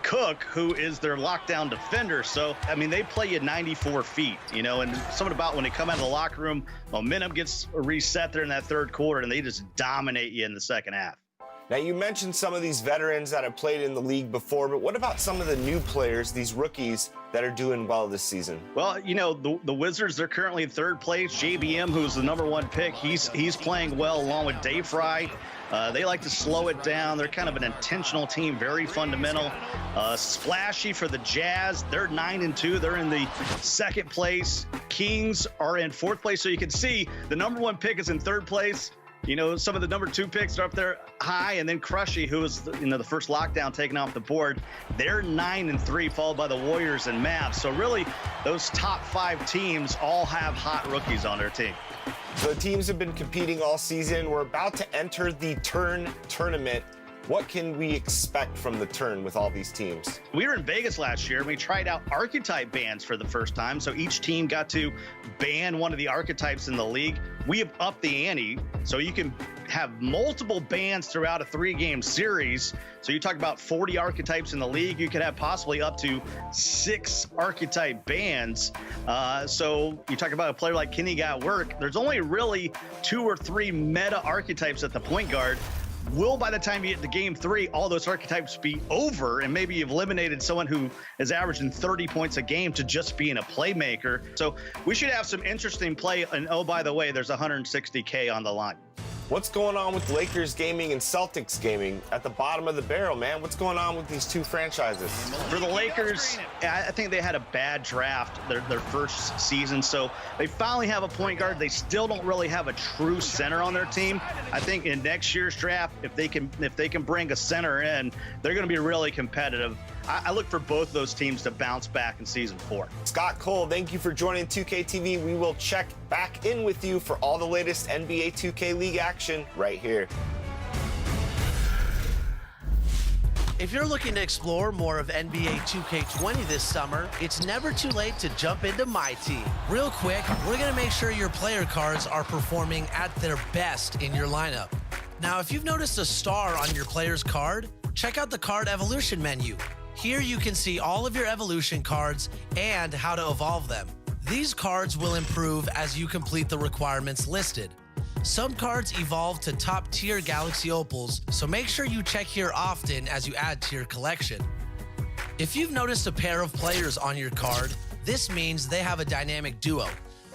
Cook, who is their lockdown defender. So, they play you 94 feet, and something about when they come out of the locker room, momentum gets reset there in that third quarter, and they just dominate you in the second half. Now, you mentioned some of these veterans that have played in the league before, but what about some of the new players, these rookies that are doing well this season? Well, the Wizards, they're currently in third place. JBM, who's the #1 pick, he's playing well along with Dave Fry. They like to slow it down. They're kind of an intentional team, very fundamental. Splashy for the Jazz. They're 9-2. They're in the second place. Kings are in fourth place. So you can see the #1 pick is in third place. Some of the #2 picks are up there high, and then Crushy, who was the first lockdown taken off the board, they're 9-3, followed by the Warriors and Mavs. So really, those top 5 teams all have hot rookies on their team. The teams have been competing all season. We're about to enter the Turn tournament. What can we expect from the Turn with all these teams? We were in Vegas last year, and we tried out archetype bans for the first time. So each team got to ban one of the archetypes in the league. We have upped the ante, so you can have multiple bans throughout a 3-game series. So you talk about 40 archetypes in the league, you could have possibly up to 6 archetype bans. So you talk about a player like Kenny Got Work, there's only really 2 or 3 meta archetypes at the point guard. Will, by the time you get to game 3, all those archetypes be over, and maybe you've eliminated someone who is averaging 30 points a game to just being a playmaker. So we should have some interesting play. And oh, by the way, there's $160K on the line. What's going on with Lakers gaming and Celtics gaming at the bottom of the barrel, man? What's going on with these 2 franchises? For the Lakers, I think they had a bad draft their first season, so they finally have a point guard. They still don't really have a true center on their team. I think in next year's draft, if they can bring a center in, they're going to be really competitive. I look for both those teams to bounce back in season 4. Scott Cole, thank you for joining 2K TV. We will check back in with you for all the latest NBA 2K League action right here. If you're looking to explore more of NBA 2K20 this summer, it's never too late to jump into my team. Real quick, we're going to make sure your player cards are performing at their best in your lineup. Now, if you've noticed a star on your player's card, check out the Card Evolution menu. Here you can see all of your evolution cards and how to evolve them. These cards will improve as you complete the requirements listed. Some cards evolve to top-tier Galaxy Opals, so make sure you check here often as you add to your collection. If you've noticed a pair of players on your card, this means they have a dynamic duo.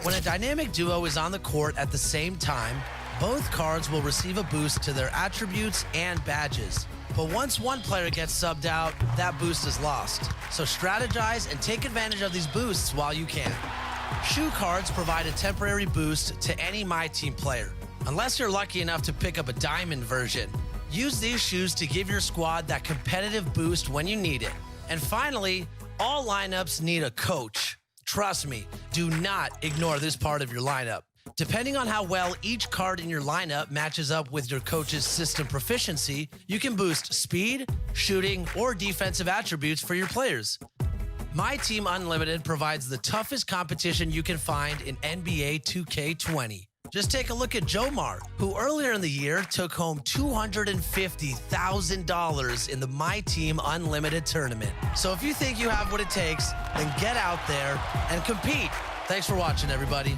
When a dynamic duo is on the court at the same time, both cards will receive a boost to their attributes and badges. But once one player gets subbed out, that boost is lost. So strategize and take advantage of these boosts while you can. Shoe cards provide a temporary boost to any My Team player, unless you're lucky enough to pick up a diamond version. Use these shoes to give your squad that competitive boost when you need it. And finally, All lineups need a coach. Trust me, do not ignore this part of your lineup. Depending on how well each card in your lineup matches up with your coach's system proficiency, you can boost speed, shooting, or defensive attributes for your players. My Team Unlimited provides the toughest competition you can find in NBA 2K20. Just take a look at Jomar, who earlier in the year took home $250,000 in the My Team Unlimited tournament. So if you think you have what it takes, then get out there and compete. Thanks for watching, everybody.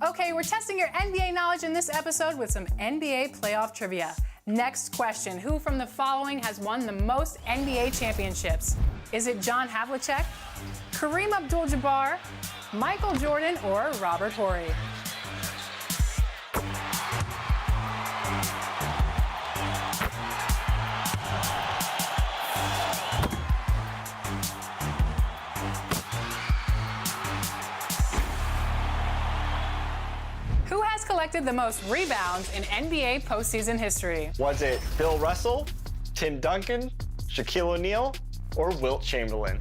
Okay, we're testing your NBA knowledge in this episode with some NBA playoff trivia. Next question, who from the following has won the most NBA championships? Is it John Havlicek, Kareem Abdul-Jabbar, Michael Jordan, or Robert Horry? Who has collected the most rebounds in NBA postseason history? Was it Bill Russell, Tim Duncan, Shaquille O'Neal, or Wilt Chamberlain?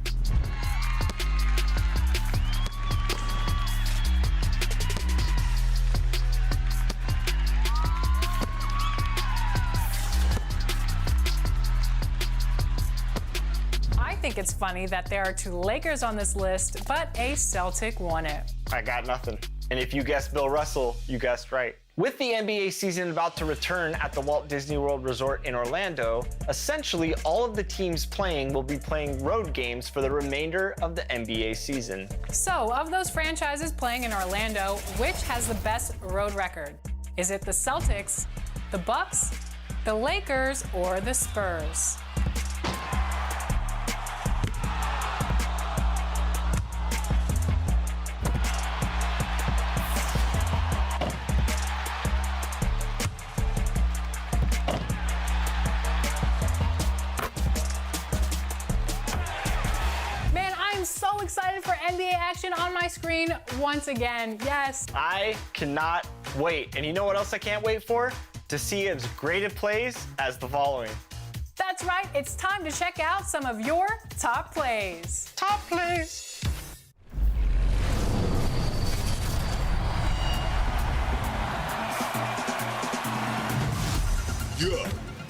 I think it's funny that there are 2 Lakers on this list, but a Celtic won it. I got nothing. And if you guessed Bill Russell, you guessed right. With the NBA season about to return at the Walt Disney World Resort in Orlando, essentially all of the teams playing will be playing road games for the remainder of the NBA season. So, of those franchises playing in Orlando, which has the best road record? Is it the Celtics, the Bucks, the Lakers, or the Spurs? Excited for NBA action on my screen once again. Yes. I cannot wait. And you know what else I can't wait for? To see as graded plays as the following. That's right. It's time to check out some of your top plays. Top plays. Yo,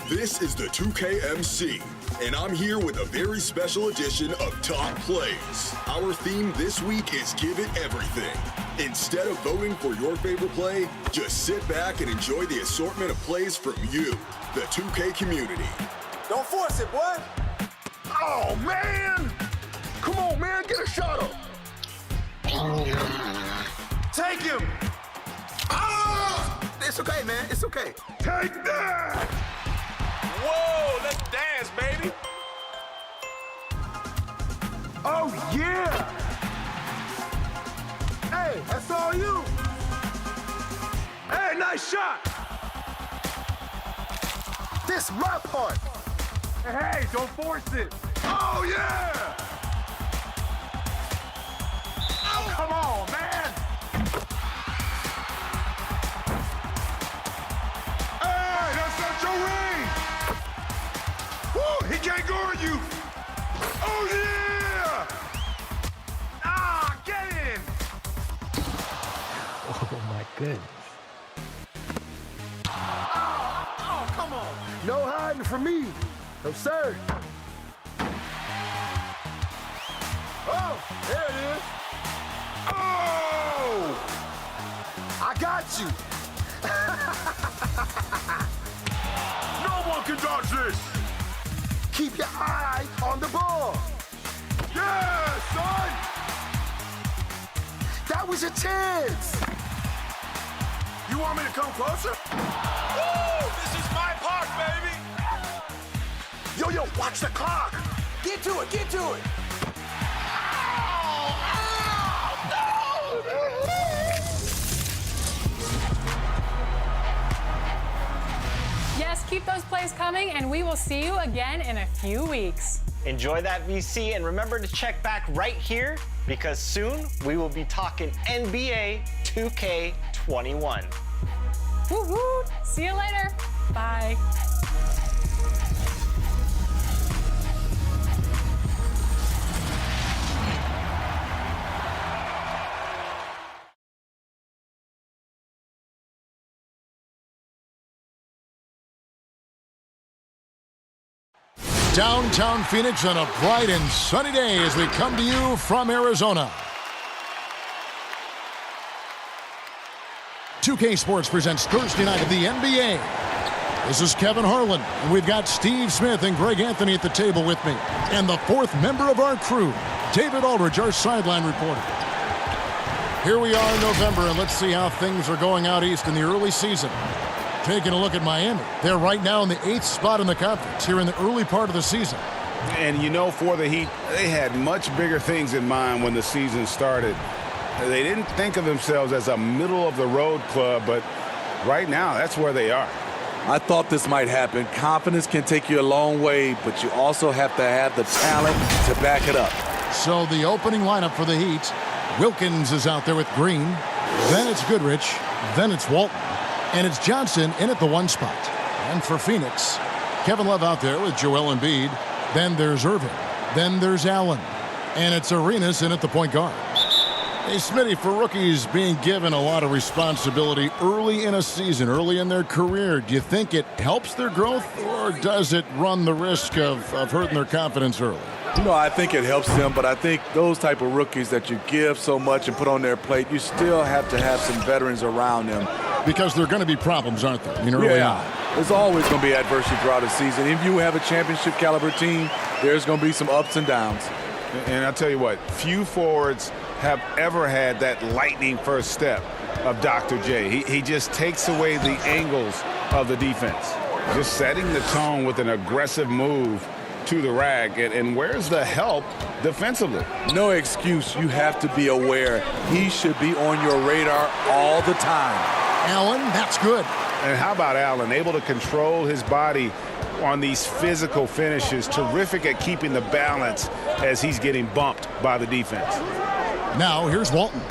this is the 2KMC. And I'm here with a very special edition of Top Plays. Our theme this week is Give It Everything. Instead of voting for your favorite play, just sit back and enjoy the assortment of plays from you, the 2K community. Don't force it, boy. Oh, man. Come on, man. Get a shot up. Take him. Ah! It's okay, man. It's okay. Take that. Whoa, let's dance, baby. Oh, yeah. Hey, that's all you. Hey, nice shot. This my part. Hey, don't force it. Oh, yeah. Oh, come on, man. Hey, that's not your ring. Woo, he can't guard you. Oh, yeah. Ah, get in. Oh, my goodness. Oh, come on. No hiding from me. No, sir. Oh, there it is. Oh! I got you. No one can dodge this. Keep your eye on the ball. Yeah, son. That was your chance. You want me to come closer? Woo! This is my park, baby. Yo, watch the clock. Get to it, get to it. Yes, keep those plays coming, and we will see you again in a few weeks. Enjoy that VC, and remember to check back right here because soon we will be talking NBA 2K21. Woo woo! See you later. Bye. Downtown Phoenix on a bright and sunny day as we come to you from Arizona. 2K Sports presents Thursday night of the NBA. This is Kevin Harlan, and we've got Steve Smith and Greg Anthony at the table with me. And the fourth member of our crew, David Aldridge, our sideline reporter. Here we are in November, and let's see how things are going out east in the early season. Taking a look at Miami. They're right now in the 8th spot in the conference here in the early part of the season. And you know, for the Heat, they had much bigger things in mind when the season started. They didn't think of themselves as a middle-of-the-road club, but right now, that's where they are. I thought this might happen. Confidence can take you a long way, but you also have to have the talent to back it up. So the opening lineup for the Heat, Wilkins is out there with Green. Then it's Goodrich. Then it's Walton. And it's Johnson in at the 1 spot. And for Phoenix, Kevin Love out there with Joel Embiid. Then there's Irving. Then there's Allen. And it's Arenas in at the point guard. Hey, Smitty, for rookies being given a lot of responsibility early in a season, early in their career, do you think it helps their growth, or does it run the risk of hurting their confidence early? You know, I think it helps them, but I think those type of rookies that you give so much and put on their plate, you still have to have some veterans around them. Because there are going to be problems, aren't there? Early on. There's always going to be adversity throughout the season. If you have a championship caliber team, there's going to be some ups and downs. And I'll tell you what, few forwards have ever had that lightning first step of Dr. J. He just takes away the angles of the defense. Just setting the tone with an aggressive move to the rack. And where's the help defensively? No excuse. You have to be aware. He should be on your radar all the time. Allen, that's good. And how about Allen? Able to control his body on these physical finishes. Terrific at keeping the balance as he's getting bumped by the defense. Now, here's Walton.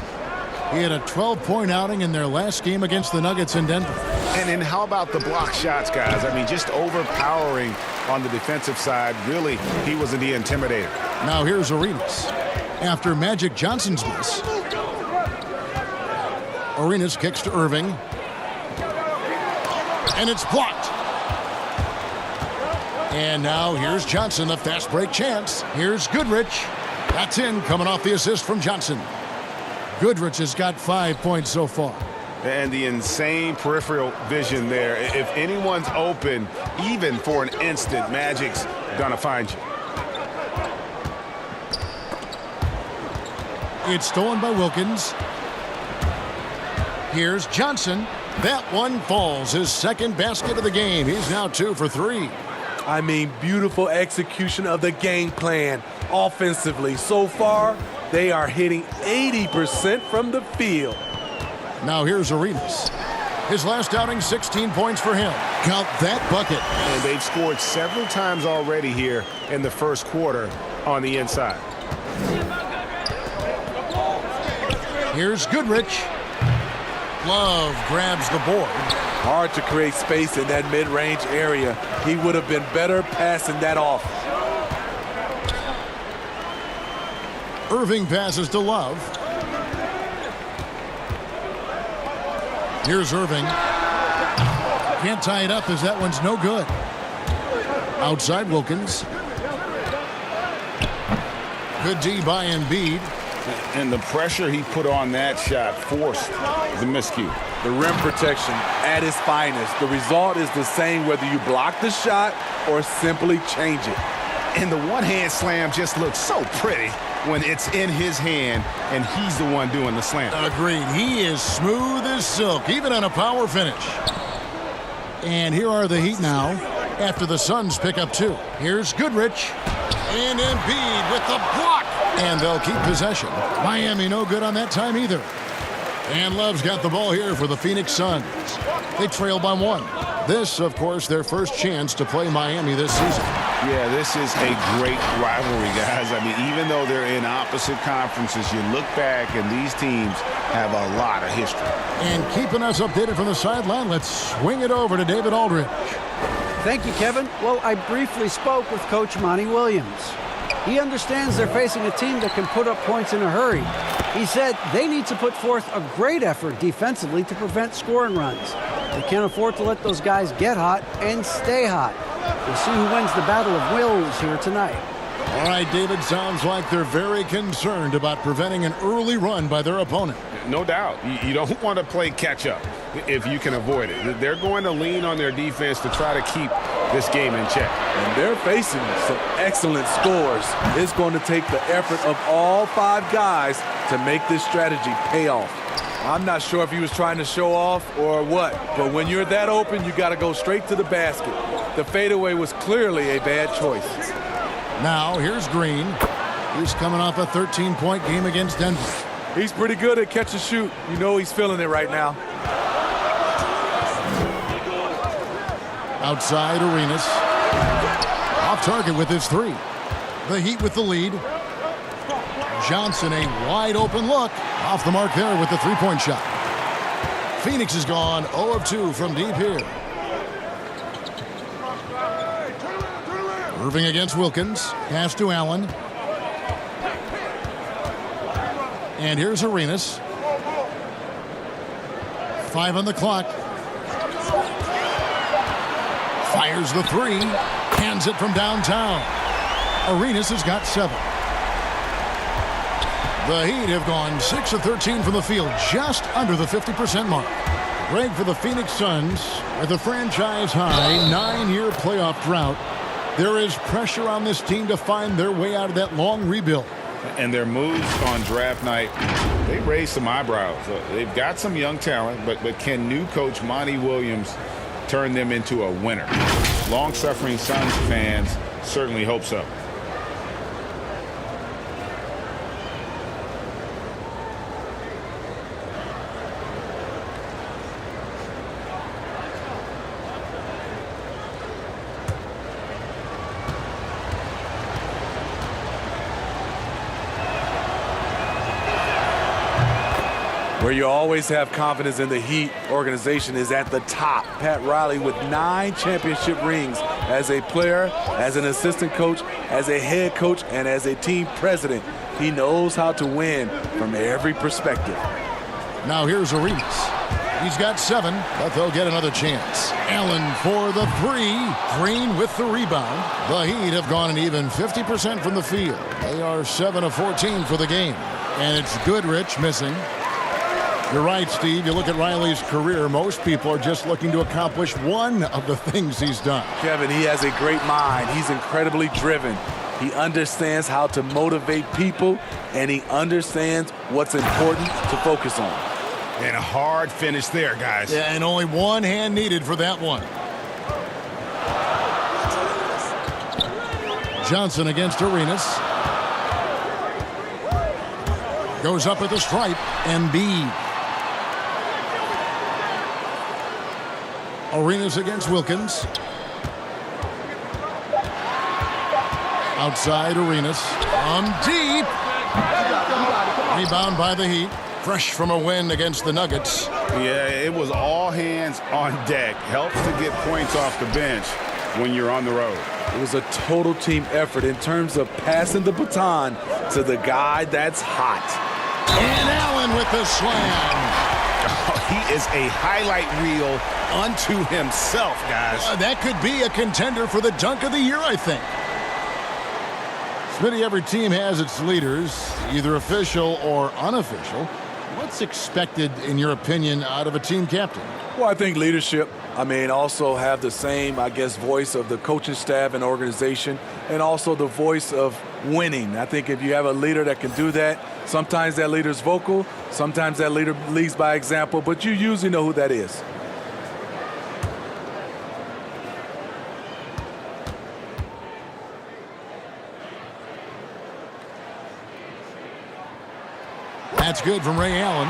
He had a 12-point outing in their last game against the Nuggets in Denver. And then how about the block shots, guys? I mean, just overpowering on the defensive side. Really, he was the intimidator. Now, here's Arenas. After Magic Johnson's miss, Arenas kicks to Irving. And it's blocked. And now here's Johnson, the fast break chance. Here's Goodrich. That's in, coming off the assist from Johnson. Goodrich has got 5 points so far. And the insane peripheral vision there. If anyone's open, even for an instant, Magic's gonna find you. It's stolen by Wilkins. Here's Johnson. That one falls. His second basket of the game. He's now 2 for 3. I mean, beautiful execution of the game plan offensively. So far, they are hitting 80% from the field. Now here's Arenas. His last outing, 16 points for him. Count that bucket. And they've scored several times already here in the first quarter on the inside. Here's Goodrich. Love grabs the board. Hard to create space in that mid-range area. He would have been better passing that off. Irving passes to Love. Here's Irving. Can't tie it up as that one's no good. Outside Wilkins. Good D by Embiid. And the pressure he put on that shot forced the miscue. The rim protection at its finest. The result is the same whether you block the shot or simply change it. And the one-hand slam just looks so pretty when it's in his hand and he's the one doing the slam. Agreed. He is smooth as silk, even on a power finish. And here are the Heat now after the Suns pick up 2. Here's Goodrich. And Embiid with the block. And they'll keep possession. Miami no good on that time either. And Love's got the ball here for the Phoenix Suns. They trail by 1. This, of course, their first chance to play Miami this season. Yeah, this is a great rivalry, guys. I mean, even though they're in opposite conferences, you look back and these teams have a lot of history. And keeping us updated from the sideline, let's swing it over to David Aldridge. Thank you, Kevin. Well, I briefly spoke with Coach Monty Williams. He understands they're facing a team that can put up points in a hurry. He said they need to put forth a great effort defensively to prevent scoring runs. They can't afford to let those guys get hot and stay hot. We'll see who wins the battle of wills here tonight. All right, David, sounds like they're very concerned about preventing an early run by their opponent. No doubt. You don't want to play catch-up if you can avoid it. They're going to lean on their defense to try to keep this game in check. And they're facing some excellent scores. It's going to take the effort of all 5 guys to make this strategy pay off. I'm not sure if he was trying to show off or what, but when you're that open, you got to go straight to the basket. The fadeaway was clearly a bad choice. Now, here's Green. He's coming off a 13-point game against Denver. He's pretty good at catch and shoot. You know he's feeling it right now. Outside, Arenas. Off target with his 3. The Heat with the lead. Johnson, a wide open look. Off the mark there with the 3-point shot. Phoenix is gone 0 of 2 from deep here. Irving against Wilkins. Pass to Allen. And here's Arenas. 5 on the clock. Fires the 3. Hands it from downtown. Arenas has got 7. The Heat have gone 6 of 13 from the field, just under the 50% mark. Greg, for the Phoenix Suns, with a franchise-high 9-year playoff drought, there is pressure on this team to find their way out of that long rebuild. And their moves on draft night, they raised some eyebrows. They've got some young talent, but can new coach Monty Williams turn them into a winner? Long-suffering Suns fans certainly hope so. Where you always have confidence in the Heat organization is at the top. Pat Riley with 9 championship rings as a player, as an assistant coach, as a head coach, and as a team president. He knows how to win from every perspective. Now here's Arenas. He's got 7, but they'll get another chance. Allen for the 3. Green with the rebound. The Heat have gone an even 50% from the field. They are 7 of 14 for the game. And it's Goodrich missing. You're right, Steve. You look at Riley's career, most people are just looking to accomplish one of the things he's done. Kevin, he has a great mind. He's incredibly driven. He understands how to motivate people, and he understands what's important to focus on. And a hard finish there, guys. Yeah, and only one hand needed for that one. Johnson against Arenas. Goes up at the stripe. Embiid. Arenas against Wilkins. Outside Arenas. From deep. Rebound by the Heat. Fresh from a win against the Nuggets. Yeah, it was all hands on deck. Helps to get points off the bench when you're on the road. It was a total team effort in terms of passing the baton to the guy that's hot. And Allen with the slam. Oh, he is a highlight reel unto himself, guys. That could be a contender for the dunk of the year, I think. Smitty, every team has its leaders, either official or unofficial. What's expected, in your opinion, out of a team captain? Well, I think leadership. Also have the same, voice of the coaching staff and organization, and also the voice of winning. I think if you have a leader that can do that, sometimes that leader's vocal, sometimes that leader leads by example, but you usually know who that is. That's good from Ray Allen.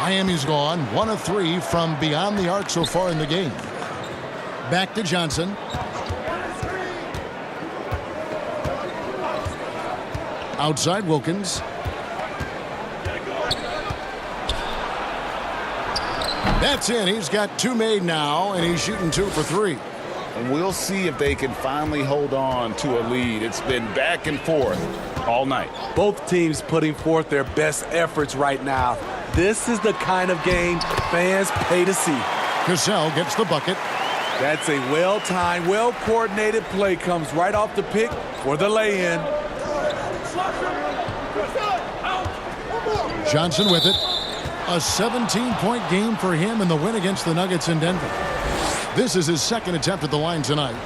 Miami's gone 1 of 3 from beyond the arc so far in the game. Back to Johnson. Outside Wilkins. That's in. He's got 2 made now, and he's shooting 2 for 3. And we'll see if they can finally hold on to a lead. It's been back and forth all night. Both teams putting forth their best efforts right now. This is the kind of game fans pay to see. Cassell gets the bucket. That's a well-timed, well-coordinated play. Comes right off the pick for the lay-in. Johnson with it. A 17-point game for him in the win against the Nuggets in Denver. This is his second attempt at the line tonight.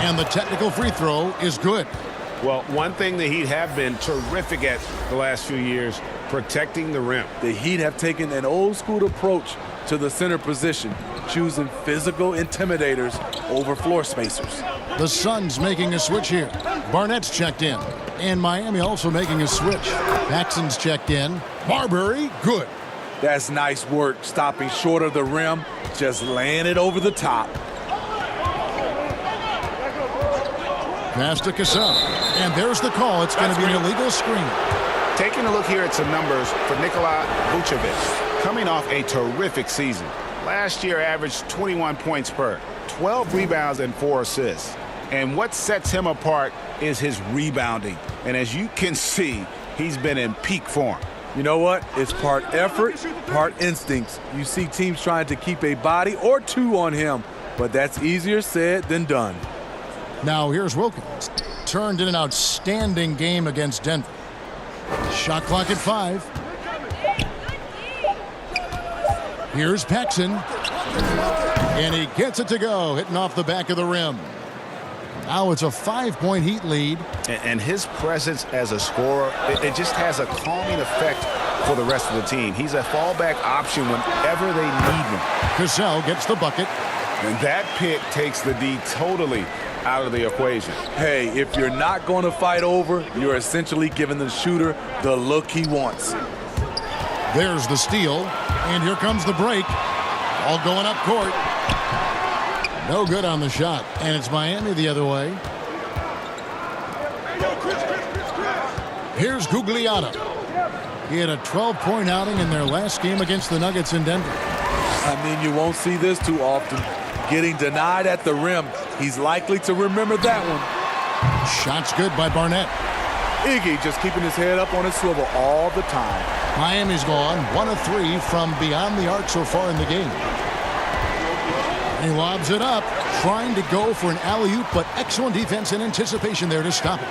And the technical free throw is good. Well, one thing the Heat have been terrific at the last few years, protecting the rim. The Heat have taken an old-school approach to the center position, choosing physical intimidators over floor spacers. The Suns making a switch here. Barnett's checked in. And Miami also making a switch. Paxson's checked in. Marbury, good. That's nice work, stopping short of the rim, just laying it over the top. Pass to Cassell. And there's the call. It's going to be an illegal screen. Taking a look here at some numbers for Nikola Vucevic, coming off a terrific season. Last year averaged 21 points per, 12 rebounds and 4 assists. And what sets him apart is his rebounding. And as you can see, he's been in peak form. You know what? It's part effort, part instincts. You see teams trying to keep a body or 2 on him, but that's easier said than done. Now here's Wilkins. Turned in an outstanding game against Denver. Shot clock at 5. Here's Paxson. And he gets it to go, hitting off the back of the rim. Now it's a 5-point Heat lead. And his presence as a scorer, it just has a calming effect for the rest of the team. He's a fallback option whenever they need him. Cassell gets the bucket. And that pick takes the D totally out of the equation. Hey, if you're not going to fight over, you're essentially giving the shooter the look he wants. There's the steal, and here comes the break. All going up court. No good on the shot, and it's Miami the other way. Here's Gugliotta. He had a 12-point outing in their last game against the Nuggets in Denver. I mean, you won't see this too often. Getting denied at the rim. He's likely to remember that one. Shot's good by Barnett. Iggy just keeping his head up on his swivel all the time. Miami's gone 1 of 3 from beyond the arc so far in the game. He lobs it up, trying to go for an alley-oop, but excellent defense and anticipation there to stop it.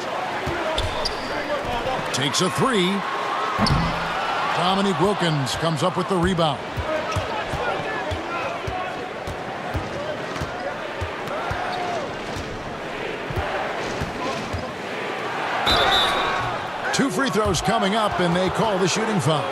Takes a 3. Dominique Wilkins comes up with the rebound. Two free throws coming up, and they call the shooting foul.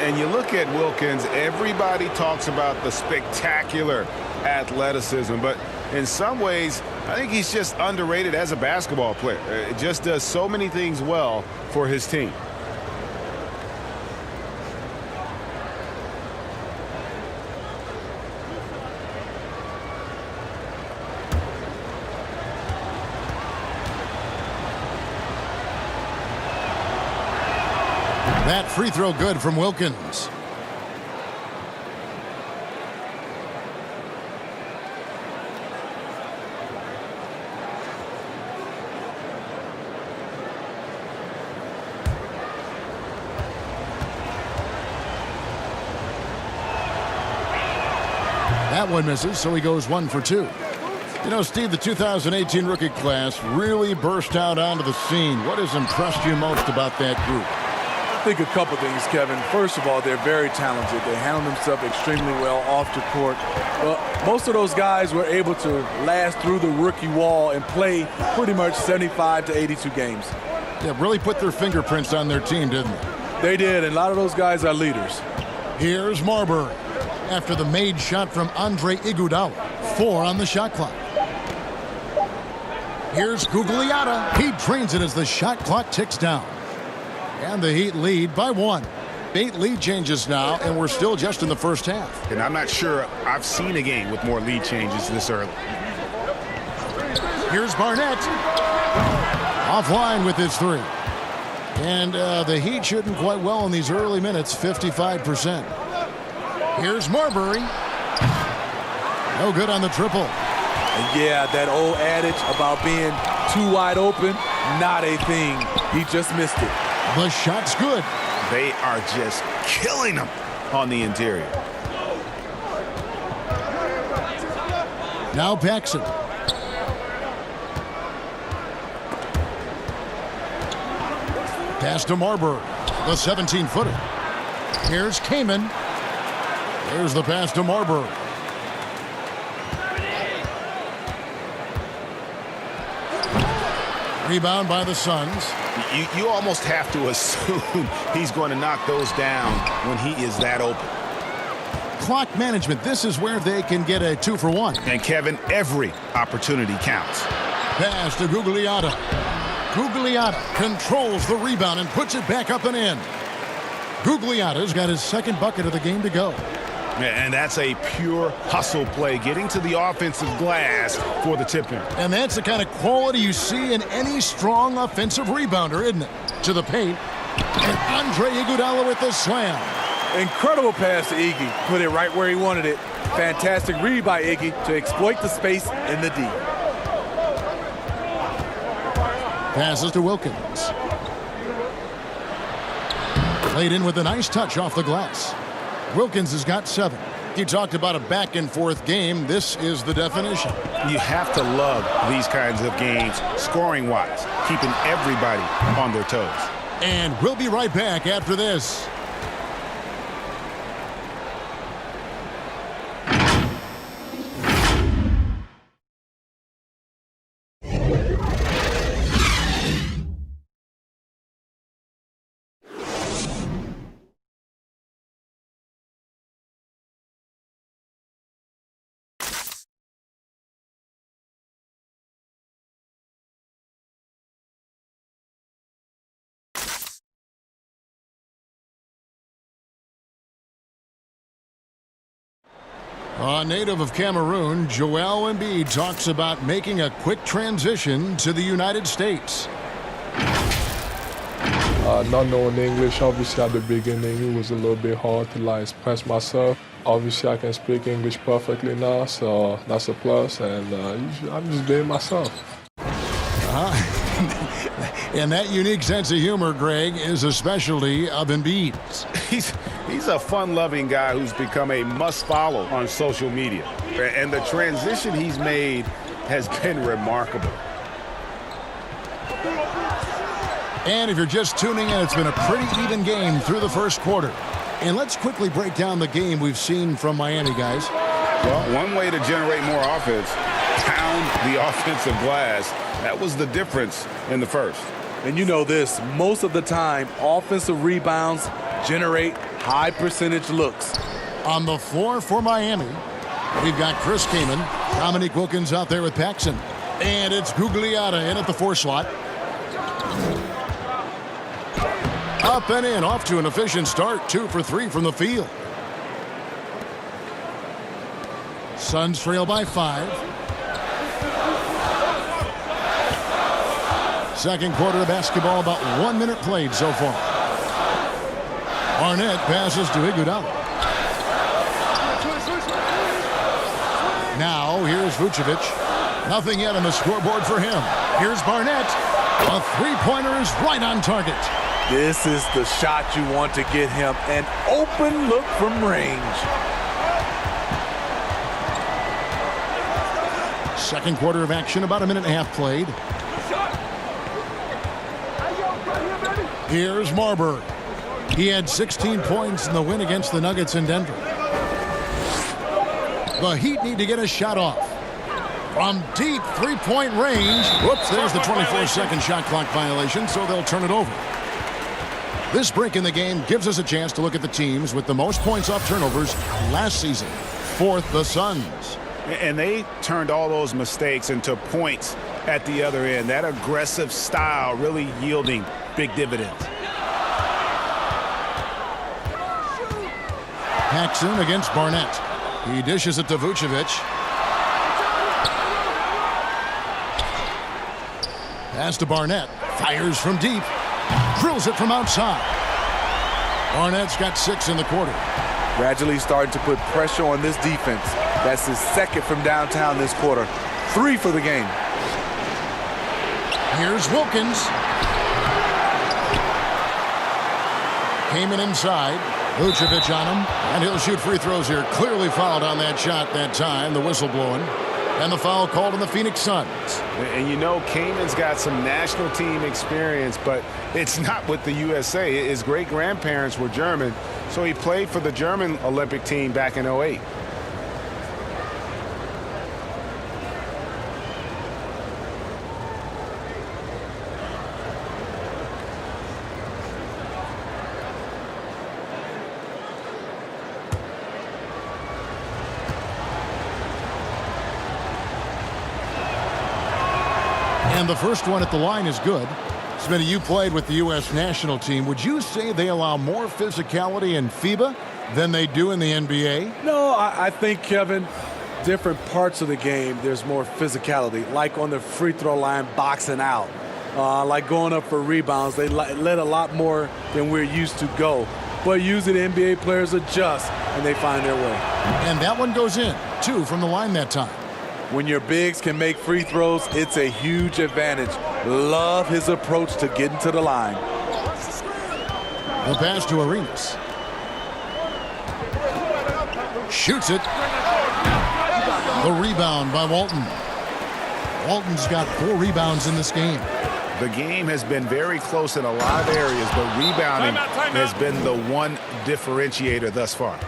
And you look at Wilkins, everybody talks about the spectacular athleticism, but in some ways, I think he's just underrated as a basketball player. It just does so many things well for his team. That free throw good from Wilkins. That one misses, so he goes 1 for 2. You know, Steve, the 2018 rookie class really burst out onto the scene. What has impressed you most about that group? I think a couple things, Kevin. First of all, they're very talented. They handle themselves extremely well off the court. But most of those guys were able to last through the rookie wall and play pretty much 75 to 82 games. Yeah, really put their fingerprints on their team, didn't they? They did, and a lot of those guys are leaders. Here's Marbury after the made shot from Andre Iguodala. 4 on the shot clock. Here's Gugliotta. He drains it as the shot clock ticks down. And the Heat lead by 1. 8 lead changes now, and we're still just in the first half. And I'm not sure I've seen a game with more lead changes this early. Here's Barnett. Offline with his 3. And the Heat shooting quite well in these early minutes, 55%. Here's Marbury. No good on the triple. And yeah, that old adage about being too wide open, not a thing. He just missed it. The shot's good. They are just killing them on the interior. Now Paxson. Pass to Marbury, the 17-footer. Here's Kaman. There's the pass to Marbury. Rebound by the Suns. You almost have to assume he's going to knock those down when he is that open. Clock management. This is where they can get a 2-for-1. And Kevin, every opportunity counts. Pass to Gugliotta. Gugliotta controls the rebound and puts it back up and in. Gugliotta's got his second bucket of the game to go. And that's a pure hustle play, getting to the offensive glass for the tip-in. And that's the kind of quality you see in any strong offensive rebounder, isn't it? To the paint. And Andre Iguodala with the slam. Incredible pass to Iggy. Put it right where he wanted it. Fantastic read by Iggy to exploit the space in the D. Passes to Wilkins. Played in with a nice touch off the glass. Wilkins has got 7. You talked about a back-and-forth game. This is the definition. You have to love these kinds of games, scoring-wise, keeping everybody on their toes. And we'll be right back after this. A native of Cameroon, Joel Embiid talks about making a quick transition to the United States. Not knowing English, obviously at the beginning it was a little bit hard to express myself. Obviously I can speak English perfectly now, so that's a plus, and I'm just being myself. And that unique sense of humor, Greg, is a specialty of Embiid's. He's a fun-loving guy who's become a must-follow on social media. And the transition he's made has been remarkable. And if you're just tuning in, it's been a pretty even game through the first quarter. And let's quickly break down the game we've seen from Miami, guys. Well, one way to generate more offense, pound the offensive glass. That was the difference in the first. And you know this, most of the time, offensive rebounds generate high percentage looks. On the floor for Miami, we've got Chris Kaman, Dominique Wilkins out there with Paxson. And it's Gugliotta in at the 4 slot. Up and in, off to an efficient start, 2 for 3 from the field. Suns trail by 5. Second quarter of basketball, about 1 minute played so far. Barnett passes to Iguodala. Now here's Vucevic. Nothing yet on the scoreboard for him. Here's Barnett. A three-pointer is right on target. This is the shot you want to get him. An open look from range. Second quarter of action, about 1.5 minutes played. Here's Marbury. He had 16 points in the win against the Nuggets in Denver. The Heat need to get a shot off. From deep three-point range. Whoops, there's the 24-second shot clock violation, so they'll turn it over. This break in the game gives us a chance to look at the teams with the most points off turnovers last season. Fourth, the Suns. And they turned all those mistakes into points at the other end. That aggressive style really yielding big dividends. Paxson against Barnett. He dishes it to Vucevic. Pass to Barnett. Fires from deep. Drills it from outside. Barnett's got 6 in the quarter. Gradually starting to put pressure on this defense. That's his second from downtown this quarter. 3 for the game. Here's Wilkins. Kaman inside. Vucevic on him. And he'll shoot free throws here. Clearly fouled on that shot that time. The whistle blowing. And the foul called on the Phoenix Suns. And you know, Kaman's got some national team experience, but it's not with the USA. His great-grandparents were German, so he played for the German Olympic team back in '08. And the first one at the line is good. Smitty, you played with the U.S. national team. Would you say they allow more physicality in FIBA than they do in the NBA? No, I think, Kevin, different parts of the game, there's more physicality. Like on the free throw line, boxing out. Like going up for rebounds, they let a lot more than we're used to go. But usually the NBA players adjust, and they find their way. And that one goes in. 2 from the line that time. When your bigs can make free throws, it's a huge advantage. Love his approach to getting to the line. The pass to Arenas. Shoots it. The rebound by Walton. Walton's got 4 rebounds in this game. The game has been very close in a lot of areas, but rebounding has been the one differentiator thus far.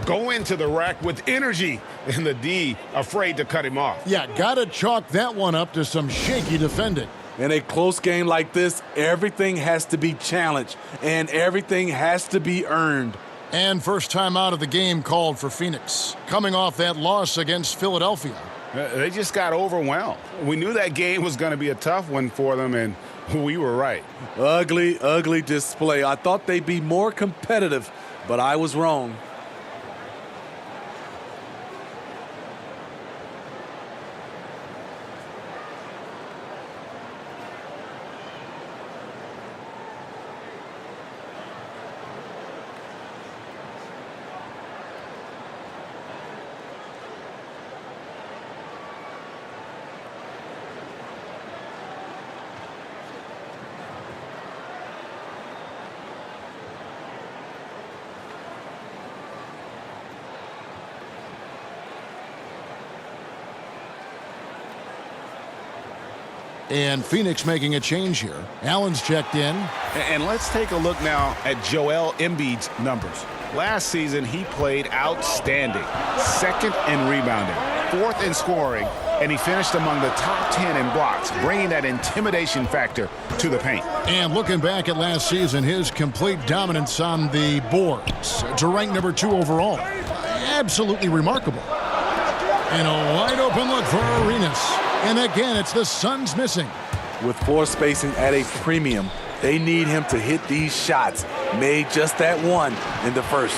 Go into the rack with energy, and the D afraid to cut him off. Yeah, gotta chalk that one up to some shaky defending. In a close game like this, everything has to be challenged, and everything has to be earned. And first time out of the game called for Phoenix, coming off that loss against Philadelphia. They just got overwhelmed. We knew that game was going to be a tough one for them, and we were right. Ugly, ugly display. I thought they'd be more competitive, but I was wrong. And Phoenix making a change here. Allen's checked in. And let's take a look now at Joel Embiid's numbers. Last season, he played outstanding. 2nd in rebounding, 4th in scoring, and he finished among the top 10 in blocks, bringing that intimidation factor to the paint. And looking back at last season, his complete dominance on the boards to rank number 2 overall. Absolutely remarkable. And a wide open look for Arenas. And again, it's the Suns missing. With floor spacing at a premium, they need him to hit these shots. Made just that one in the first.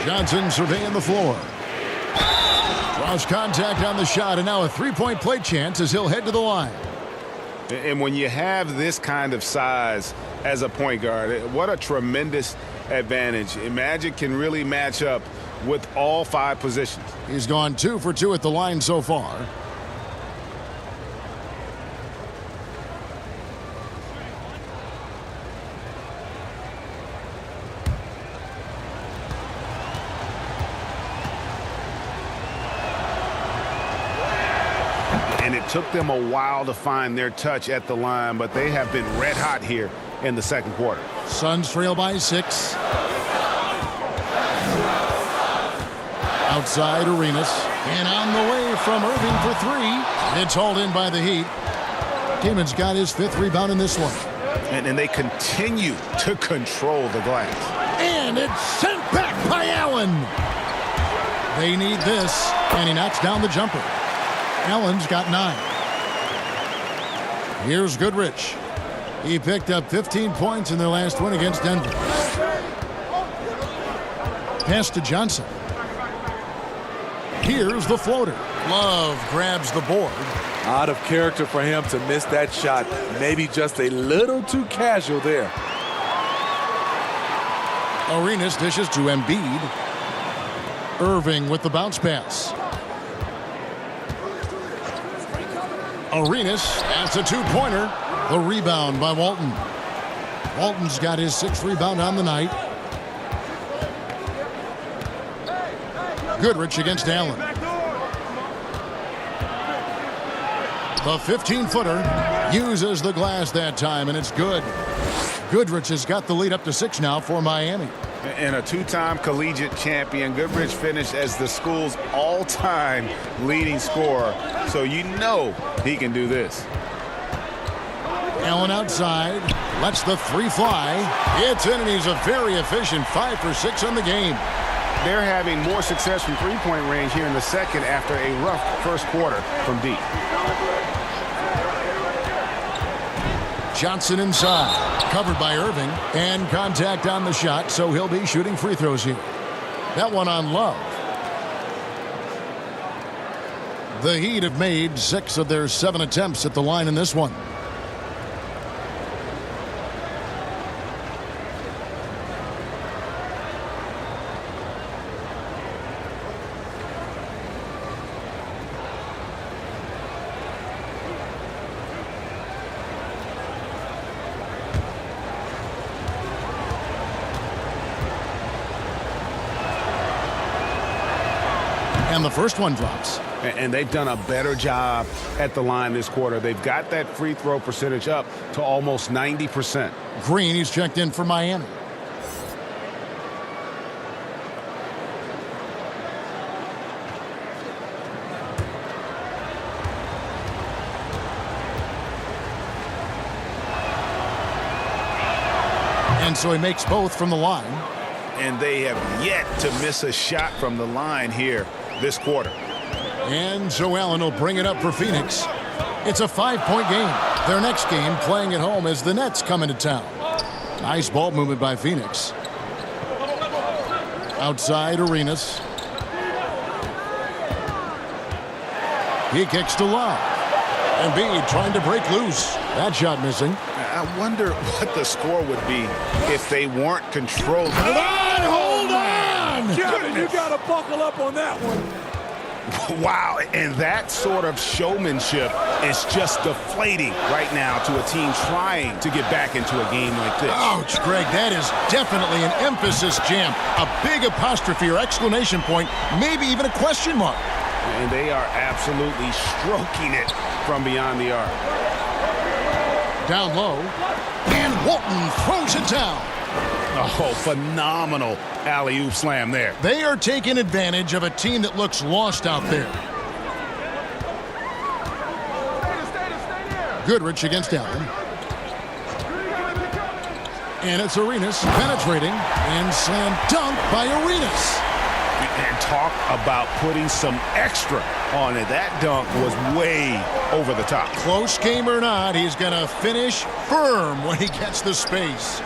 Johnson surveying the floor. Draws contact on the shot, and now a three-point play chance as he'll head to the line. And when you have this kind of size as a point guard, what a tremendous advantage. Magic can really match up with all 5 positions. He's gone 2 for 2 at the line so far. And it took them a while to find their touch at the line, but they have been red hot here in the second quarter. Suns trail by 6. Outside Arenas. And on the way from Irving for 3. It's hauled in by the Heat. Timon's got his 5th rebound in this one. And they continue to control the glass. And it's sent back by Allen. They need this. And he knocks down the jumper. Allen's got 9. Here's Goodrich. He picked up 15 points in their last win against Denver. Pass to Johnson. Here's the floater. Love grabs the board. Out of character for him to miss that shot. Maybe just a little too casual there. Arenas dishes to Embiid. Irving with the bounce pass. Arenas adds a 2-pointer. The rebound by Walton. Walton's got his 6th rebound on the night. Goodrich against Allen. The 15-footer uses the glass that time, and it's good. Goodrich has got the lead up to 6 now for Miami. And a 2-time collegiate champion, Goodrich finished as the school's all-time leading scorer. So you know he can do this. Allen outside, lets the 3 fly. It's in, and he's a very efficient 5 for 6 on the game. They're having more success from three-point range here in the second after a rough first quarter from deep. Johnson inside, covered by Irving, and contact on the shot, so he'll be shooting free throws here. That one on Love. The Heat have made 6 of their 7 attempts at the line in this one. And the first one drops. And they've done a better job at the line this quarter. They've got that free throw percentage up to almost 90%. Green, he's checked in for Miami. And so he makes both from the line. And they have yet to miss a shot from the line here this quarter. And Joe Allen will bring it up for Phoenix. It's a 5-point game. Their next game playing at home as the Nets come into town. Nice ball movement by Phoenix. Outside Arenas. He kicks to Love. Embiid trying to break loose. That shot missing. I wonder what the score would be if they weren't controlled. Hold on! Kevin, you got to buckle up on that one. Wow, and that sort of showmanship is just deflating right now to a team trying to get back into a game like this. Ouch, Greg, that is definitely an emphasis jam. A big apostrophe or exclamation point, maybe even a question mark. And they are absolutely stroking it from beyond the arc. Down low, and Walton throws it down. Oh, phenomenal alley-oop slam there. They are taking advantage of a team that looks lost out there. Goodrich against Allen. And it's Arenas penetrating and slam dunk by Arenas. And talk about putting some extra on it. That dunk was way over the top. Close game or not, he's going to finish firm when he gets the space.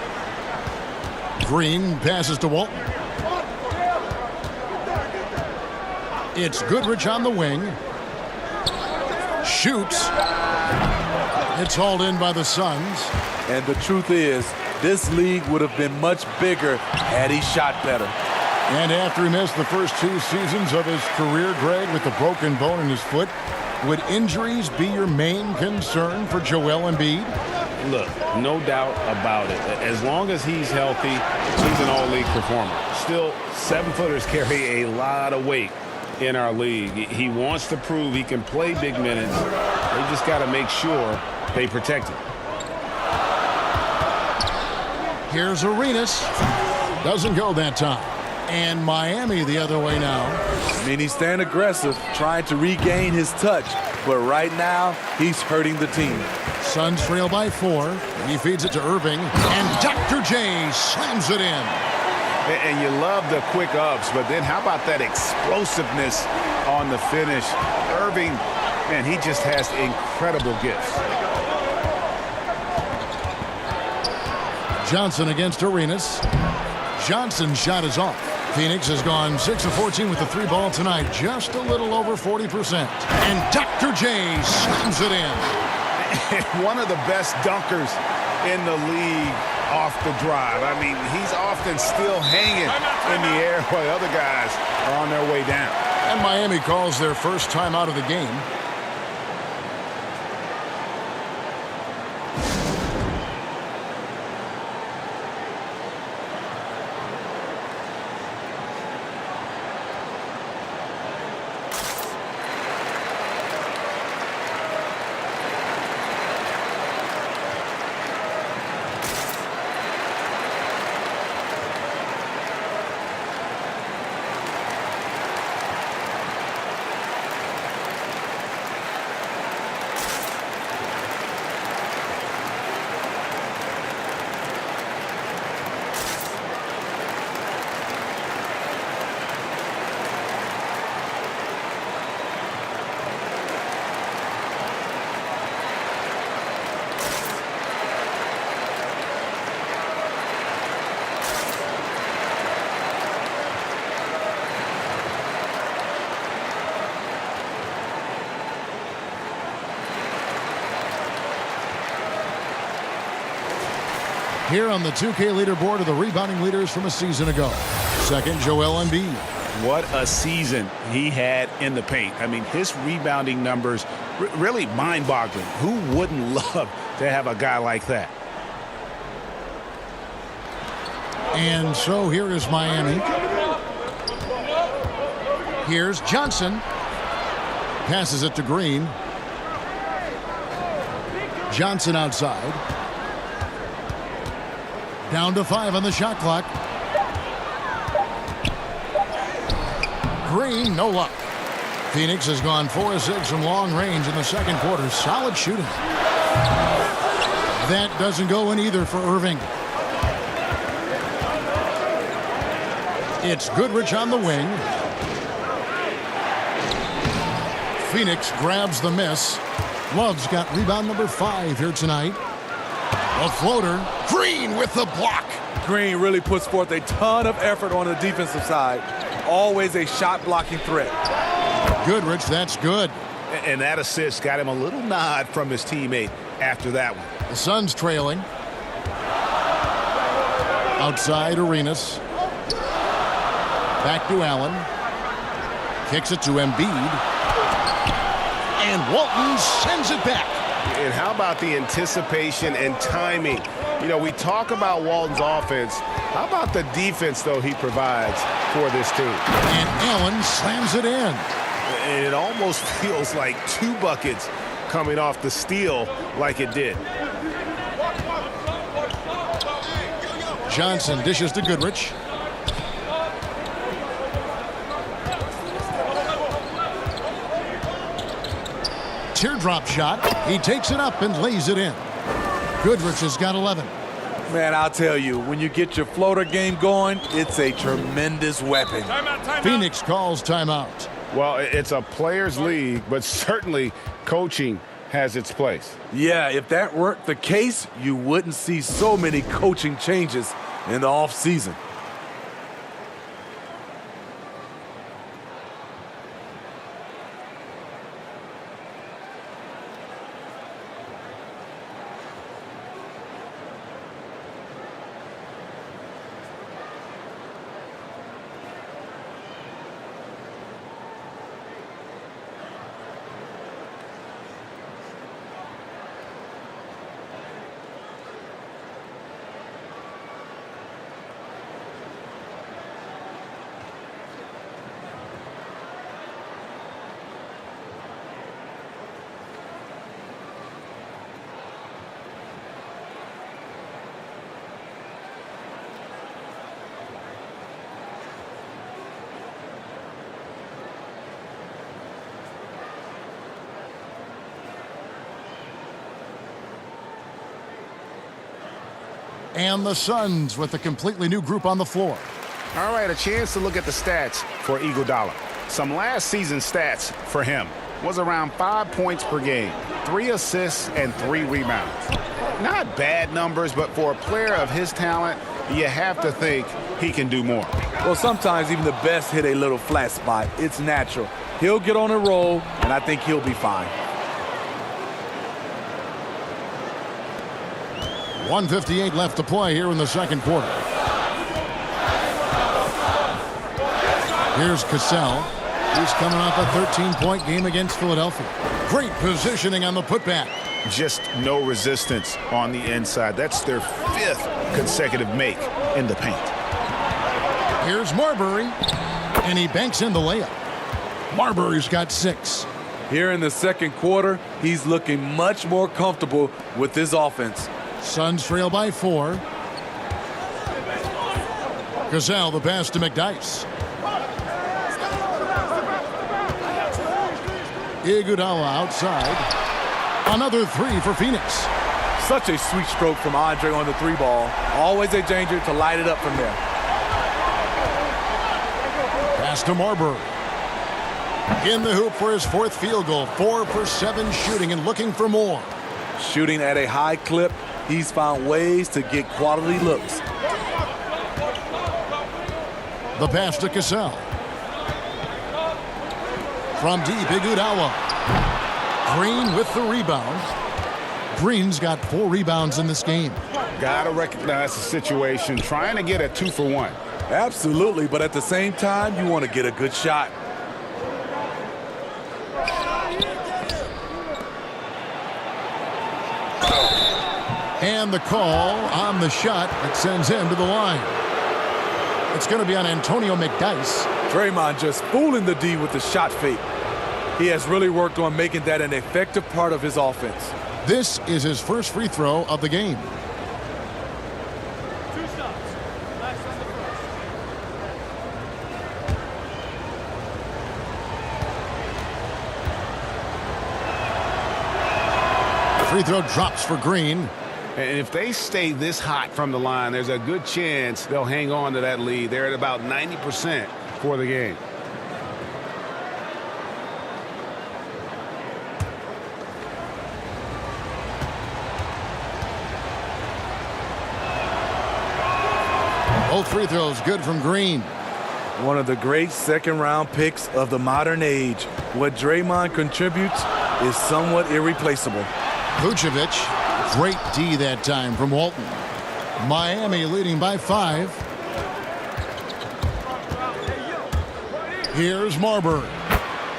Green passes to Walton. It's Goodrich on the wing. Shoots. It's hauled in by the Suns. And the truth is, this league would have been much bigger had he shot better. And after he missed the first 2 seasons of his career, Greg, with a broken bone in his foot, would injuries be your main concern for Joel Embiid? Look, no doubt about it. As long as he's healthy, he's an all-league performer. Still, 7-footers carry a lot of weight in our league. He wants to prove he can play big minutes, They just got to make sure they protect it. Here's Arenas. Doesn't go that time. And Miami the other way now. I mean, he's staying aggressive, trying to regain his touch. But right now, he's hurting the team. Suns trail by 4. And he feeds it to Irving. And Dr. J slams it in. And you love the quick ups, but then how about that explosiveness on the finish? Irving, man, he just has incredible gifts. Johnson against Arenas. Johnson's shot is off. Phoenix has gone 6 of 14 with the 3 ball tonight, just a little over 40%. And Dr. J slams it in. One of the best dunkers in the league off the drive. I mean, he's often still hanging in the air while other guys are on their way down. And Miami calls their first time out of the game. Here on the 2K leaderboard are the rebounding leaders from a season ago. Second, Joel Embiid. What a season he had in the paint. I mean, his rebounding numbers really mind-boggling. Who wouldn't love to have a guy like that? And so here is Miami. Here's Johnson. Passes it to Green. Johnson outside. Down to 5 on the shot clock. Green, no luck. Phoenix has gone 4 of 6 from long range in the second quarter. Solid shooting. That doesn't go in either for Irving. It's Goodrich on the wing. Phoenix grabs the miss. Love's got rebound number 5 here tonight. A floater. Green with the block. Green really puts forth a ton of effort on the defensive side. Always a shot blocking threat. Goodrich, that's good. And that assist got him a little nod from his teammate after that one. The Suns trailing. Outside Arenas. Back to Allen. Kicks it to Embiid. And Walton sends it back. And how about the anticipation and timing? You know, we talk about Walton's offense. How about the defense, though, he provides for this team? And Allen slams it in. And it almost feels like 2 buckets coming off the steal like it did. Johnson dishes to Goodrich. Teardrop shot. He takes it up and lays it in. Goodrich has got 11. Man, I'll tell you, when you get your floater game going, it's a tremendous weapon. Phoenix calls timeout. Well, it's a players' league, but certainly coaching has its place. Yeah, if that weren't the case, you wouldn't see so many coaching changes in the offseason. And the Suns with a completely new group on the floor. All right, a chance to look at the stats for Iguodala. Some last season stats for him was around 5 points per game, 3 assists, and 3 rebounds. Not bad numbers, but for a player of his talent, you have to think he can do more. Well, sometimes even the best hit a little flat spot. It's natural. He'll get on a roll, and I think he'll be fine. 1:58 left to play here in the second quarter. Here's Cassell. He's coming off a 13-point game against Philadelphia. Great positioning on the putback. Just no resistance on the inside. That's their 5th consecutive make in the paint. Here's Marbury, and he banks in the layup. Marbury's got 6. Here in the second quarter, he's looking much more comfortable with his offense. Suns trail by 4. Cassell, the pass to McDyess. Iguodala outside. Another 3 for Phoenix. Such a sweet stroke from Andre on the 3 ball. Always a danger to light it up from there. Pass to Marbury. In the hoop for his 4th field goal. 4 for 7 shooting and looking for more. Shooting at a high clip, he's found ways to get quality looks. The pass to Cassell. From deep, Iguodala. Green with the rebound. Green's got 4 rebounds in this game. Got to recognize the situation, trying to get a 2 for 1. Absolutely, but at the same time, you want to get a good shot. And the call on the shot that sends him to the line. It's going to be on Antonio McDyess. Draymond just fooling the D with the shot fake. He has really worked on making that an effective part of his offense. This is his first free throw of the game. 2 stops. Last on the first. Free throw drops for Green. And if they stay this hot from the line, there's a good chance they'll hang on to that lead. They're at about 90% for the game. Both free throws good from Green. One of the great second-round picks of the modern age. What Draymond contributes is somewhat irreplaceable. Vucevic, great D that time from Walton. Miami leading by 5. Here's Marbury.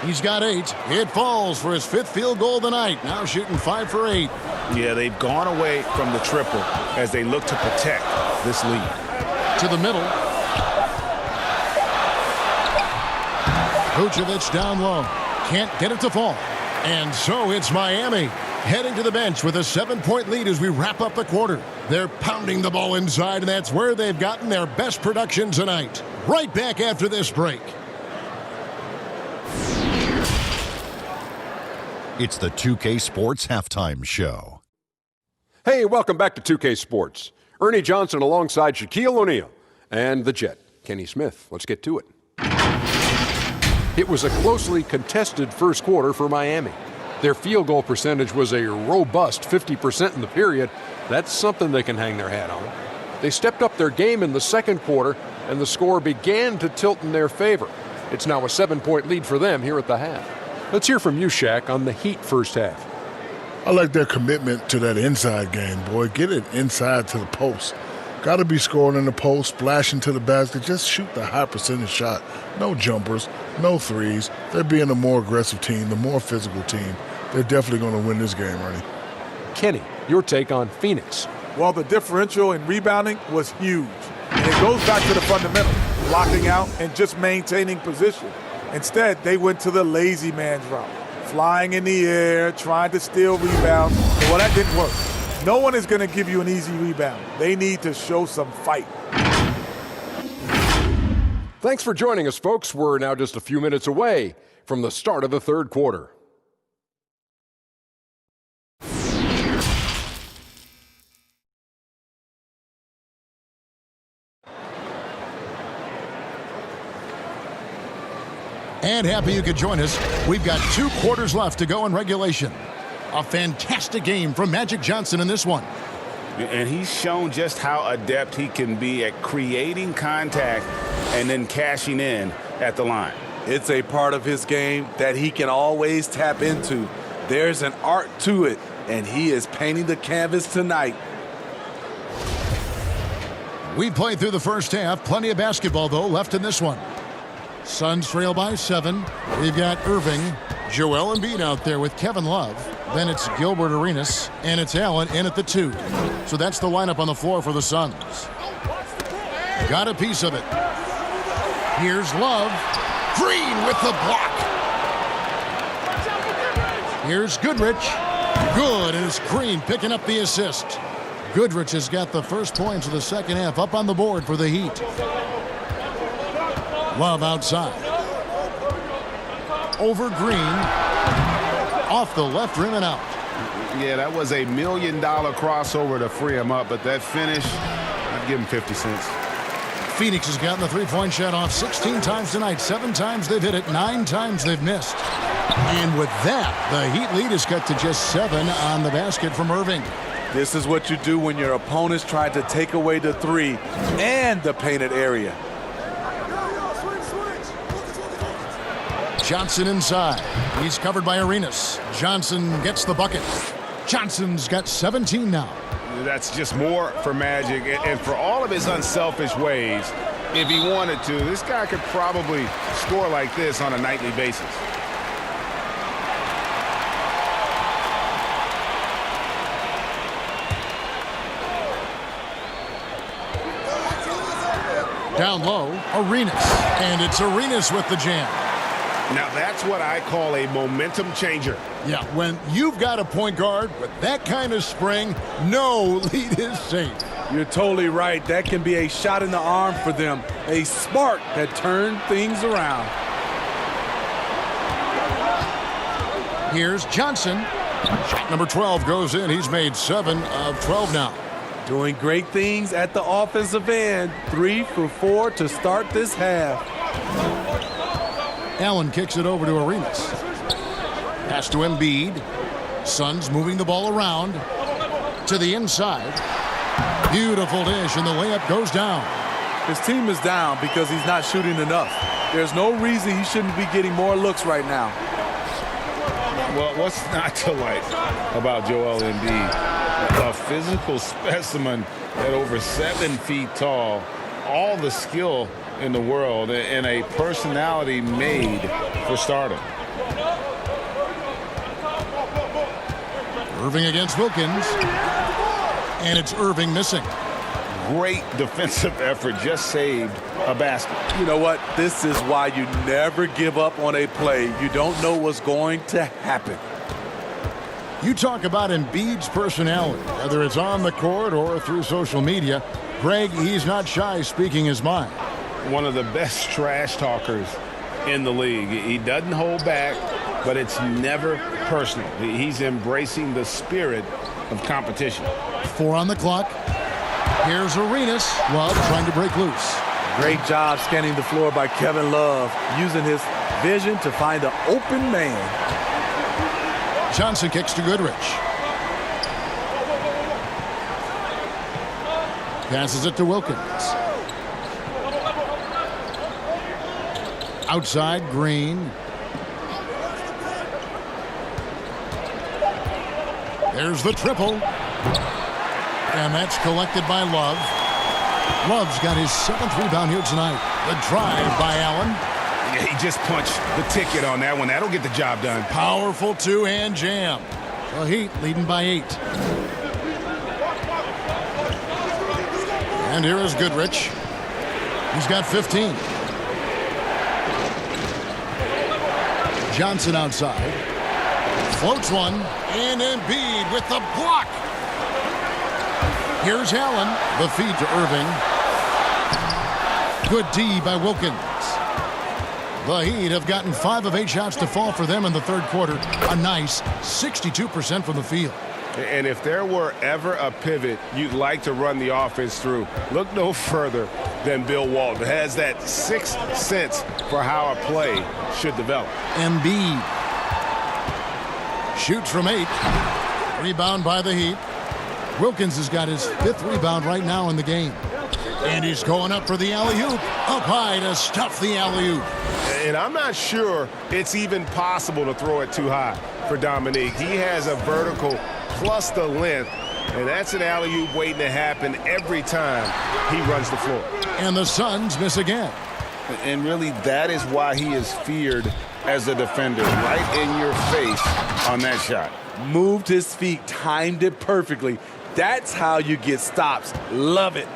He's got 8. It falls for his 5th field goal of the night. Now shooting 5 for 8. Yeah, they've gone away from the triple as they look to protect this lead. To the middle. Vucevic down low. Can't get it to fall. And so it's Miami heading to the bench with a 7-point lead as we wrap up the quarter. They're pounding the ball inside, and that's where they've gotten their best production tonight. Right back after this break. It's the 2K Sports Halftime Show. Hey, welcome back to 2K Sports. Ernie Johnson alongside Shaquille O'Neal and the Jet, Kenny Smith. Let's get to it. It was a closely contested first quarter for Miami. Their field goal percentage was a robust 50% in the period. That's something they can hang their hat on. They stepped up their game in the second quarter, and the score began to tilt in their favor. It's now a 7-point lead for them here at the half. Let's hear from you, Shaq, on the Heat first half. I like their commitment to that inside game, boy. Get it inside to the post. Got to be scoring in the post, splashing to the basket. Just shoot the high percentage shot. No jumpers, no threes. They're being a more aggressive team, the more physical team. They're definitely going to win this game, Ernie. Kenny, your take on Phoenix. Well, the differential in rebounding was huge. And it goes back to the fundamental, blocking out and just maintaining position. Instead, they went to the lazy man's route, flying in the air, trying to steal rebounds. Well, that didn't work. No one is going to give you an easy rebound. They need to show some fight. Thanks for joining us, folks. We're now just a few minutes away from the start of the third quarter. And happy you could join us. We've got 2 quarters left to go in regulation. A fantastic game from Magic Johnson in this one. And he's shown just how adept he can be at creating contact and then cashing in at the line. It's a part of his game that he can always tap into. There's an art to it, and he is painting the canvas tonight. We played through the first half. Plenty of basketball, though, left in this one. Suns trail by 7. We've got Irving, Joel Embiid out there with Kevin Love. Then it's Gilbert Arenas, and it's Allen in at the 2. So that's the lineup on the floor for the Suns. Got a piece of it. Here's Love. Green with the block. Here's Goodrich. Good, and it's Green picking up the assist. Goodrich has got the first points of the second half up on the board for the Heat. Love outside. Over Green. Off the left rim and out. Yeah, that was $1 million crossover to free him up, but that finish, I'd give him 50 cents. Phoenix has gotten the three-point shot off 16 times tonight. 7 times they've hit it, 9 times they've missed. And with that, the Heat lead is cut to just 7 on the basket from Irving. This is what you do when your opponent's trying to take away the 3 and the painted area. Johnson inside. He's covered by Arenas. Johnson gets the bucket. Johnson's got 17 now. That's just more for Magic. And for all of his unselfish ways, if he wanted to, this guy could probably score like this on a nightly basis. Down low, Arenas. And it's Arenas with the jam. Now that's what I call a momentum changer. Yeah, when you've got a point guard with that kind of spring, no lead is safe. You're totally right. That can be a shot in the arm for them. A spark that turned things around. Here's Johnson. Shot number 12 goes in. He's made 7 of 12 now. Doing great things at the offensive end. 3 for 4 to start this half. Allen kicks it over to Arenas. Pass to Embiid. Suns moving the ball around to the inside. Beautiful dish, and the layup goes down. His team is down because he's not shooting enough. There's no reason he shouldn't be getting more looks right now. Well, what's not to like about Joel Embiid? A physical specimen at over 7 feet tall, all the skill in the world, and a personality made for stardom. Irving against Wilkins. And it's Irving missing. Great defensive effort, just saved a basket. You know what? This is why you never give up on a play. You don't know what's going to happen. You talk about Embiid's personality, whether it's on the court or through social media. Greg, he's not shy speaking his mind. One of the best trash talkers in the league. He doesn't hold back, but it's never personal. He's embracing the spirit of competition. 4 on the clock. Here's Arenas. Love trying to break loose. Great job scanning the floor by Kevin Love, using his vision to find the open man. Johnson kicks to Goodrich. Passes it to Wilkins. Outside, Green. There's the triple. And that's collected by Love. Love's got his 7th rebound here tonight. The drive by Allen. Yeah, he just punched the ticket on that one. That'll get the job done. Powerful 2-hand jam. The Heat leading by 8. And here is Goodrich. He's got 15. Johnson outside. Floats one. And Embiid with the block. Here's Allen. The feed to Irving. Good D by Wilkins. The Heat have gotten 5 of 8 shots to fall for them in the third quarter. A nice 62% from the field. And if there were ever a pivot you'd like to run the offense through, look no further than Bill Walton. Has that sixth sense for how a play should develop. Embiid shoots from 8. Rebound by the Heat. Wilkins has got his 5th rebound right now in the game. And he's going up for the alley-oop. Up high to stuff the alley-oop. And I'm not sure it's even possible to throw it too high for Dominique. He has a vertical plus the length, and that's an alley-oop waiting to happen every time he runs the floor. And the Suns miss again. And really, that is why he is feared as a defender, right in your face on that shot. Moved his feet, timed it perfectly. That's how you get stops. Love it.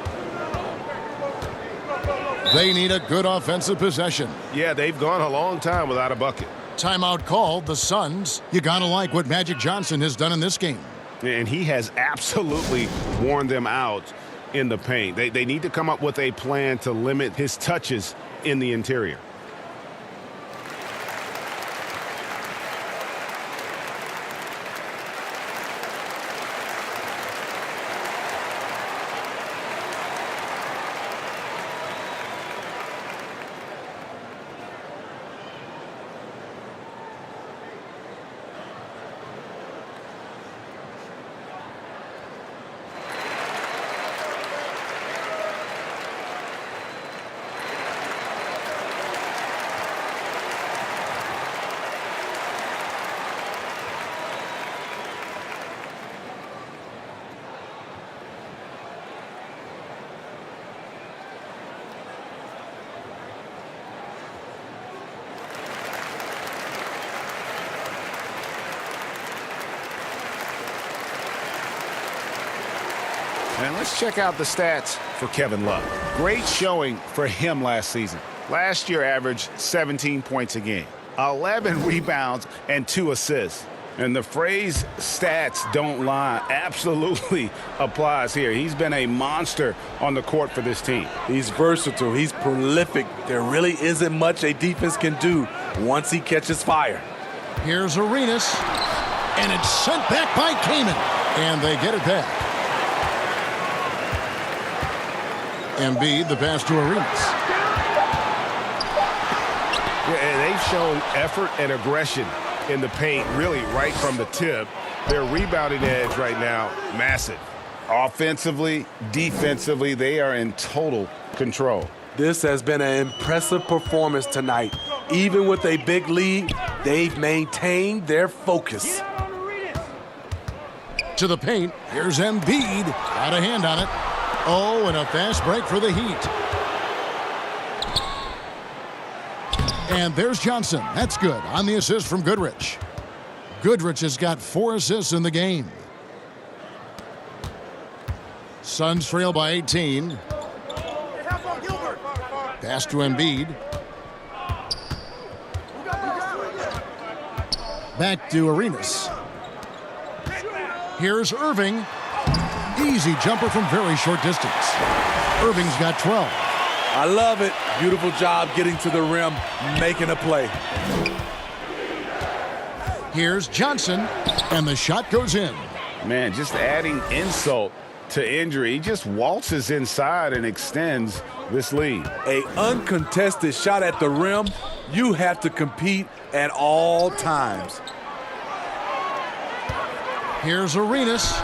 They need a good offensive possession. Yeah, they've gone a long time without a bucket. Timeout called, the Suns. You gotta like what Magic Johnson has done in this game. And he has absolutely worn them out in the paint. They need to come up with a plan to limit his touches in the interior. And let's check out the stats for Kevin Love. Great showing for him last season. Last year averaged 17 points a game, 11 rebounds, and 2 assists. And the phrase stats don't lie absolutely applies here. He's been a monster on the court for this team. He's versatile. He's prolific. There really isn't much a defense can do once he catches fire. Here's Arenas, and it's sent back by Kaman. And they get it back. Embiid, the pass to Arenas. Yeah, and they've shown effort and aggression in the paint, really right from the tip. Their rebounding edge right now, massive. Offensively, defensively, they are in total control. This has been an impressive performance tonight. Even with a big lead, they've maintained their focus. To the paint, here's Embiid. Got a hand on it. Oh, and a fast break for the Heat. And there's Johnson. That's good on the assist from Goodrich. Goodrich has got 4 assists in the game. Suns trail by 18. Pass to Embiid. Back to Arenas. Here's Irving. Easy jumper from very short distance. Irving's got 12. I love it. Beautiful job getting to the rim, making a play. Here's Johnson, and the shot goes in. Man, just adding insult to injury. He just waltzes inside and extends this lead. An uncontested shot at the rim, you have to compete at all times. Here's Arenas.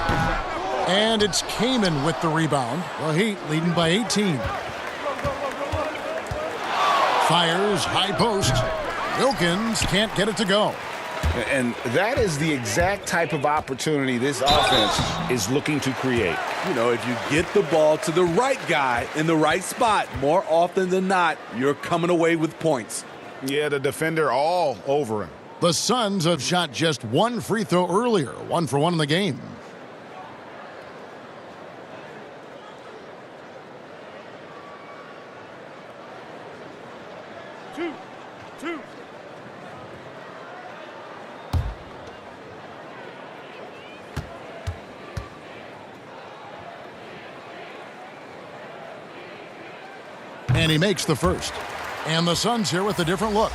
And it's Kaman with the rebound. The Heat leading by 18. Fires, high post. Wilkins can't get it to go. And that is the exact type of opportunity this offense is looking to create. You know, if you get the ball to the right guy in the right spot, more often than not, you're coming away with points. Yeah, the defender all over him. The Suns have shot just 1 free throw earlier, 1 for 1 in the game. Two. And he makes the first. And the Suns here with a different look.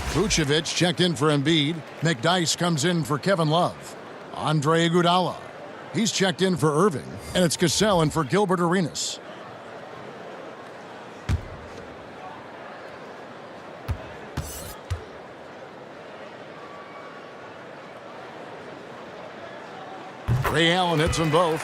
Vucevic checked in for Embiid. McDyess comes in for Kevin Love. Andre Iguodala. He's checked in for Irving, and it's Cassell in for Gilbert Arenas. Ray Allen hits them both.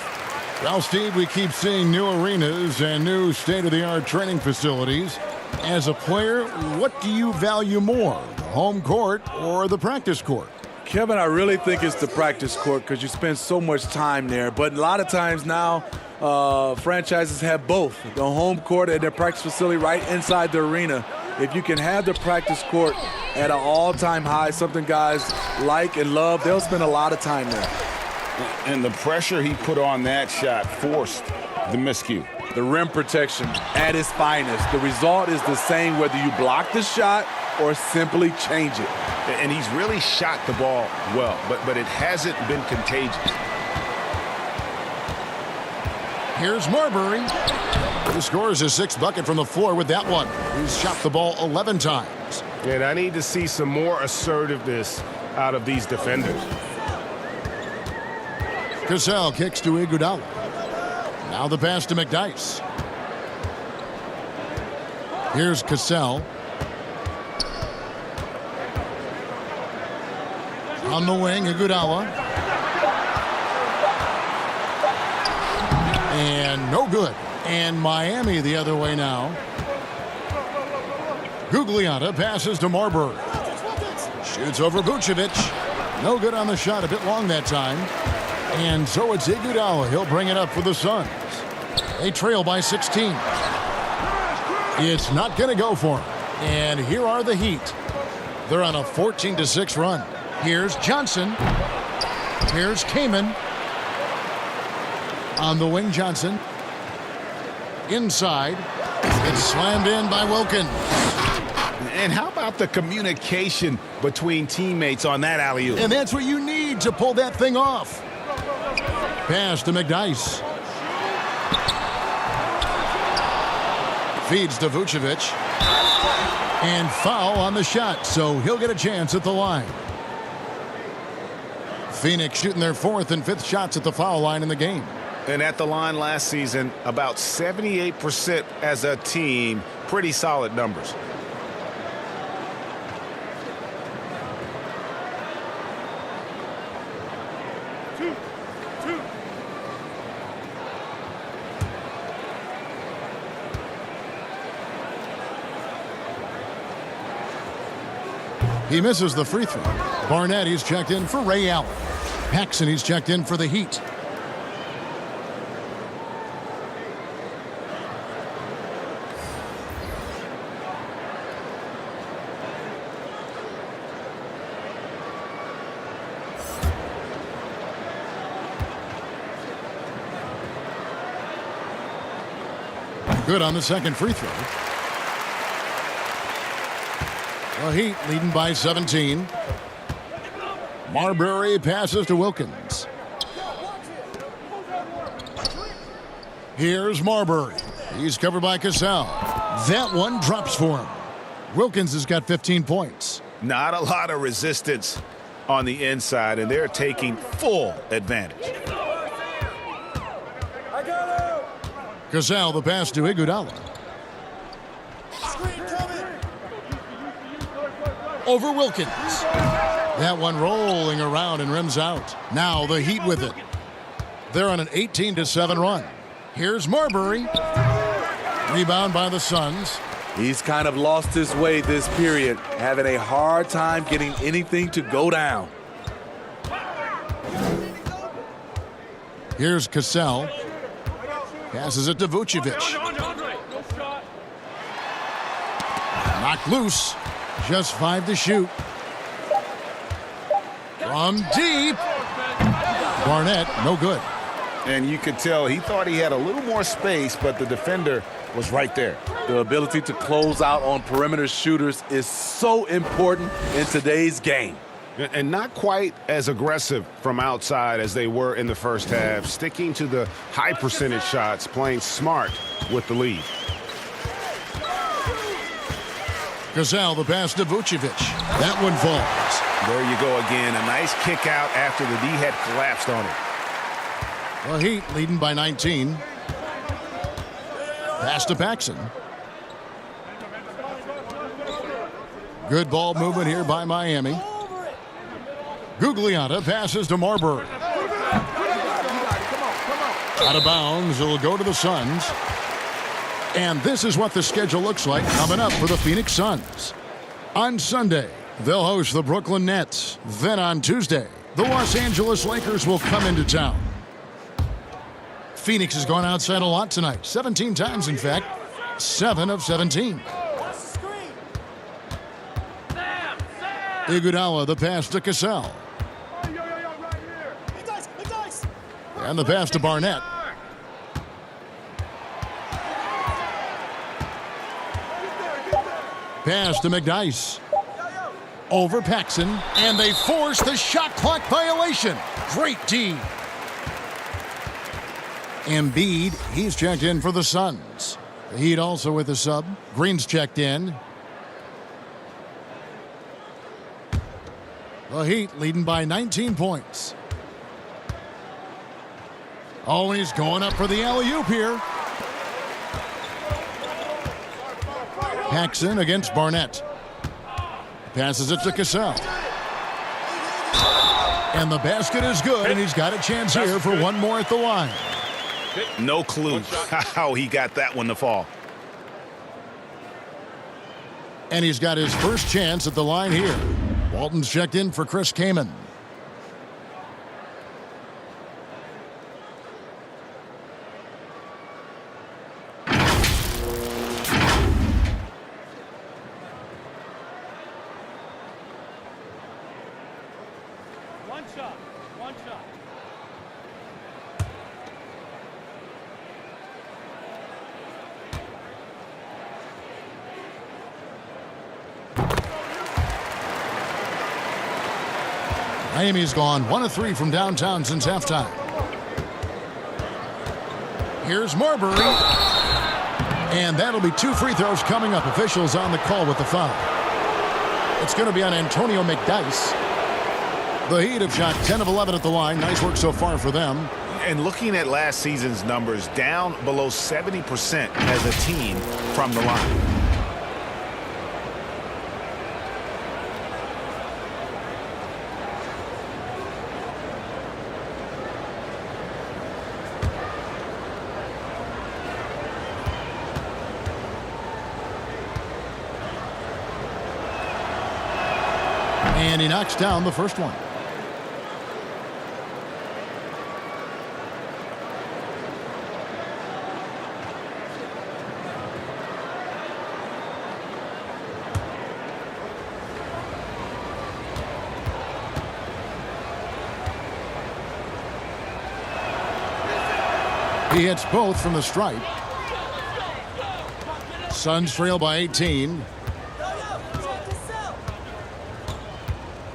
Well, Steve, we keep seeing new arenas and new state-of-the-art training facilities. As a player, what do you value more, the home court or the practice court? Kevin, I really think it's the practice court because you spend so much time there. But a lot of times now, franchises have both, the home court and their practice facility right inside the arena. If you can have the practice court at an all-time high, something guys like and love, they'll spend a lot of time there. And the pressure he put on that shot forced the miscue. The rim protection at its finest. The result is the same whether you block the shot or simply change it. And he's really shot the ball well, but it hasn't been contagious. Here's Marbury. He scores his 6th bucket from the floor with that one. He's shot the ball 11 times. And I need to see some more assertiveness out of these defenders. Cassell kicks to Iguodala. Now the pass to McDyess. Here's Cassell. On the wing, Iguodala. And no good. And Miami the other way now. Gugliotta passes to Marbury. Shoots over Vucevic. No good on the shot, a bit long that time. And so it's Iguodala. He'll bring it up for the Suns. They trail by 16. It's not going to go for him. And here are the Heat. They're on a 14-6 run. Here's Johnson. Here's Kaman. On the wing, Johnson. Inside. It's slammed in by Wilkins. And how about the communication between teammates on that alley-oop? And that's what you need to pull that thing off. Pass to McDyess. Feeds to Vucevic. And foul on the shot, so he'll get a chance at the line. Phoenix shooting their 4th and 5th shots at the foul line in the game. And at the line last season, about 78% as a team. Pretty solid numbers. He misses the free throw. Barnett, he's checked in for Ray Allen. Paxson, he's checked in for the Heat. Good on the second free throw. The Heat leading by 17. Marbury passes to Wilkins. Here's Marbury. He's covered by Cassell. That one drops for him. Wilkins has got 15 points. Not a lot of resistance on the inside, and they're taking full advantage. Cassell, the pass to Iguodala. Over Wilkins. That one rolling around and rims out. Now the Heat with it. They're on an 18-7 run. Here's Marbury. Rebound by the Suns. He's kind of lost his way this period, having a hard time getting anything to go down. Here's Cassell. Passes it to Vucevic. Knocked loose. Just 5 to shoot. From deep. Barnett, no good. And you could tell he thought he had a little more space, but the defender was right there. The ability to close out on perimeter shooters is so important in today's game. And not quite as aggressive from outside as they were in the first half, sticking to the high percentage shots, playing smart with the lead. Cassell, the pass to Vucevic. That one falls. There you go again. A nice kick out after the D had collapsed on it. The Heat leading by 19. Pass to Paxson. Good ball movement here by Miami. Gugliotta passes to Marbury. Out of bounds, it'll go to the Suns. And this is what the schedule looks like coming up for the Phoenix Suns. On Sunday, they'll host the Brooklyn Nets. Then on Tuesday, the Los Angeles Lakers will come into town. Phoenix has gone outside a lot tonight. 17 times, in fact. 7 of 17. Iguodala, the pass to Cassell. And the pass to Barnett. Pass to McDyess. Over Paxson. And they force the shot clock violation. Great D. Embiid, he's checked in for the Suns. The Heat also with a sub. Green's checked in. The Heat leading by 19 points. Oh, he's going up for the alley-oop here. Paxson against Barnett. Passes it to Cassell. And the basket is good, and he's got a chance here for one more at the line. No clue how he got that one to fall. And he's got his first chance at the line here. Walton's checked in for Chris Kaman. One shot. Miami's gone 1 of 3 from downtown since halftime. Here's Marbury. And that'll be 2 free throws coming up. Officials on the call with the foul. It's going to be on Antonio McDyess. The Heat have shot 10 of 11 at the line. Nice work so far for them. And looking at last season's numbers, down below 70% as a team from the line. And he knocks down the first one. He hits both from the stripe. Suns trail by 18.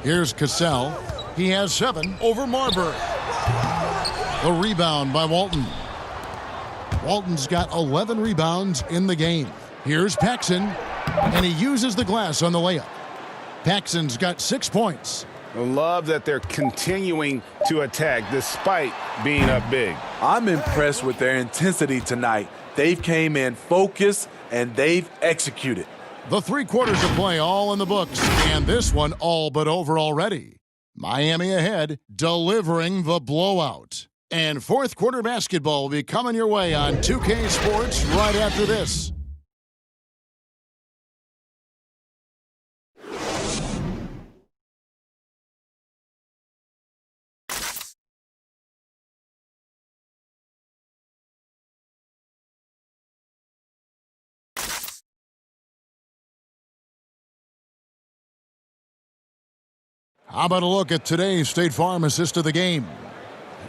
Here's Cassell. He has 7 over Marbury. The rebound by Walton. Walton's got 11 rebounds in the game. Here's Paxson, and he uses the glass on the layup. Paxson's got 6 points. I love that they're continuing to attack despite being up big. I'm impressed with their intensity tonight. They've came in focused, and they've executed. The 3 quarters of play all in the books, and this one all but over already. Miami ahead, delivering the blowout. And fourth quarter basketball will be coming your way on 2K Sports right after this. How about a look at today's State Farm assist of the game?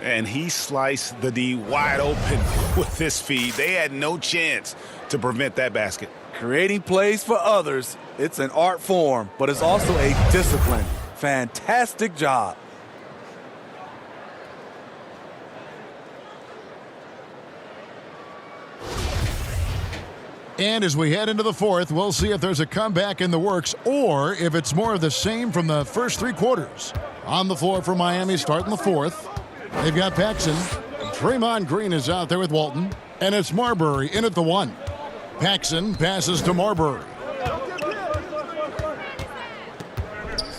And he sliced the D wide open with this feed. They had no chance to prevent that basket. Creating plays for others, it's an art form, but it's also a discipline. Fantastic job. And as we head into the fourth, we'll see if there's a comeback in the works or if it's more of the same from the first 3 quarters. On the floor for Miami starting the fourth. They've got Paxson. Draymond Green is out there with Walton, and it's Marbury in at the 1. Paxson passes to Marbury.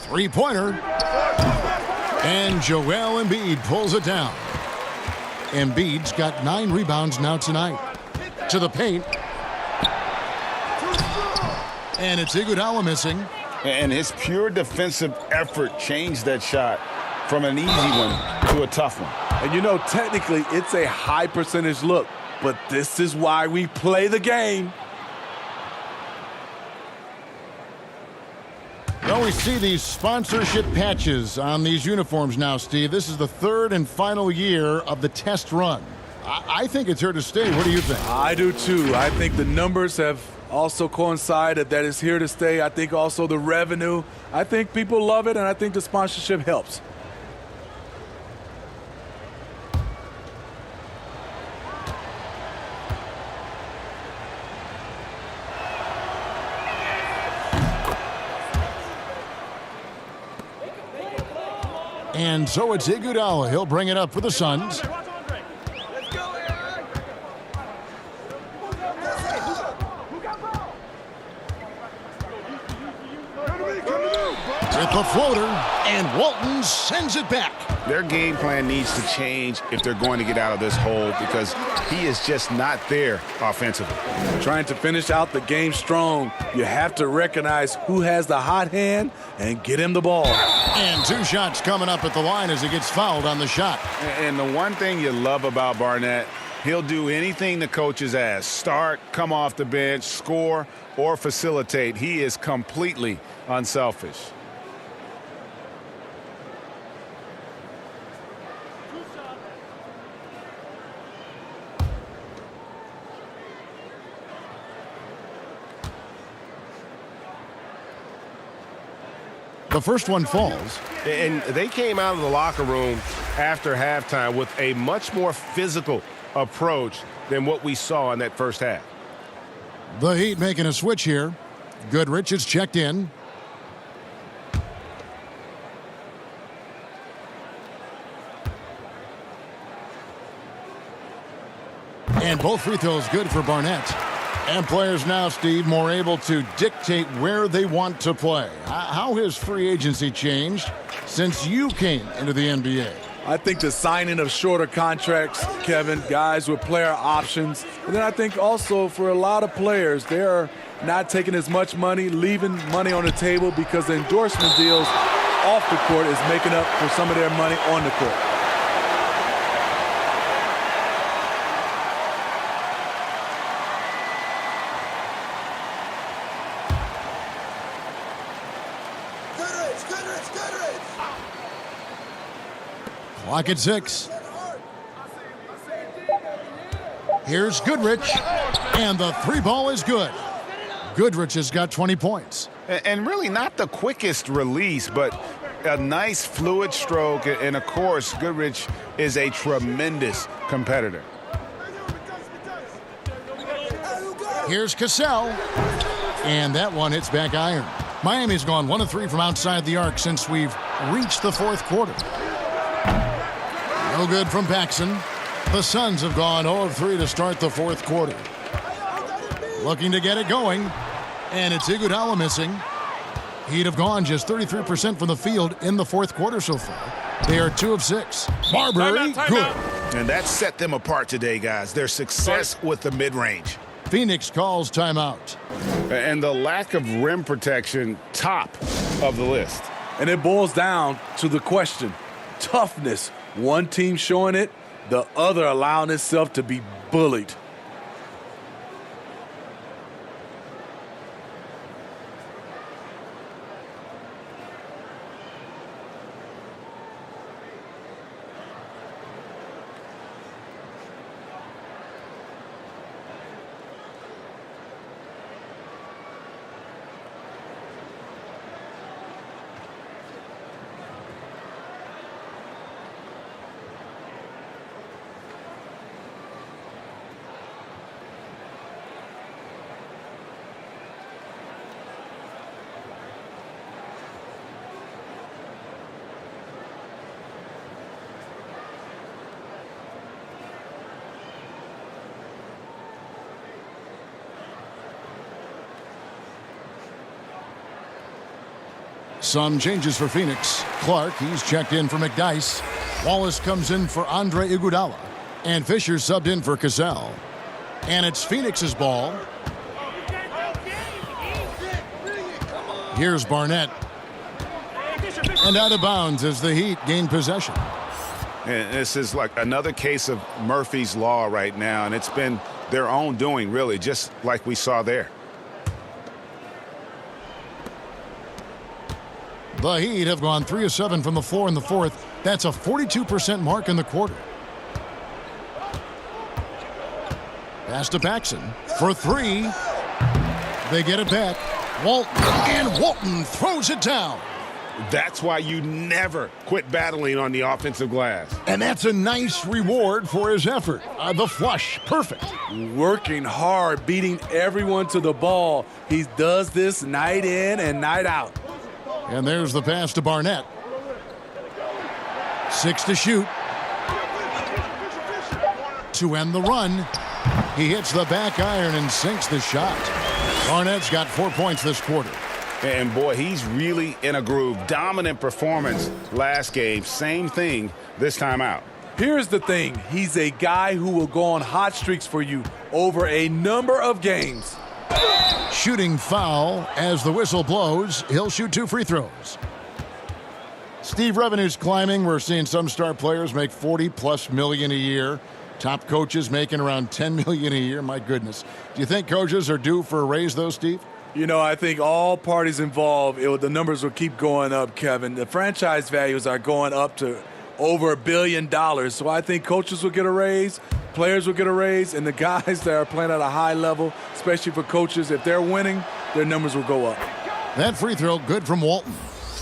Three-pointer. And Joel Embiid pulls it down. Embiid's got 9 rebounds now tonight. To the paint. And it's Iguodala missing. And his pure defensive effort changed that shot from an easy one to a tough one. And you know, technically, it's a high percentage look, but this is why we play the game. Well, we see these sponsorship patches on these uniforms now, Steve. This is the 3rd and final year of the test run. I think it's here to stay. What do you think? I do too. I think the numbers have also coincided that it's here to stay. I think also the revenue. I think people love it, and I think the sponsorship helps. And so it's Iguodala. He'll bring it up for the Suns. With the floater, and Walton sends it back. Their game plan needs to change if they're going to get out of this hole, because he is just not there offensively. Trying to finish out the game strong, you have to recognize who has the hot hand and get him the ball. And 2 shots coming up at the line as he gets fouled on the shot. And the one thing you love about Barnett, he'll do anything the coaches ask. Start, come off the bench, score, or facilitate. He is completely unselfish. The first one falls. And they came out of the locker room after halftime with a much more physical approach than what we saw in that first half. The Heat making a switch here. Goodrich is checked in. And both free throws good for Barnett. And players now, Steve, more able to dictate where they want to play. How has free agency changed since you came into the NBA? I think the signing of shorter contracts, Kevin, guys with player options. And then I think also for a lot of players, they're not taking as much money, leaving money on the table because the endorsement deals off the court is making up for some of their money on the court. Clock at 6. Here's Goodrich, and the 3 ball is good. Goodrich has got 20 points. And really not the quickest release, but a nice fluid stroke. And of course, Goodrich is a tremendous competitor. Here's Cassell, and that one hits back iron. Miami's gone 1 of 3 from outside the arc since we've reached the 4th quarter. No good from Paxson. The Suns have gone 0 of 3 to start the 4th quarter. Looking to get it going, and it's Iguodala missing. He'd have gone just 33% from the field in the 4th quarter so far. They are 2 of 6. Marbury, good. And that set them apart today, guys. Their success with the mid-range. Phoenix calls timeout. And the lack of rim protection, top of the list. And it boils down to the question, toughness. One team showing it, the other allowing itself to be bullied. Some changes for Phoenix. Clark, he's checked in for McDyess. Wallace comes in for Andre Iguodala. And Fisher subbed in for Cassell. And it's Phoenix's ball. Here's Barnett. And out of bounds as the Heat gain possession. And this is like another case of Murphy's Law right now, and it's been their own doing, really, just like we saw there. The Heat have gone 3 of 7 from the floor in the fourth. That's a 42% mark in the quarter. Pass to Paxson for 3. They get it back. Walton, and Walton throws it down. That's why you never quit battling on the offensive glass. And that's a nice reward for his effort. The flush, perfect. Working hard, beating everyone to the ball. He does this night in and night out. And there's the pass to Barnett. 6 to shoot. To end the run. He hits the back iron and sinks the shot. Barnett's got 4 points this quarter. And boy, he's really in a groove. Dominant performance last game. Same thing this time out. Here's the thing. He's a guy who will go on hot streaks for you over a number of games. Shooting foul as the whistle blows. He'll shoot 2 free throws. Steve, revenue's climbing. We're seeing some star players make $40+ million a year. Top coaches making around $10 million a year. My goodness. Do you think coaches are due for a raise, though, Steve? You know, I think all parties involved, the numbers will keep going up, Kevin. The franchise values are going up to over $1 billion. So I think coaches will get a raise, players will get a raise, and the guys that are playing at a high level, especially for coaches, if they're winning, their numbers will go up. That free throw good from Walton.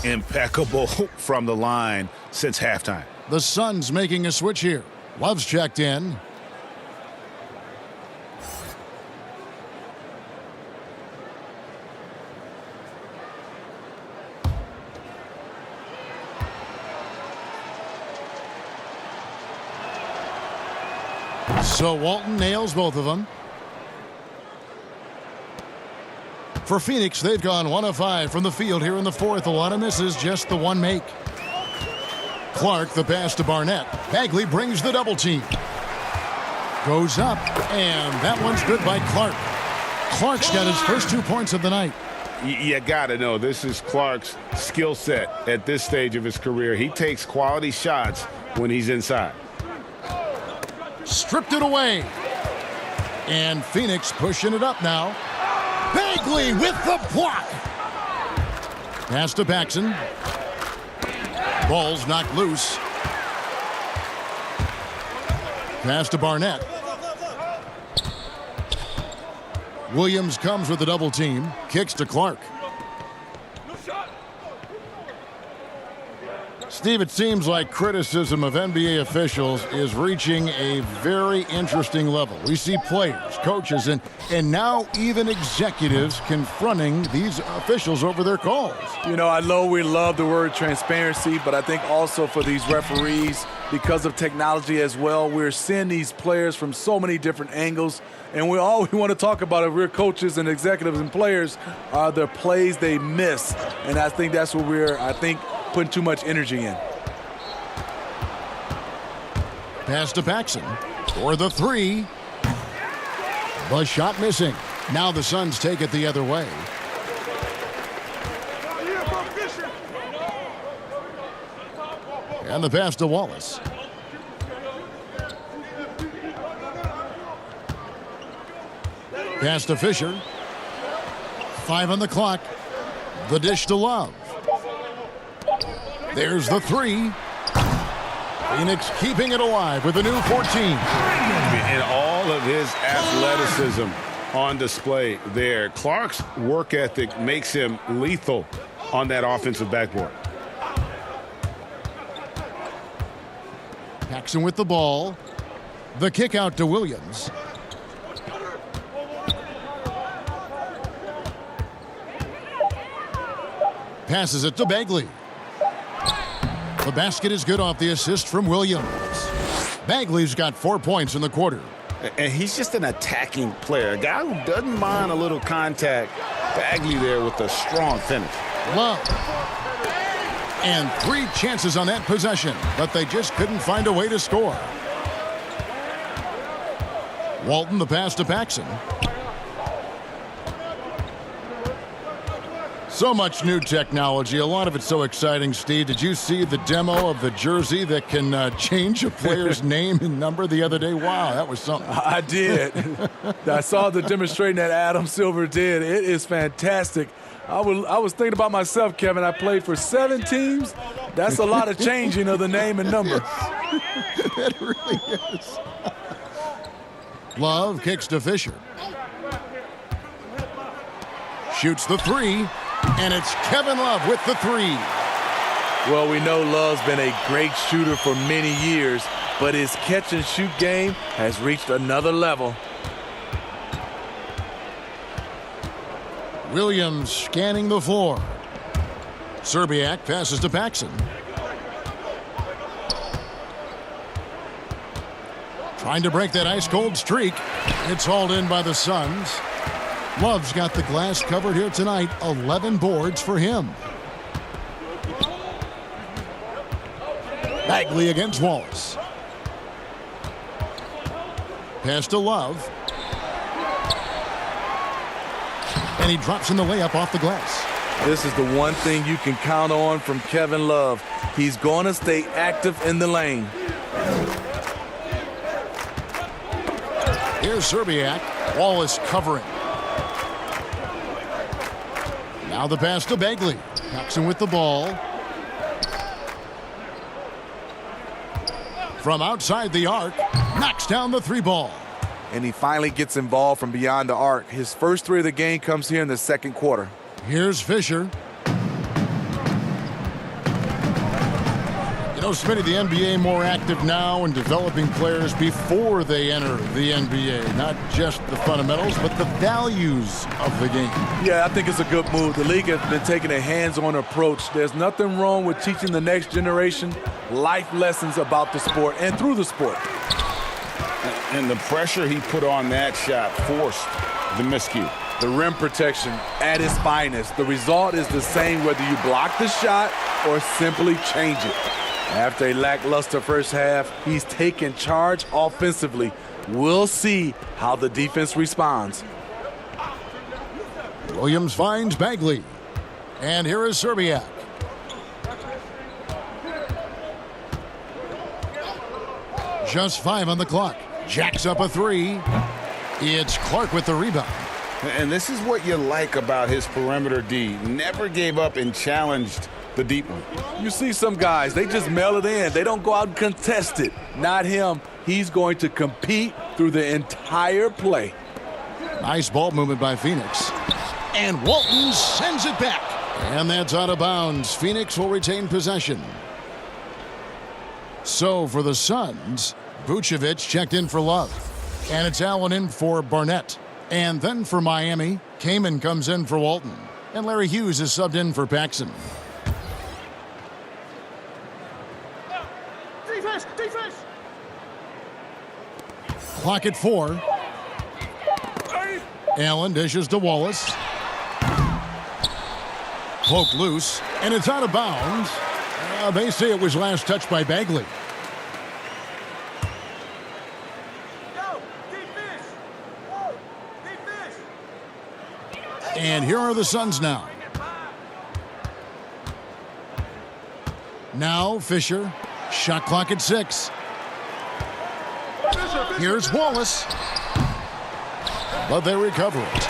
Impeccable from the line since halftime. The Suns making a switch here. Love's checked in. So Walton nails both of them. For Phoenix, they've gone 1 of 5 from the field here in the fourth. A lot of misses, just the one make. Clark, the pass to Barnett. Bagley brings the double team. Goes up, and that one's good by Clark. Clark's got his first 2 points of the night. You got to know, this is Clark's skill set at this stage of his career. He takes quality shots when he's inside. Stripped it away. And Phoenix pushing it up now. Bagley with the block. Pass to Paxson. Ball's knocked loose. Pass to Barnett. Williams comes with the double team. Kicks to Clark. Steve, it seems like criticism of NBA officials is reaching a very interesting level. We see players, coaches, and now even executives confronting these officials over their calls. You know, I know we love the word transparency, but I think also for these referees, because of technology as well, we're seeing these players from so many different angles. And all we want to talk about if we're coaches and executives and players are the plays they miss. And I think that's what we're, putting too much energy in. Pass to Paxson for the 3. The shot missing. Now the Suns take it the other way. And the pass to Wallace. Pass to Fisher. 5 on the clock. The dish to Love. There's the 3. Phoenix keeping it alive with a new 14. And all of his athleticism on display there. Clark's work ethic makes him lethal on that offensive backboard. Paxson with the ball. The kick out to Williams. Passes it to Bagley. The basket is good off the assist from Williams. Bagley's got 4 points in the quarter. And he's just an attacking player, a guy who doesn't mind a little contact. Bagley there with a strong finish. Love. And 3 chances on that possession, but they just couldn't find a way to score. Walton, the pass to Paxson. So much new technology, a lot of it so exciting, Steve. Did you see the demo of the jersey that can change a player's name and number the other day? Wow, that was something. I did. I saw the demonstration that Adam Silver did. It is fantastic. I was thinking about myself, Kevin. I played for 7 teams. That's a lot of changing of the name and number. It really is. Love kicks to Fisher. Shoots the 3, and it's Kevin Love with the 3. Well, we know Love's been a great shooter for many years, but his catch-and-shoot game has reached another level. Williams scanning the floor. Serbiak passes to Paxson. Trying to break that ice-cold streak. It's hauled in by the Suns. Love's got the glass covered here tonight. 11 boards for him. Bagley against Wallace. Pass to Love. And he drops in the layup off the glass. This is the one thing you can count on from Kevin Love. He's going to stay active in the lane. Here's Serbiak. Wallace covering. Now the pass to Bagley. Paxson with the ball. From outside the arc, knocks down the 3 ball. And he finally gets involved from beyond the arc. His first 3 of the game comes here in the second quarter. Here's Fisher. You know, Smitty, the NBA more active now in developing players before they enter the NBA. Not just the fundamentals, but the values of the game. Yeah, I think it's a good move. The league has been taking a hands-on approach. There's nothing wrong with teaching the next generation life lessons about the sport and through the sport. And the pressure he put on that shot forced the miscue. The rim protection at its finest. The result is the same whether you block the shot or simply change it. After a lackluster first half, he's taken charge offensively. We'll see how the defense responds. Williams finds Bagley. And here is Serbiak. Just 5 on the clock. Jacks up a 3. It's Clark with the rebound. And this is what you like about his perimeter D. Never gave up and challenged the deep one. You see some guys, they just mail it in. They don't go out and contest it. Not him. He's going to compete through the entire play. Nice ball movement by Phoenix. And Walton sends it back. And that's out of bounds. Phoenix will retain possession. So for the Suns, Vucevic checked in for Love. And it's Allen in for Barnett. And then for Miami, Kaman comes in for Walton. And Larry Hughes is subbed in for Paxson. Defense! Clock at 4. Allen dishes to Wallace. Poked loose, and it's out of bounds. They say it was last touched by Bagley. And here are the Suns now. Now Fisher. Shot clock at 6. Here's Wallace. But they recover it.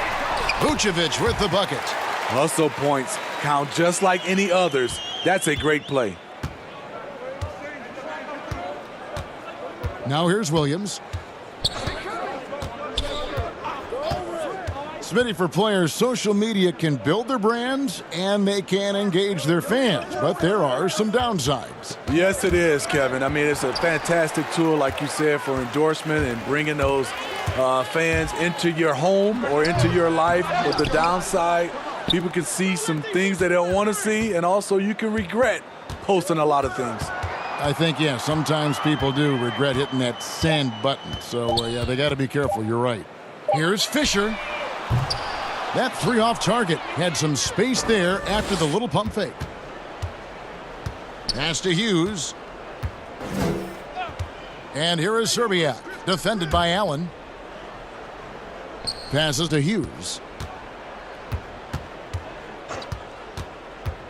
Vucevic with the bucket. Hustle points count just like any others. That's a great play. Now here's Williams. Smitty, for players, social media can build their brands and they can engage their fans, but there are some downsides. Yes, it is, Kevin. I mean, it's a fantastic tool, like you said, for endorsement and bringing those fans into your home or into your life. But the downside, people can see some things they don't want to see, and also you can regret posting a lot of things. I think, yeah, sometimes people do regret hitting that send button. So, yeah, they got to be careful. You're right. Here's Fisher. That 3 off target had some space there after the little pump fake. Pass to Hughes. And here is Serbia, defended by Allen. Passes to Hughes.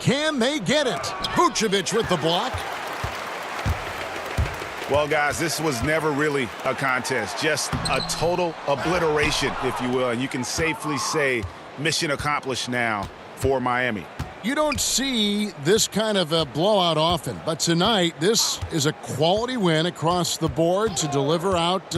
Can they get it? Vucevic with the block. Well, guys, this was never really a contest, just a total obliteration, if you will. And you can safely say mission accomplished now for Miami. You don't see this kind of a blowout often, but tonight this is a quality win across the board to deliver out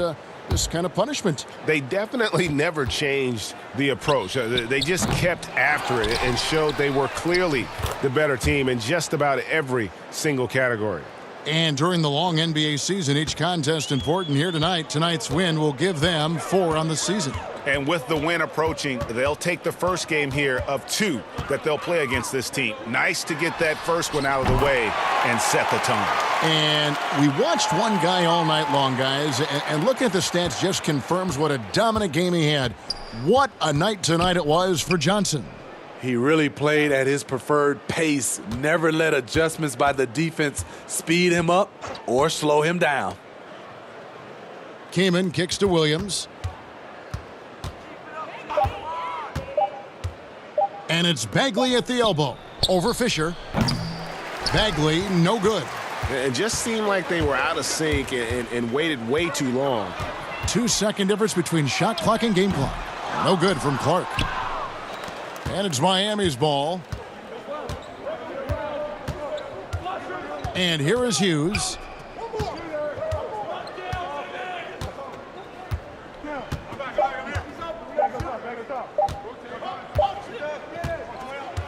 this kind of punishment. They definitely never changed the approach. They just kept after it and showed they were clearly the better team in just about every single category. And during the long NBA season, each contest important here tonight. Tonight's win will give them 4 on the season. And with the win approaching, they'll take the first game here of 2 that they'll play against this team. Nice to get that first one out of the way and set the tone. And we watched one guy all night long, guys, and looking at the stats just confirms what a dominant game he had. What a night tonight it was for Johnson. He really played at his preferred pace, never let adjustments by the defense speed him up or slow him down. Kaman kicks to Williams. And it's Bagley at the elbow. Over Fisher. Bagley, no good. It just seemed like they were out of sync and waited way too long. 2-second difference between shot clock and game clock. No good from Clark. And it's Miami's ball. And here is Hughes.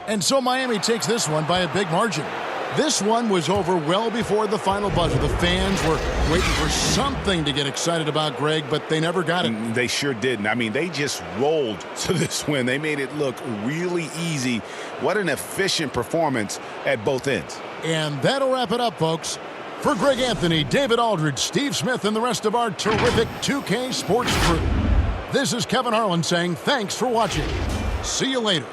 And so Miami takes this one by a big margin. This one was over well before the final buzzer. The fans were waiting for something to get excited about, Greg, but they never got it. They sure didn't. I mean, they just rolled to this win. They made it look really easy. What an efficient performance at both ends. And that'll wrap it up, folks. For Greg Anthony, David Aldridge, Steve Smith, and the rest of our terrific 2K Sports crew, this is Kevin Harlan saying thanks for watching. See you later.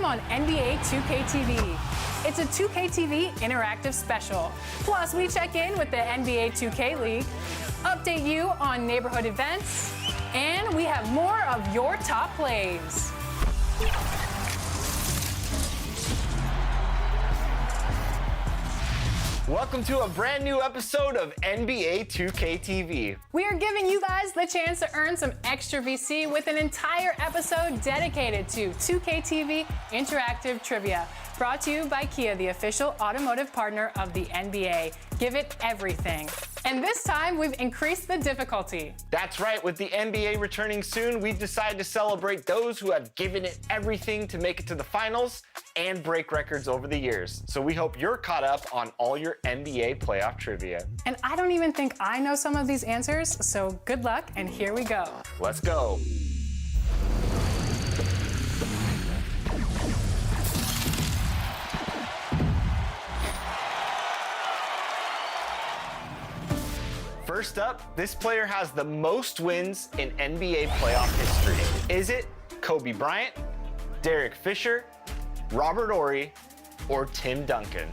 time on NBA 2K TV. It's a 2K TV interactive special. Plus, we check in with the NBA 2K League, update you on neighborhood events, and we have more of your top plays. Welcome to a brand new episode of NBA 2K TV. We are giving you guys the chance to earn some extra VC with an entire episode dedicated to 2K TV interactive trivia. Brought to you by Kia, the official automotive partner of the NBA. Give it everything. And this time, we've increased the difficulty. That's right, with the NBA returning soon, we've decided to celebrate those who have given it everything to make it to the finals and break records over the years. So we hope you're caught up on all your NBA playoff trivia. And I don't even think I know some of these answers, so good luck, and here we go. Let's go. First up, this player has the most wins in NBA playoff history. Is it Kobe Bryant, Derek Fisher, Robert Horry, or Tim Duncan?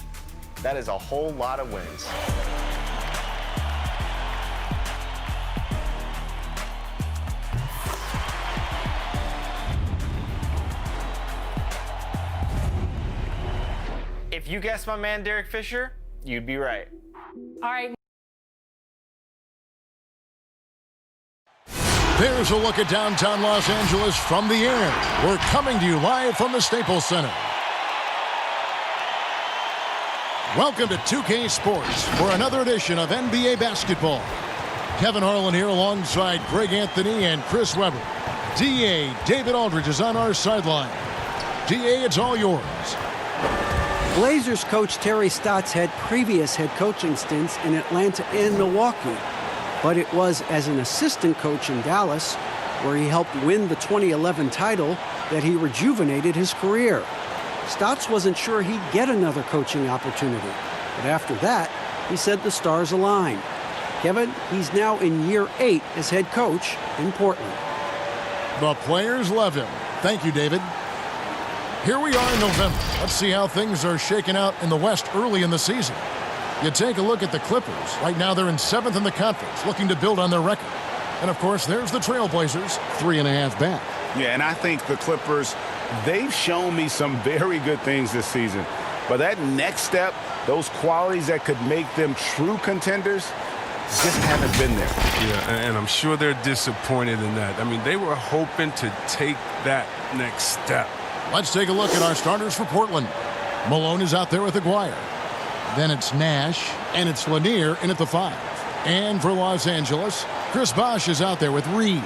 That is a whole lot of wins. If you guessed my man Derek Fisher, you'd be right. All right. There's a look at downtown Los Angeles from the air. We're coming to you live from the Staples Center. Welcome to 2K Sports for another edition of NBA basketball. Kevin Harlan here alongside Greg Anthony and Chris Webber. DA David Aldridge is on our sideline. DA, it's all yours. Blazers coach Terry Stotts had previous head coaching stints in Atlanta and Milwaukee, but it was as an assistant coach in Dallas, where he helped win the 2011 title, that he rejuvenated his career. Stotts wasn't sure he'd get another coaching opportunity, but after that, he said the stars aligned. Kevin, he's now in year 8 as head coach in Portland. The players love him. Thank you, David. Here we are in November. Let's see how things are shaking out in the West early in the season. You take a look at the Clippers. Right now they're in 7th in the conference, looking to build on their record. And of course, there's the Trailblazers, 3.5 back. Yeah, and I think the Clippers, they've shown me some very good things this season. But that next step, those qualities that could make them true contenders, just haven't been there. Yeah, and I'm sure they're disappointed in that. I mean, they were hoping to take that next step. Let's take a look at our starters for Portland. Malone is out there with Aguirre. Then it's Nash, and it's Lanier in at the 5. And for Los Angeles, Chris Bosh is out there with Reed.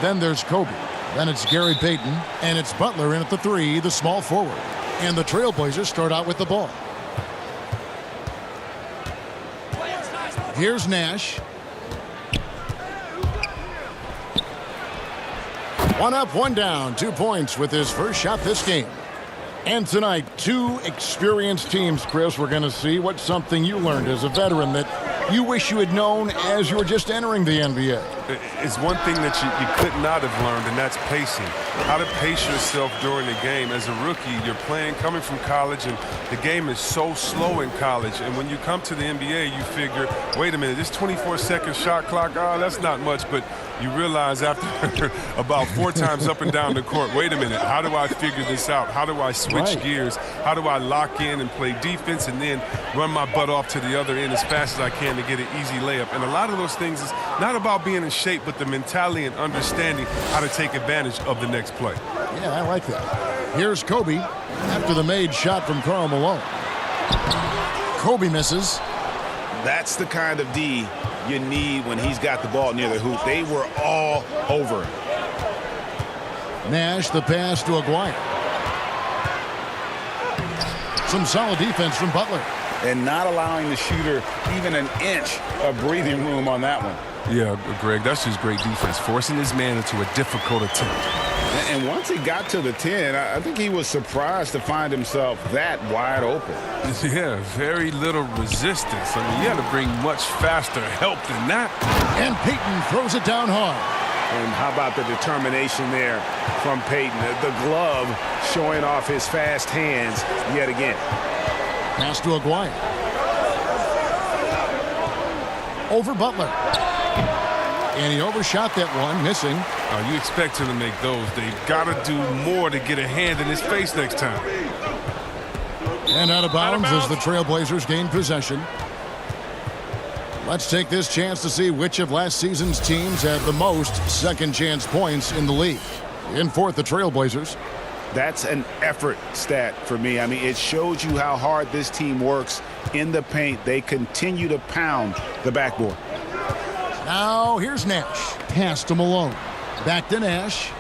Then there's Kobe. Then it's Gary Payton, and it's Butler in at the 3, the small forward. And the Trailblazers start out with the ball. Here's Nash. One up, one down, 2 points with his first shot this game. And tonight, 2 experienced teams, Chris. We're going to see what's something you learned as a veteran that you wish you had known as you were just entering the NBA. It's one thing that you could not have learned, and that's pacing. How to pace yourself during the game. As a rookie, you're playing, coming from college, and the game is so slow in college. And when you come to the NBA, you figure, wait a minute, this 24-second shot clock, that's not much. But you realize after about 4 times up and down the court, wait a minute, how do I figure this out? How do I switch gears? How do I lock in and play defense and then run my butt off to the other end as fast as I can to get an easy layup? And a lot of those things is not about being in shape, but the mentality and understanding how to take advantage of the next play. Yeah, I like that. Here's Kobe after the made shot from Karl Malone. Kobe misses. That's the kind of D you need when he's got the ball near the hoop. They were all over him. Nash, the pass to Aguirre. Some solid defense from Butler. And not allowing the shooter even an inch of breathing room on that one. Yeah, Greg, that's just great defense, forcing his man into a difficult attempt. And once he got to the 10, I think he was surprised to find himself that wide open. Yeah, very little resistance. I mean, you had to bring much faster help than that. And Payton throws it down hard. And how about the determination there from Peyton? The glove showing off his fast hands yet again. Pass to Aguirre. Over Butler. And he overshot that one, missing. You expect him to make those. They've got to do more to get a hand in his face next time. And out of bounds as the Trailblazers gain possession. Let's take this chance to see which of last season's teams had the most second chance points in the league. In fourth, the Trailblazers. That's an effort stat for me. I mean, it shows you how hard this team works in the paint. They continue to pound the backboard. Now here's Nash. Pass to Malone. Back to Nash.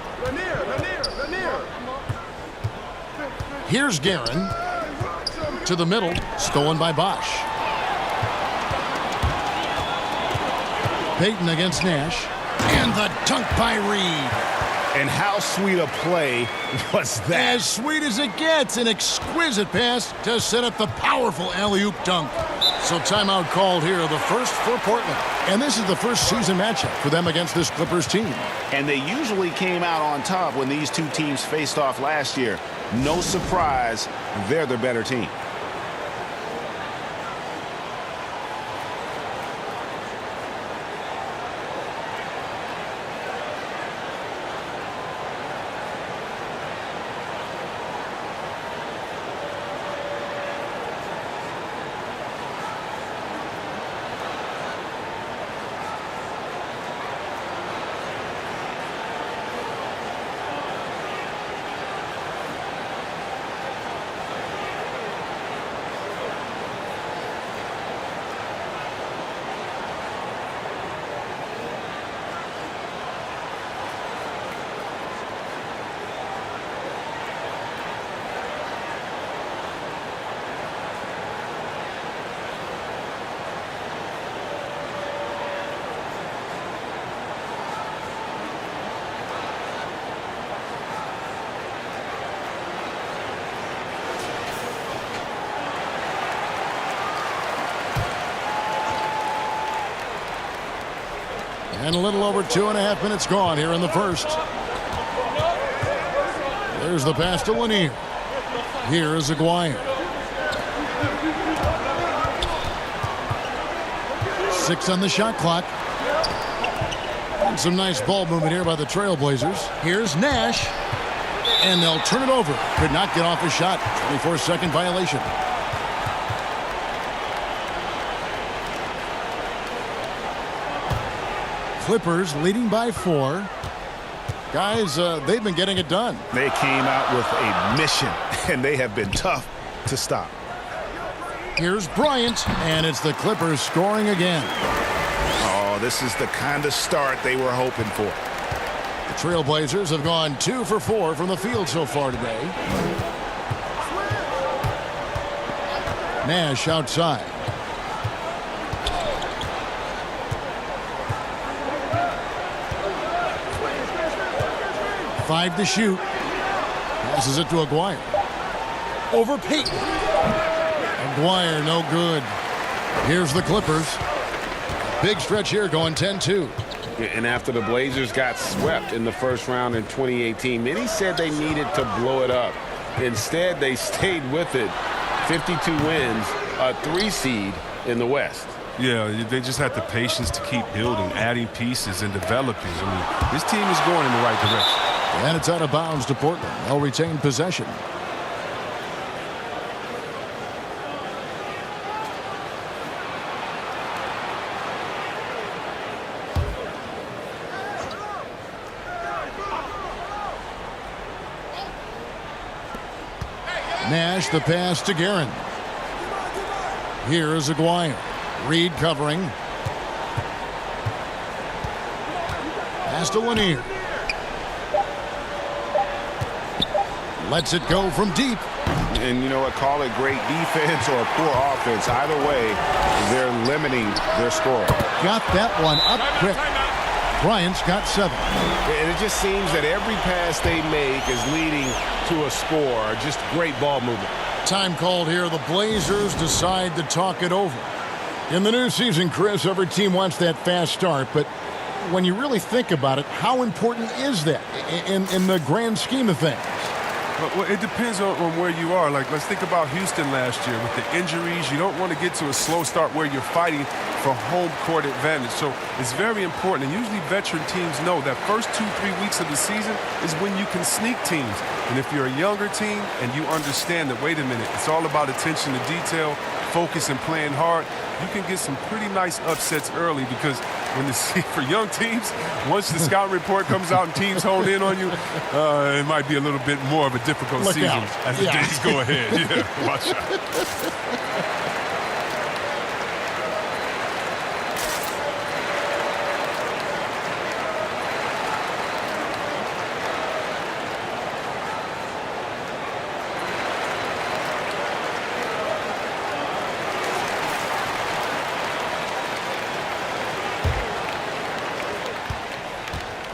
Here's Guerin. To the middle. Stolen by Bosch. Peyton against Nash. And the dunk by Reed. And how sweet a play was that? As sweet as it gets. An exquisite pass to set up the powerful alley-oop dunk. So timeout called here, the first for Portland. And this is the first season matchup for them against this Clippers team. And they usually came out on top when these two teams faced off last year. No surprise, they're the better team. And a little over 2.5 minutes gone here in the first. There's the pass to Lanier. Here is Aguirre. 6 on the shot clock. And some nice ball movement here by the Trailblazers. Here's Nash. And they'll turn it over. Could not get off a shot. 24-second violation. Clippers leading by 4. Guys, they've been getting it done. They came out with a mission, and they have been tough to stop. Here's Bryant, and it's the Clippers scoring again. Oh, this is the kind of start they were hoping for. The Trailblazers have gone 2 for 4 from the field so far today. Nash outside. Five to shoot. Passes it to Aguirre. Over Peyton. Aguirre, no good. Here's the Clippers. Big stretch here going 10-2. And after the Blazers got swept in the first round in 2018, many said they needed to blow it up. Instead, they stayed with it. 52 wins, a 3 seed in the West. Yeah, they just had the patience to keep building, adding pieces, and developing. I mean, this team is going in the right direction. And it's out of bounds to Portland. They'll retain possession. Nash, the pass to Guerin. Here is Aguirre. Reed covering. Pass to Lanier. Lets it go from deep. And you know what? Call it great defense or poor offense. Either way, they're limiting their score. Got that one up quick. Bryant's got 7. And it just seems that every pass they make is leading to a score. Just great ball movement. Time called here. The Blazers decide to talk it over. In the new season, Chris, every team wants that fast start, but when you really think about it, how important is that in the grand scheme of things? Well, it depends on where you are. Like, let's think about Houston last year with the injuries. You don't want to get to a slow start where you're fighting for home court advantage. So it's very important. And usually veteran teams know that first 2-3 weeks of the season is when you can sneak teams. And if you're a younger team and you understand that, wait a minute, it's all about attention to detail, focus, and playing hard, you can get some pretty nice upsets early, because when for young teams, once the scout report comes out and teams hone in on you, it might be a little bit more of a difficult season as the days go ahead. Yeah, watch out.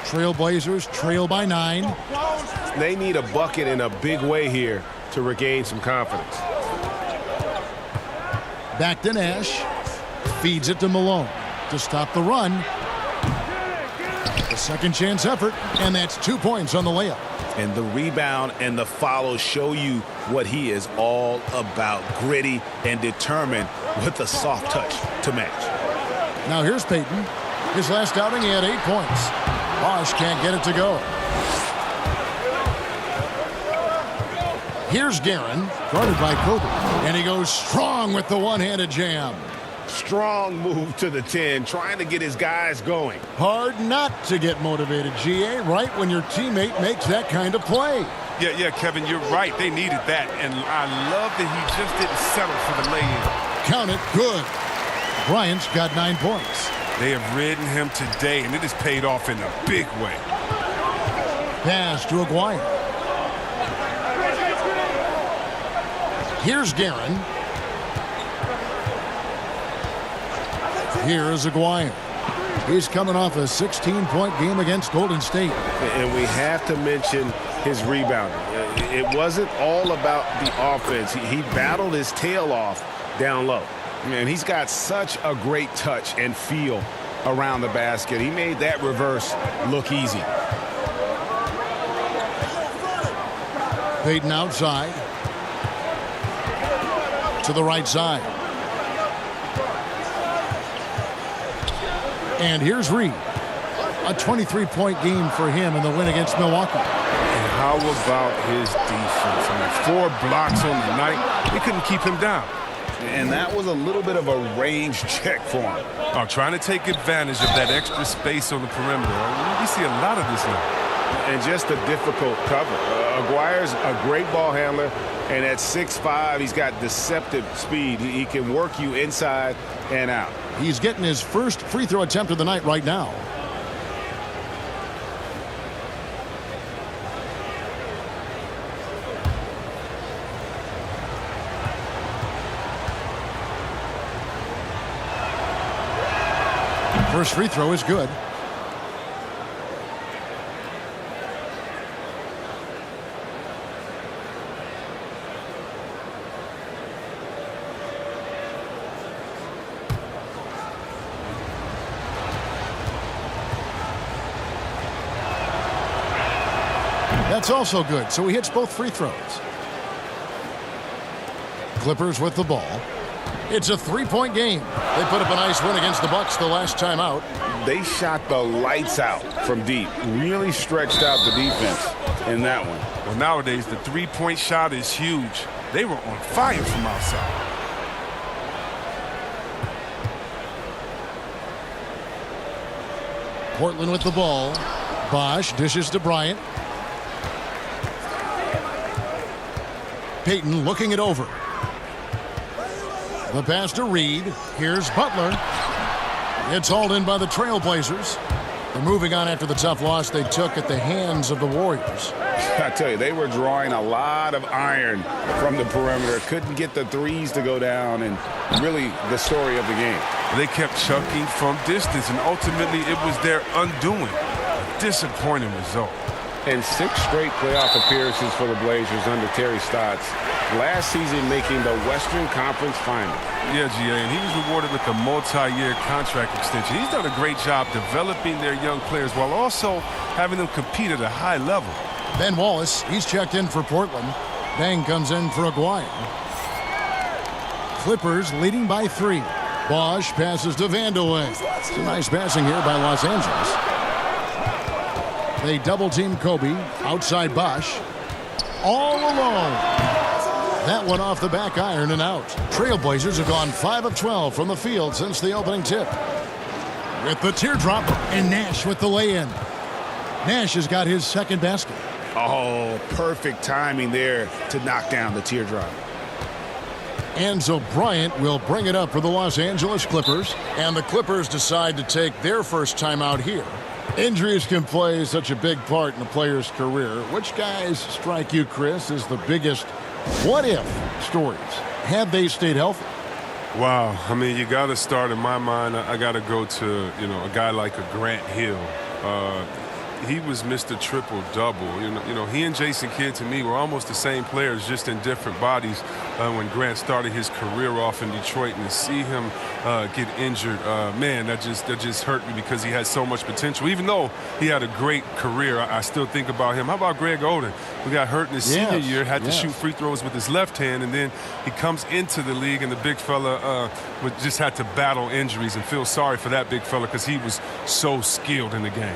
Trailblazers trail by 9. They need a bucket in a big way here to regain some confidence. Back to Nash. Feeds it to Malone to stop the run. The second chance effort, and that's 2 points on the layup. And the rebound and the follow show you what he is all about. Gritty and determined with a soft touch to match. Now here's Payton. His last outing, he had 8 points. Bosch can't get it to go. Here's Guerin, guarded by Kobe. And he goes strong with the one-handed jam. Strong move to the 10, trying to get his guys going. Hard not to get motivated, GA, right when your teammate makes that kind of play. Yeah, Kevin, you're right. They needed that. And I love that he just didn't settle for the lay-in. Count it, good. Bryant's got 9 points. They have ridden him today, and it has paid off in a big way. Pass to Aguirre. Here's Guerin. Here's Aguirre. He's coming off a 16-point game against Golden State. And we have to mention his rebounding. It wasn't all about the offense. He battled his tail off down low. And he's got such a great touch and feel around the basket. He made that reverse look easy. Payton outside. To the right side. And here's Reed. A 23-point game for him in the win against Milwaukee. And how about his defense? I mean, 4 blocks on the night. They couldn't keep him down. And that was a little bit of a range check for him. Trying to take advantage of that extra space on the perimeter. We see a lot of this now. And just a difficult cover. Aguirre's a great ball handler, and at 6'5", he's got deceptive speed. He can work you inside and out. He's getting his first free throw attempt of the night right now. First free throw is good. That's also good, so he hits both free throws. Clippers with the ball. It's a 3-point game. They put up a nice win against the Bucks the last time out. They shot the lights out from deep. Really stretched out the defense in that one. Well, nowadays, the 3-point shot is huge. They were on fire from outside. Portland with the ball. Bosch dishes to Bryant. Payton looking it over. The pass to Reed. Here's Butler. It's hauled in by the Trailblazers. They're moving on after the tough loss they took at the hands of the Warriors. I tell you, they were drawing a lot of iron from the perimeter. Couldn't get the threes to go down, and really the story of the game. They kept chucking from distance, and ultimately it was their undoing. A disappointing result. And 6 straight playoff appearances for the Blazers under Terry Stotts. last season making the Western Conference Final. Yeah, GA, and he was rewarded with a multi-year contract extension. He's done a great job developing their young players while also having them compete at a high level. Ben Wallace, he's checked in for Portland. Bang comes in for Aguirre. Clippers leading by 3. Bosch passes to Vandeweghe. It's a nice passing here by Los Angeles. They double-team Kobe. Outside Bosch. All alone. That one off the back iron and out. Trailblazers have gone 5 of 12 from the field since the opening tip. With the teardrop, and Nash with the lay-in. Nash has got his second basket. Oh, perfect timing there to knock down the teardrop. Enzo Bryant will bring it up for the Los Angeles Clippers, and the Clippers decide to take their first time out here. Injuries can play such a big part in a player's career. Which guys strike you, Chris, as the biggest what-if stories had they stayed healthy? Wow. I mean, you got to start, in my mind, I got to go to, a guy like a Grant Hill. He was Mr. Triple-Double. You know, he and Jason Kidd, to me, were almost the same players, just in different bodies when Grant started his career off in Detroit. And to see him get injured, man, that just hurt me because he had so much potential. Even though he had a great career, I still think about him. How about Greg Oden, who got hurt in his senior year, had to shoot free throws with his left hand, and then he comes into the league, and the big fella just had to battle injuries, and feel sorry for that big fella because he was so skilled in the game.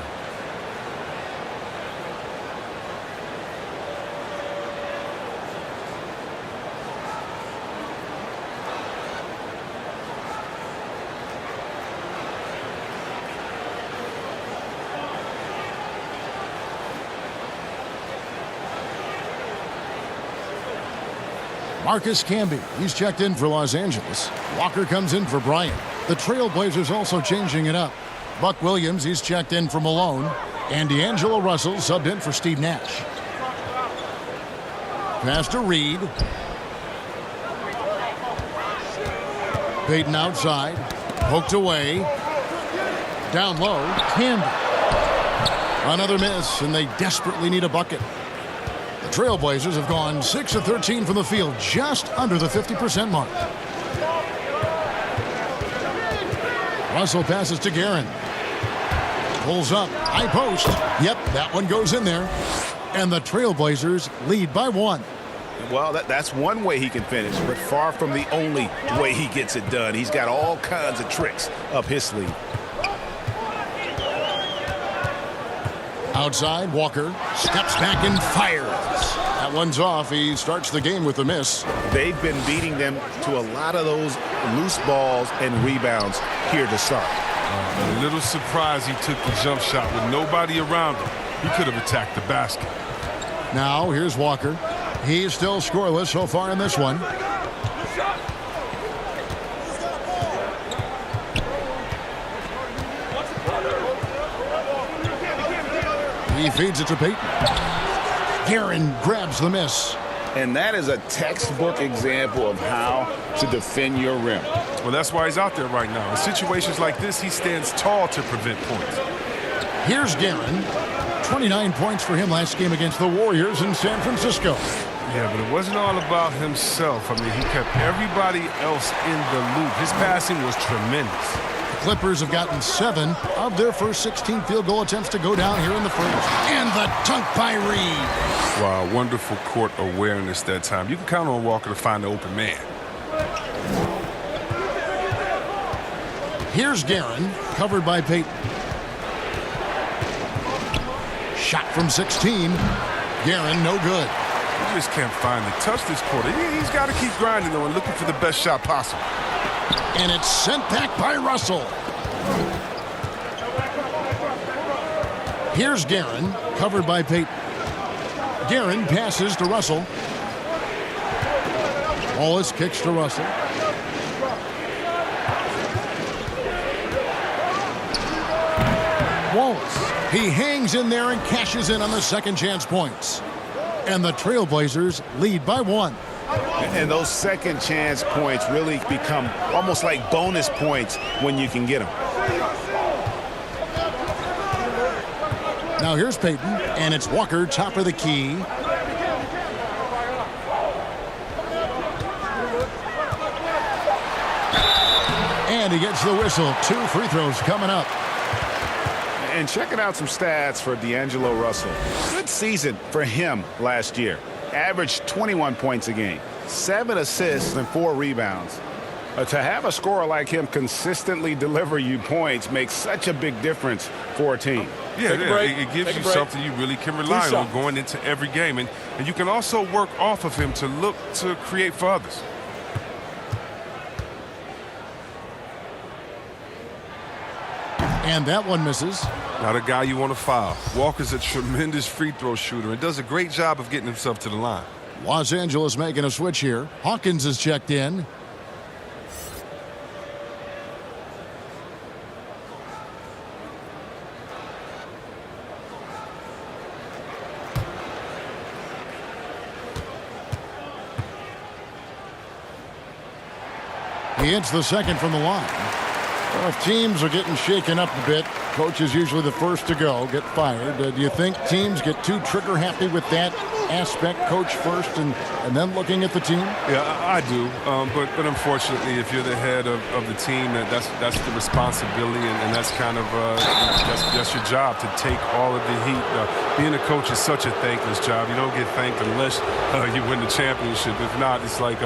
Marcus Camby, he's checked in for Los Angeles. Walker comes in for Bryant. The Trailblazers also changing it up. Buck Williams, he's checked in for Malone. And D'Angelo Russell subbed in for Steve Nash. Pass to Reed. Payton outside. Poked away. Down low. Camby. Another miss, and they desperately need a bucket. The Trailblazers have gone 6 of 13 from the field, just under the 50% mark. Russell passes to Guerin. Pulls up, high post. Yep, that one goes in there. And the Trailblazers lead by 1. Well, that's one way he can finish, but far from the only way he gets it done. He's got all kinds of tricks up his sleeve. Outside, Walker steps back and fires. That one's off. He starts the game with a miss. They've been beating them to a lot of those loose balls and rebounds here to start. A little surprised he took the jump shot with nobody around him. He could have attacked the basket. Now, here's Walker. He's still scoreless so far in this one. He feeds it to Payton. Guerin grabs the miss. And that is a textbook example of how to defend your rim. Well, that's why he's out there right now. In situations like this, he stands tall to prevent points. Here's Guerin. 29 points for him last game against the Warriors in San Francisco. Yeah, but it wasn't all about himself. I mean, he kept everybody else in the loop. His passing was tremendous. Clippers have gotten 7 of their first 16 field goal attempts to go down here in the first. And the dunk by Reed. Wow, wonderful court awareness that time. You can count on Walker to find the open man. Here's Guerin, covered by Payton. Shot from 16. Guerin, no good. He just can't find the touch this quarter. He's got to keep grinding, though, and looking for the best shot possible. And it's sent back by Russell. Here's Guerin, covered by Payton. Guerin passes to Russell. Wallace kicks to Russell. Wallace, he hangs in there and cashes in on the second chance points. And the Trailblazers lead by 1. And those second chance points really become almost like bonus points when you can get them. Now here's Payton, and it's Walker, top of the key. And he gets the whistle. 2 free throws coming up. And checking out some stats for D'Angelo Russell. Good season for him last year. Averaged 21 points a game, 7 assists and 4 rebounds. To have a scorer like him consistently deliver you points makes such a big difference for a team. Yeah, it gives you something you really can rely on going into every game. And you can also work off of him to look to create for others. And that one misses. Not a guy you want to foul. Walker's a tremendous free throw shooter and does a great job of getting himself to the line. Los Angeles making a switch here. Hawkins is checked in. He hits the second from the line. Well, if teams are getting shaken up a bit, coach is usually the first to go, get fired. Do you think teams get too trigger happy with that aspect, coach first and then looking at the team? Yeah, I do. But unfortunately, if you're the head of the team, that's the responsibility, and that's kind of that's your job to take all of the heat. Being a coach is such a thankless job. You don't get thanked unless you win the championship. If not, it's like,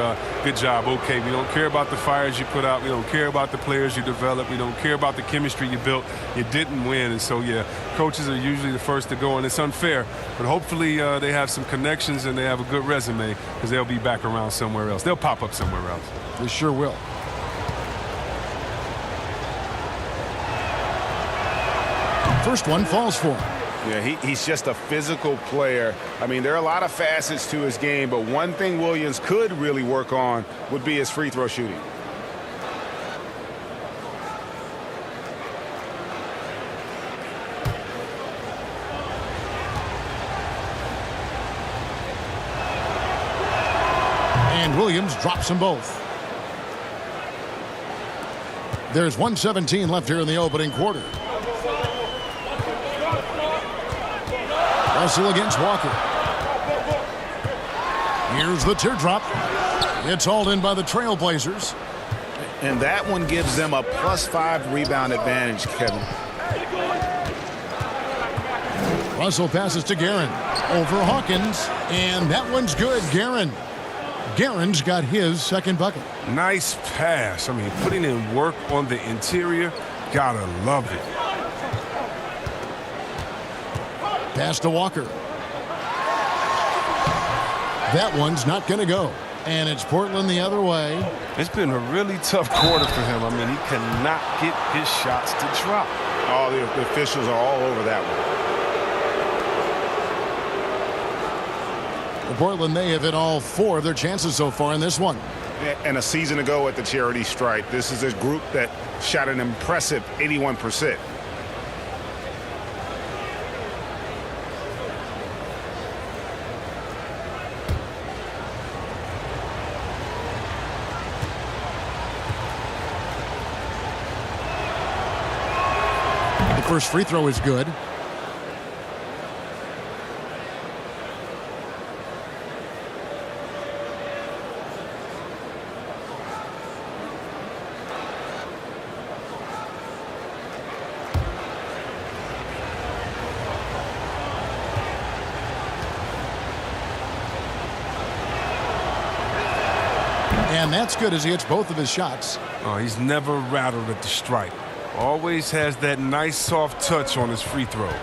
good job. Okay, we don't care about the fires you put out. We don't care about the players you develop. We don't care about the chemistry you built. You didn't win, and so yeah, coaches are usually the first to go, and it's unfair. But hopefully they have some connections and they have a good resume, because they'll be back around somewhere else. They'll pop up somewhere else. They sure will. First one falls for him. Yeah, he's just a physical player. I mean, there are a lot of facets to his game, but one thing Williams could really work on would be his free throw shooting. And Williams drops them both. There's 1:17 left here in the opening quarter. Russell against Walker. Here's the teardrop. It's hauled in by the Trailblazers. And that one gives them a +5 rebound advantage, Kevin. Russell passes to Guerin. Over Hawkins. And that one's good. Guerin's got his second bucket. Nice pass. I mean, putting in work on the interior. Gotta love it. Pass to Walker. That one's not going to go. And it's Portland the other way. It's been a really tough quarter for him. I mean, he cannot get his shots to drop. Oh, the officials are all over that one. Portland, they have hit all 4 of their chances so far in this one. And a season ago at the charity stripe, this is a group that shot an impressive 81%. The first free throw is good. And that's good as he hits both of his shots. Oh, he's never rattled at the stripe. Always has that nice soft touch on his free throws.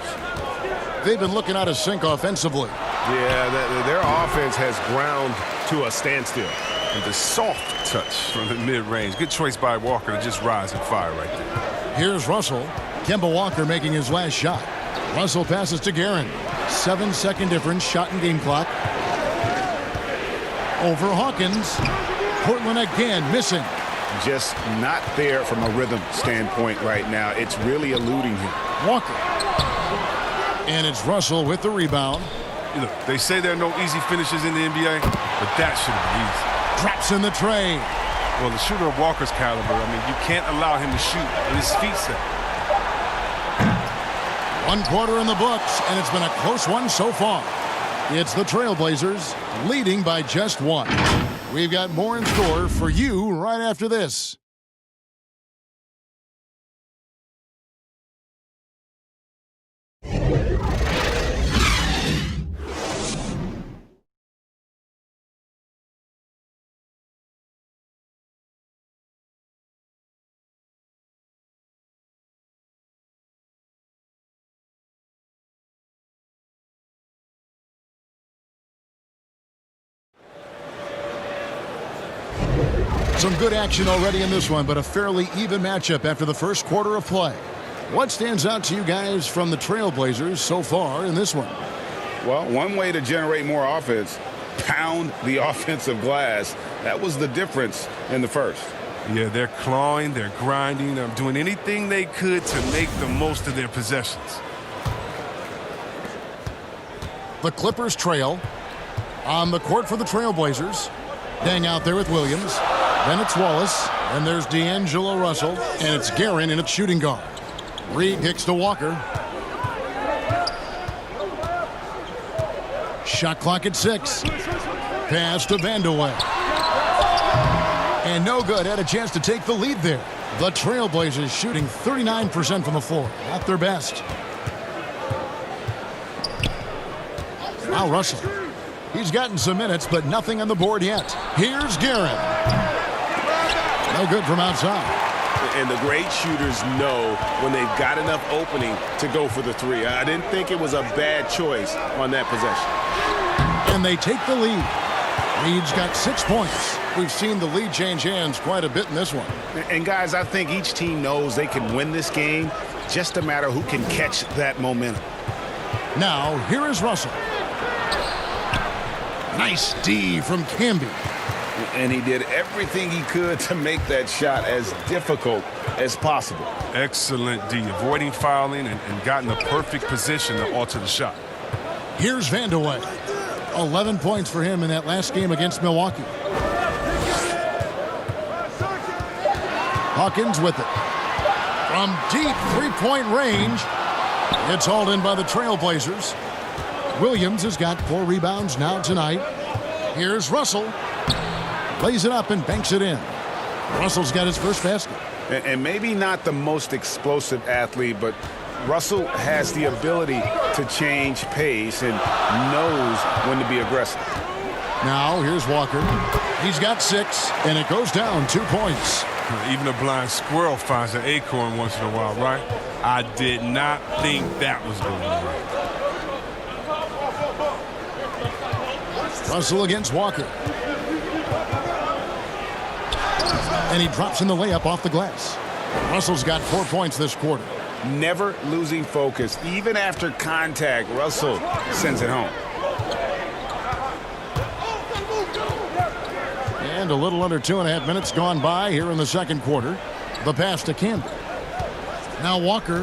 They've been looking out of sync offensively. Yeah, their offense has ground to a standstill. And the soft touch from the mid-range. Good choice by Walker to just rise and fire right there. Here's Russell. Kemba Walker making his last shot. Russell passes to Guerin. 7-second difference, shot and game clock. Over Hawkins. Portland again missing. Just not there from a rhythm standpoint right now. It's really eluding him. Walker. And it's Russell with the rebound. Look, they say there are no easy finishes in the NBA, but that should have been easy. Drops in the tray. Well, the shooter of Walker's caliber, I mean, you can't allow him to shoot with his feet set. 1 quarter in the books, and it's been a close one so far. It's the Trailblazers leading by just 1. We've got more in store for you right after this. Some good action already in this one, but a fairly even matchup after the first quarter of play. What stands out to you guys from the Trailblazers so far in this one? Well, one way to generate more offense, pound the offensive glass. That was the difference in the first. Yeah, they're clawing, they're grinding, they're doing anything they could to make the most of their possessions. The Clippers trail. On the court for the Trailblazers. Deng out there with Williams. Then it's Wallace. And there's D'Angelo Russell. And it's Guerin in at shooting guard. Reed kicks to Walker. Shot clock at 6. Pass to Vandeweghe. And no good. Had a chance to take the lead there. The Trailblazers shooting 39% from the floor. Not their best. Now Russell. He's gotten some minutes, but nothing on the board yet. Here's Guerin. No good from outside. And the great shooters know when they've got enough opening to go for the three. I didn't think it was a bad choice on that possession. And they take the lead. Reed's got 6 points. We've seen the lead change hands quite a bit in this one. And guys, I think each team knows they can win this game. Just a matter who can catch that momentum. Now, here is Russell. Nice D from Camby. And he did everything he could to make that shot as difficult as possible. Excellent D, avoiding fouling and got in the perfect position to alter the shot. Here's Vandeweghe. 11 points for him in that last game against Milwaukee. Hawkins with it. From deep three-point range. It's hauled in by the Trailblazers. Williams has got 4 rebounds now tonight. Here's Russell. Lays it up and banks it in. Russell's got his first basket. And maybe not the most explosive athlete, but Russell has the ability to change pace and knows when to be aggressive. Now here's Walker. He's got 6, and it goes down 2 points. Even a blind squirrel finds an acorn once in a while, right? I did not think that was going to work. Russell against Walker. And he drops in the layup off the glass. Russell's got 4 points this quarter. Never losing focus. Even after contact, Russell sends it home. And a little under 2.5 minutes gone by here in the second quarter. The pass to Camby. Now Walker.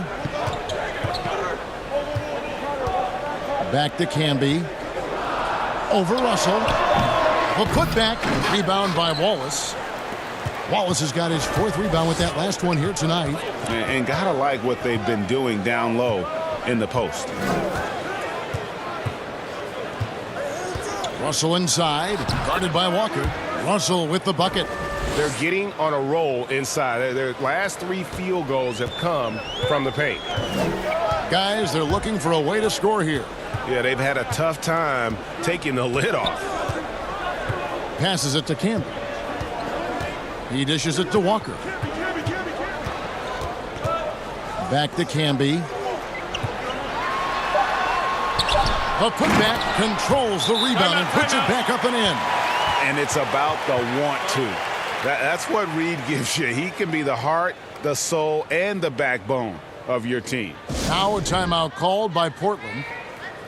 Back to Camby. Over Russell. A putback. Rebound by Wallace. Wallace has got his 4th rebound with that last one here tonight. And gotta like what they've been doing down low in the post. Russell inside. Guarded by Walker. Russell with the bucket. They're getting on a roll inside. Their last 3 field goals have come from the paint. Guys, they're looking for a way to score here. Yeah, they've had a tough time taking the lid off. Passes it to Camby. He dishes it to Walker. Back to Camby. The putback controls the rebound and puts it back up and in. And it's about the want to. That's what Reed gives you. He can be the heart, the soul, and the backbone of your team. Now a timeout called by Portland.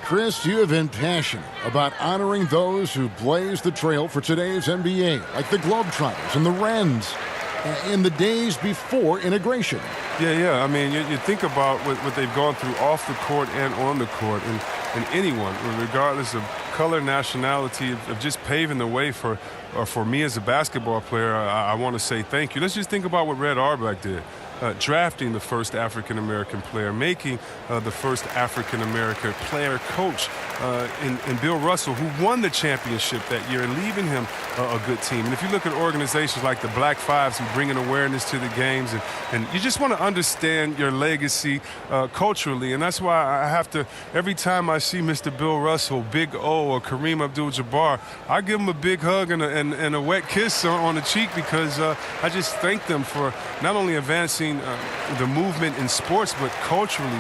Chris, you have been passionate about honoring those who blazed the trail for today's NBA, like the Globetrotters and the Wrens, in the days before integration. Yeah. I mean, you think about what they've gone through off the court and on the court, and anyone, regardless of color, nationality, of just paving the way for me as a basketball player. I want to say thank you. Let's just think about what Red Auerbach did. Drafting the first African-American player, making the first African-American player coach in Bill Russell, who won the championship that year, and leaving him a good team. And if you look at organizations like the Black Fives who bring an awareness to the games, and you just want to understand your legacy culturally, and that's why I have to, every time I see Mr. Bill Russell, Big O, or Kareem Abdul-Jabbar, I give them a big hug and a wet kiss on the cheek, because I just thank them for not only advancing the movement in sports, but culturally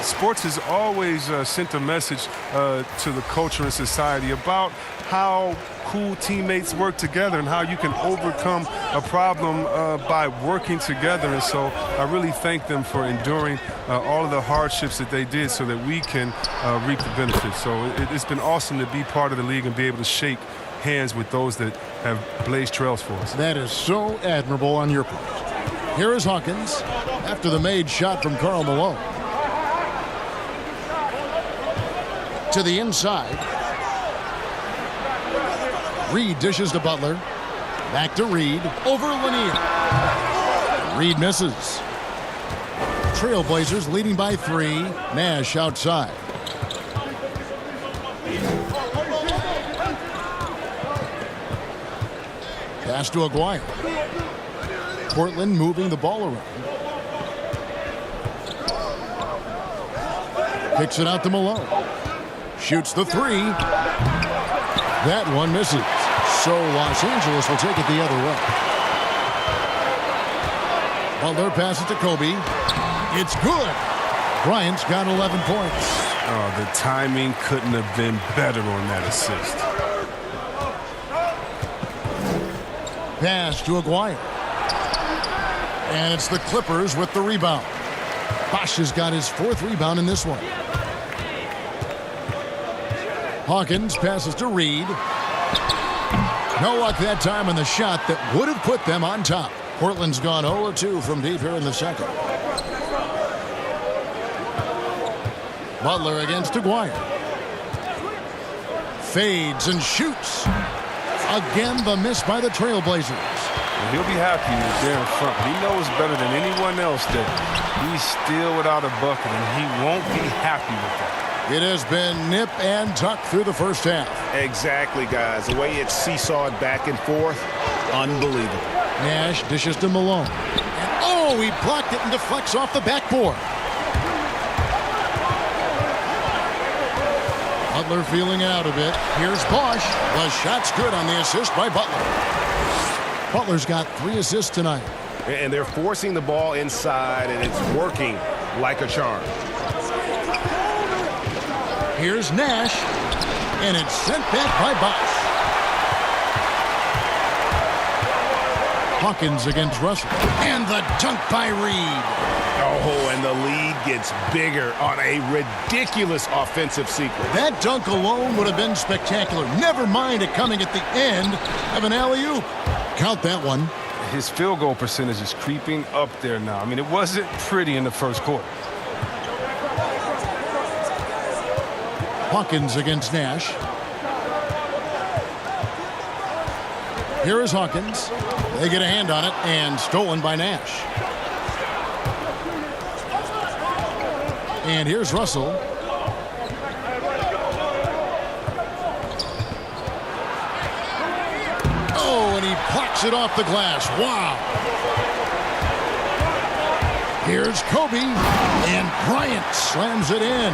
Sports has always sent a message to the culture and society about how cool teammates work together and how you can overcome a problem by working together. And so I really thank them for enduring all of the hardships that they did so that we can reap the benefits. So it's been awesome to be part of the league and be able to shake hands with those that have blazed trails for us. That is so admirable on your part. Here is Hawkins after the made shot from Karl Malone. To the inside. Reed dishes to Butler. Back to Reed. Over Lanier. Reed misses. Trailblazers leading by 3. Nash outside. Pass to Aguirre. Portland moving the ball around. Kicks it out to Malone. Shoots the 3. That one misses. So Los Angeles will take it the other way. Butler passes to Kobe. It's good. Bryant's got 11 points. Oh, the timing couldn't have been better on that assist. Pass to Aguirre. And it's the Clippers with the rebound. Bosh has got his 4th rebound in this one. Hawkins passes to Reed. No luck that time on the shot that would have put them on top. Portland's gone 0-2 from deep here in the second. Butler against Aguirre. Fades and shoots. Again, the miss by the Trailblazers. And he'll be happy with there in front. He knows better than anyone else that he's still without a bucket, and he won't be happy with that. It has been nip and tuck through the first half. Exactly, guys. The way it's seesawed back and forth, unbelievable. Nash dishes to Malone. And he blocked it and deflects off the backboard. Butler feeling it out a bit. Here's Bosh. The shot's good on the assist by Butler. Butler's got 3 assists tonight. And they're forcing the ball inside, and it's working like a charm. Here's Nash, and it's sent back by Bosh. Hawkins against Russell, and the dunk by Reed. Oh, and the lead gets bigger on a ridiculous offensive sequence. That dunk alone would have been spectacular. Never mind it coming at the end of an alley-oop. Count that one. His field goal percentage is creeping up there now. I mean, it wasn't pretty in the first quarter. Hawkins against Nash. Here is Hawkins. They get a hand on it and stolen by Nash. And here's Russell. Oh, and he plucks it off the glass. Wow. Here's Kobe, and Bryant slams it in.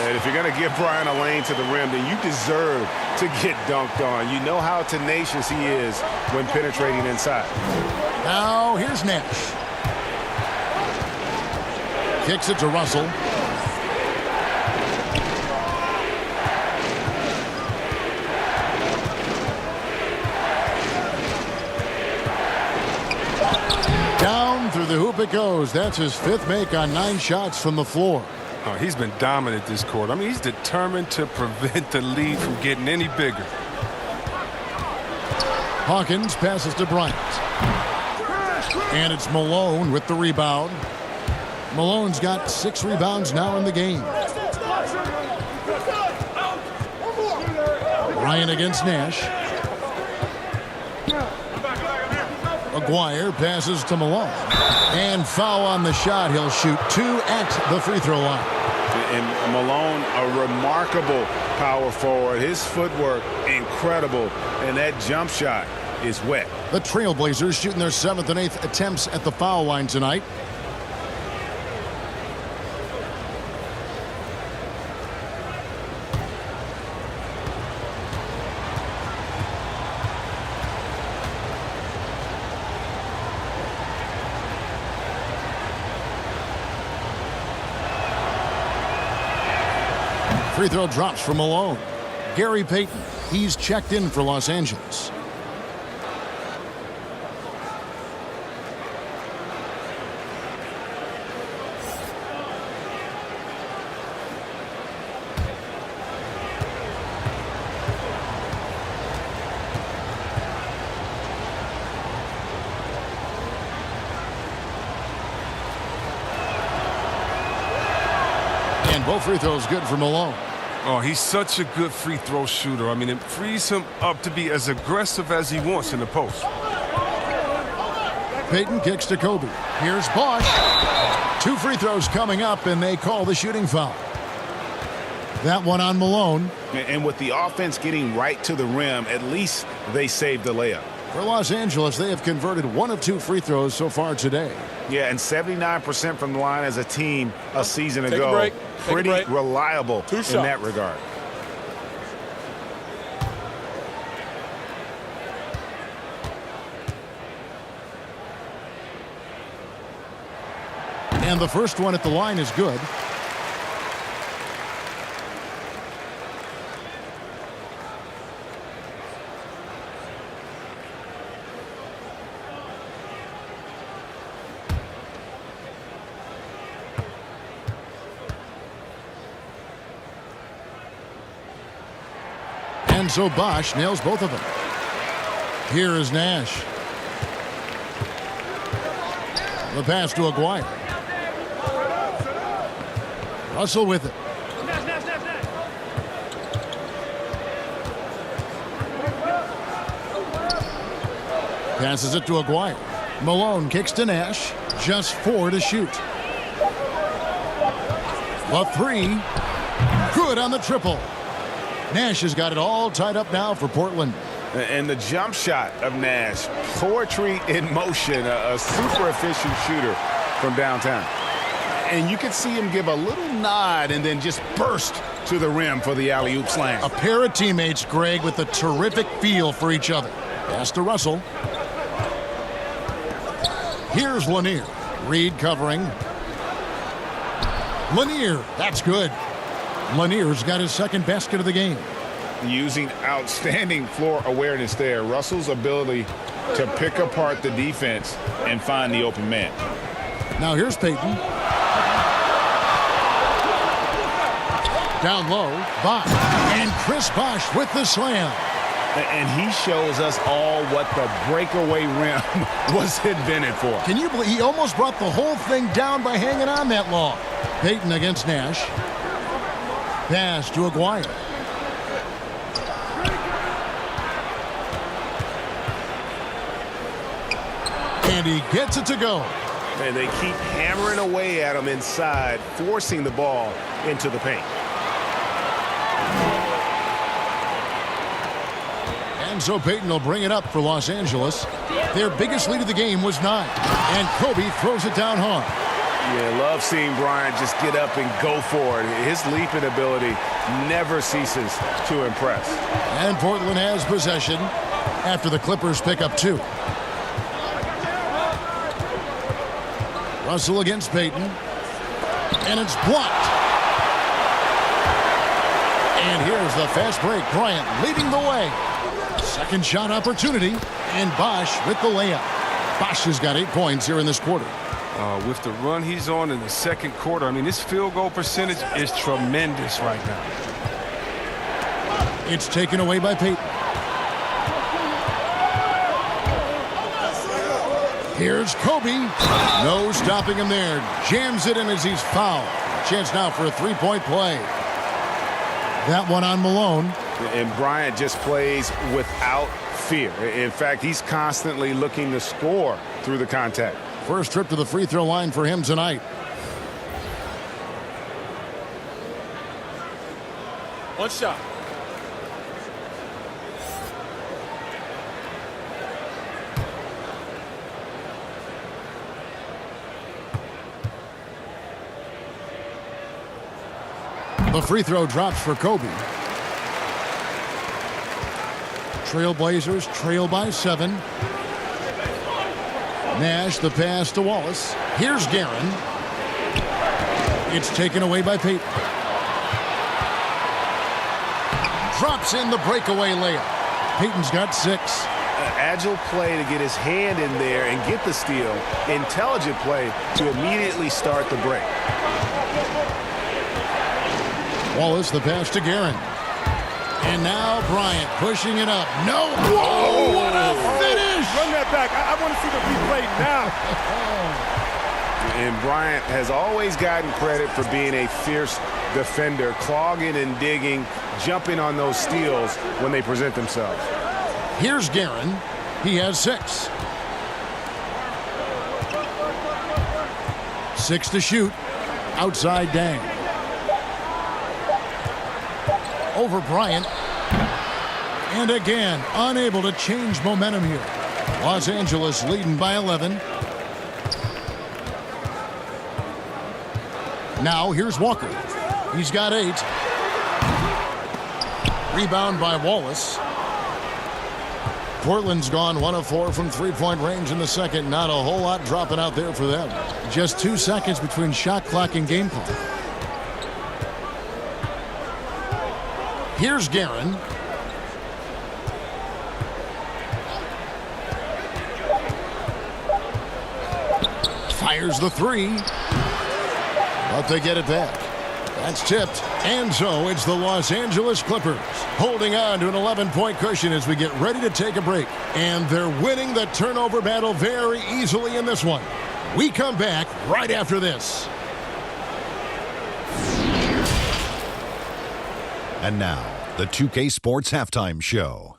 And if you're going to give Bryant a lane to the rim, then you deserve to get dunked on. You know how tenacious he is when penetrating inside. Now, here's Nash. Kicks it to Russell. Down through the hoop it goes. That's his 5th make on 9 shots from the floor. Oh, he's been dominant this quarter. I mean, he's determined to prevent the lead from getting any bigger. Hawkins passes to Bryant. And it's Malone with the rebound. Malone's got 6 rebounds now in the game. Bryant against Nash. Aguirre passes to Malone. And foul on the shot. He'll shoot 2 at the free throw line. And Malone, a remarkable power forward. His footwork, incredible. And that jump shot is wet. The Trailblazers shooting their 7th and 8th attempts at the foul line tonight. free throw drops for Malone. Gary Payton, he's checked in for Los Angeles. And both free throws good for Malone. Oh, he's such a good free throw shooter. I mean, it frees him up to be as aggressive as he wants in the post. Payton kicks to Kobe. Here's Bosh. 2 free throws coming up, and they call the shooting foul. That one on Malone. And with the offense getting right to the rim, at least they saved the layup. For Los Angeles, they have converted 1 of 2 free throws so far today. Yeah, and 79% from the line as a team a season Take ago. a break. Pretty reliable in shots. that regard. And the first one at the line is good. And so Bosh nails both of them. Here is Nash. The pass to Aguirre. Russell with it. Passes it to Aguirre. Malone kicks to Nash. Just 4 to shoot. The 3. Good on the triple. Nash has got it all tied up now for Portland. And the jump shot of Nash, poetry in motion, a super efficient shooter from downtown. And you could see him give a little nod and then just burst to the rim for the alley-oop slam. A pair of teammates, Greg, with a terrific feel for each other. Pass to Russell. Here's Lanier. Reed covering. Lanier, that's good. Lanier's got his second basket of the game. Using outstanding floor awareness there. Russell's ability to pick apart the defense and find the open man. Now here's Payton. Down low, Bosh. And Chris Bosh with the slam. And he shows us all what the breakaway rim was invented for. Can you believe he almost brought the whole thing down by hanging on that long? Payton against Nash. Pass to Aguirre. And he gets it to go. And they keep hammering away at him inside, forcing the ball into the paint. And so Payton will bring it up for Los Angeles. Their biggest lead of the game was 9. And Kobe throws it down hard. Yeah, love seeing Bryant just get up and go for it. His leaping ability never ceases to impress. And Portland has possession after the Clippers pick up 2. Russell against Payton. And it's blocked. And here's the fast break. Bryant leading the way. Second shot opportunity. And Bosh with the layup. Bosh has got 8 points here in this quarter. With the run he's on in the second quarter, I mean, his field goal percentage is tremendous right now. It's taken away by Payton. Here's Kobe. No stopping him there. Jams it in as he's fouled. Chance now for a 3-point play. That one on Malone. And Bryant just plays without fear. In fact, he's constantly looking to score through the contact. First trip to the free throw line for him tonight. One shot. The free throw drops for Kobe. Trailblazers trail by 7. Nash, the pass to Wallace. Here's Guerin. It's taken away by Payton. drops in the breakaway layup. Payton's got 6. Agile play to get his hand in there and get the steal. Intelligent play to immediately start the break. Wallace the pass to Guerin. And now Bryant pushing it up. No. Whoa, what a finish. Run that back. I want to see the replay now. And Bryant has always gotten credit for being a fierce defender, clogging and digging, jumping on those steals when they present themselves. Here's Guerin. He has 6. 6 to shoot. Outside Dang. Over Bryant. And again, unable to change momentum here. Los Angeles leading by 11. Now here's Walker. He's got 8. Rebound by Wallace. Portland's gone 1 of 4 from three-point range in the second. Not a whole lot dropping out there for them. Just 2 seconds between shot clock and game clock. Here's Guerin. Fires the 3. But they get it back. That's tipped. And so it's the Los Angeles Clippers holding on to an 11-point cushion as we get ready to take a break. And they're winning the turnover battle very easily in this one. We come back right after this. And now, the 2K Sports Halftime Show.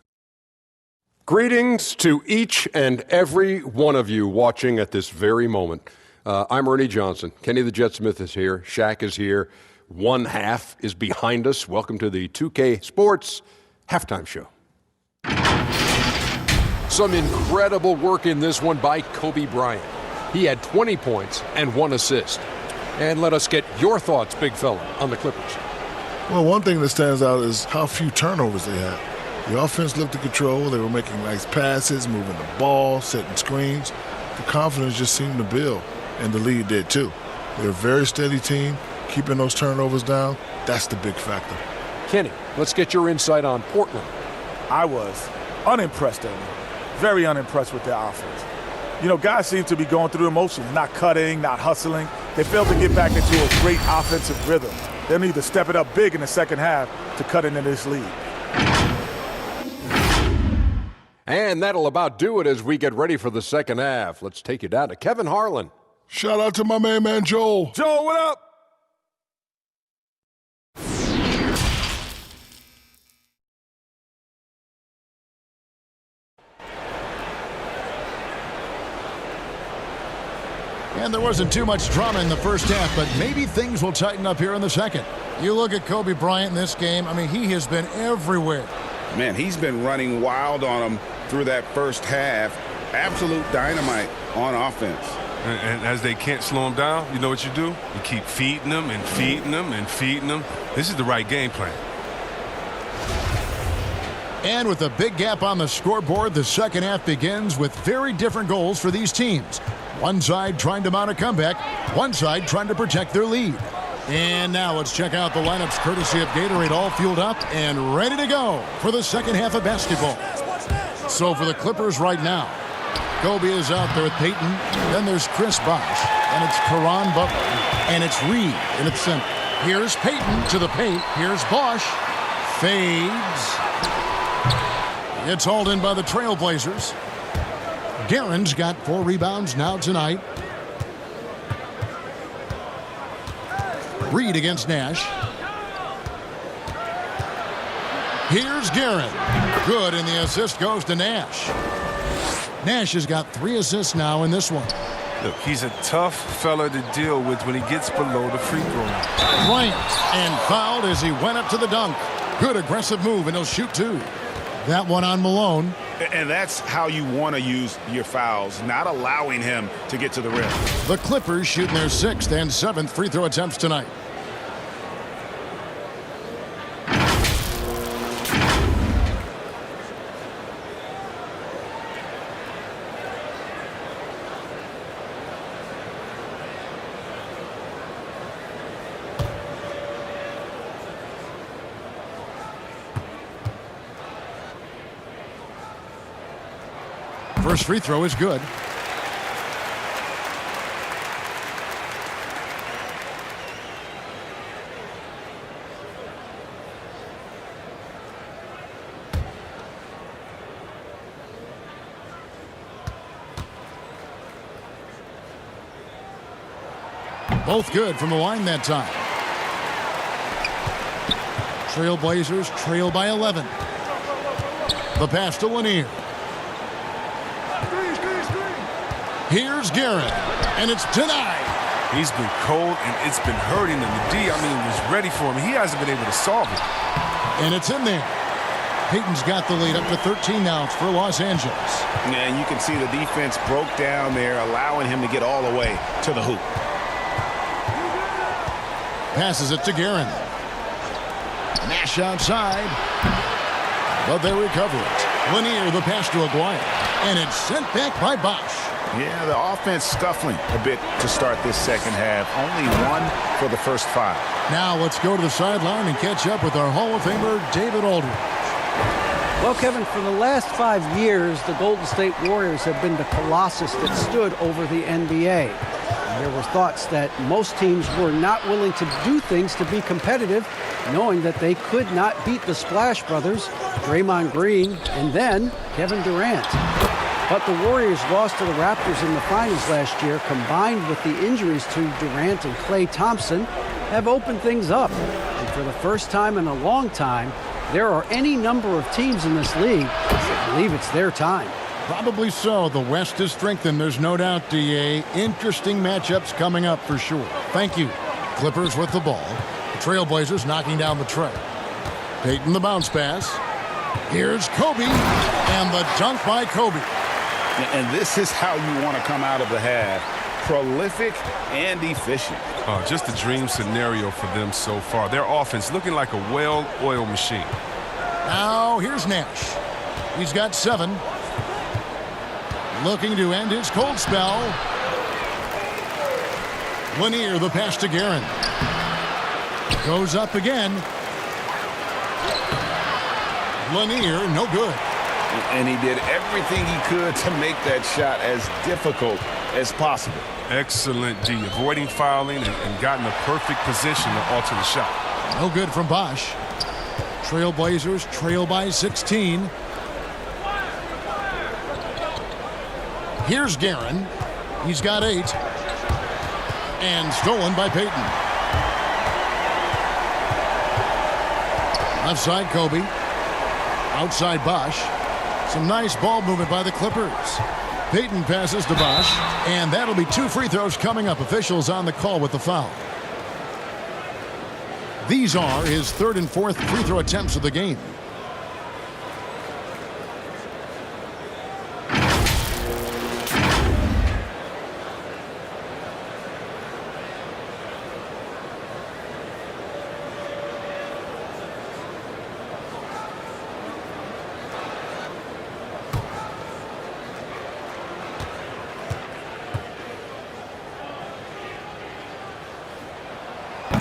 Greetings to each and every one of you watching at this very moment. I'm Ernie Johnson. Kenny the Jet Smith is here. Shaq is here. One half is behind us. Welcome to the 2K Sports Halftime Show. Some incredible work in this one by Kobe Bryant. He had 20 points and 1 assist. And let us get your thoughts, big fella, on the Clippers. Well, one thing that stands out is how few turnovers they had. The offense looked in control. They were making nice passes, moving the ball, setting screens. The confidence just seemed to build, and the lead did too. They're a very steady team. Keeping those turnovers down, that's the big factor. Kenny, let's get your insight on Portland. I was unimpressed, Ernie. Very unimpressed with their offense. You know, guys seem to be going through the motions, not cutting, not hustling. They failed to get back into a great offensive rhythm. They'll need to step it up big in the second half to cut into this lead. And that'll about do it as we get ready for the second half. Let's take you down to Kevin Harlan. Shout out to my main man, Joel. Joel, what up? And there wasn't too much drama in the first half, but maybe things will tighten up here in the second. You look at Kobe Bryant in this game, I mean, he has been everywhere. Man, he's been running wild on them through that first half. Absolute dynamite on offense. And as they can't slow him down, you know what you do? You keep feeding them and feeding them and feeding them. This is the right game plan. And with a big gap on the scoreboard, the second half begins with very different goals for these teams. One side trying to mount a comeback, one side trying to protect their lead. And now let's check out the lineups courtesy of Gatorade, all fueled up and ready to go for the second half of basketball. So for the Clippers right now, Kobe is out there with Payton. Then there's Chris Bosh, and it's Caron Butler, and it's Reed in its center. Here's Payton to the paint. Here's Bosh. Fades. It's hauled in by the Trailblazers. Guerin's got 4 rebounds now tonight. Reed against Nash. Here's Guerin. Good, and the assist goes to Nash. Nash has got 3 assists now in this one. Look, he's a tough fella to deal with when he gets below the free throw line. Bryant, and fouled as he went up to the dunk. Good aggressive move, and he'll shoot 2. That one on Malone. And that's how you want to use your fouls, not allowing him to get to the rim. The Clippers shooting their 6th and 7th free throw attempts tonight. First free throw is good. Both good from the line that time. Trailblazers trail by 11. The pass to Lanier. Here's Garrett, and it's denied. He's been cold, and it's been hurting him. The D, was ready for him. He hasn't been able to solve it. And it's in there. Peyton's got the lead up to 13 now for Los Angeles. And you can see the defense broke down there, allowing him to get all the way to the hoop. Passes it to Guerin. Nash outside. But they recover it. Lanier, the pass to Aguirre. And it's sent back by Bosch. Yeah, the offense scuffling a bit to start this second half. Only one for the first 5. Now let's go to the sideline and catch up with our Hall of Famer, David Aldridge. Well, Kevin, for the last 5 years, the Golden State Warriors have been the colossus that stood over the NBA. There were thoughts that most teams were not willing to do things to be competitive, knowing that they could not beat the Splash Brothers, Draymond Green, and then Kevin Durant. But the Warriors lost to the Raptors in the finals last year, combined with the injuries to Durant and Klay Thompson, have opened things up. And for the first time in a long time, there are any number of teams in this league that believe it's their time. Probably so. The West is strengthened. There's no doubt, DA. Interesting matchups coming up for sure. Thank you. Clippers with the ball. The Trailblazers knocking down the tray. Peyton the bounce pass. Here's Kobe. And the dunk by Kobe. And this is how you want to come out of the half. Prolific and efficient. Just a dream scenario for them so far. Their offense looking like a well-oiled machine. Now here's Nash. He's got 7. Looking to end his cold spell. Lanier, the pass to Guerin. Goes up again. Lanier, no good. And he did everything he could to make that shot as difficult as possible. Excellent D, avoiding fouling and gotten the perfect position to alter the shot. No good from Bosch. Trailblazers trail by 16. Here's Guerin. He's got 8. And stolen by Peyton. Left side, Kobe. Outside, Bosch. Some nice ball movement by the Clippers. Peyton passes to Bosch. And that'll be 2 free throws coming up. Officials on the call with the foul. These are his 3rd and 4th free throw attempts of the game.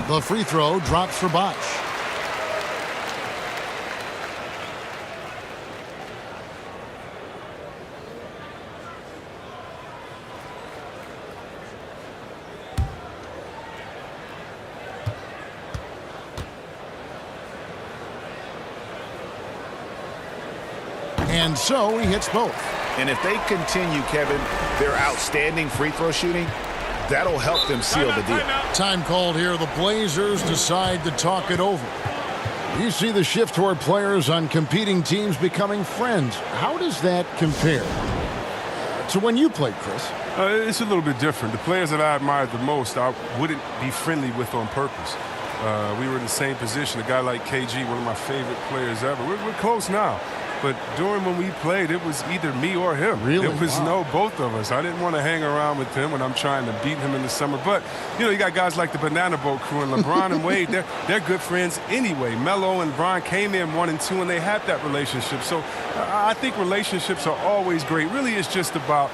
The free throw drops for Bosch. And so he hits both. And if they continue, Kevin, their outstanding free throw shooting, that'll help them seal the deal. Time called here. The Blazers decide to talk it over. You see the shift toward players on competing teams becoming friends. How does that compare to when you played, Chris? It's a little bit different. The players that I admired the most, I wouldn't be friendly with on purpose. We were in the same position. A guy like KG, one of my favorite players ever. We're close now. But during when we played, it was either me or him. Really? It was both of us. I didn't want to hang around with him when I'm trying to beat him in the summer. But, you got guys like the Banana Boat crew and LeBron and Wade. They're good friends anyway. Melo and Bron came in 1 and 2, and they had that relationship. So I think relationships are always great. Really, it's just about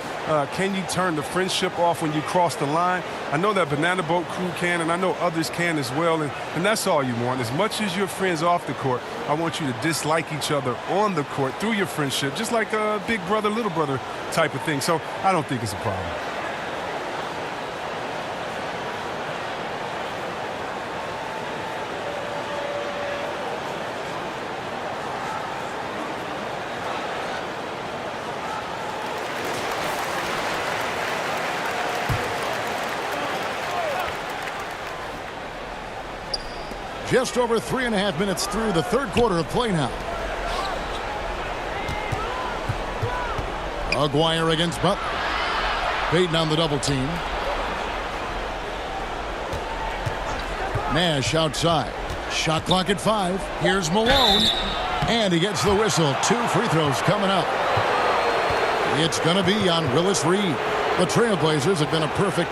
Can you turn the friendship off when you cross the line? I know that Banana Boat crew can, and I know others can as well, and that's all you want. As much as you're friends off the court, I want you to dislike each other on the court through your friendship, just like a big brother, little brother type of thing. So I don't think it's a problem. Just over 3.5 minutes through the third quarter of play now. Aguirre against Butler. Payton on the double team. Nash outside. Shot clock at 5. Here's Malone. And he gets the whistle. 2 free throws coming up. It's going to be on Willis Reed. The Trailblazers have been a perfect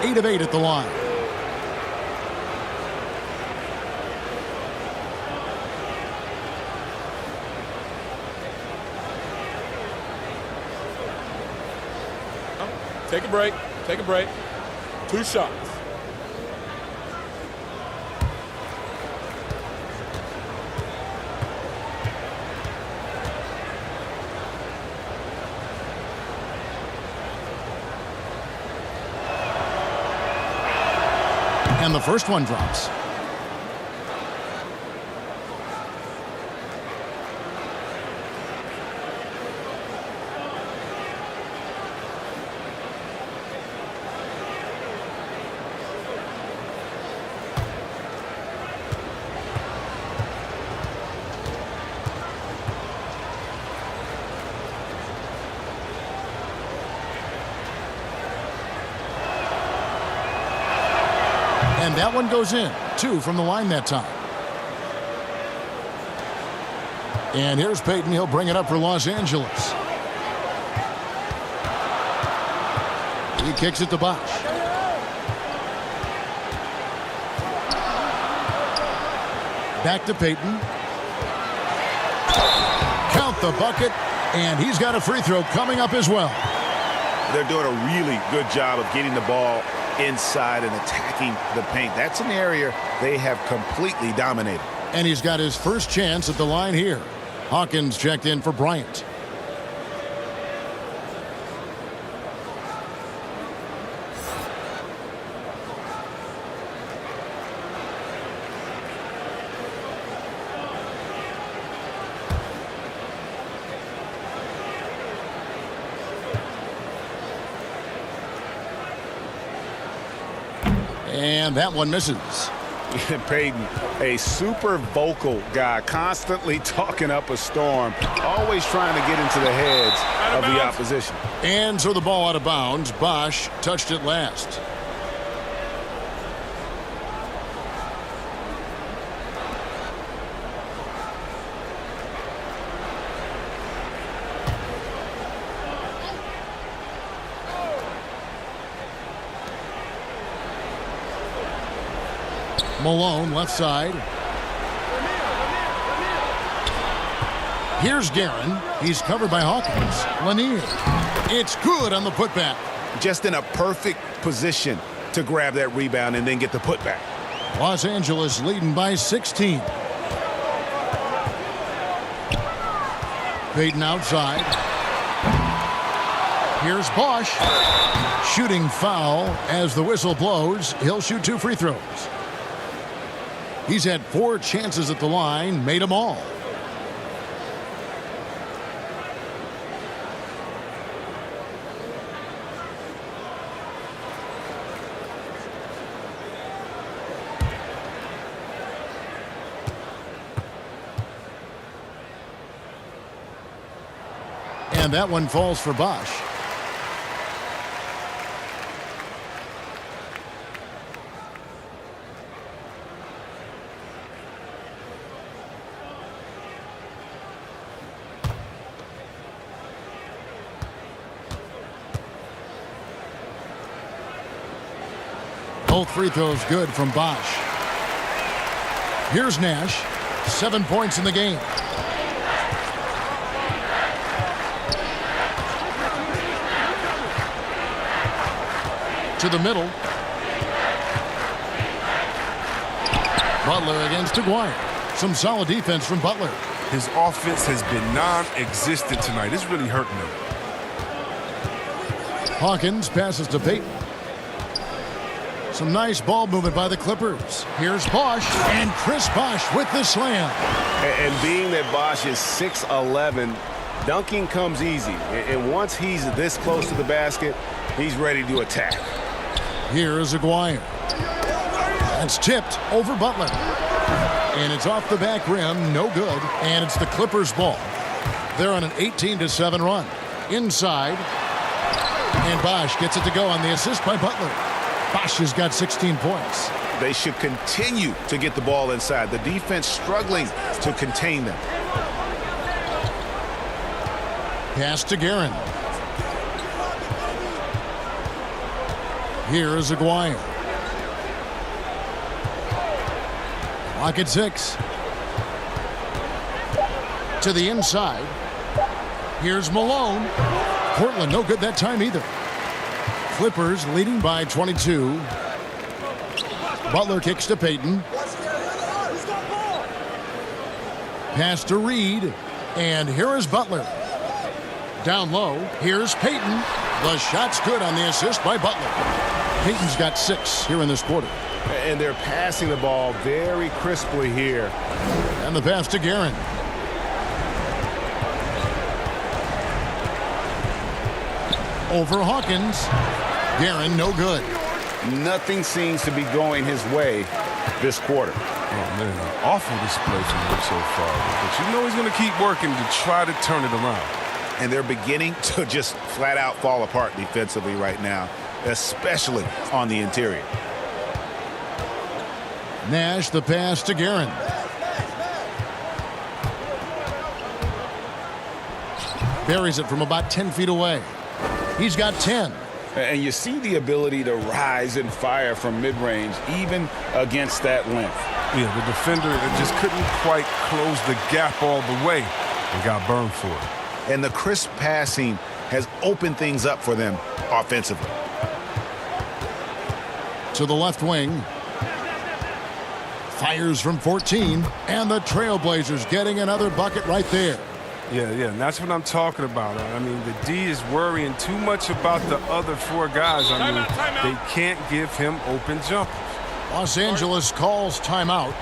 8 of 8 at the line. Take a break. Take a break. 2 shots. And the first one drops. And that one goes in. 2 from the line that time. And here's Payton. He'll bring it up for Los Angeles. He kicks it to Bosh. Back to Payton. Count the bucket. And he's got a free throw coming up as well. They're doing a really good job of getting the ball inside and attacking the paint. That's an area they have completely dominated. And he's got his first chance at the line here. Hawkins checked in for Bryant. And that one misses. Payton, a super vocal guy, constantly talking up a storm, always trying to get into the heads of the opposition. And so the ball out of bounds. Bosh touched it last. Malone, left side. Here's Guerin. He's covered by Hawkins. Lanier. It's good on the putback. Just in a perfect position to grab that rebound and then get the putback. Los Angeles leading by 16. Payton outside. Here's Bosh. Shooting foul as the whistle blows. He'll shoot 2 free throws. He's had 4 chances at the line, made them all. And that one falls for Bosh. Both free throws good from Bosh. Here's Nash. 7 points in the game. To the middle. Butler against Aguirre. Some solid defense from Butler. His offense has been non-existent tonight. It's really hurting him. Hawkins passes to Payton. Some nice ball movement by the Clippers. Here's Bosh, and Chris Bosh with the slam. And being that Bosh is 6'11", dunking comes easy. And once he's this close to the basket, he's ready to attack. Here is Aguirre. That's tipped over Butler. And it's off the back rim, no good. And it's the Clippers' ball. They're on an 18-7 run. Inside. And Bosh gets it to go on the assist by Butler. Bosh has got 16 points. They should continue to get the ball inside. The defense struggling to contain them. Pass to Guerin. Here is Aguirre. Clock at 6. To the inside. Here's Malone. Portland no good that time either. Clippers leading by 22. Butler kicks to Payton. Pass to Reed. And here is Butler. Down low. Here's Payton. The shot's good on the assist by Butler. Payton's got 6 here in this quarter. And they're passing the ball very crisply here. And the pass to Guerin. Over Hawkins. Guerin no good. Nothing seems to be going his way this quarter. Oh, man, awful display from him so far. But you know he's going to keep working to try to turn it around. And they're beginning to just flat out fall apart defensively right now, especially on the interior. Nash the pass to Guerin. Buries it from about 10 feet away. He's got 10. And you see the ability to rise and fire from mid-range, even against that length. Yeah, the defender just couldn't quite close the gap all the way and got burned for it. And the crisp passing has opened things up for them offensively. To the left wing. Fires from 14. And the Trailblazers getting another bucket right there. Yeah, and that's what I'm talking about. I mean, the D is worrying too much about the other 4 guys. I mean, they can't give him open jumpers. Los Angeles calls timeout.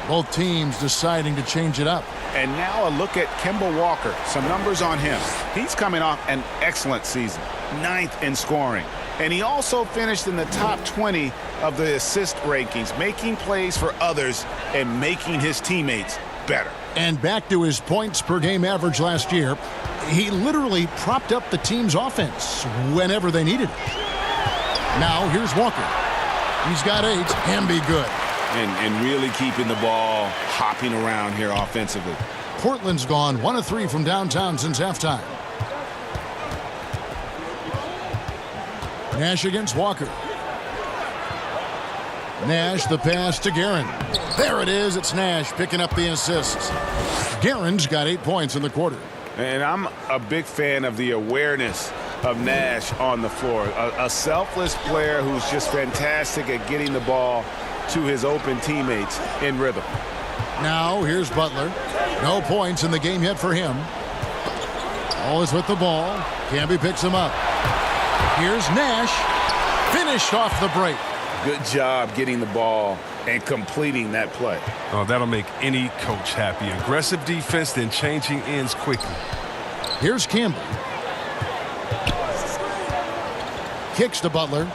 Both teams deciding to change it up. And now a look at Kemba Walker. Some numbers on him. He's coming off an excellent season. 9th in scoring. And he also finished in the top 20 of the assist rankings, making plays for others and making his teammates better. And back to his points per game average last year, he literally propped up the team's offense whenever they needed it. Now here's Walker. He's got 8 and be good. And really keeping the ball hopping around here offensively. Portland's gone 1 of 3 from downtown since halftime. Nash against Walker. Nash the pass to Guerin. There it is. It's Nash picking up the assists. Guerin's got 8 points in the quarter. And I'm a big fan of the awareness of Nash on the floor. A selfless player who's just fantastic at getting the ball to his open teammates in rhythm. Now here's Butler. No points in the game yet for him. Always with the ball. Camby picks him up. Here's Nash. Finished off the break. Good job getting the ball and completing that play. Oh, that'll make any coach happy. Aggressive defense, then changing ends quickly. Here's Campbell. Kicks to Butler.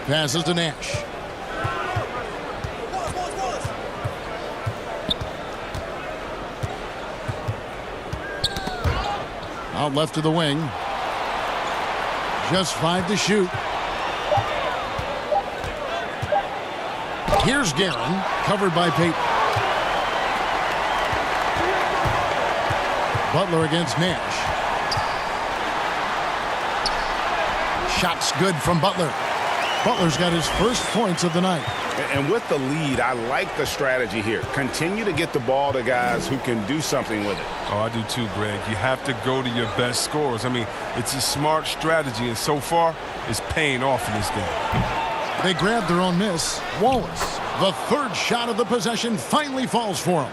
Passes to Nash. Out left to the wing. Just 5 to shoot. Here's Guerin, covered by Payton. Butler against Nash. Shots good from Butler. Butler's got his first points of the night. And with the lead, I like the strategy here. Continue to get the ball to guys who can do something with it. Oh, I do too, Greg. You have to go to your best scorers. I mean, it's a smart strategy, and so far, it's paying off in this game. They grab their own miss. Wallace, the third shot of the possession, finally falls for him.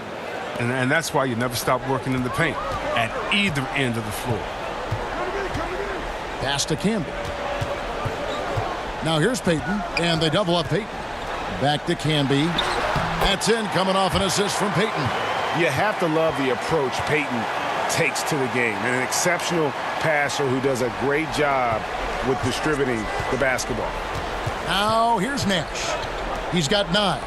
And that's why you never stop working in the paint at either end of the floor. Pass to Camby. Now here's Payton, and they double up Payton. Back to Camby. That's in, coming off an assist from Payton. You have to love the approach Payton takes to the game. And an exceptional passer who does a great job with distributing the basketball. Now here's Nash. He's got 9.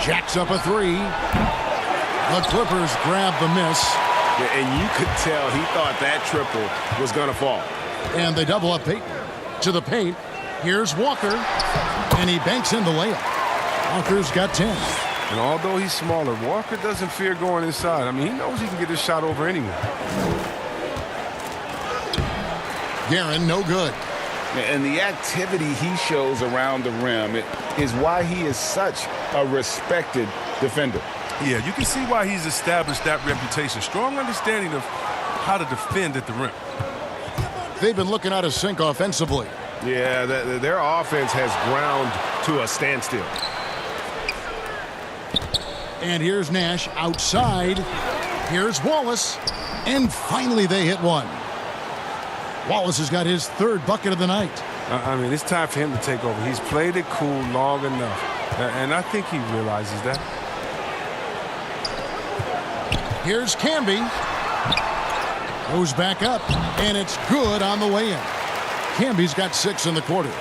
Jacks up a 3. The Clippers grab the miss. Yeah, and you could tell he thought that triple was going to fall. And they double up Payton. To the paint. Here's Walker. And he banks in the layup. Walker's got 10. And although he's smaller, Walker doesn't fear going inside. I mean, he knows he can get his shot over anyone. Guerin, no good. And the activity he shows around the rim is why he is such a respected defender. Yeah, you can see why he's established that reputation. Strong understanding of how to defend at the rim. They've been looking out of sync offensively. Yeah, their offense has ground to a standstill. And here's Nash outside. Here's Wallace. And finally they hit one. Wallace has got his third bucket of the night. I mean, it's time for him to take over. He's played it cool long enough. And I think he realizes that. Here's Camby. Goes back up. And it's good on the way in. Camby's got 6 in the quarter.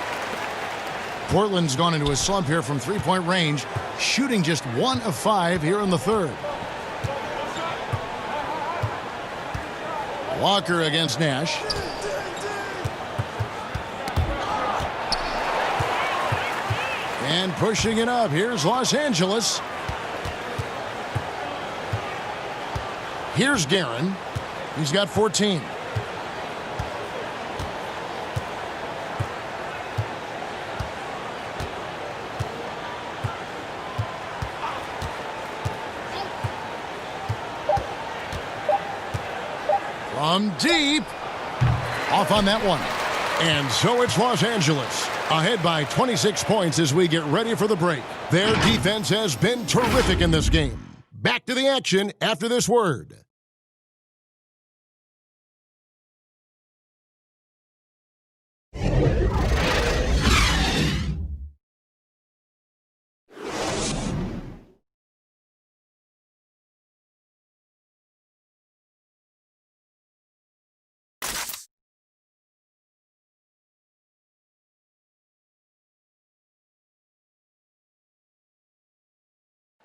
Portland's gone into a slump here from three-point range, shooting just 1 of 5 here in the third. Walker against Nash. And pushing it up. Here's Los Angeles. Here's Guerin. He's got 14. From deep. Off on that one. And so it's Los Angeles. Ahead by 26 points as we get ready for the break. Their defense has been terrific in this game. Back to the action after this word.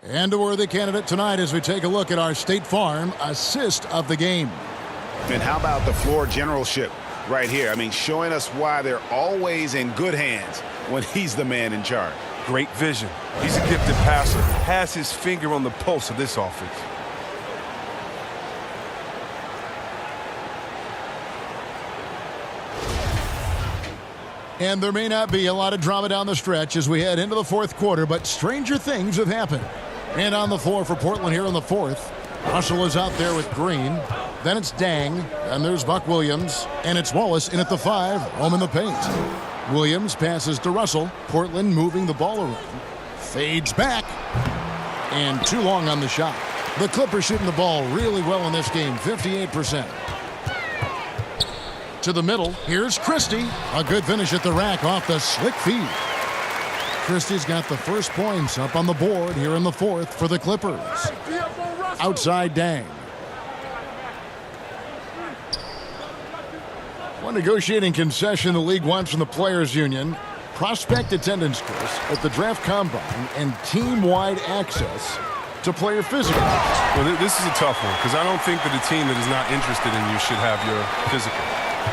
And a worthy candidate tonight as we take a look at our State Farm assist of the game. And how about the floor generalship right here? I mean, showing us why they're always in good hands when he's the man in charge. Great vision. He's a gifted passer. Has his finger on the pulse of this offense. And there may not be a lot of drama down the stretch as we head into the fourth quarter, but stranger things have happened. And on the floor for Portland here in the fourth, Russell is out there with Green. Then it's Dang. And there's Buck Williams. And it's Wallace in at the 5, roaming the paint. Williams passes to Russell. Portland moving the ball around. Fades back. And too long on the shot. The Clippers shooting the ball really well in this game, 58%. To the middle, here's Christie. A good finish at the rack off the slick feed. Christie's got the first points up on the board here in the 4th for the Clippers. Outside Dang. One negotiating concession the league wants from the Players Union. Prospect attendance, Chris, at the draft combine and team-wide access to player physical. Well, this is a tough one because I don't think that a team that is not interested in you should have your physical.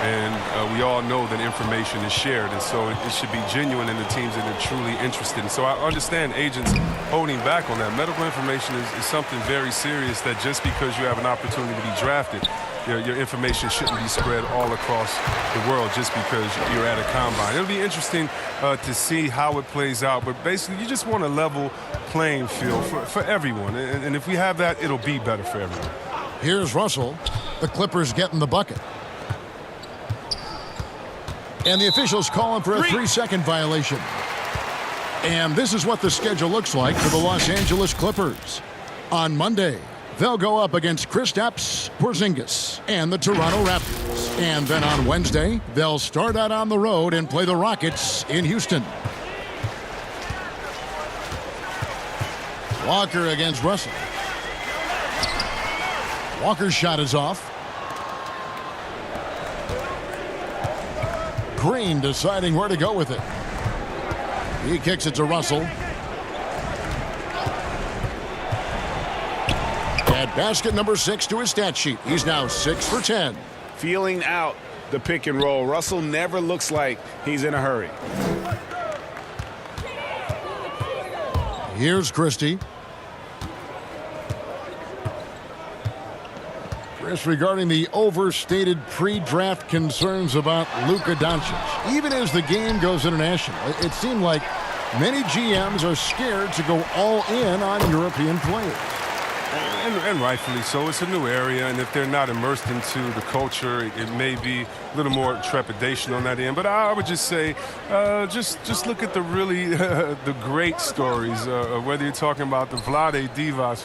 And we all know that information is shared, and so it should be genuine in the teams that are truly interested. And so I understand agents holding back on that. Medical information is something very serious that just because you have an opportunity to be drafted, your information shouldn't be spread all across the world just because you're at a combine. It'll be interesting to see how it plays out, but basically you just want a level playing field for everyone. And if we have that, it'll be better for everyone. Here's Russell. The Clippers getting the bucket. And the officials calling for a 3-second violation. And this is what the schedule looks like for the Los Angeles Clippers. On Monday, they'll go up against Kristaps Porzingis and the Toronto Raptors. And then on Wednesday, they'll start out on the road and play the Rockets in Houston. Walker against Russell. Walker's shot is off. Green deciding where to go with it. He kicks it to Russell. At basket number 6 to his stat sheet. He's now 6 for 10. Feeling out the pick and roll. Russell never looks like he's in a hurry. Here's Christie. Chris, regarding the overstated pre-draft concerns about Luka Doncic, even as the game goes international, it seemed like many GMs are scared to go all in on European players. And rightfully so. It's a new area, and if they're not immersed into the culture, it may be a little more trepidation on that end. But I would just say, just look at the really the great stories. Whether you're talking about the Vlade Divas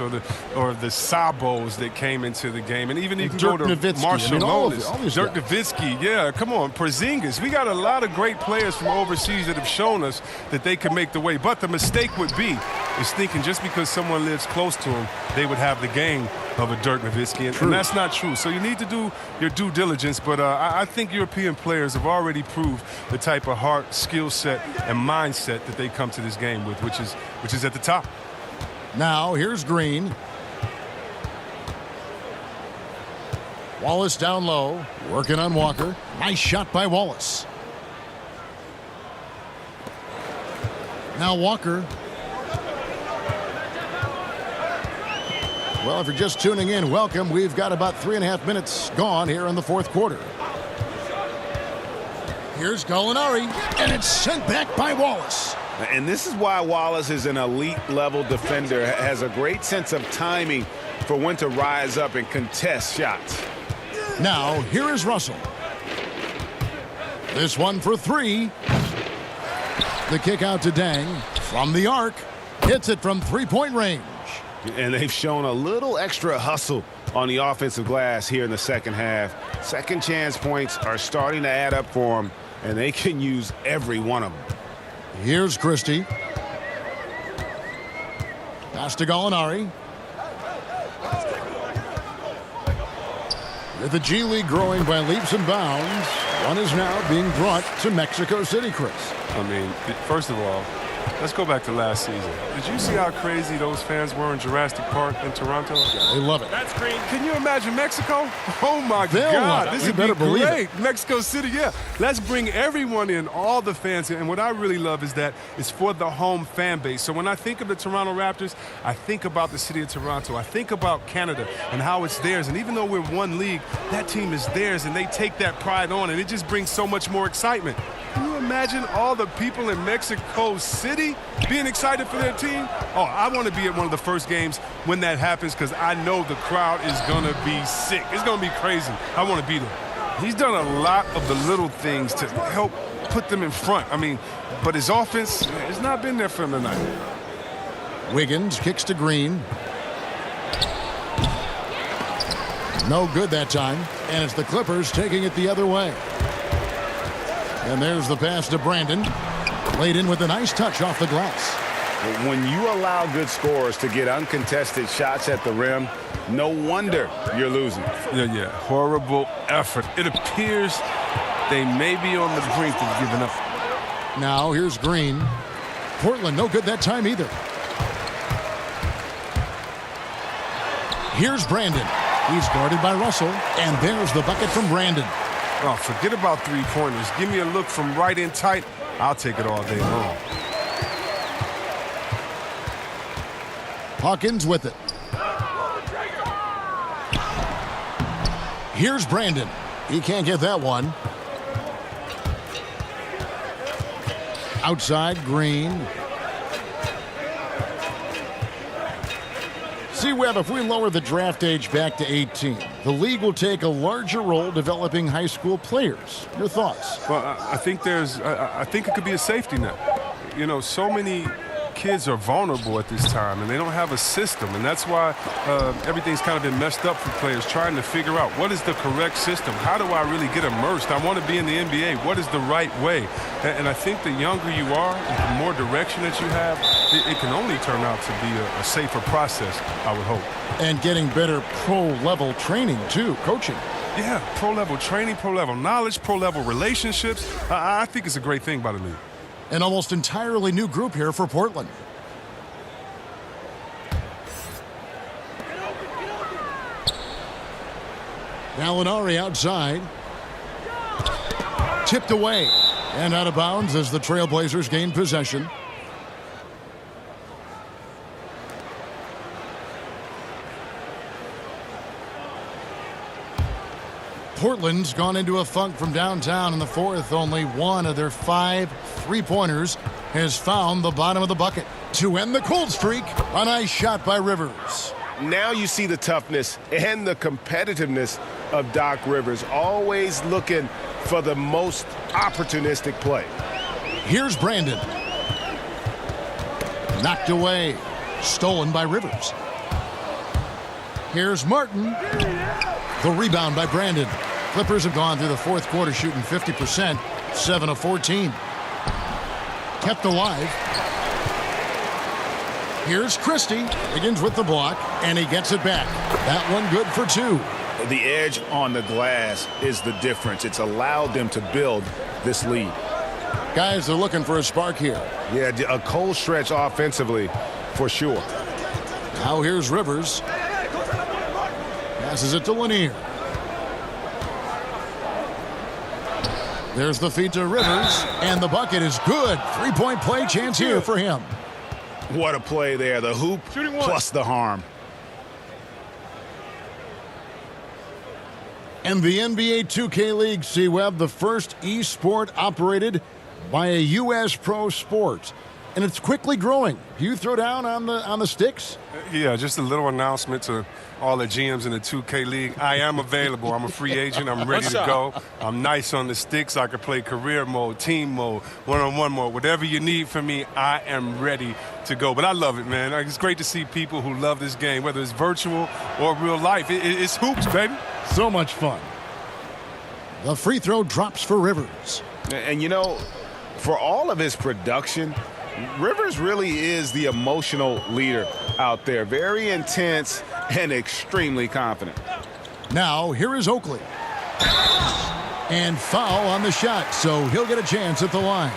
or the Sabos that came into the game, and even you can Dirk go to Nowitzki. Marshall Nowitzki, Dirk Nowitzki. Yeah, come on, Porzingis. We got a lot of great players from overseas that have shown us that they can make the way. But the mistake would be is thinking just because someone lives close to them, they would have the game of a Dirk Nowitzki, and that's not true. So you need to do your due diligence, but I think European players have already proved the type of heart, skill set, and mindset that they come to this game with, which is at the top. Now here's Green. Wallace down low, working on Walker. Nice shot by Wallace. Now Walker. Well, if you're just tuning in, welcome. We've got about 3.5 minutes gone here in the 4th quarter. Here's Gallinari, and it's sent back by Wallace. And this is why Wallace is an elite-level defender, has a great sense of timing for when to rise up and contest shots. Now, here is Russell. This one for 3. The kick out to Dang from the arc. Hits it from three-point range. And they've shown a little extra hustle on the offensive glass here in the second half. Second chance points are starting to add up for them, and they can use every one of them. Here's Christie. Pass to Gallinari. With the G League growing by leaps and bounds, one is now being brought to Mexico City, Chris. I mean, first of all, let's go back to last season. Did you see how crazy those fans were in Jurassic Park in Toronto? They love it. That's green. Can you imagine Mexico? Oh, my They'll God. This would be believe great. it. Mexico City, yeah. Let's bring everyone in, all the fans. And what I really love is that it's for the home fan base. So when I think of the Toronto Raptors, I think about the city of Toronto. I think about Canada and how it's theirs. And even though we're one league, that team is theirs, and they take that pride on, and it just brings so much more excitement. Can you imagine all the people in Mexico City? really being excited for their team, oh, I want to be at one of the first games when that happens because I know the crowd is going to be sick. It's going to be crazy. I want to be there. He's done a lot of the little things to help put them in front. I mean, but his offense has not been there for him tonight. Wiggins kicks to Green. No good that time, and it's the Clippers taking it the other way. And there's the pass to Brandon. Laid in with a nice touch off the glass. When you allow good scorers to get uncontested shots at the rim, no wonder you're losing. Yeah. Horrible effort. It appears they may be on the brink of giving up. Now here's Green. Portland no good that time either. Here's Brandon. He's guarded by Russell, and there's the bucket from Brandon. Oh, forget about three-pointers. Give me a look from right in tight. I'll take it all day long. Hawkins with it. Here's Brandon. He can't get that one. Outside, Green. See, Webb, if we lower the draft age back to 18, the league will take a larger role developing high school players. Your thoughts? Well, I think I think it could be a safety net. You know, so many kids are vulnerable at this time, and they don't have a system, and that's why everything's kind of been messed up for players trying to figure out what is the correct system. How do I really get immersed? I want to be in the NBA. What is the right way? And I think the younger you are, the more direction that you have, it can only turn out to be a safer process, I would hope. And getting better pro-level training, too, coaching. Yeah, pro-level training, pro-level knowledge, pro-level relationships. I think it's a great thing by the league. An almost entirely new group here for Portland. Gallinari outside. Tipped away and out of bounds as the Trailblazers gain possession. Portland's gone into a funk from downtown in the fourth. Only one of their 5 three-pointers has found the bottom of the bucket. To end the cold streak, a nice shot by Rivers. Now you see the toughness and the competitiveness of Doc Rivers, always looking for the most opportunistic play. Here's Brandon. Knocked away. Stolen by Rivers. Here's Martin. The rebound by Brandon. Clippers have gone through the fourth quarter shooting 50%, 7 of 14. Kept alive. Here's Christie. Begins with the block, and he gets it back. That one good for 2. The edge on the glass is the difference. It's allowed them to build this lead. Guys are looking for a spark here. Yeah, a cold stretch offensively for sure. Now here's Rivers. Passes it to Lanier. There's the feed to Rivers, and the bucket is good. 3-point play chance here for him. What a play there. The hoop plus the harm. And the NBA 2K League, C-Web, the first e-sport operated by a U.S. pro sport. And it's quickly growing. Do you throw down on the sticks? Yeah, just a little announcement to all the GMs in the 2K League. I am available. I'm a free agent. I'm ready to go. I'm nice on the sticks. I can play career mode, team mode, one-on-one mode. Whatever you need from me, I am ready to go. But I love it, man. It's great to see people who love this game, whether it's virtual or real life. It's hoops, baby. So much fun. The free throw drops for Rivers. And, you know, for all of his production, Rivers really is the emotional leader out there. Very intense and extremely confident. Now, here is Oakley. And foul on the shot, so he'll get a chance at the line.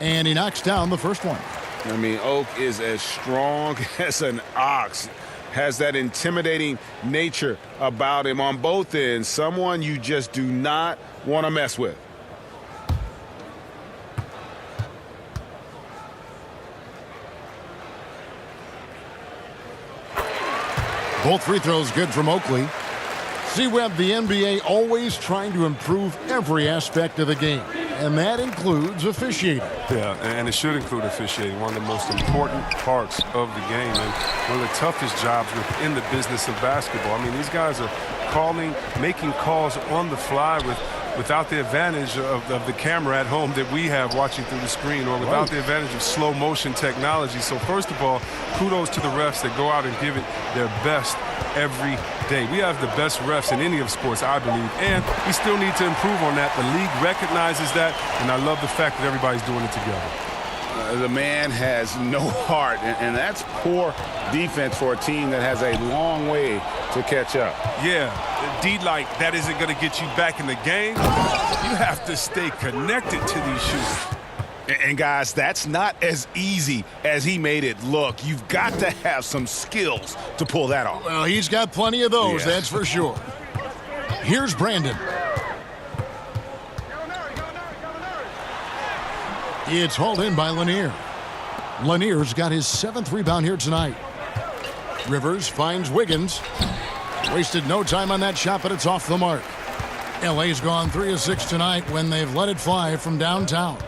And he knocks down the first one. I mean, Oak is as strong as an ox. Has that intimidating nature about him on both ends. Someone you just do not want to mess with. Both free throws good from Oakley. See, Webb, the NBA always trying to improve every aspect of the game, and that includes officiating. Yeah, and it should include officiating, one of the most important parts of the game and one of the toughest jobs within the business of basketball. I mean, these guys are making calls on the fly without the advantage of the camera at home that we have watching through the screen, or without the advantage of slow motion technology. So first of all, kudos to the refs that go out and give it their best every day. We have the best refs in any of sports, I believe, and we still need to improve on that. The league recognizes that, and I love the fact that everybody's doing it together. The man has no heart, and that's poor defense for a team that has a long way to catch up. Yeah, D-like, that isn't going to get you back in the game. You have to stay connected to these shooters. And guys, that's not as easy as he made it look. You've got to have some skills to pull that off. Well, he's got plenty of those, that's for sure. Here's Brandon. It's hauled in by Lanier. Lanier's got his 7th rebound here tonight. Rivers finds Wiggins. Wasted no time on that shot, but it's off the mark. LA's gone 3 of 6 tonight when they've let it fly from downtown.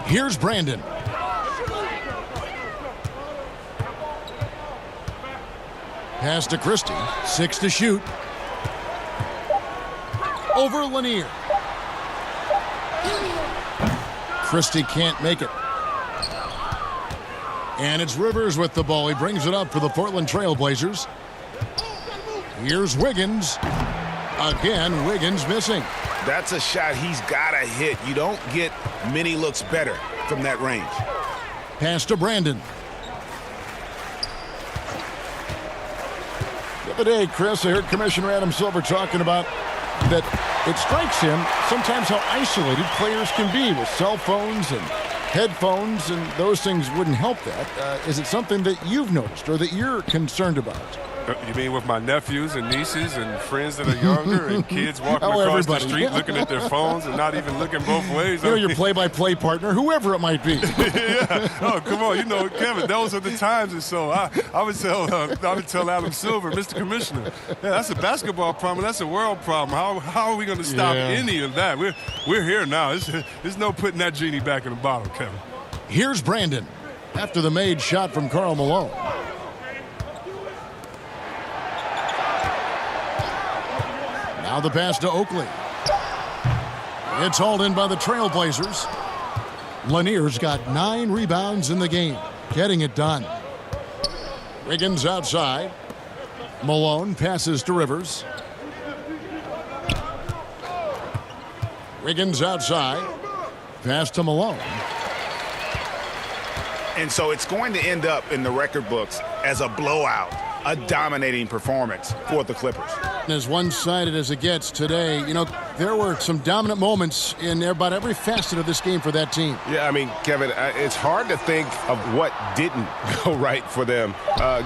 Here's Brandon. Pass to Christie. 6 to shoot. Over Lanier. Christie can't make it. And it's Rivers with the ball. He brings it up for the Portland Trail Blazers. Here's Wiggins. Again, Wiggins missing. That's a shot he's got to hit. You don't get many looks better from that range. Pass to Brandon. The other day, Chris, I heard Commissioner Adam Silver talking about that it strikes him sometimes how isolated players can be with cell phones and headphones, and those things wouldn't help that. Is it something that you've noticed or that you're concerned about? You mean with my nephews and nieces and friends that are younger and kids walking across the street looking at their phones and not even looking both ways? You know, your play-by-play partner, whoever it might be. Yeah. Oh, come on. You know, Kevin, those are the times. And so I would tell Adam Silver, Mr. Commissioner, yeah, that's a basketball problem. That's a world problem. How are we going to stop any of that? We're here now. There's no putting that genie back in the bottle, Kevin. Here's Brandon after the made shot from Karl Malone. Now the pass to Oakley. It's hauled in by the Trailblazers. Lanier's got 9 rebounds in the game, getting it done. Wiggins outside. Malone passes to Rivers. Wiggins outside. Pass to Malone. And so it's going to end up in the record books as a blowout, a dominating performance for the Clippers. As one-sided as it gets today, you know, there were some dominant moments in about every facet of this game for that team. Yeah, I mean, Kevin, it's hard to think of what didn't go right for them.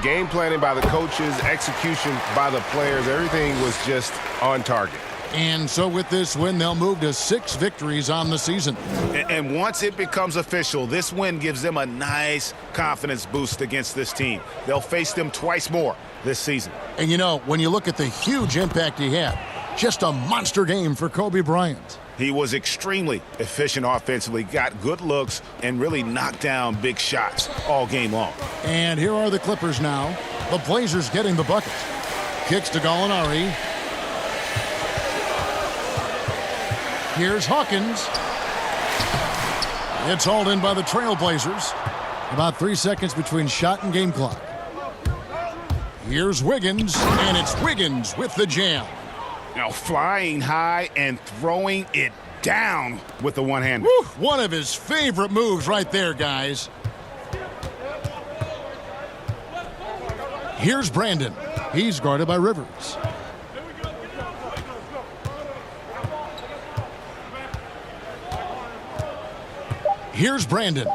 Game planning by the coaches, execution by the players, everything was just on target. And so with this win, they'll move to 6 victories on the season. And once it becomes official, this win gives them a nice confidence boost against this team. They'll face them twice more this season. And you know, when you look at the huge impact he had, just a monster game for Kobe Bryant. He was extremely efficient offensively, got good looks, and really knocked down big shots all game long. And here are the Clippers now. The Blazers getting the bucket. Kicks to Gallinari. Here's Hawkins. It's hauled in by the Trailblazers. About 3 seconds between shot and game clock. Here's Wiggins, and it's Wiggins with the jam. Now flying high and throwing it down with the one-hander. One of his favorite moves right there, guys. Here's Brandon. He's guarded by Rivers. Here's Brandon.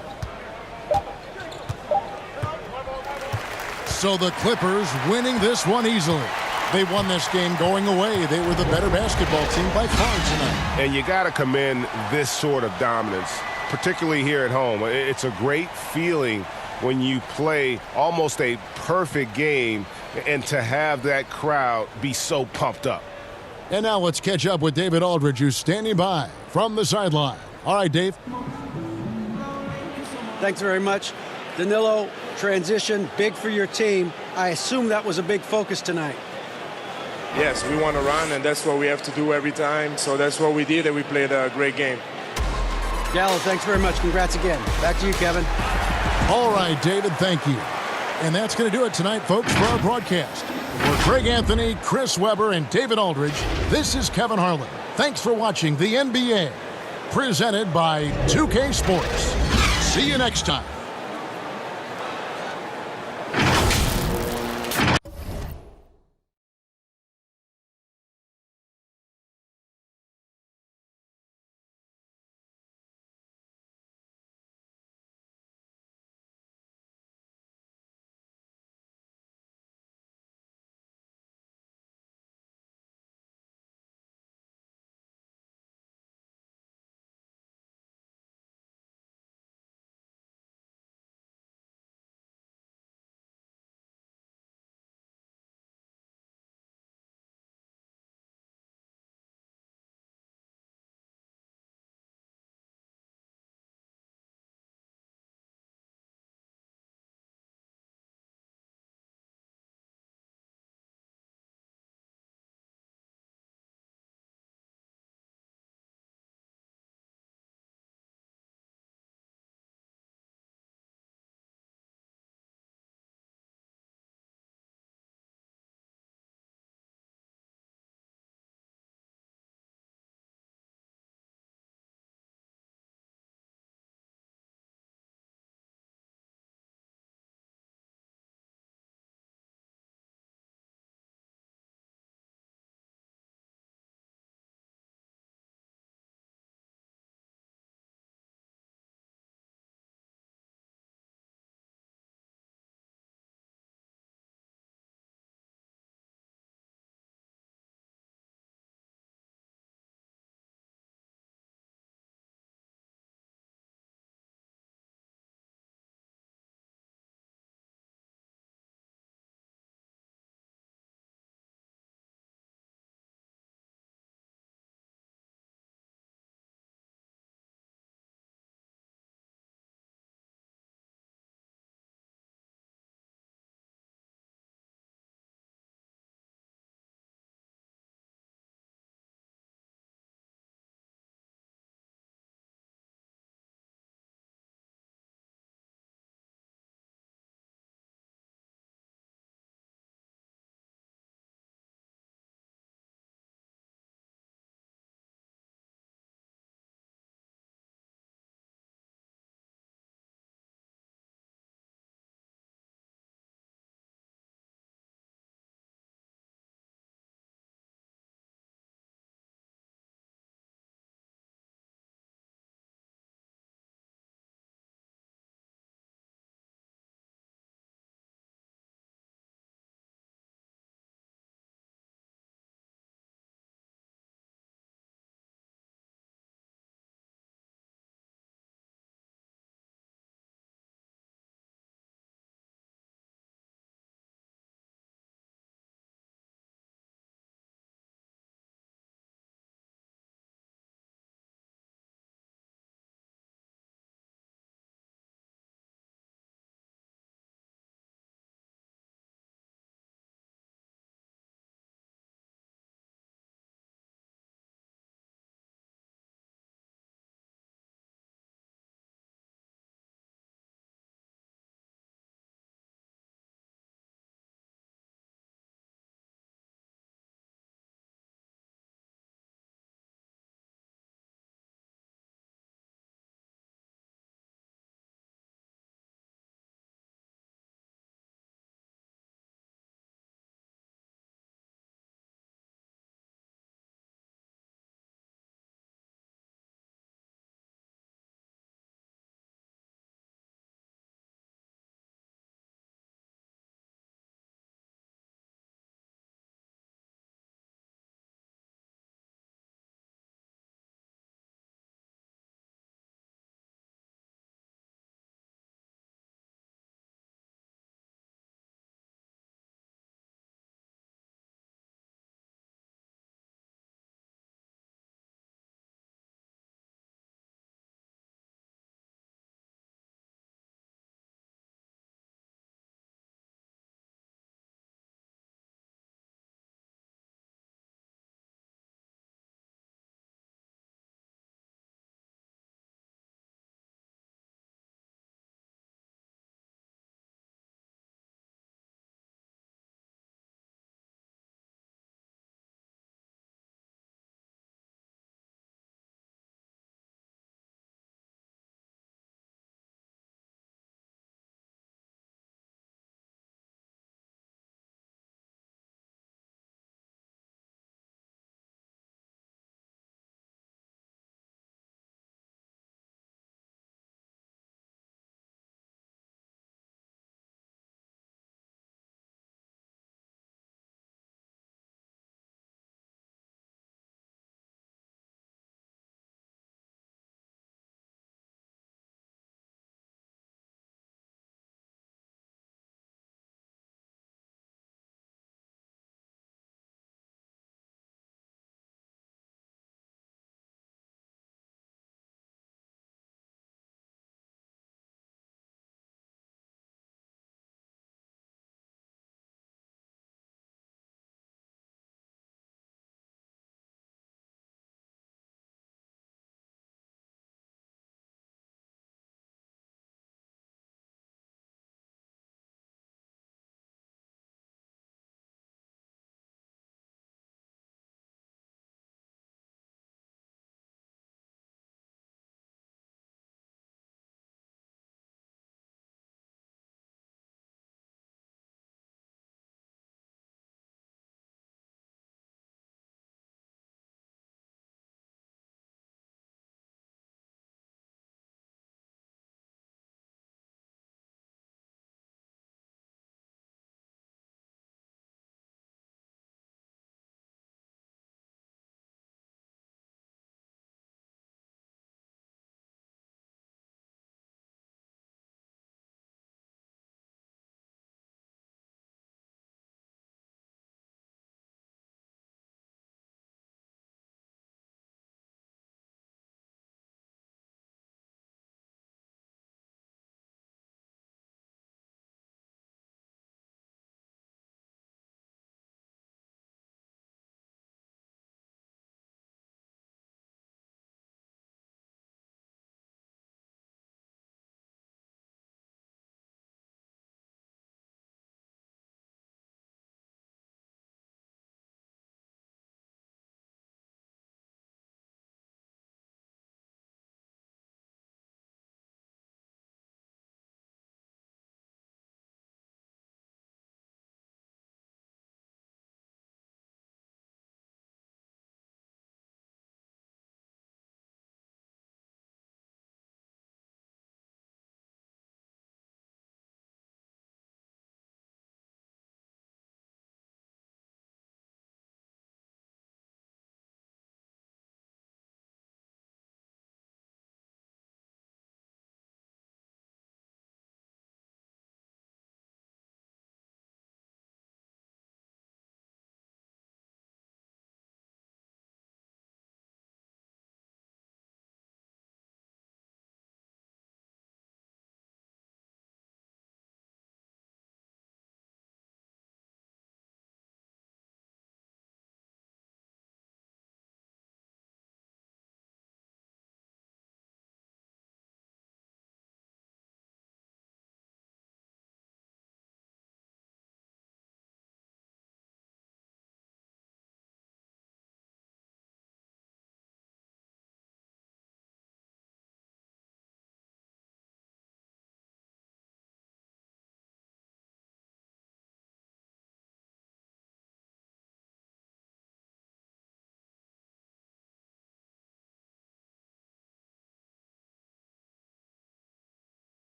So the Clippers winning this one easily. They won this game going away. They were the better basketball team by far tonight. And you got to commend this sort of dominance, particularly here at home. It's a great feeling when you play almost a perfect game and to have that crowd be so pumped up. And now let's catch up with David Aldridge, who's standing by from the sideline. All right, Dave. Thanks very much. Danilo, transition, big for your team. I assume that was a big focus tonight. Yes, we want to run, and that's what we have to do every time. So that's what we did, and we played a great game. Gallo, thanks very much. Congrats again. Back to you, Kevin. All right, David, thank you. And that's going to do it tonight, folks, for our broadcast. For Greg Anthony, Chris Webber, and David Aldridge, this is Kevin Harlan. Thanks for watching the NBA, presented by 2K Sports. See you next time.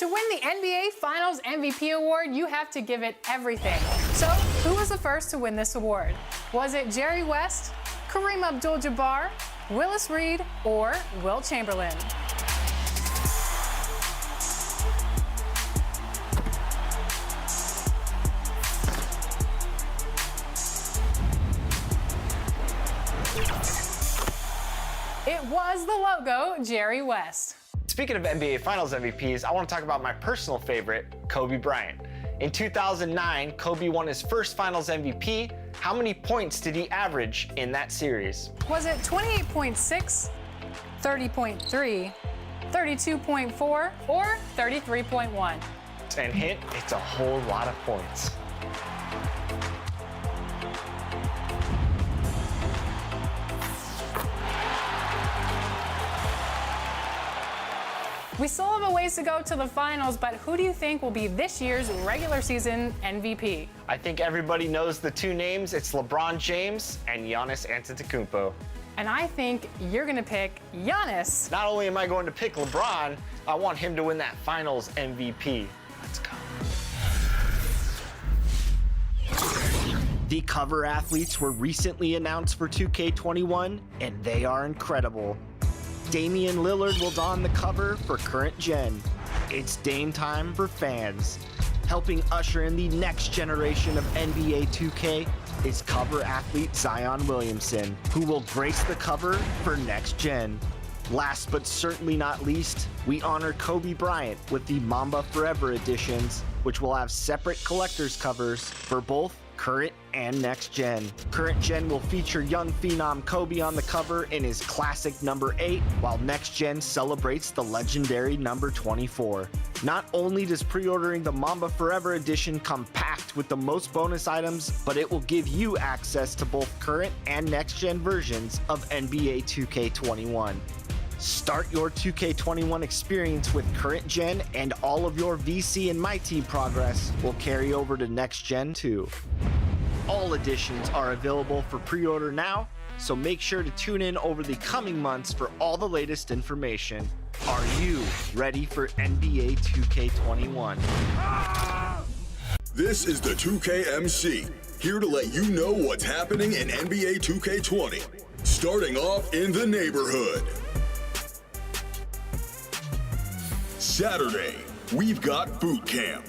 To win the NBA Finals MVP award, you have to give it everything. So, who was the first to win this award? Was it Jerry West, Kareem Abdul-Jabbar, Willis Reed, or Wilt Chamberlain? It was the logo, Jerry West. Speaking of NBA Finals MVPs, I want to talk about my personal favorite, Kobe Bryant. In 2009, Kobe won his first Finals MVP. How many points did he average in that series? Was it 28.6, 30.3, 32.4, or 33.1? And hint, it's a whole lot of points. We still have a ways to go to the finals, but who do you think will be this year's regular season MVP? I think everybody knows the two names. It's LeBron James and Giannis Antetokounmpo. And I think you're gonna pick Giannis. Not only am I going to pick LeBron, I want him to win that Finals MVP. Let's go. The cover athletes were recently announced for 2K21, and they are incredible. Damian Lillard will don the cover for Current Gen. It's Dame time for fans. Helping usher in the next generation of NBA 2K is cover athlete Zion Williamson, who will grace the cover for Next Gen. Last but certainly not least, we honor Kobe Bryant with the Mamba Forever editions, which will have separate collector's covers for both Current and Next Gen. Current Gen will feature young phenom Kobe on the cover in his classic number 8, while Next Gen celebrates the legendary number 24. Not only does pre-ordering the Mamba Forever edition come packed with the most bonus items, but it will give you access to both current and Next Gen versions of NBA 2K21. Start your 2K21 experience with Current Gen, and all of your VC and My Team progress will carry over to Next Gen too. All editions are available for pre-order now, so make sure to tune in over the coming months for all the latest information. Are you ready for NBA 2K21? This is the 2KMC, here to let you know what's happening in NBA 2K20. Starting off in the neighborhood. Saturday, we've got Boot Camp.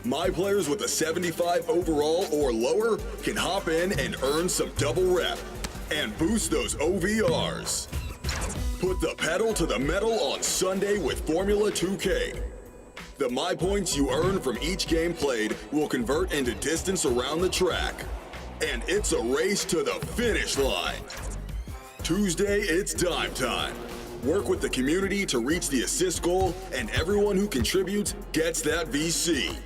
My players with a 75 overall or lower can hop in and earn some double rep and boost those OVRs. Put the pedal to the metal on Sunday with Formula 2K. The My Points you earn from each game played will convert into distance around the track. And it's a race to the finish line. Tuesday, it's dime time. Work with the community to reach the assist goal, and everyone who contributes gets that VC.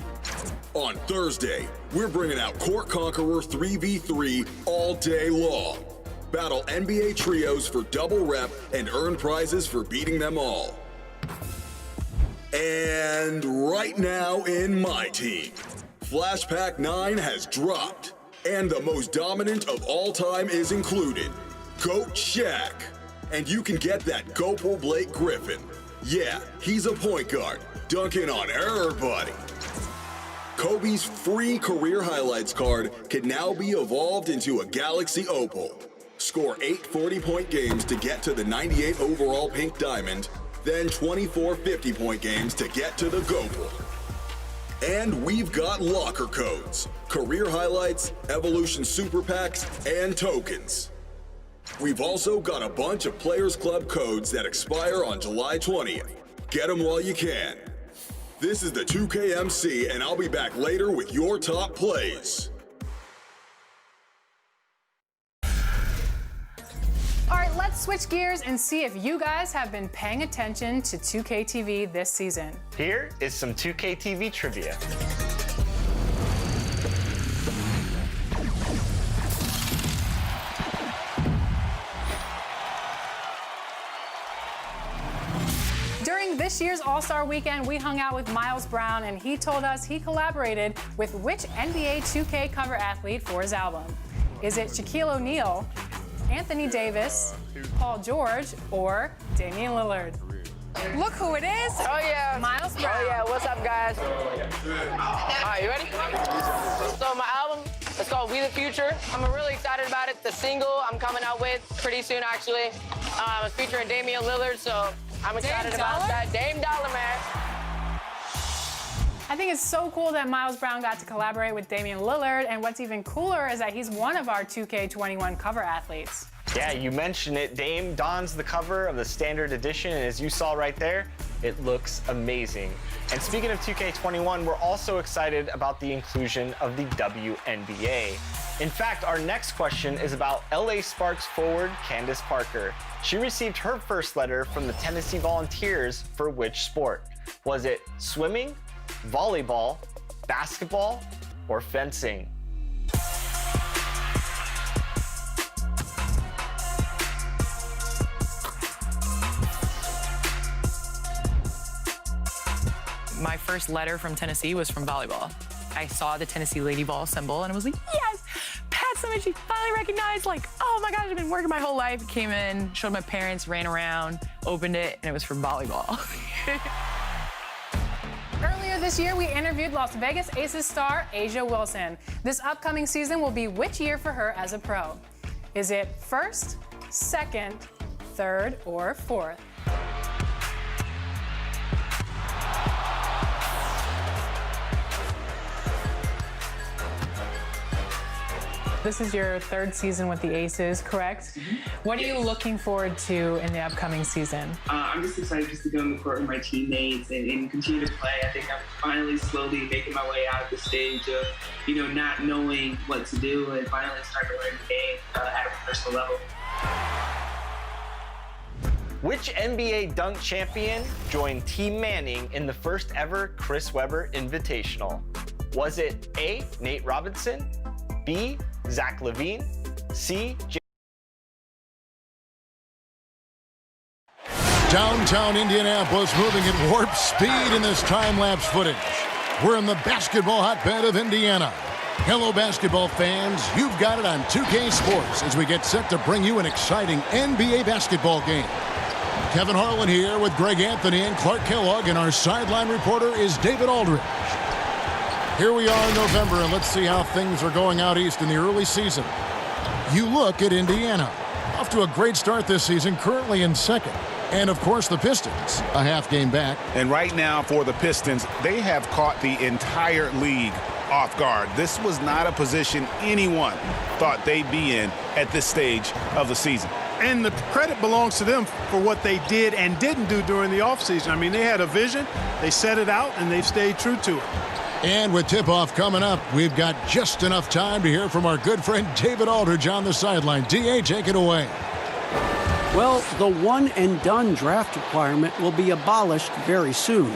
On Thursday, we're bringing out Court Conqueror 3v3 all day long. Battle NBA trios for double rep and earn prizes for beating them all. And right now in My Team, Flashpack 9 has dropped, and the most dominant of all time is included, GOAT Shaq. And you can get that Gopal Blake Griffin. Yeah, he's a point guard, dunking on everybody. Kobe's free career highlights card can now be evolved into a Galaxy Opal. Score 8 40-point games to get to the 98 overall Pink Diamond, then 24 50-point games to get to the Gopal. And we've got locker codes, career highlights, Evolution Super Packs, and tokens. We've also got a bunch of Players Club codes that expire on July 20th. Get them while you can. This is the 2KMC, and I'll be back later with your top plays. All right, let's switch gears and see if you guys have been paying attention to 2K TV this season. Here is some 2K TV trivia. During this year's All-Star Weekend, we hung out with Miles Brown, and he told us he collaborated with which NBA 2K cover athlete for his album. Is it Shaquille O'Neal, Anthony Davis, Paul George, or Damian Lillard? Look who it is. Oh, yeah. Miles Brown. Oh, yeah. What's up, guys? All right, you ready? So my album, it's called We the Future. I'm really excited about it. The single I'm coming out with pretty soon, actually. It's featuring Damian Lillard, so I'm excited about that. Dame Dollar, man. I think it's so cool that Miles Brown got to collaborate with Damian Lillard, and what's even cooler is that he's one of our 2K21 cover athletes. Yeah, you mentioned it. Dame dons the cover of the standard edition, and as you saw right there, it looks amazing. And speaking of 2K21, we're also excited about the inclusion of the WNBA. In fact, our next question is about LA Sparks forward Candace Parker. She received her first letter from the Tennessee Volunteers for which sport? Was it swimming, volleyball, basketball, or fencing? My first letter from Tennessee was from volleyball. I saw the Tennessee Lady Ball symbol and I was like, yes, Pat Summitt, she finally recognized, like, oh my gosh, I've been working my whole life. Came in, showed my parents, ran around, opened it, and it was for volleyball. Earlier this year, we interviewed Las Vegas Aces star A'ja Wilson. This upcoming season will be which year for her as a pro? Is it first, second, third, or fourth? This is your third season with the Aces, correct? Mm-hmm. What are you looking forward to in the upcoming season? I'm just excited just to go on the court with my teammates and continue to play. I think I'm finally slowly making my way out of the stage of, not knowing what to do and finally starting to learn the game at a personal level. Which NBA dunk champion joined Team Manning in the first ever Chris Webber Invitational? Was it A, Nate Robinson, B, Zach LaVine, C, Downtown Indianapolis moving at warp speed in this time-lapse footage. We're in the basketball hotbed of Indiana. Hello, basketball fans. You've got it on 2K Sports as we get set to bring you an exciting NBA basketball game. Kevin Harlan here with Greg Anthony and Clark Kellogg, and our sideline reporter is David Aldridge. Here we are in November, and let's see how things are going out east in the early season. You look at Indiana. Off to a great start this season, currently in second. And, of course, the Pistons, a half game back. And right now for the Pistons, they have caught the entire league off guard. This was not a position anyone thought they'd be in at this stage of the season. And the credit belongs to them for what they did and didn't do during the offseason. I mean, they had a vision, they set it out, and they've stayed true to it. And with tip-off coming up, we've got just enough time to hear from our good friend David Aldridge on the sideline. D.A., take it away. Well, the one-and-done draft requirement will be abolished very soon.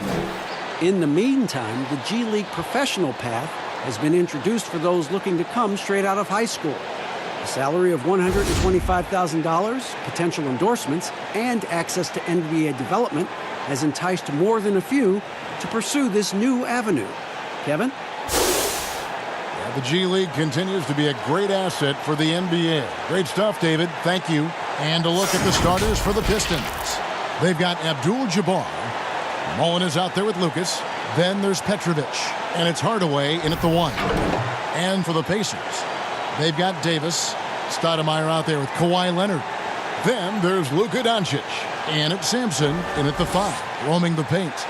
In the meantime, the G League professional path has been introduced for those looking to come straight out of high school. A salary of $125,000, potential endorsements, and access to NBA development has enticed more than a few to pursue this new avenue. Kevin? Yeah, the G League continues to be a great asset for the NBA. Great stuff, David. Thank you. And a look at the starters for the Pistons. They've got Abdul-Jabbar. Mullen is out there with Lucas. Then there's Petrovic. And it's Hardaway in at the 1. And for the Pacers, they've got Davis. Stoudemire out there with Kawhi Leonard. Then there's Luka Doncic. And it's Sampson in at the 5, roaming the paint.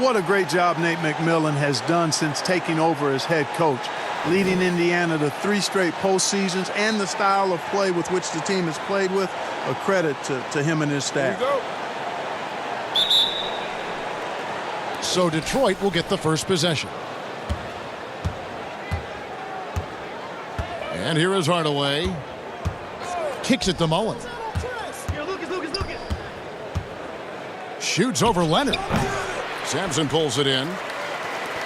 What a great job Nate McMillan has done since taking over as head coach, leading Indiana to 3 straight postseasons, and the style of play with which the team has played with, a credit to him and his staff. So Detroit will get the first possession. And here is Hardaway. Kicks it to Mullen. Shoots over Leonard. Sampson pulls it in.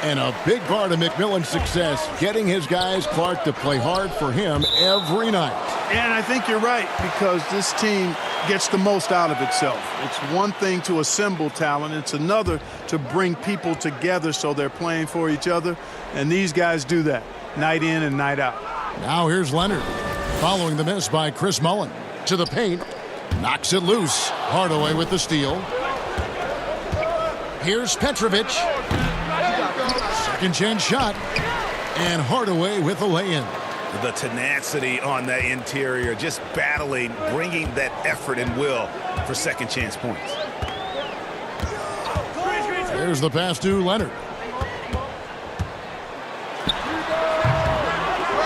And a big part of McMillan's success, getting his guys, Clark, to play hard for him every night. And I think you're right, because this team gets the most out of itself. It's one thing to assemble talent. It's another to bring people together so they're playing for each other. And these guys do that night in and night out. Now here's Leonard, following the miss by Chris Mullen. To the paint, knocks it loose. Hardaway with the steal. Here's Petrovic. Second chance shot. And Hardaway with the lay-in. The tenacity on that interior, just battling, bringing that effort and will for second chance points. There's the pass to Leonard.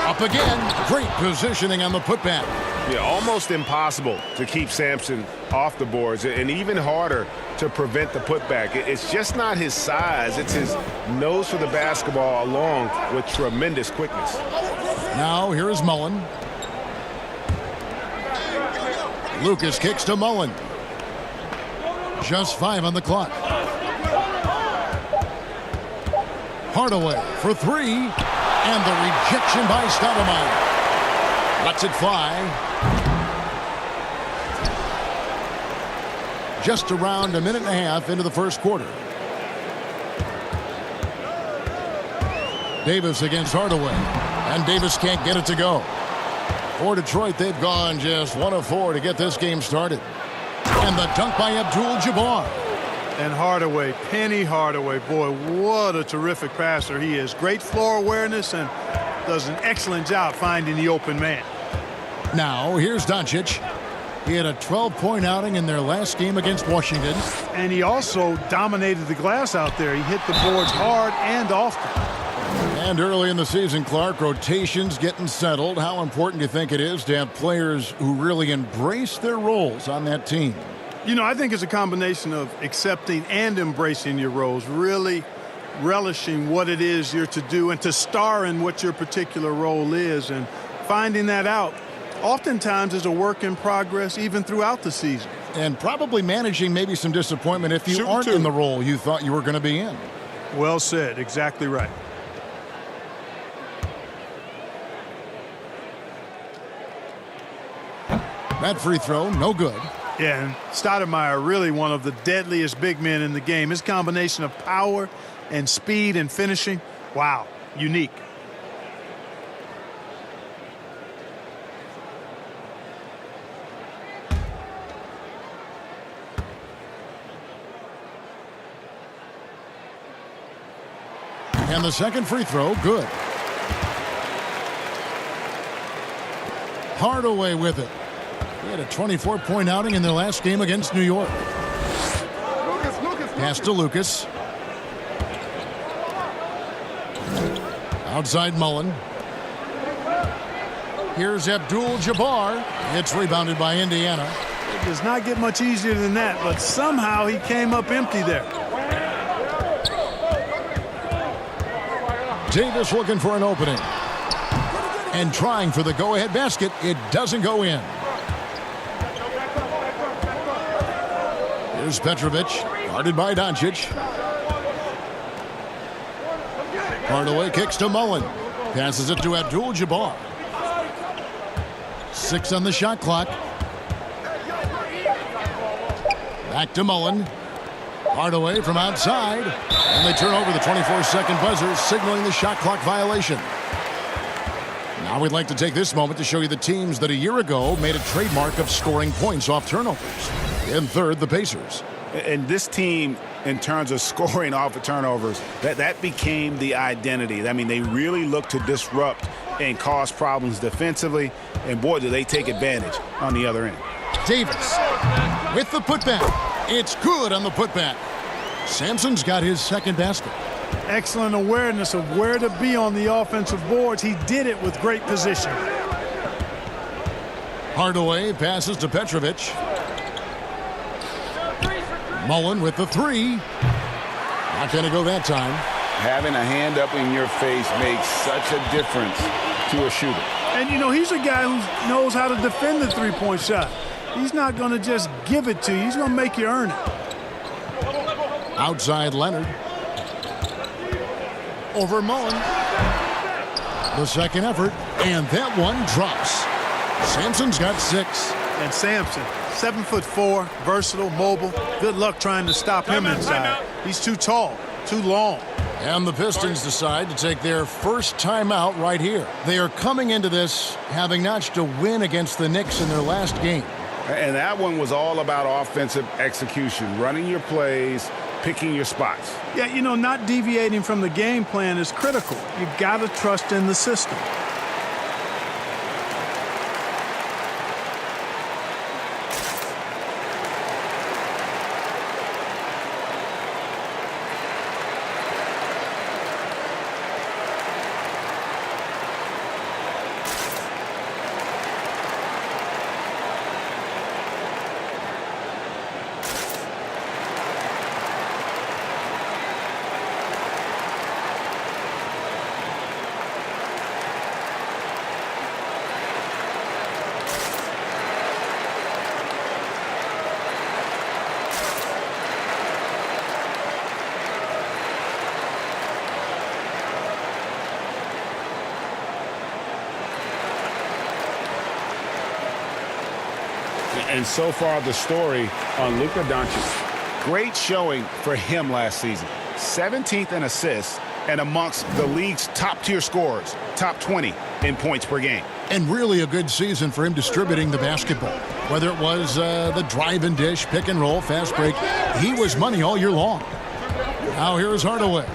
Up again. Great positioning on the putback. Yeah, almost impossible to keep Sampson off the boards, and even harder to prevent the putback. It's just not his size. It's his nose for the basketball along with tremendous quickness. Now here is Mullen. Lucas kicks to Mullen. Just 5 on the clock. Hardaway for 3. And the rejection by Stoudemire. Lets it fly. Just around a minute and a half into the first quarter. Davis against Hardaway. And Davis can't get it to go. For Detroit, they've gone just 1 of 4 to get this game started. And the dunk by Abdul-Jabbar. And Hardaway, Penny Hardaway, boy, what a terrific passer he is. Great floor awareness and does an excellent job finding the open man. Now, here's Doncic. He had a 12-point outing in their last game against Washington. And he also dominated the glass out there. He hit the boards hard and often. And early in the season, Clark, rotations getting settled. How important do you think it is to have players who really embrace their roles on that team? You know, I think it's a combination of accepting and embracing your roles, really relishing what it is you're to do and to star in what your particular role is, and finding that out oftentimes is a work in progress even throughout the season. And probably managing maybe some disappointment if you aren't in the role you thought you were going to be in. Well said. Exactly right. That free throw, no good. Yeah, and Stoudemire, really one of the deadliest big men in the game. His combination of power and speed and finishing, wow, unique. And the second free throw, good. Hardaway with it. He had a 24-point outing in their last game against New York. Pass to Lucas. Outside Mullen. Here's Abdul-Jabbar. It's rebounded by Indiana. It does not get much easier than that, but somehow he came up empty there. Davis looking for an opening. And trying for the go-ahead basket. It doesn't go in. Here's Petrovic, guarded by Doncic. Hardaway kicks to Mullen. Passes it to Abdul-Jabbar. 6 on the shot clock. Back to Mullen. Hardaway from outside. And they turn over the 24-second buzzer, signaling the shot clock violation. Now we'd like to take this moment to show you the teams that a year ago made a trademark of scoring points off turnovers. In third, the Pacers. And this team, in terms of scoring off of turnovers, that became the identity. I mean, they really looked to disrupt and cause problems defensively. And boy, do they take advantage on the other end. Davis with the putback. It's good on the putback. Sampson's got his second basket. Excellent awareness of where to be on the offensive boards. He did it with great position. Hardaway passes to Petrovic. Mullen with the 3. Not going to go that time. Having a hand up in your face makes such a difference to a shooter. And, you know, he's a guy who knows how to defend the three-point shot. He's not going to just give it to you. He's going to make you earn it. Outside Leonard. Over Mullen. The second effort, and that one drops. Sampson's got 6. And Sampson, 7'4", versatile, mobile. Good luck trying to stop him inside. He's too tall, too long. And the Pistons decide to take their first timeout right here. They are coming into this having notched a win against the Knicks in their last game. And that one was all about offensive execution, running your plays, picking your spots. Yeah, you know, not deviating from the game plan is critical. You got to trust in the system. And so far, the story on Luka Doncic. Great showing for him last season. 17th in assists and amongst the league's top-tier scorers, top 20 in points per game. And really a good season for him distributing the basketball. Whether it was the drive and dish, pick and roll, fast break, he was money all year long. Now here's Hardaway.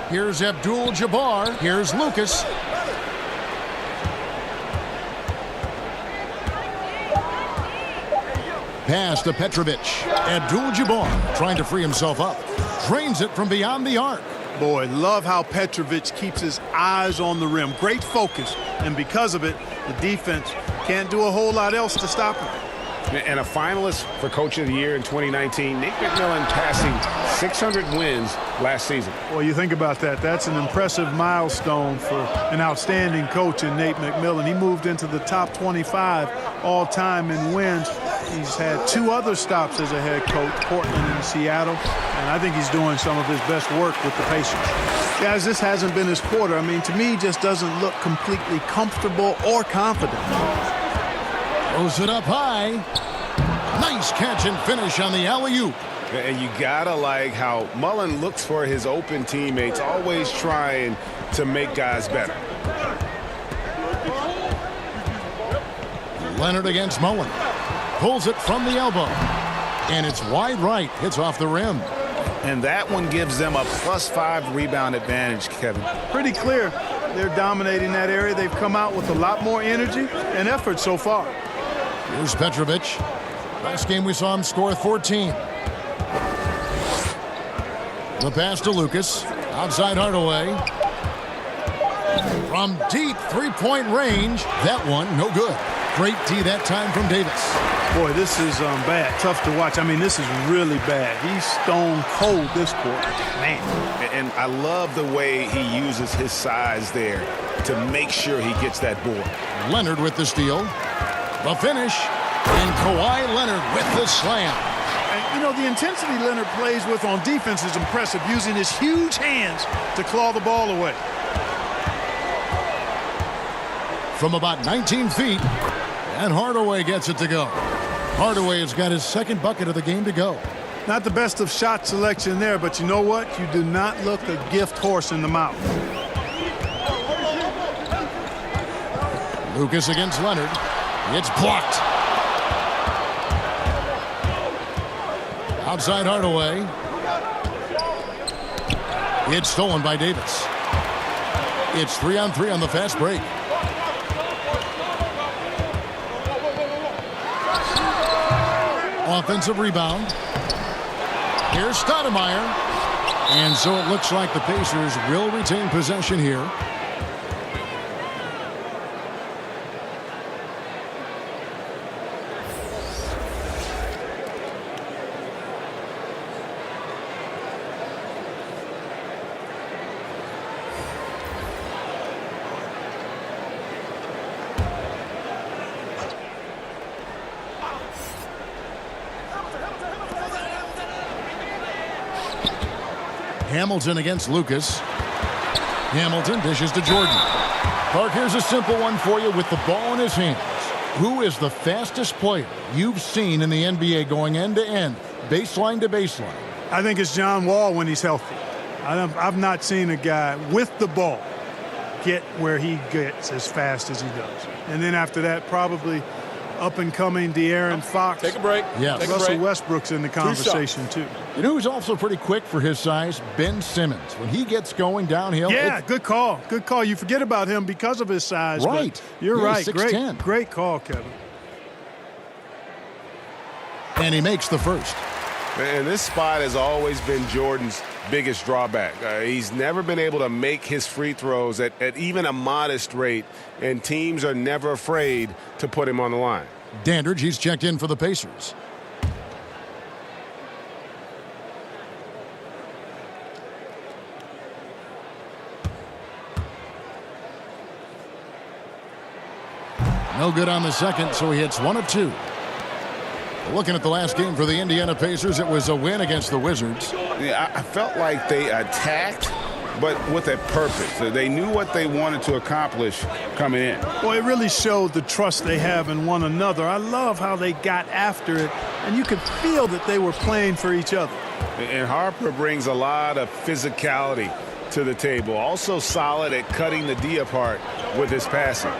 Here's Abdul-Jabbar. Here's Lucas. Pass to Petrovic. Abdul-Jabbar trying to free himself up. Drains it from beyond the arc. Boy, love how Petrovic keeps his eyes on the rim. Great focus. And because of it, the defense can't do a whole lot else to stop him. And a finalist for Coach of the Year in 2019, Nate McMillan passing 600 wins last season. Well, you think about that. That's an impressive milestone for an outstanding coach in Nate McMillan. He moved into the top 25 all-time in wins. He's had 2 other stops as a head coach, Portland and Seattle, and I think he's doing some of his best work with the Pacers. Guys, this hasn't been his quarter. I mean, to me, he just doesn't look completely comfortable or confident. Throws it up high. Nice catch and finish on the alley-oop. And you gotta like how Mullen looks for his open teammates, always trying to make guys better. Leonard against Mullen. Pulls it from the elbow. And it's wide right. Hits off the rim. And that one gives them a +5 rebound advantage, Kevin. Pretty clear. They're dominating that area. They've come out with a lot more energy and effort so far. Here's Petrovic. Last game we saw him score 14. The pass to Lucas. Outside Hardaway. From deep three-point range. That one, no good. Great D that time from Davis. Boy, this is bad. Tough to watch. I mean, this is really bad. He's stone cold this quarter. Man. And I love the way he uses his size there to make sure he gets that board. Leonard with the steal. The finish. And Kawhi Leonard with the slam. And, you know, the intensity Leonard plays with on defense is impressive, using his huge hands to claw the ball away. From about 19 feet, and Hardaway gets it to go. Hardaway has got his second bucket of the game to go. Not the best of shot selection there, but you know what? You do not look a gift horse in the mouth. Lucas against Leonard. It's blocked. Outside Hardaway. It's stolen by Davis. It's 3-on-3 on the fast break. Offensive rebound. Here's Stoudemire. And so it looks like the Pacers will retain possession here. Hamilton against Lucas. Hamilton dishes to Jordan. Clark, here's a simple one for you with the ball in his hands. Who is the fastest player you've seen in the NBA going end-to-end, baseline to baseline? I think it's John Wall when he's healthy. I've not seen a guy with the ball get where he gets as fast as he does. And then after that, probably up-and-coming De'Aaron Fox. Take a break. Yes. Take a Russell break. Westbrook's in the conversation, too. You know who's also pretty quick for his size? Ben Simmons. When he gets going downhill. Yeah, good call. Good call. You forget about him because of his size. Right. You're Yeah, right. 6'10". Great call, Kevin. And he makes the first. And this spot has always been Jordan's biggest drawback. He's never been able to make his free throws at even a modest rate, and teams are never afraid to put him on the line. Dandridge, he's checked in for the Pacers. No good on the second, so he hits 1 of 2. Looking at the last game for the Indiana Pacers, it was a win against the Wizards. Yeah, I felt like they attacked, but with a purpose. They knew what they wanted to accomplish coming in. Well, it really showed the trust they have in one another. I love how they got after it, and you could feel that they were playing for each other. And Harper brings a lot of physicality to the table. Also solid at cutting the D apart with his passing.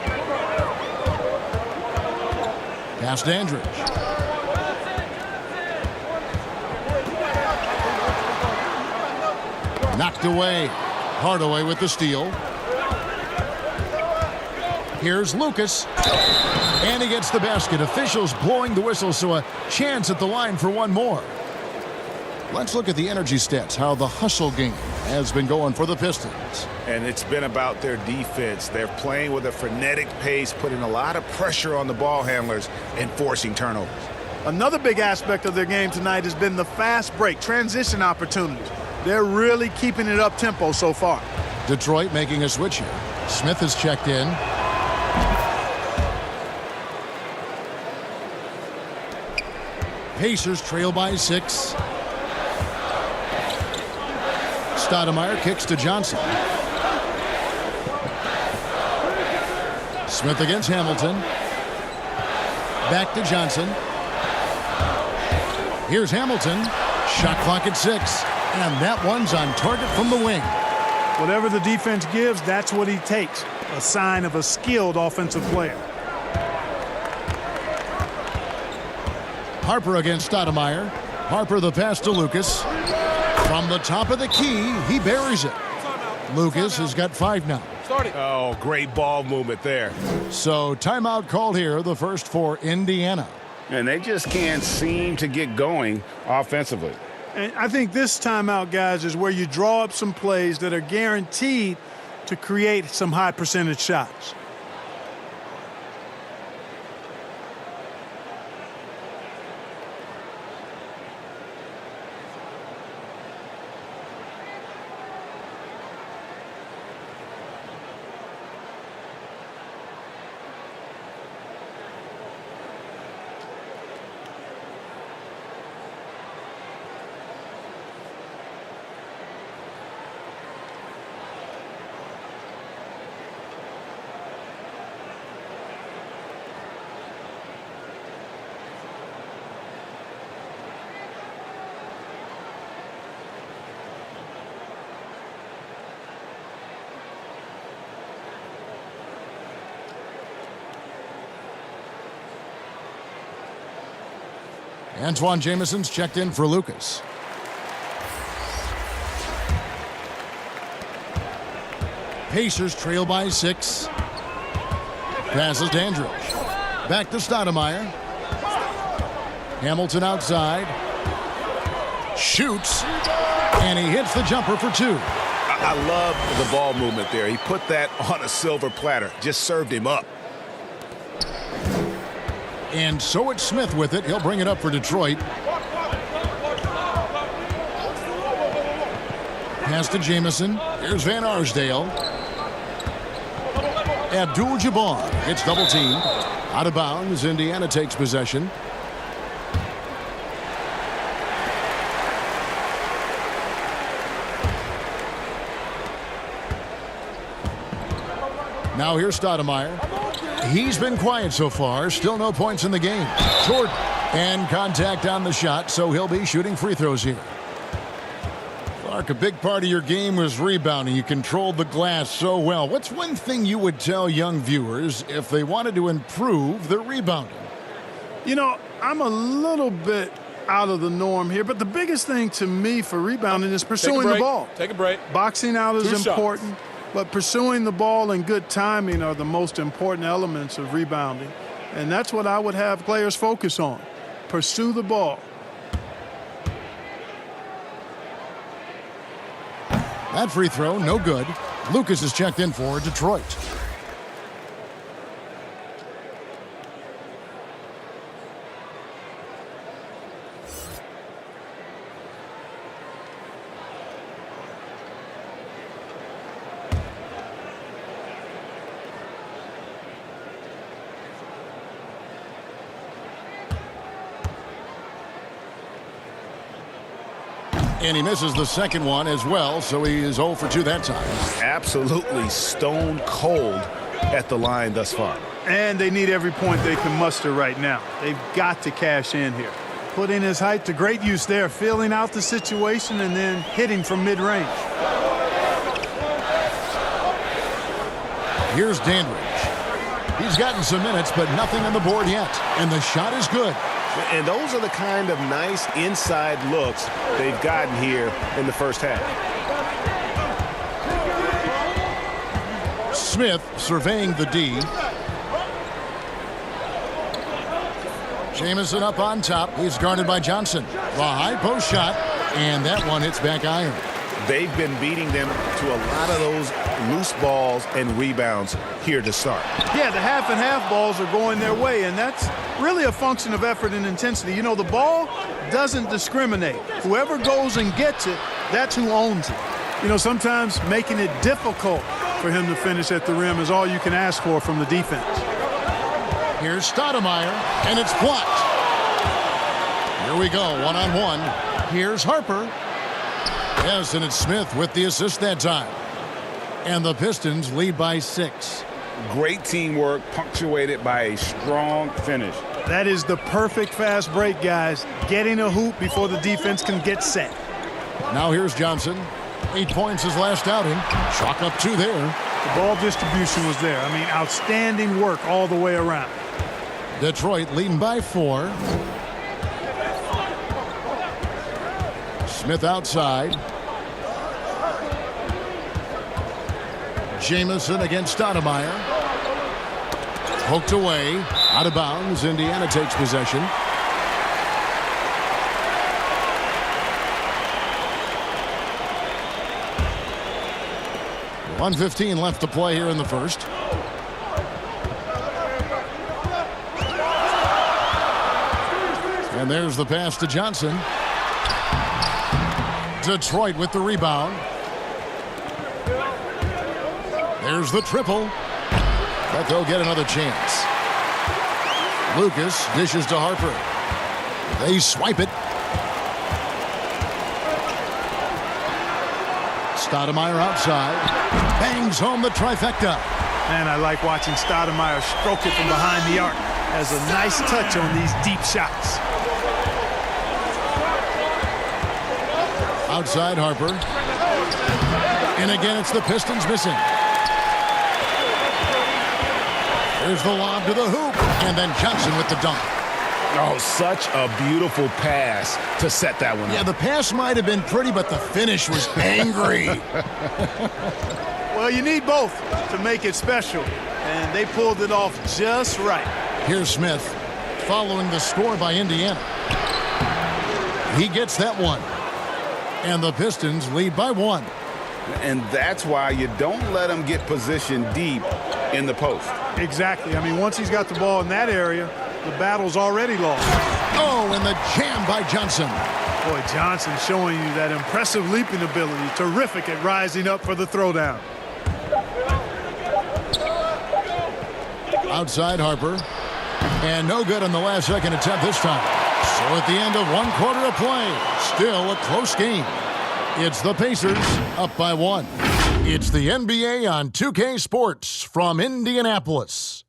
Pass Dandridge. Knocked away. Hardaway with the steal. Here's Lucas. And he gets the basket. Officials blowing the whistle, so a chance at the line for one more. Let's look at the energy stats, how the hustle game has been going for the Pistons. And it's been about their defense. They're playing with a frenetic pace, putting a lot of pressure on the ball handlers and forcing turnovers. Another big aspect of their game tonight has been the fast break, transition opportunities. They're really keeping it up-tempo so far. Detroit making a switch here. Smith has checked in. Pacers trail by 6. Stoudemire kicks to Johnson. Smith against Hamilton. Back to Johnson. Here's Hamilton. Shot clock at 6. And that one's on target from the wing. Whatever the defense gives, that's what he takes. A sign of a skilled offensive player. Harper against Stoudemire. Harper the pass to Lucas. From the top of the key, he buries it. Lucas has got 5 now. Oh, great ball movement there. So timeout called here, the first for Indiana. And they just can't seem to get going offensively. And I think this timeout, guys, is where you draw up some plays that are guaranteed to create some high percentage shots. Antoine Jameson's checked in for Lucas. Pacers trail by 6. Passes Dandridge. Back to Stoudemire. Hamilton outside. Shoots. And he hits the jumper for 2. I love the ball movement there. He put that on a silver platter. Just served him up. And so it's Smith with it. He'll bring it up for Detroit. Pass to Jameson. Here's Van Arsdale. Abdul-Jabbar gets double teamed. Out of bounds. Indiana takes possession. Now here's Stoudemire. He's been quiet so far. Still no points in the game. Jordan. And contact on the shot, so he'll be shooting free throws here. Clark, a big part of your game was rebounding. You controlled the glass so well. What's one thing you would tell young viewers if they wanted to improve their rebounding? You know, I'm a little bit out of the norm here, but the biggest thing to me for rebounding is pursuing the ball. Take a break. Boxing out is 2 important, shots. but pursuing the ball and good timing are the most important elements of rebounding. And that's what I would have players focus on. Pursue the ball. That free throw, no good. Lucas is checked in for Detroit. And he misses the second one as well, so he is 0 for 2 that time. Absolutely stone cold at the line thus far. And they need every point they can muster right now. They've got to cash in here. Put in his height to great use there, feeling out the situation and then hitting from mid-range. Here's Dandridge. He's gotten some minutes, but nothing on the board yet. And the shot is good. And those are the kind of nice inside looks they've gotten here in the first half. Smith surveying the D. Jamison up on top. He's guarded by Johnson. The high post shot, and that one hits back iron. They've been beating them to a lot of those loose balls and rebounds here to start. Yeah, the half and half balls are going their way, and that's really a function of effort and intensity. You know, the ball doesn't discriminate. Whoever goes and gets it, that's who owns it. You know, sometimes making it difficult for him to finish at the rim is all you can ask for from the defense. Here's Stoudemire, and it's blocked. Here we go, one-on-one. Here's Harper. Yes, and it's Smith with the assist that time. And the Pistons lead by 6. Great teamwork, punctuated by a strong finish. That is the perfect fast break, guys. Getting a hoop before the defense can get set. Now here's Johnson. 8 points his last outing. Chalk up 2 there. The ball distribution was there. I mean, outstanding work all the way around. Detroit leading by 4. Smith outside. Jamison against Stoudemire. Poked away. Out of bounds. Indiana takes possession. .115 left to play here in the first. And there's the pass to Johnson. Detroit with the rebound. There's the triple. But they'll get another chance. Lucas dishes to Harper. They swipe it. Stoudemire outside. Bangs home the trifecta. Man, I like watching Stoudemire stroke it from behind the arc. Has a nice touch on these deep shots. Outside Harper. And again, it's the Pistons missing. There's the lob to the hoop. And then Johnson with the dunk. Oh, such a beautiful pass to set that one up. Yeah, the pass might have been pretty, but the finish was angry. Well, you need both to make it special. And they pulled it off just right. Here's Smith following the score by Indiana. He gets that one. And the Pistons lead by 1. And that's why you don't let him get positioned deep in the post. Exactly. I mean, once he's got the ball in that area, the battle's already lost. Oh, and the jam by Johnson. Boy, Johnson showing you that impressive leaping ability. Terrific at rising up for the throwdown. Outside Harper. And no good on the last second attempt this time. So at the end of 1 quarter of play, still a close game. It's the Pacers up by 1. It's the NBA on 2K Sports from Indianapolis.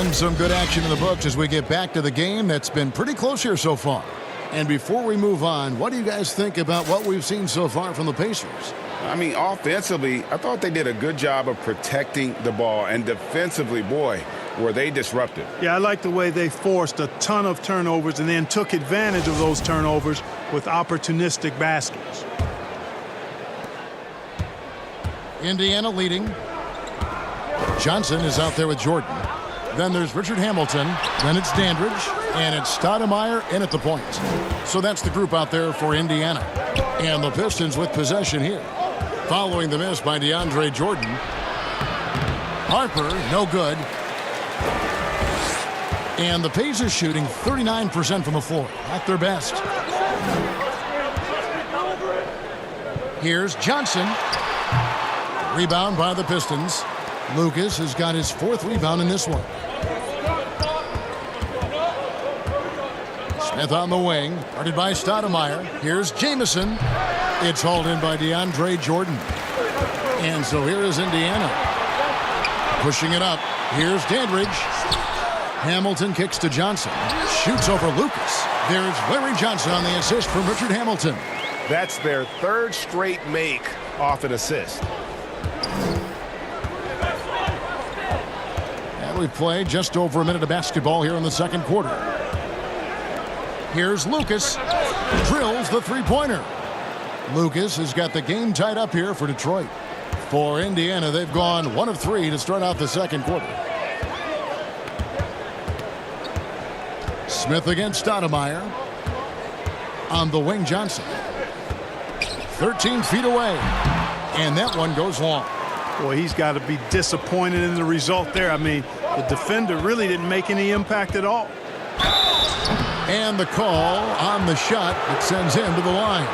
And some good action in the books as we get back to the game that's been pretty close here so far. And before we move on, what do you guys think about what we've seen so far from the Pacers? I mean, offensively, I thought they did a good job of protecting the ball. And defensively, boy, were they disruptive. Yeah, I like the way they forced a ton of turnovers and then took advantage of those turnovers with opportunistic baskets. Indiana leading. Johnson is out there with Jordan. Then there's Richard Hamilton. Then it's Dandridge. And it's Stoudemire in at the point. So that's the group out there for Indiana. And the Pistons with possession here. Following the miss by DeAndre Jordan. Harper, no good. And the Pacers shooting 39% from the floor. At their best. Here's Johnson. Rebound by the Pistons. Lucas has got his 4th rebound in this one. Smith on the wing, guarded by Stoudemire. Here's Jamison. It's hauled in by DeAndre Jordan. And so here is Indiana. Pushing it up. Here's Dandridge. Hamilton kicks to Johnson. Shoots over Lucas. There's Larry Johnson on the assist from Richard Hamilton. That's their 3rd straight make off an assist. And we've played just over a minute of basketball here in the second quarter. Here's Lucas. Drills the three-pointer. Lucas has got the game tied up here for Detroit. For Indiana, they've gone 1 of 3 to start out the second quarter. Smith against Stoudemire. On the wing, Johnson. 13 feet away. And that one goes long. Boy, he's got to be disappointed in the result there. I mean, the defender really didn't make any impact at all. And the call on the shot that sends him to the line.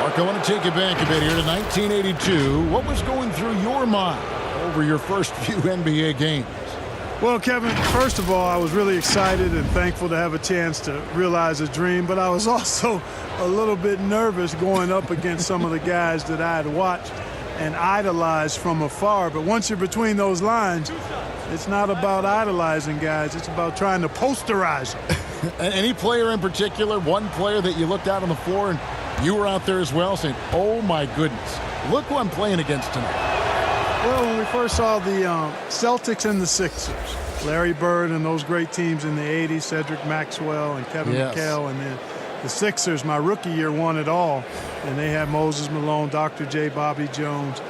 Mark, I want to take you back a bit here to 1982. What was going through your mind over your first few NBA games? Well, Kevin, first of all, I was really excited and thankful to have a chance to realize a dream, but I was also a little bit nervous going up against some of the guys that I had watched and idolized from afar. But once you're between those lines, it's not about idolizing guys. It's about trying to posterize them. Any player in particular, one player that you looked out on the floor and you were out there as well saying, oh, my goodness, look who I'm playing against tonight? Well, when we first saw the Celtics and the Sixers, Larry Bird and those great teams in the 80s, Cedric Maxwell and Kevin McHale, and then the Sixers, my rookie year, won it all. And they had Moses Malone, Dr. J, Bobby Jones,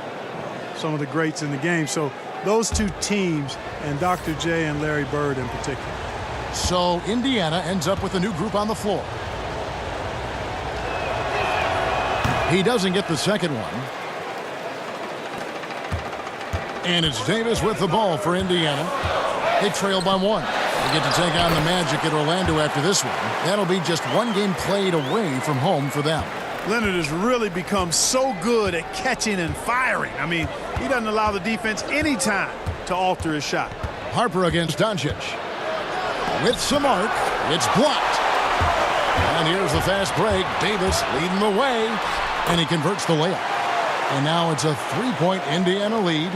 some of the greats in the game. So those two teams and Dr. J and Larry Bird in particular. So Indiana ends up with a new group on the floor. He doesn't get the second one. And it's Davis with the ball for Indiana. They trail by 1. They get to take on the Magic at Orlando after this one. That'll be just one game played away from home for them. Leonard has really become so good at catching and firing. I mean, he doesn't allow the defense any time to alter his shot. Harper against Doncic. With some arc, it's blocked. And here's the fast break. Davis leading the way, and he converts the layup. And now it's a 3-point Indiana lead.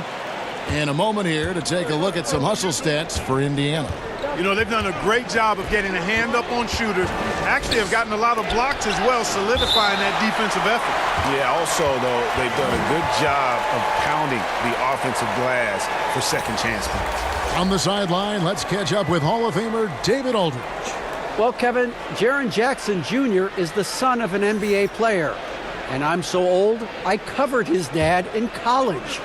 In a moment here to take a look at some hustle stats for Indiana. You know, they've done a great job of getting a hand up on shooters. Actually have gotten a lot of blocks as well, solidifying that defensive effort. Yeah, also, though, they've done a good job of pounding the offensive glass for second chance points. On the sideline, let's catch up with Hall of Famer David Aldridge. Well, Kevin, Jaren Jackson Jr. is the son of an NBA player. And I'm so old, I covered his dad in college.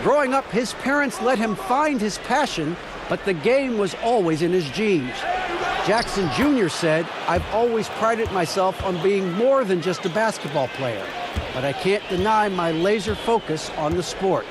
Growing up, his parents let him find his passion, but the game was always in his genes. Jackson Jr. said, I've always prided myself on being more than just a basketball player, but I can't deny my laser focus on the sport.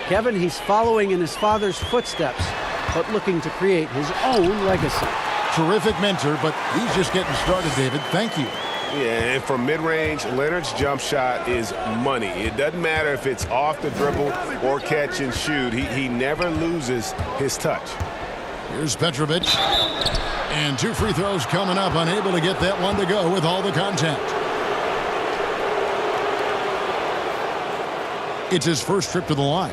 Kevin, he's following in his father's footsteps, but looking to create his own legacy. Terrific mentor, but he's just getting started, David. Thank you. Yeah, and from mid-range, Leonard's jump shot is money. It doesn't matter if it's off the dribble or catch and shoot. He never loses his touch. Here's Petrovic. And 2 free throws coming up, unable to get that one to go with all the contact. It's his first trip to the line.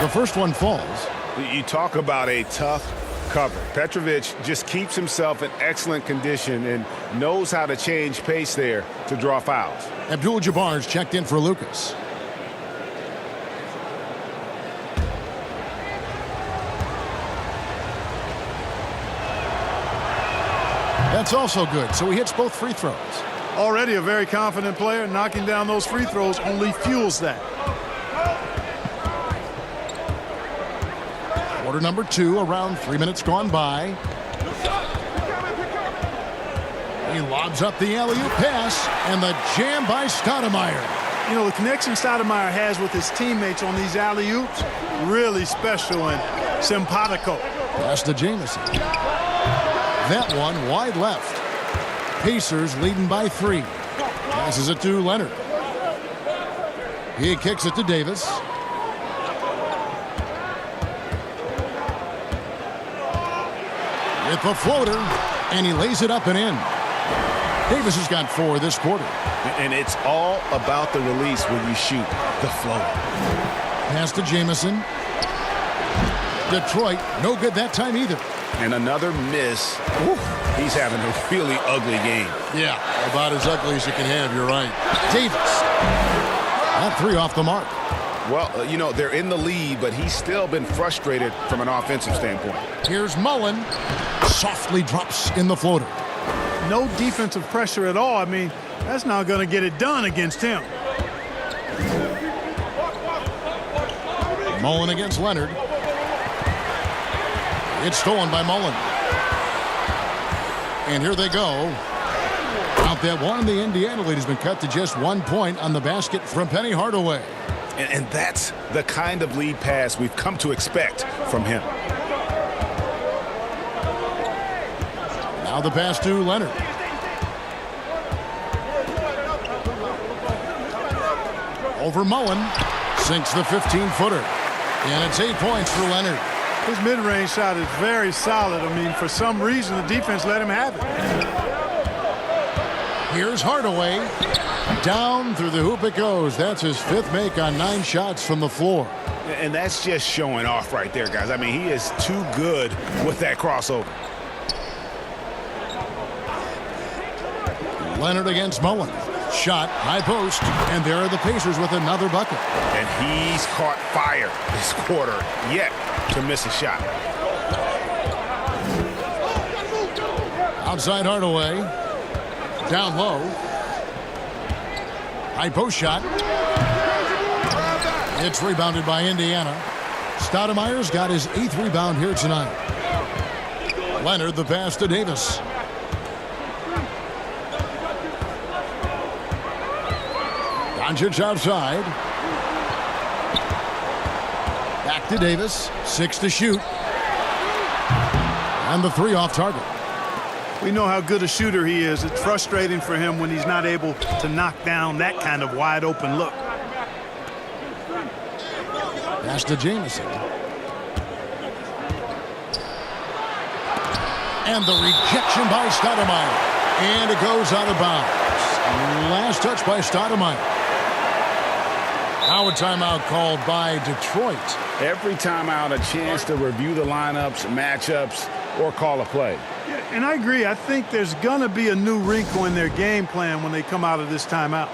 The first one falls. You talk about a tough cover. Petrovic just keeps himself in excellent condition and knows how to change pace there to draw fouls. Abdul-Jabbar's checked in for Lucas. That's also good, so he hits both free throws. Already a very confident player. Knocking down those free throws only fuels that. Quarter number 2, around 3 minutes gone by. He lobs up the alley-oop pass, and the jam by Stoudemire. You know, the connection Stoudemire has with his teammates on these alley-oops, really special and simpatico. Pass to Jamison. That one wide left. Pacers leading by 3. Passes it to Leonard. He kicks it to Davis. With the floater, and he lays it up and in. Davis has got 4 this quarter. And it's all about the release when you shoot the floater. Pass to Jamison. Detroit, no good that time either. And another miss. Ooh, he's having a really ugly game. Yeah, about as ugly as you can have, you're right. Davis. That 3 off the mark. Well, you know, they're in the lead, but he's still been frustrated from an offensive standpoint. Here's Mullen. Softly drops in the floater. No defensive pressure at all. I mean, that's not going to get it done against him. Mullen against Leonard. It's stolen by Mullen. And here they go. Out that one, the Indiana lead has been cut to just 1 point on the basket from Penny Hardaway. And that's the kind of lead pass we've come to expect from him. Now the pass to Leonard. Over Mullen. Sinks the 15-footer. And it's 8 points for Leonard. His mid-range shot is very solid. I mean, for some reason, the defense let him have it. Here's Hardaway. Down through the hoop it goes. That's his 5th make on 9 shots from the floor. And that's just showing off right there, guys. I mean, he is too good with that crossover. Leonard against Mullen. Shot, high post, and there are the Pacers with another bucket. And he's caught fire this quarter yet to miss a shot. Outside Hardaway. Down low. High post shot. It's rebounded by Indiana. Stoudemire's got his 8th rebound here tonight. Leonard the pass to Davis. Doncic outside. Back to Davis. 6 to shoot. And the 3 off target. We know how good a shooter he is. It's frustrating for him when he's not able to knock down that kind of wide open look. Pass to Jamison. And the rejection by Stoudemire. And it goes out of bounds. Last touch by Stoudemire. Now a timeout called by Detroit. Every timeout, a chance to review the lineups, matchups, or call a play. Yeah, and I agree. I think there's going to be a new wrinkle in their game plan when they come out of this timeout.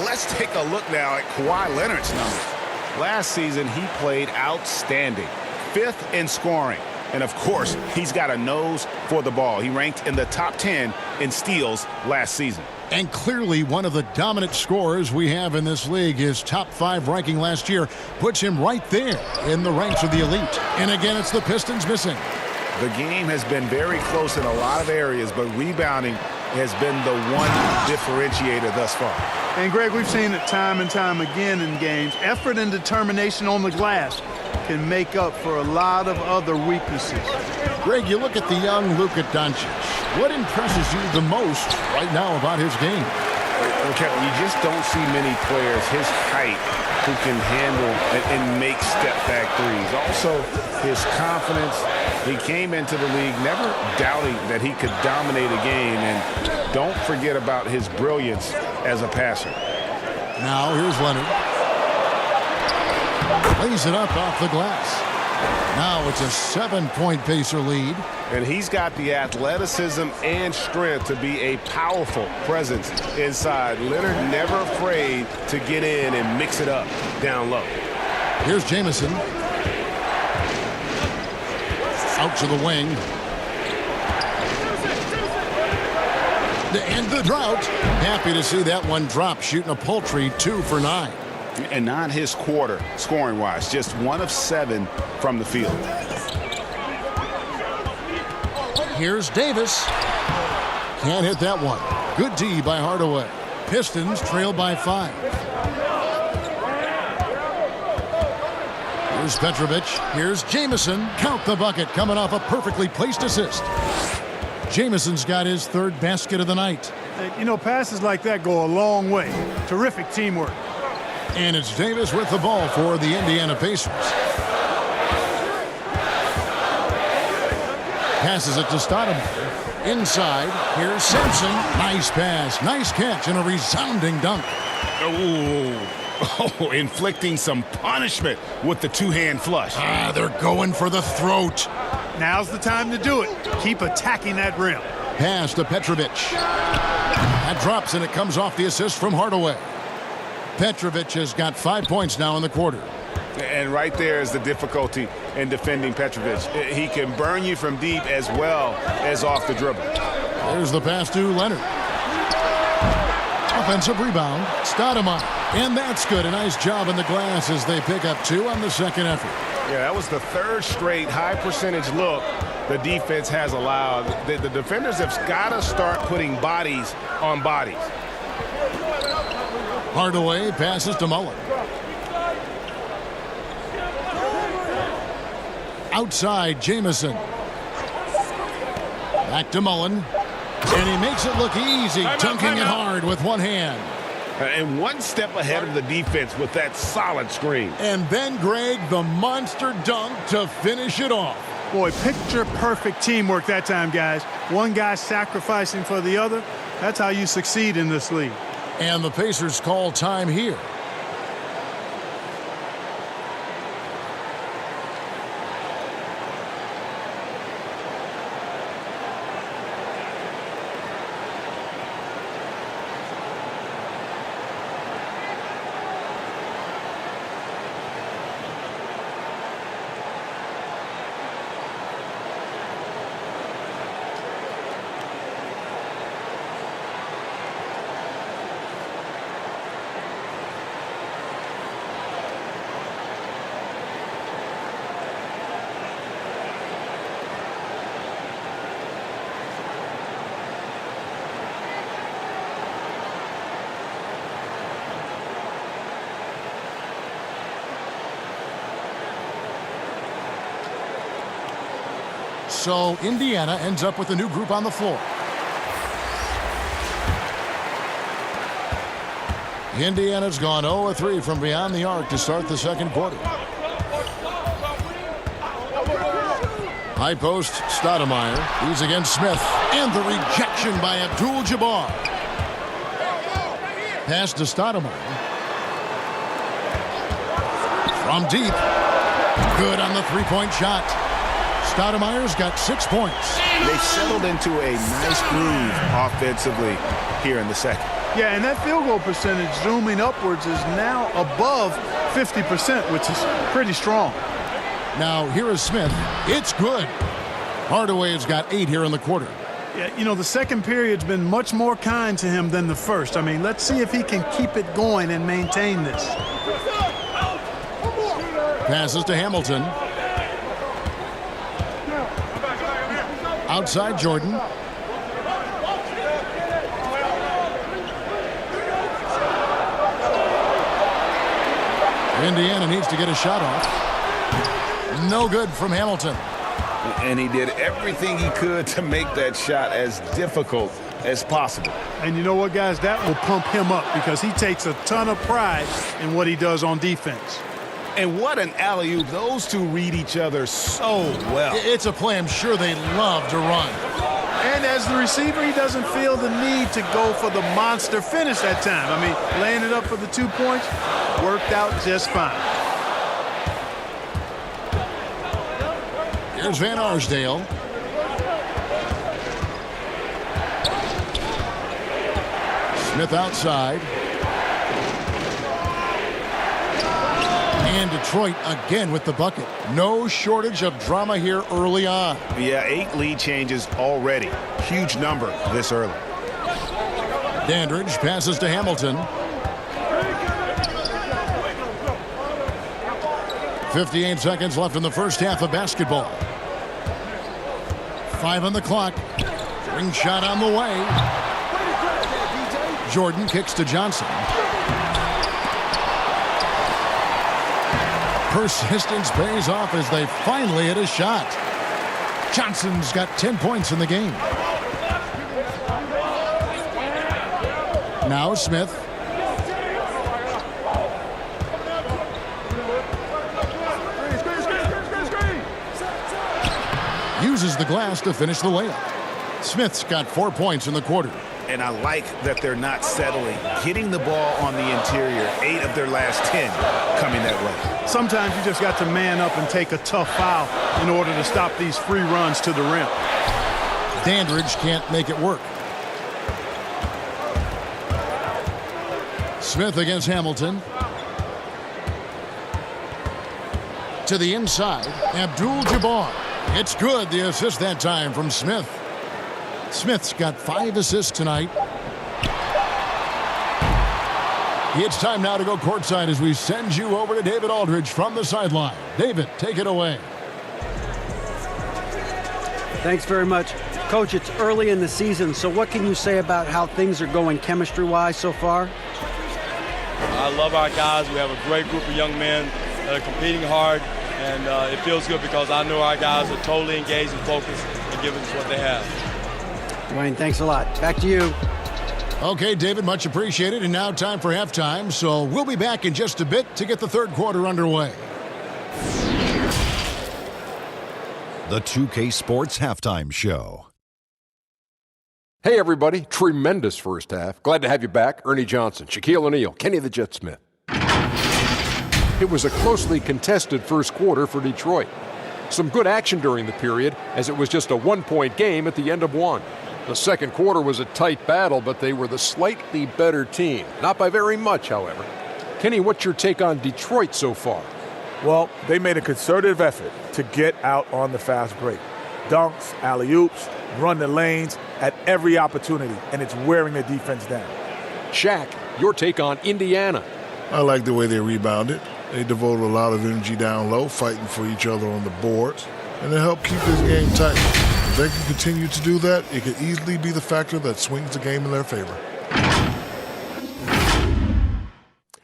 Let's take a look now at Kawhi Leonard's numbers. Last season, he played outstanding. 5th in scoring. And, of course, he's got a nose for the ball. He ranked in the top 10 in steals last season. And clearly one of the dominant scorers we have in this league. His top 5 ranking last year puts him right there in the ranks of the elite. And again, it's the Pistons missing. The game has been very close in a lot of areas, but rebounding has been the one differentiator thus far. And, Greg, we've seen it time and time again in games. Effort and determination on the glass can make up for a lot of other weaknesses. Greg, you look at the young Luka Doncic. What impresses you the most right now about his game? Okay, you just don't see many players his height who can handle and make step-back threes. Also, his confidence. He came into the league never doubting that he could dominate a game. And don't forget about his brilliance as a passer. Now, here's Leonard. Lays it up off the glass. Now it's a 7-point Pacer lead. And he's got the athleticism and strength to be a powerful presence inside. Leonard never afraid to get in and mix it up down low. Here's Jamison. Out to the wing. And the drought. Happy to see that one drop, shooting a paltry 2 for 9. And not his quarter, scoring-wise. Just 1 of 7 from the field. Here's Davis. Can't hit that one. Good D by Hardaway. Pistons trail by 5. Here's Petrovic. Here's Jamison. Count the bucket, coming off a perfectly placed assist. Jamison's got his 3rd basket of the night. You know, passes like that go a long way. Terrific teamwork. And it's Davis with the ball for the Indiana Pacers. Passes it to Stoudemire. Inside, here's Sampson. Nice pass, nice catch, and a resounding dunk. Oh, inflicting some punishment with the 2-hand flush. They're going for the throat. Now's the time to do it. Keep attacking that rim. Pass to Petrovic. That drops, and it comes off the assist from Hardaway. Petrovic has got 5 points now in the quarter. And right there is the difficulty in defending Petrovic. He can burn you from deep as well as off the dribble. There's the pass to Leonard. Offensive rebound. Stoudemire. And that's good. A nice job in the glass as they pick up 2 on the second effort. Yeah, that was the 3rd straight high-percentage look the defense has allowed. The defenders have got to start putting bodies on bodies. Hardaway passes to Mullen. Outside, Jamison. Back to Mullen. And he makes it look easy, dunking it hard with one hand. And one step ahead of the defense with that solid screen. And then, Greg, the monster dunk to finish it off. Boy, picture-perfect teamwork that time, guys. One guy sacrificing for the other. That's how you succeed in this league. And the Pacers call time here. So Indiana ends up with a new group on the floor. Indiana's gone 0-3 from beyond the arc to start the second quarter. High post, Stoudemire. He's against Smith. And the rejection by Abdul-Jabbar. Pass to Stoudemire. From deep. Good on the three-point shot. Stoudemire's got 6 points. They've settled into a nice groove offensively here in the second. Yeah, and that field goal percentage zooming upwards is now above 50%, which is pretty strong. Now here is Smith. It's good. Hardaway's got 8 here in the quarter. Yeah, you know, the second period's been much more kind to him than the first. I mean, let's see if he can keep it going and maintain this. Passes to Hamilton. Outside Jordan. Indiana needs to get a shot off. No good from Hamilton. And he did everything he could to make that shot as difficult as possible. And you know what, guys? That will pump him up because he takes a ton of pride in what he does on defense. And what an alley-oop. Those two read each other so well. It's a play I'm sure they love to run. And as the receiver, he doesn't feel the need to go for the monster finish that time. I mean, laying it up for the 2 points worked out just fine. Here's Van Arsdale. Smith outside. And Detroit again with the bucket. No shortage of drama here early on. Yeah, 8 lead changes already. Huge number this early. Dandridge passes to Hamilton. 58 seconds left in the first half of basketball. 5 on the clock. Ring shot on the way. Jordan kicks to Johnson. Persistence pays off as they finally hit a shot. Johnson's got 10 points in the game. Now Smith. Uses the glass to finish the layup. Smith's got 4 points in the quarter. And I like that they're not settling. Getting the ball on the interior, 8 of their last 10 coming that way. Sometimes you just got to man up and take a tough foul in order to stop these free runs to the rim. Dandridge can't make it work. Smith against Hamilton. To the inside, Abdul-Jabbar. It's good, the assist that time from Smith. Smith's got 5 assists tonight. It's time now to go courtside as we send you over to David Aldridge from the sideline. David, take it away. Thanks very much. Coach, it's early in the season, so what can you say about how things are going chemistry-wise so far? I love our guys. We have a great group of young men that are competing hard, and it feels good because I know our guys are totally engaged and focused and giving us what they have. Dwayne, thanks a lot. Back to you. Okay, David, much appreciated. And now time for halftime. So we'll be back in just a bit to get the third quarter underway. The 2K Sports Halftime Show. Hey, everybody. Tremendous first half. Glad to have you back. Ernie Johnson, Shaquille O'Neal, Kenny the Jet Smith. It was a closely contested first quarter for Detroit. Some good action during the period, as it was just a 1-point game at the end of one. The second quarter was a tight battle, but they were the slightly better team. Not by very much, however. Kenny, what's your take on Detroit so far? Well, they made a concerted effort to get out on the fast break. Dunks, alley-oops, run the lanes at every opportunity, and it's wearing the defense down. Shaq, your take on Indiana. I like the way they rebounded. They devoted a lot of energy down low, fighting for each other on the boards, and it helped keep this game tight. If they can continue to do that, it could easily be the factor that swings the game in their favor.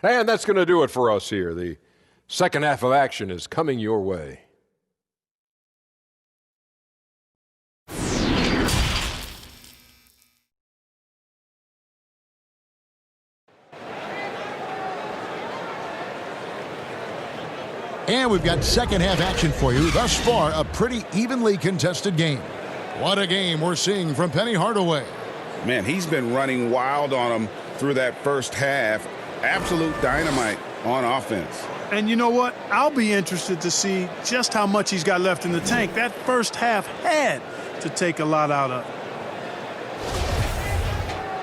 And that's going to do it for us here. The second half of action is coming your way. And we've got second half action for you. Thus far, a pretty evenly contested game. What a game we're seeing from Penny Hardaway. Man, he's been running wild on them through that first half. Absolute dynamite on offense. And you know what? I'll be interested to see just how much he's got left in the tank. That first half had to take a lot out of it.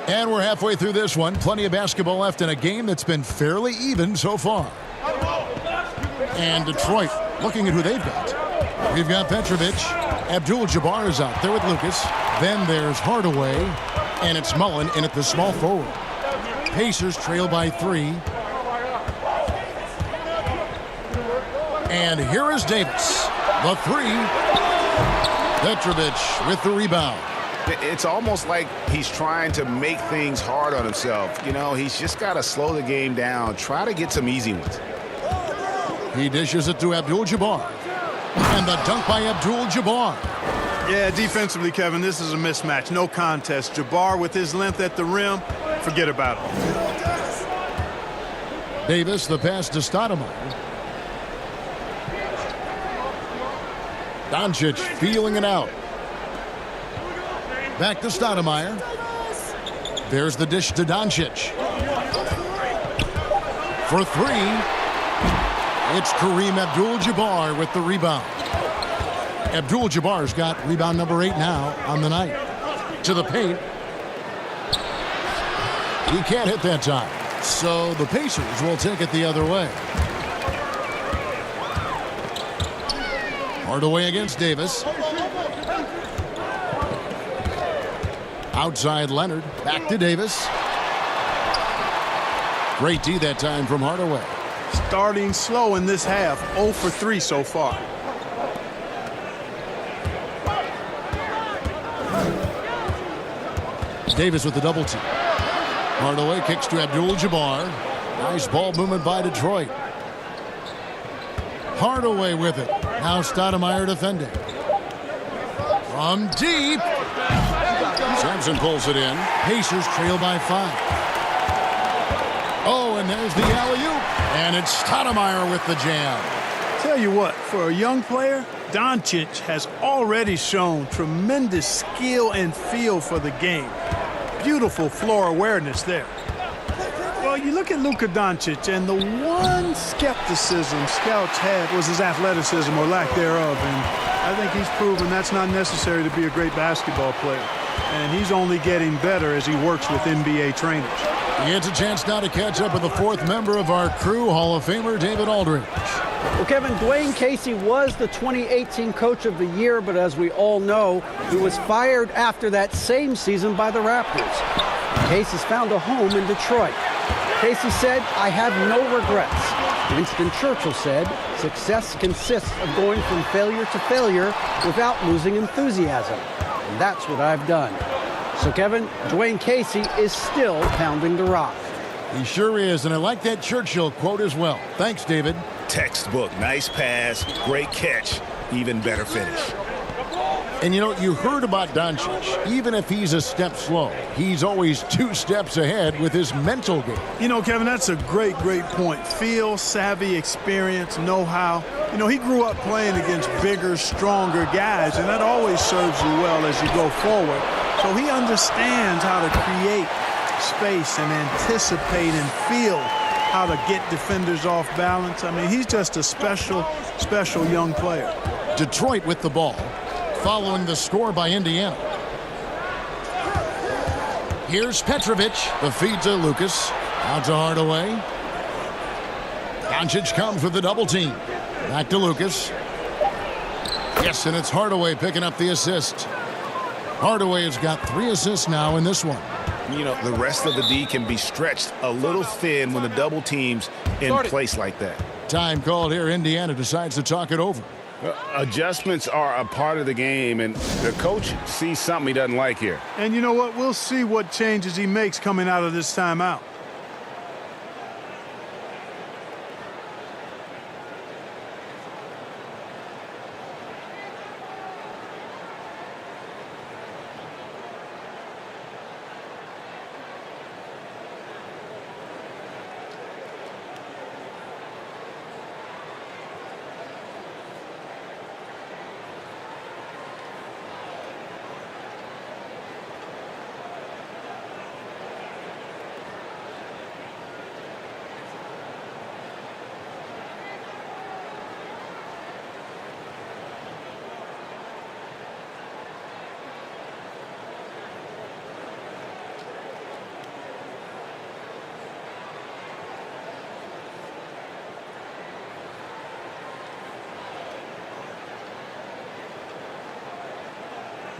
And we're halfway through this one. Plenty of basketball left in a game that's been fairly even so far. And Detroit Looking at who they've got. We've got Petrovic. Abdul-Jabbar is out there with Lucas. Then there's Hardaway. And it's Mullen in at the small forward. Pacers trail by 3. And here is Davis. The 3. Petrovic with the rebound. It's almost like he's trying to make things hard on himself. You know, he's just got to slow the game down, try to get some easy ones. He dishes it to Abdul-Jabbar. And the dunk by Abdul-Jabbar. Yeah, defensively, Kevin, this is a mismatch. No contest. Jabbar with his length at the rim, forget about it. Davis, the pass to Stoudemire. Doncic feeling it out. Back to Stoudemire. There's the dish to Doncic. For 3, it's Kareem Abdul-Jabbar with the rebound. Abdul-Jabbar's got rebound number 8 now on the night. To the paint. He can't hit that time. So the Pacers will take it the other way. Hardaway against Davis. Outside Leonard. Back to Davis. Great D that time from Hardaway. Starting slow in this half. 0 for 3 so far. Davis with the double team. Hardaway kicks to Abdul-Jabbar. Nice ball movement by Detroit. Hardaway with it. Now Stoudemire defending. From deep. Sampson pulls it in. Pacers trail by 5. Oh, and there's the alley-oop. And it's Stoudemire with the jam. Tell you what, for a young player, Doncic has already shown tremendous skill and feel for the game. Beautiful floor awareness there. Well, you look at Luka Doncic, and the one skepticism scouts had was his athleticism or lack thereof. And I think he's proven that's not necessary to be a great basketball player. And he's only getting better as he works with NBA trainers. He gets a chance now to catch up with the 4th member of our crew, Hall of Famer David Aldridge. Well, Kevin, Dwayne Casey was the 2018 Coach of the Year, but as we all know, he was fired after that same season by the Raptors. Casey's found a home in Detroit. Casey said, "I have no regrets." Winston Churchill said, "Success consists of going from failure to failure without losing enthusiasm." And that's what I've done. So, Kevin, Dwayne Casey is still pounding the rock. He sure is, and I like that Churchill quote as well. Thanks, David. Textbook. Nice pass, great catch, even better finish. And you know, you heard about Doncic. Even if he's a step slow, he's always 2 steps ahead with his mental game. You know, Kevin, that's a great point. Feel, savvy, experience, know-how. You know, he grew up playing against bigger, stronger guys, and that always serves you well as you go forward. So he understands how to create space and anticipate and feel how to get defenders off balance. I mean, he's just a special young player. Detroit with the ball, following the score by Indiana. Here's Petrovic. The feed to Lucas. Out to Hardaway. Doncic comes with the double team. Back to Lucas. Yes, and it's Hardaway picking up the assist. Hardaway has got 3 assists now in this one. You know, the rest of the D can be stretched a little thin when the double team's in place like that. Time called here. Indiana decides to talk it over. Adjustments are a part of the game, and the coach sees something he doesn't like here. And you know what? We'll see what changes he makes coming out of this timeout.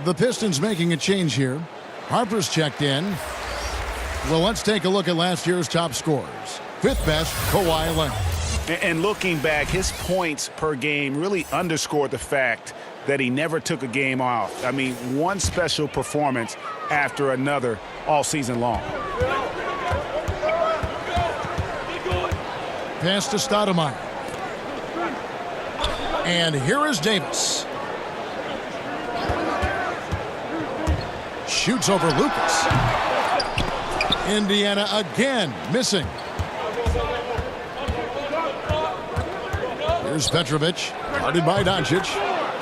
The Pistons making a change here. Harper's checked in. Well, let's take a look at last year's top scorers. Fifth best, Kawhi Leonard. And looking back, his points per game really underscored the fact that he never took a game off. I mean, one special performance after another all season long. Pass to Stoudemire. And here is Davis. Shoots over Lucas. Indiana again missing. Here's Petrovic, guarded by Doncic.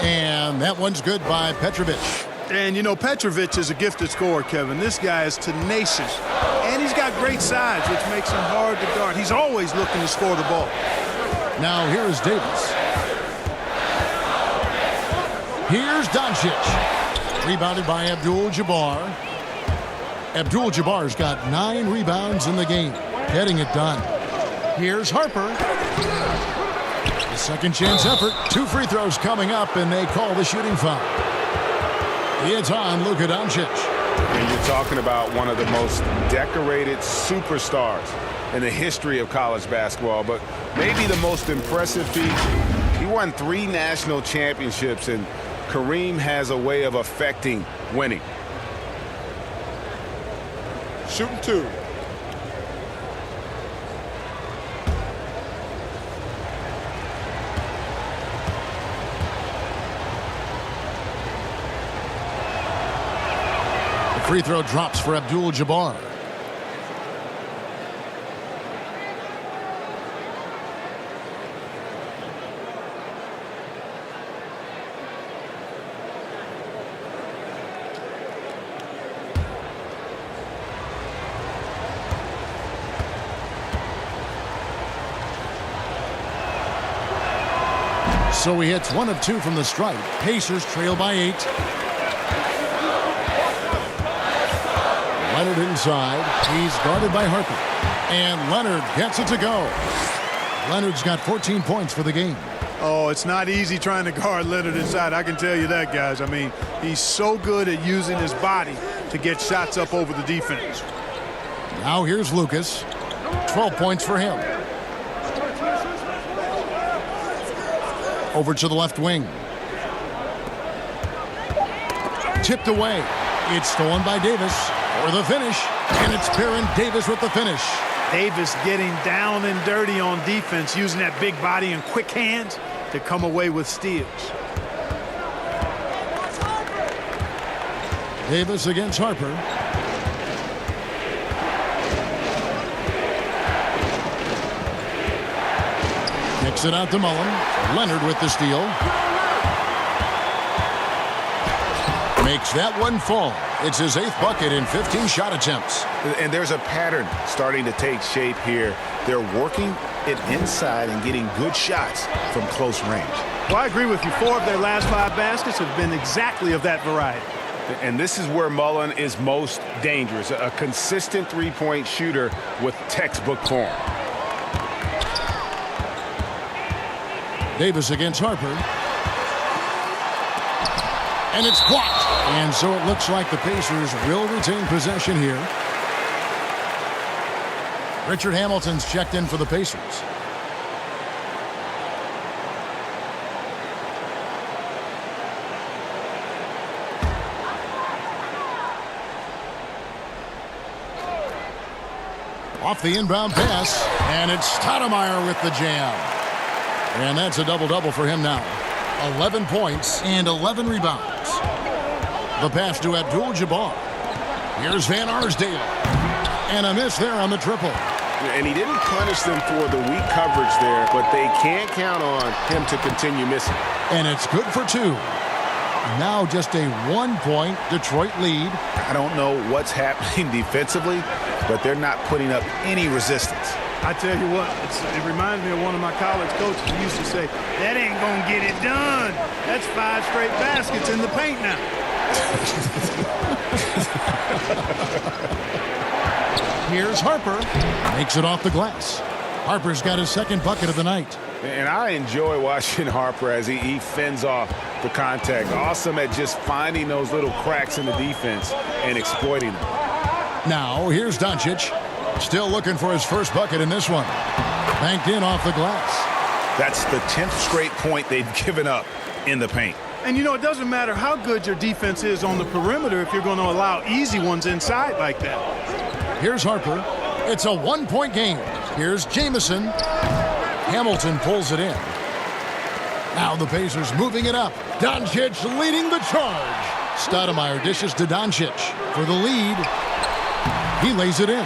And that one's good by Petrovic. And, you know, Petrovic is a gifted scorer, Kevin. This guy is tenacious. And he's got great size, which makes him hard to guard. He's always looking to score the ball. Now here is Davis. Here's Doncic. Rebounded by Abdul-Jabbar. Abdul-Jabbar's got 9 rebounds in the game. Getting it done. Here's Harper. The second chance effort. 2 free throws coming up, and they call the shooting foul. It's on Luka Doncic. And you're talking about one of the most decorated superstars in the history of college basketball, but maybe the most impressive feat. He won 3 national championships, and Kareem has a way of affecting winning. Shooting 2. Free throw drops for Abdul-Jabbar. So he hits 1 of 2 from the stripe. Pacers trail by 8. Leonard inside. He's guarded by Harper. And Leonard gets it to go. Leonard's got 14 points for the game. Oh, it's not easy trying to guard Leonard inside. I can tell you that, guys. I mean, he's so good at using his body to get shots up over the defense. Now here's Lucas. 12 points for him. Over to the left wing. Tipped away. It's stolen by Davis. For the finish, and it's Baron Davis with the finish. Davis getting down and dirty on defense, using that big body and quick hands to come away with steals. Davis against Harper. Kicks it out to Mullen. Leonard with the steal. Makes that one fall. It's his 8th bucket in 15 shot attempts. And there's a pattern starting to take shape here. They're working it inside and getting good shots from close range. Well, I agree with you. 4 of their last 5 baskets have been exactly of that variety. And this is where Mullen is most dangerous. A consistent three-point shooter with textbook form. Davis against Harper. And it's blocked. And so it looks like the Pacers will retain possession here. Richard Hamilton's checked in for the Pacers. Off the inbound pass, and it's Stoudemire with the jam. And that's a double-double for him now. 11 points and 11 rebounds. The pass to Abdul-Jabbar. Here's Van Arsdale. And a miss there on the triple. And he didn't punish them for the weak coverage there, but they can't count on him to continue missing. And it's good for 2. Now just a 1-point Detroit lead. I don't know what's happening defensively, but they're not putting up any resistance. I tell you what, it reminds me of one of my college coaches who used to say, that ain't going to get it done. That's 5 straight baskets in the paint now. Here's Harper. Makes it off the glass. Harper's got his second bucket of the night. And I enjoy watching Harper as he fends off the contact. Awesome at just finding those little cracks in the defense and exploiting them. Now, here's Doncic. Still looking for his first bucket in this one. Banked in off the glass. That's the 10th straight point they've given up in the paint. And, it doesn't matter how good your defense is on the perimeter if you're going to allow easy ones inside like that. Here's Harper. It's a one-point game. Here's Jamison. Hamilton pulls it in. Now the Pacers moving it up. Doncic leading the charge. Stoudemire dishes to Doncic for the lead. He lays it in.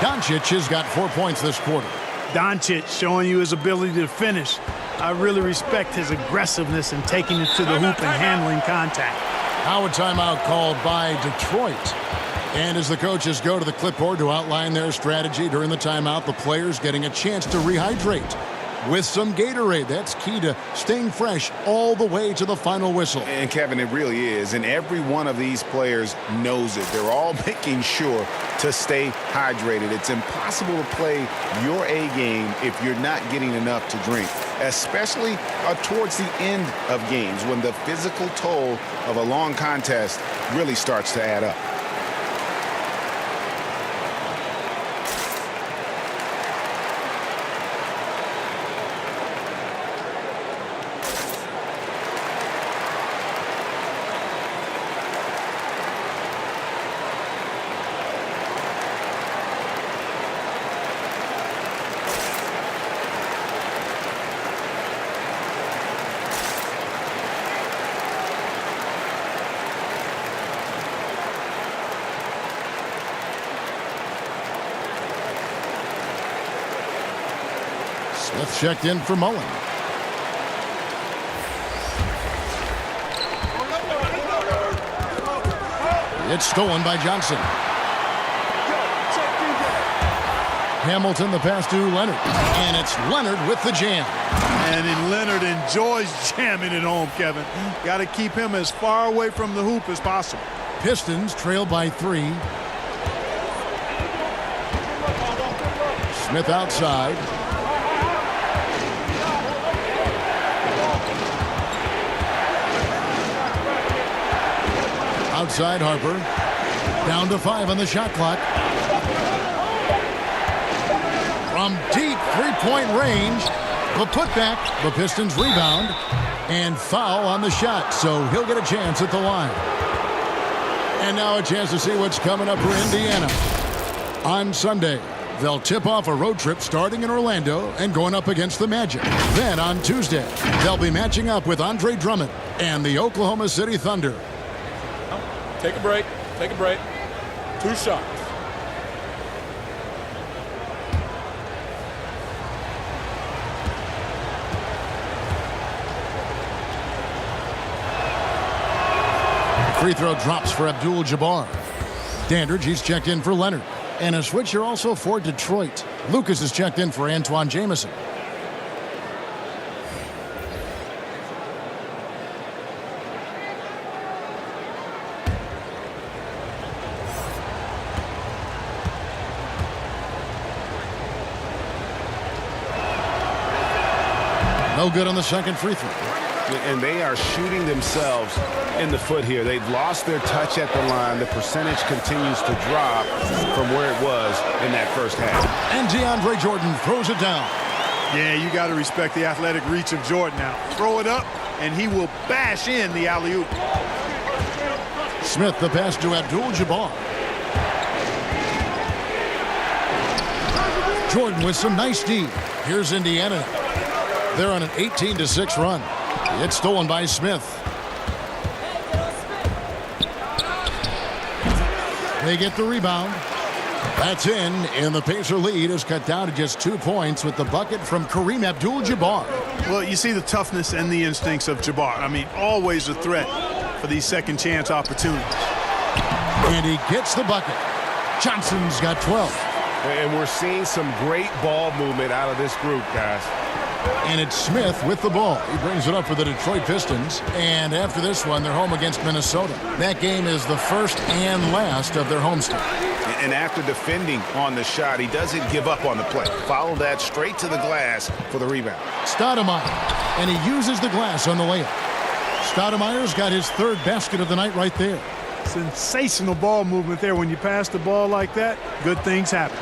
Doncic has got 4 points this quarter. Doncic showing you his ability to finish. I really respect his aggressiveness in taking it to the hoop and handling contact. Now a timeout called by Detroit. And as the coaches go to the clipboard to outline their strategy during the timeout, the players getting a chance to rehydrate with some Gatorade. That's key to staying fresh all the way to the final whistle. And Kevin, it really is. And every one of these players knows it. They're all making sure to stay hydrated. It's impossible to play your A game if you're not getting enough to drink, especially towards the end of games when the physical toll of a long contest really starts to add up. Smith checked in for Mullen. It's stolen by Johnson. Hamilton, the pass to Leonard. And it's Leonard with the jam. And then Leonard enjoys jamming it home, Kevin. Got to keep him as far away from the hoop as possible. Pistons trail by 3. Smith outside. Outside Harper. Down to 5 on the shot clock. From deep three-point range, the putback, the Pistons rebound, and foul on the shot, so he'll get a chance at the line. And now a chance to see what's coming up for Indiana. On Sunday, they'll tip off a road trip starting in Orlando and going up against the Magic. Then on Tuesday, they'll be matching up with Andre Drummond and the Oklahoma City Thunder. Take a break. Take a break. 2 shots. Free throw drops for Abdul-Jabbar. Dandridge, he's checked in for Leonard. And a switcher also for Detroit. Lucas is checked in for Antoine Jamison. No good on the second free throw. And they are shooting themselves in the foot here. They've lost their touch at the line. The percentage continues to drop from where it was in that first half. And DeAndre Jordan throws it down. Yeah, you got to respect the athletic reach of Jordan now. Throw it up, and he will bash in the alley-oop. Smith, the pass to Abdul-Jabbar. Jordan with some nice D. Here's Indiana. They're on an 18-6 run. It's stolen by Smith. They get the rebound. That's in, and the Pacer lead is cut down to just 2 points with the bucket from Kareem Abdul-Jabbar. Well, you see the toughness and the instincts of Jabbar. I mean, always a threat for these second-chance opportunities. And he gets the bucket. Johnson's got 12. And we're seeing some great ball movement out of this group, guys. And it's Smith with the ball. He brings it up for the Detroit Pistons. And after this one, they're home against Minnesota. That game is the first and last of their homestand. And after defending on the shot, he doesn't give up on the play. Follow that straight to the glass for the rebound. Stoudemire, and he uses the glass on the layup. Stoudemire's got his third basket of the night right there. Sensational ball movement there. When you pass the ball like that, good things happen.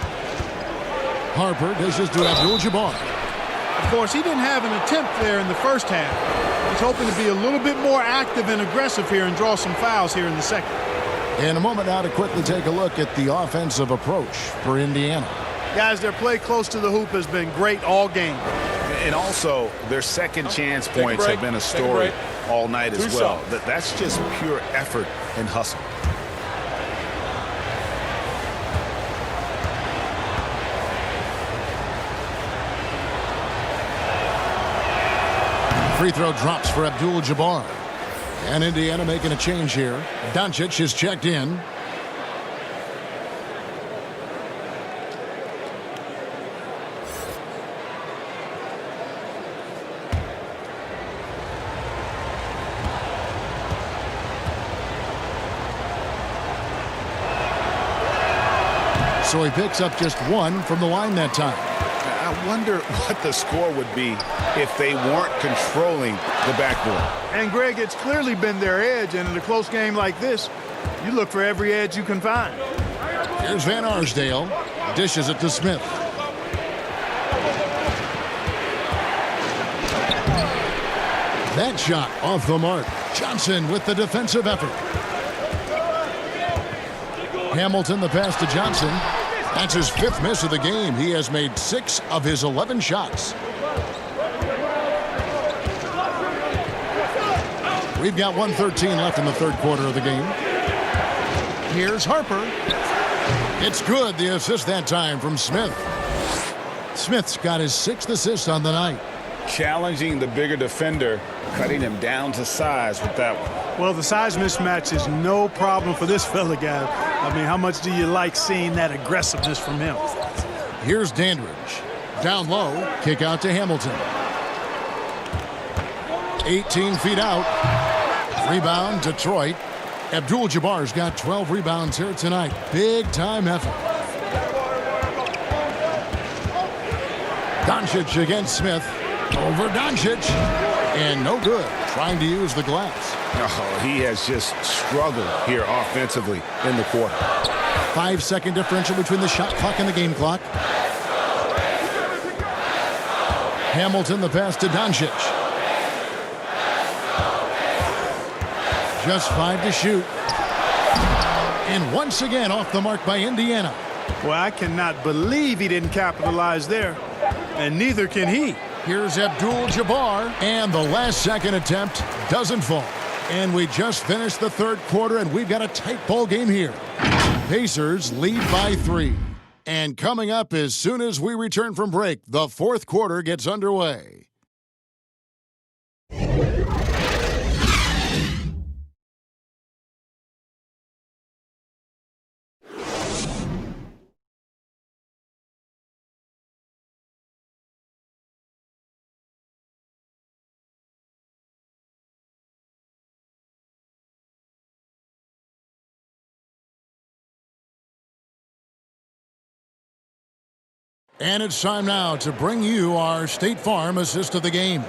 Harper dishes to Abdul-Jabbar. Of course, he didn't have an attempt there in the first half. He's hoping to be a little bit more active and aggressive here and draw some fouls here in the second. In a moment now to quickly take a look at the offensive approach for Indiana. Guys, their play close to the hoop has been great all game. And also, their second chance points have been a story all night as well. That's just pure effort and hustle. Free throw drops for Abdul-Jabbar. And Indiana making a change here. Doncic is checked in. So he picks up just one from the line that time. I wonder what the score would be if they weren't controlling the backboard. And, Greg, it's clearly been their edge, and in a close game like this, you look for every edge you can find. Here's Van Arsdale. Dishes it to Smith. That shot off the mark. Johnson with the defensive effort. Hamilton the pass to Johnson. That's his fifth miss of the game. He has made 6 of his 11 shots. We've got 1:13 left in the third quarter of the game. Here's Harper. It's good. The assist that time from Smith. Smith's got his 6th assist on the night. Challenging the bigger defender, cutting him down to size with that one. Well, the size mismatch is no problem for this fella, guy. I mean, how much do you like seeing that aggressiveness from him? Here's Dandridge. Down low, kick out to Hamilton. 18 feet out. Rebound, Detroit. Abdul-Jabbar's got 12 rebounds here tonight. Big time effort. Doncic against Smith. Over Doncic. And no good. Trying to use the glass. Oh, he has just struggled here offensively in the quarter. 5-second differential between the shot clock and the game clock. Hamilton the pass to Doncic. Just 5 to shoot. And once again off the mark by Indiana. Well, I cannot believe he didn't capitalize there. And neither can he. Here's Abdul-Jabbar. And the last second attempt doesn't fall. And we just finished the third quarter, and we've got a tight ball game here. Pacers lead by 3. And coming up as soon as we return from break, the fourth quarter gets underway. And it's time now to bring you our State Farm assist of the game.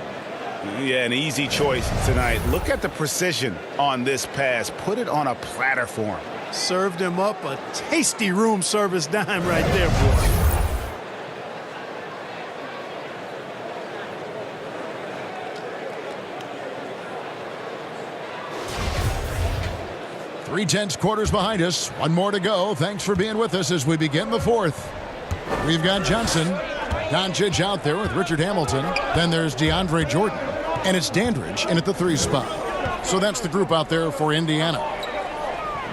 Yeah, an easy choice tonight. Look at the precision on this pass. Put it on a platter for him. Served him up a tasty room service dime right there, boy. Three tenths quarters behind us. One more to go. Thanks for being with us as we begin the fourth. We've got Johnson. Doncic out there with Richard Hamilton. Then there's DeAndre Jordan. And it's Dandridge in at the 3 spot. So that's the group out there for Indiana.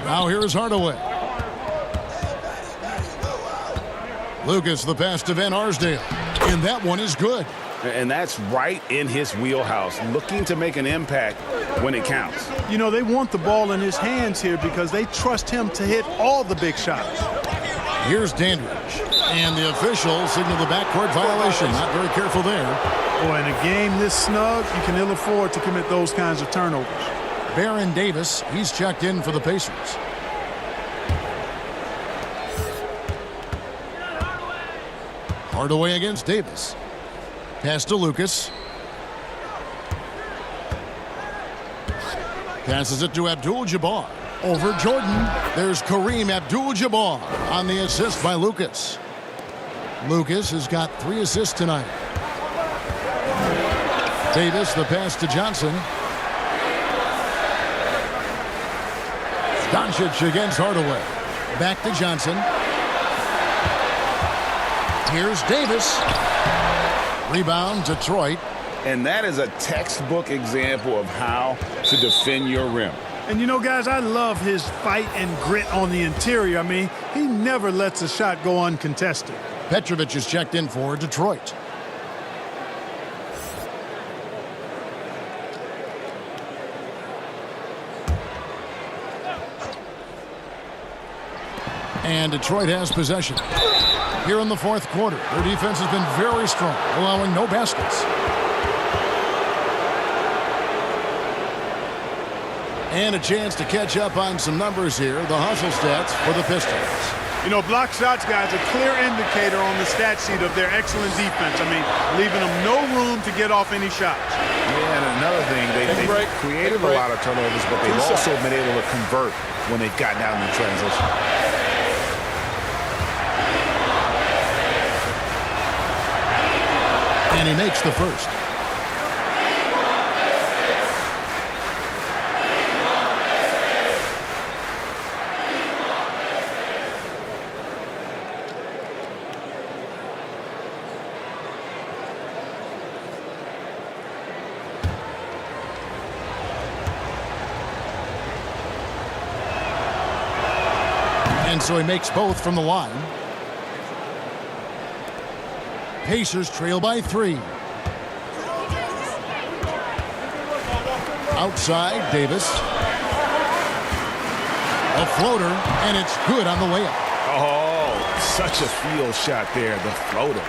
Now here's Hardaway. Lucas the pass to Van Arsdale. And that one is good. And that's right in his wheelhouse. Looking to make an impact when it counts. You know, they want the ball in his hands here because they trust him to hit all the big shots. Here's Dandridge. And the officials signal the backcourt violation. Not very careful there. Boy, in a game this snug, you can ill afford to commit those kinds of turnovers. Baron Davis, he's checked in for the Pacers. Hardaway against Davis. Pass to Lucas. Passes it to Abdul-Jabbar. Over Jordan. There's Kareem Abdul-Jabbar on the assist by Lucas. Lucas has got 3 assists tonight. Davis, the pass to Johnson. Doncic against Hardaway. Back to Johnson. Here's Davis. Rebound, Detroit. And that is a textbook example of how to defend your rim. And you know, guys, I love his fight and grit on the interior. I mean, he never lets a shot go uncontested. Petrovic is checked in for Detroit. And Detroit has possession. Here in the fourth quarter, their defense has been very strong, allowing no baskets. And a chance to catch up on some numbers here, the hustle stats for the Pistons. You know, block shots, guys, a clear indicator on the stat sheet of their excellent defense. I mean, leaving them no room to get off any shots. Yeah, and another thing, they've created a lot of turnovers, but they've also been able to convert when they've gotten out in the transition. And he makes the first. And so he makes both from the line. Pacers trail by 3. Outside, Davis. A floater, and it's good on the layup. Oh, such a field shot there, the floater.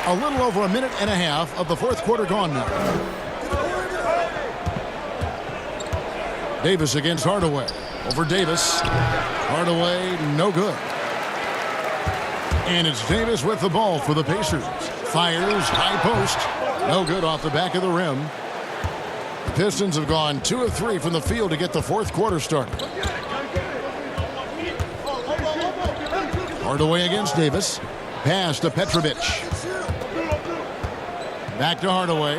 A little over a minute and a half of the fourth quarter gone now. Davis against Hardaway. Over Davis. Hardaway, no good. And it's Davis with the ball for the Pacers. Fires, high post. No good off the back of the rim. The Pistons have gone 2 of 3 from the field to get the fourth quarter started. Hardaway against Davis. Pass to Petrovic. Back to Hardaway.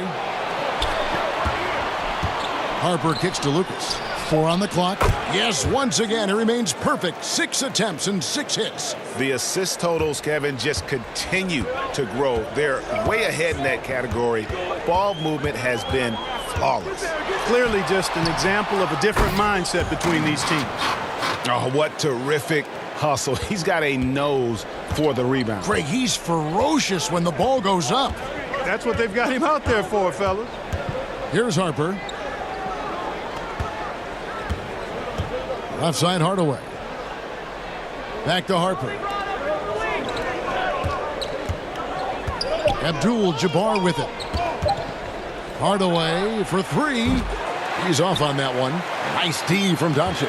Harper kicks to Lucas. 4 on the clock. Yes, once again, it remains perfect. 6 attempts and 6 hits. The assist totals, Kevin, just continue to grow. They're way ahead in that category. Ball movement has been flawless. Clearly just an example of a different mindset between these teams. Oh, what terrific hustle. He's got a nose for the rebound. Craig, he's ferocious when the ball goes up. That's what they've got him out there for, fellas. Here's Harper. Left side, Hardaway. Back to Harper. Abdul-Jabbar with it. Hardaway for 3. He's off on that one. Nice D from Doncic.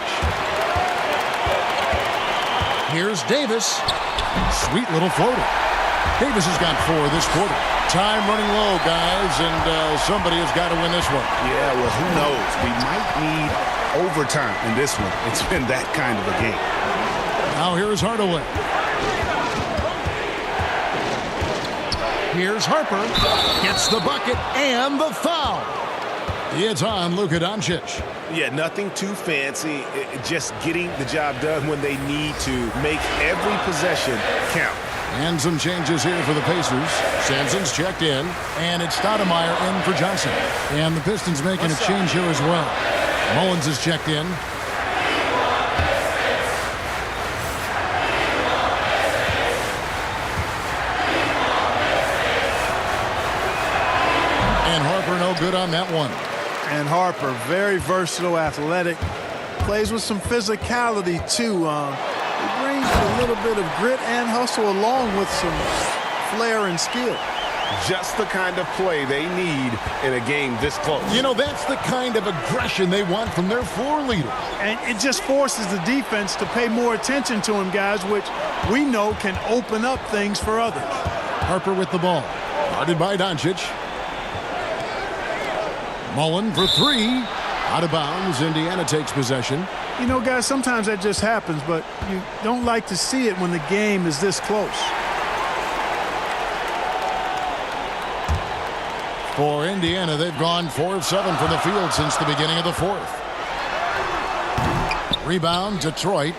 Here's Davis. Sweet little floater. Davis has got 4 this quarter. Time running low, guys, and somebody has got to win this one. Yeah, well, who knows? We might need overtime in this one. It's been that kind of a game. Now here's Hardaway. Here's Harper. Gets the bucket and the foul. It's on Luka Doncic. Yeah, nothing too fancy. Just getting the job done when they need to. Make every possession count. And some changes here for the Pacers. Sampson's checked in, and it's Stoudemire in for Johnson. And the Pistons making a change here as well. Mullins is checked in. And Harper no good on that one. And Harper, very versatile, athletic. Plays with some physicality, too. He brings a little bit of grit and hustle along with some flair and skill. Just the kind of play they need in a game this close. You know, that's the kind of aggression they want from their floor leader. And it just forces the defense to pay more attention to him, guys, which we know can open up things for others. Harper with the ball. Guarded by Doncic. Mullen for three. Out of bounds. Indiana takes possession. You know, guys, sometimes that just happens, but you don't like to see it when the game is this close. For Indiana, they've gone 4 of 7 from the field since the beginning of the fourth. Rebound, Detroit.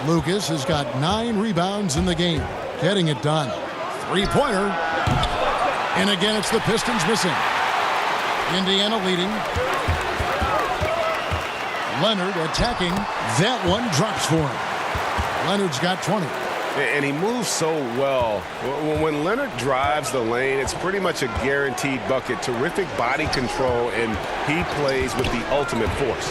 Lucas has got 9 rebounds in the game. Getting it done. Three-pointer. And again, it's the Pistons missing. Indiana leading. Leonard attacking. That one drops for him. Leonard's got 20. And he moves so well. When Leonard drives the lane, it's pretty much a guaranteed bucket. Terrific body control, and he plays with the ultimate force.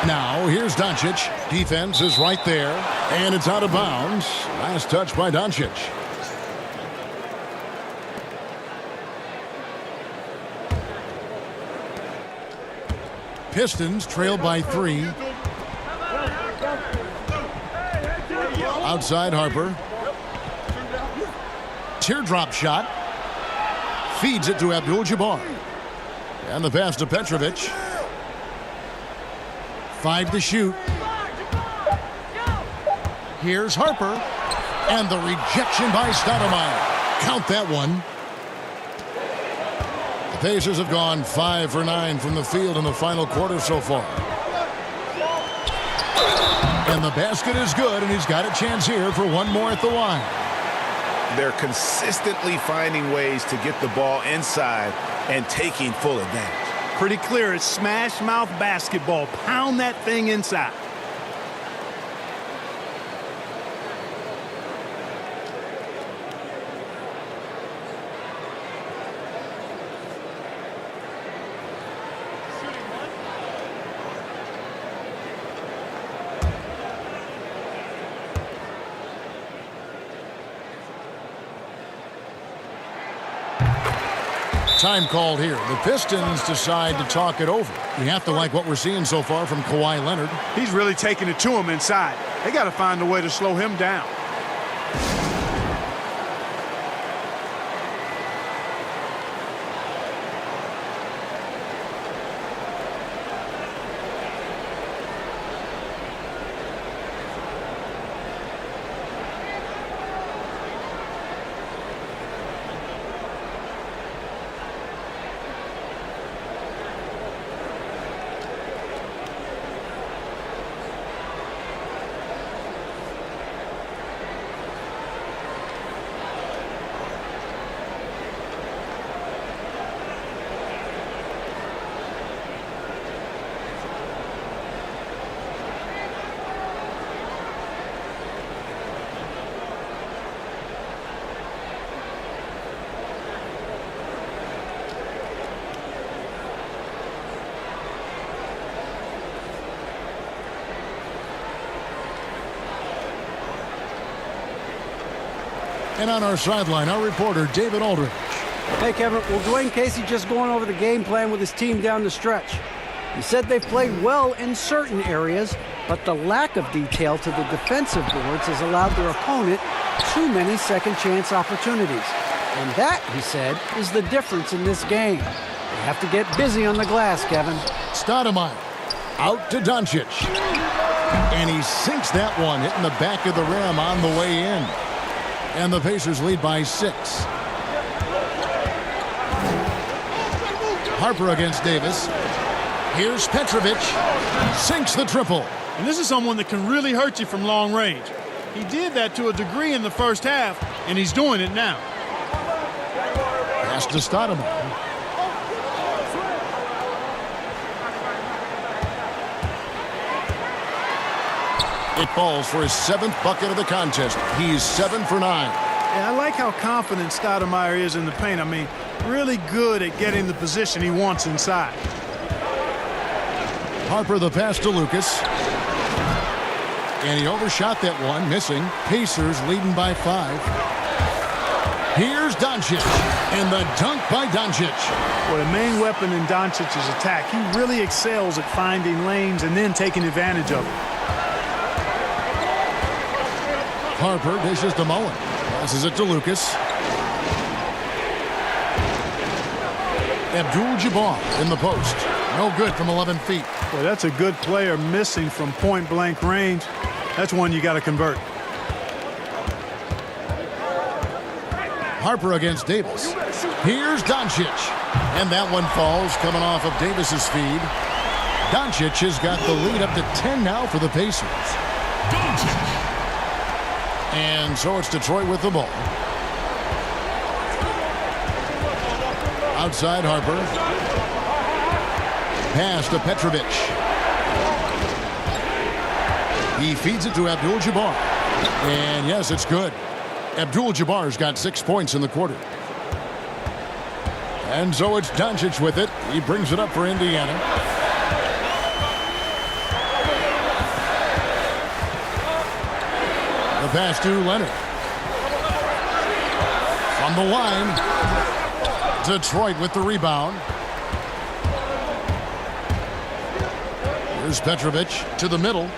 Now, here's Doncic. Defense is right there, and it's out of bounds. Last touch by Doncic. Pistons trail by 3. Outside Harper. Teardrop shot. Feeds it to Abdul-Jabbar. And the pass to Petrovic. 5 to shoot. Here's Harper. And the rejection by Stoudemire. Count that one. The Pacers have gone 5 for 9 from the field in the final quarter so far. And the basket is good, and he's got a chance here for one more at the line. They're consistently finding ways to get the ball inside and taking full advantage. Pretty clear. It's smash mouth basketball. Pound that thing inside. Time called here. The Pistons decide to talk it over. You have to like what we're seeing so far from Kawhi Leonard. He's really taking it to him inside. They got to find a way to slow him down. And on our sideline, our reporter, David Aldridge. Hey, Kevin. Well, Dwayne Casey just going over the game plan with his team down the stretch. He said they've played well in certain areas, but the lack of detail to the defensive boards has allowed their opponent too many second-chance opportunities. And that, he said, is the difference in this game. They have to get busy on the glass, Kevin. Stoudemire out to Doncic. And he sinks that one, hitting the back of the rim on the way in. And the Pacers lead by 6. Harper against Davis. Here's Petrovic. Sinks the triple. And this is someone that can really hurt you from long range. He did that to a degree in the first half, and he's doing it now. Pass to Stoudemire. It falls for his 7th bucket of the contest. He's 7 for 9. Yeah, I like how confident Stoudemire is in the paint. I mean, really good at getting the position he wants inside. Harper the pass to Lucas. And he overshot that one, missing. Pacers leading by 5. Here's Doncic. And the dunk by Doncic. Well, the main weapon in Doncic's attack, he really excels at finding lanes and then taking advantage of them. Harper dishes to Mullen. Passes it to Lucas. Abdul-Jabbar in the post. No good from 11 feet. Well, that's a good player missing from point-blank range. That's one you got to convert. Harper against Davis. Here's Doncic. And that one falls coming off of Davis's feed. Doncic has got the lead up to 10 now for the Pacers. And so it's Detroit with the ball. Outside Harper. Pass to Petrovic. He feeds it to Abdul-Jabbar. And yes, it's good. Abdul-Jabbar's got 6 points in the quarter. And so it's Doncic with it. He brings it up for Indiana. The pass to Leonard. From the line. Detroit with the rebound. Here's Petrovic to the middle.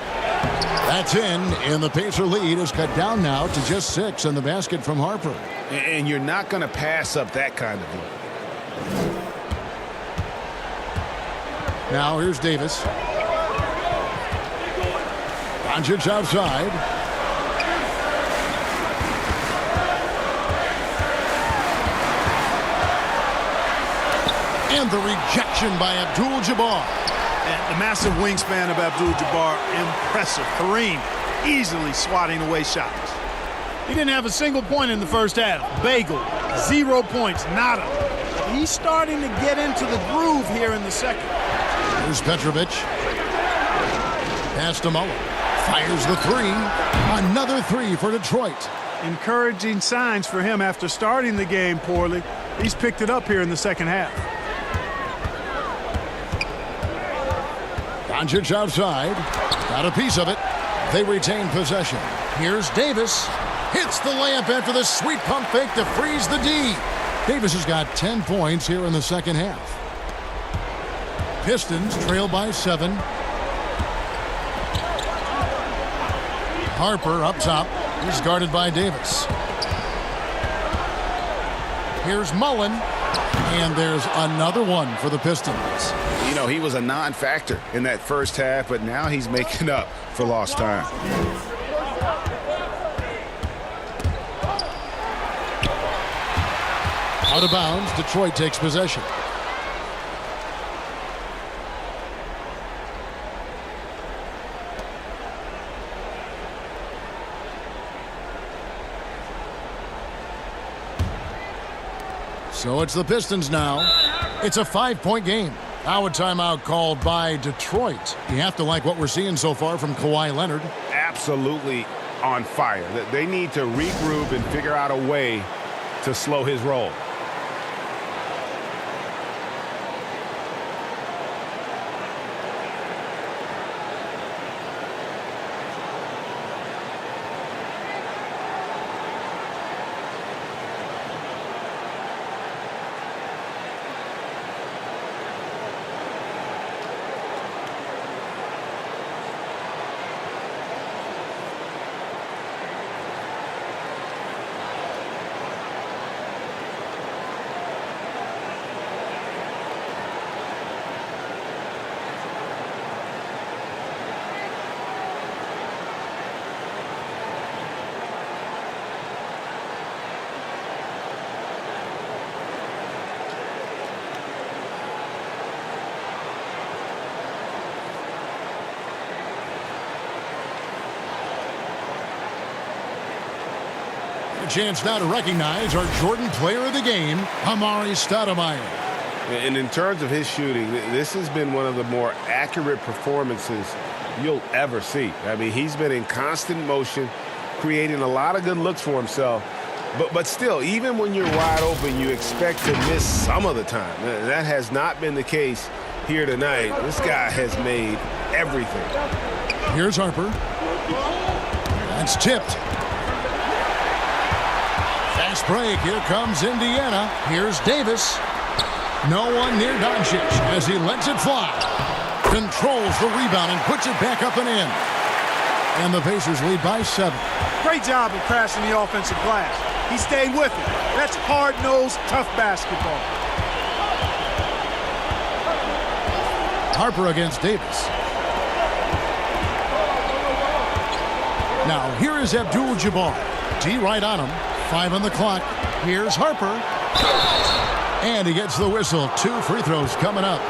That's in, and the Pacer lead is cut down now to just 6 on the basket from Harper. And you're not going to pass up that kind of lead. Now here's Davis. Doncic outside. And the rejection by Abdul-Jabbar. And the massive wingspan of Abdul-Jabbar, impressive. Kareem easily swatting away shots. He didn't have a single point in the first half. Bagel, 0 points, nada. He's starting to get into the groove here in the second. Here's Petrovic. Pass to Mullen. Fires the 3. Another 3 for Detroit. Encouraging signs for him after starting the game poorly. He's picked it up here in the second half. Doncic outside. Got a piece of it. They retain possession. Here's Davis. Hits the layup after the sweet pump fake to freeze the D. Davis has got 10 points here in the second half. Pistons trail by 7. Harper up top. He's guarded by Davis. Here's Mullen. And there's another one for the Pistons. You know, he was a non-factor in that first half, but now he's making up for lost time. Out of bounds, Detroit takes possession. So it's the Pistons now. It's a 5-point game. Now a timeout called by Detroit. You have to like what we're seeing so far from Kawhi Leonard. Absolutely on fire. They need to regroup and figure out a way to slow his roll. Chance now to recognize our Jordan Player of the Game, Amar'e Stoudemire. And in terms of his shooting, this has been one of the more accurate performances you'll ever see. I mean, he's been in constant motion, creating a lot of good looks for himself. But still, even when you're wide open, you expect to miss some of the time. That has not been the case here tonight. This guy has made everything. Here's Harper. That's tipped. Fast break. Here comes Indiana. Here's Davis. No one near Doncic as he lets it fly. Controls the rebound and puts it back up and in. And the Pacers lead by 7. Great job of crashing the offensive glass. He stayed with it. That's hard-nosed, tough basketball. Harper against Davis. Now here is Abdul-Jabbar. D right on him. 5 on the clock. Here's Harper. And he gets the whistle. 2 free throws coming up.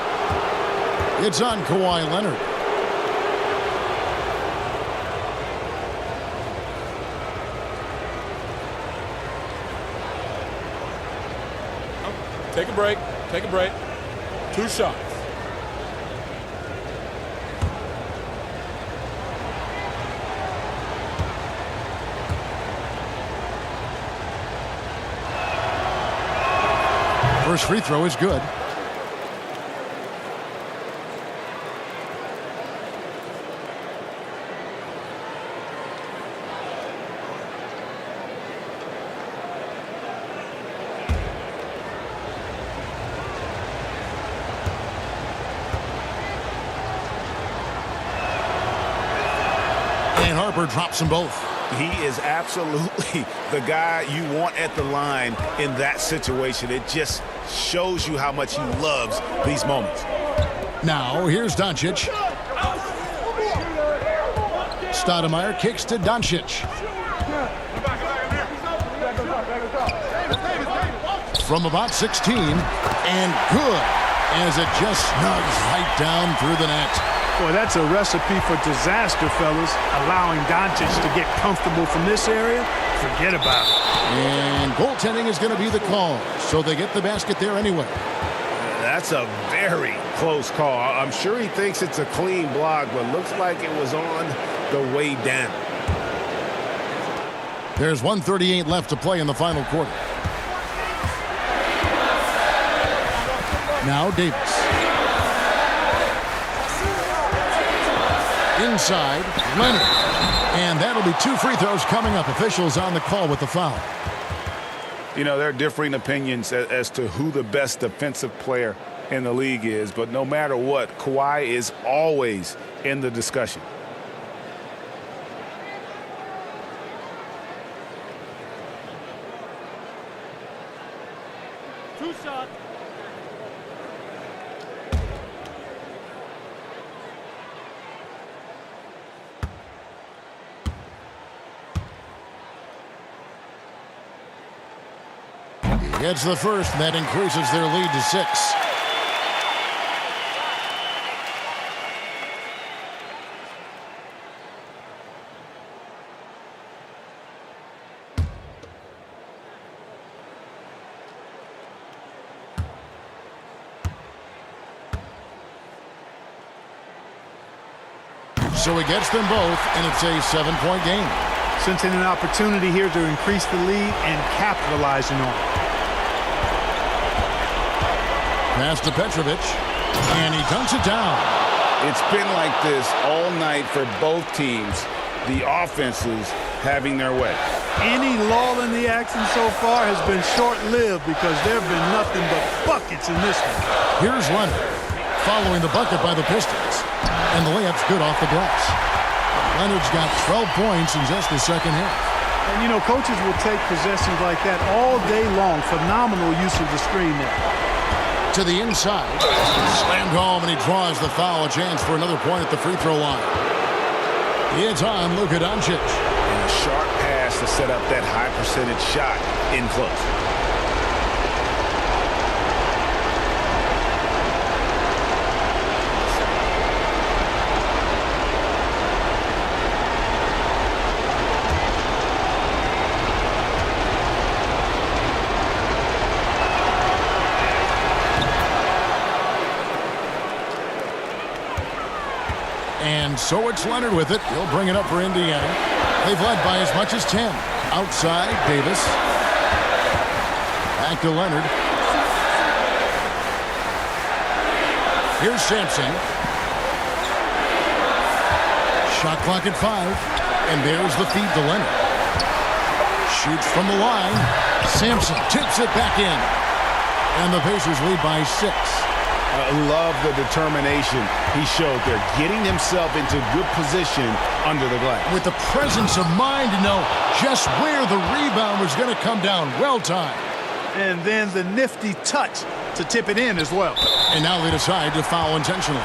It's on Kawhi Leonard. Take a break. Take a break. 2 shots. First free throw is good. And Harper drops them both. He is absolutely the guy you want at the line in that situation. It just shows you how much he loves these moments. Now, here's Doncic. Stoudemire kicks to Doncic. From about 16, and good, as it just snugs right down through the net. Boy, that's a recipe for disaster, fellas. Allowing Doncic to get comfortable from this area, forget about it. And goaltending is going to be the call, so they get the basket there anyway. That's a very close call. I'm sure he thinks it's a clean block, but looks like it was on the way down. There's 1:38 left to play in the final quarter. Now Davis. Inside, Leonard. And that'll be 2 free throws coming up. Officials on the call with the foul. You know, there are differing opinions as to who the best defensive player in the league is, but no matter what, Kawhi is always in the discussion. Two shots. He gets the first, and that increases their lead to 6. So he gets them both, and it's a 7-point game. Sensing an opportunity here to increase the lead and capitalizing on it. Pass to Petrovic, and he dunks it down. It's been like this all night for both teams. The offenses having their way. Any lull in the action so far has been short-lived because there have been nothing but buckets in this one. Here's Leonard, following the bucket by the Pistons. And the layup's good off the glass. Leonard's got 12 points in just the second half. And, you know, coaches will take possessions like that all day long. Phenomenal use of the screen there. To the inside. Slammed home, and he draws the foul. A chance for another point at the free throw line. It's on Luka Doncic. And a sharp pass to set up that high percentage shot in close. And so it's Leonard with it. He'll bring it up for Indiana. They've led by as much as 10. Outside, Davis. Back to Leonard. Here's Sampson. Shot clock at 5. And there's the feed to Leonard. Shoots from the line. Sampson tips it back in. And the Pacers lead by 6. I love the determination he showed there, getting himself into good position under the glass. With the presence of mind to know just where the rebound was going to come down. Well timed. And then the nifty touch to tip it in as well. And now they decide to foul intentionally.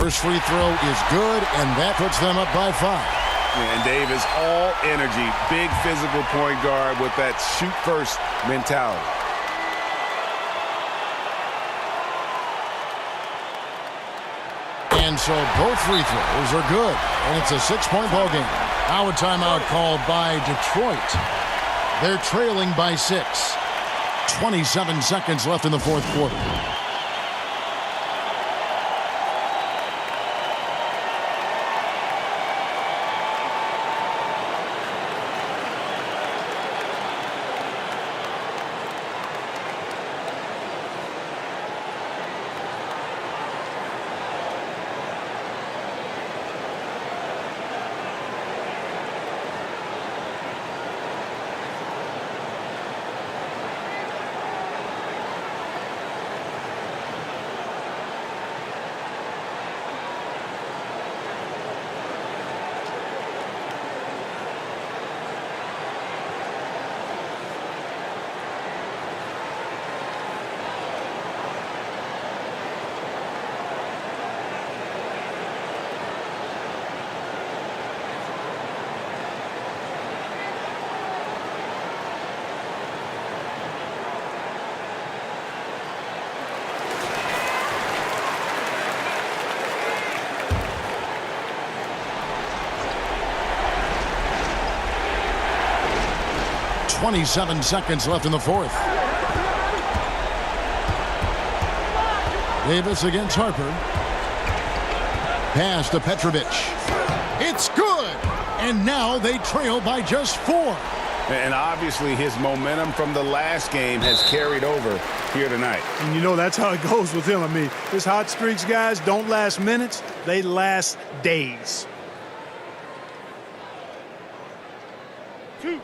First free throw is good, and that puts them up by 5. And Davis, all energy, big physical point guard with that shoot-first mentality. And so both free throws are good, and it's a 6-point ball game. Now a timeout called by Detroit. They're trailing by 6. 27 seconds left in the fourth quarter. .27 seconds left in the fourth. Davis against Harper. Pass to Petrovic. It's good! And now they trail by just 4. And obviously his momentum from the last game has carried over here tonight. And you know that's how it goes with him. I mean, his hot streaks, guys, don't last minutes. They last days. 2.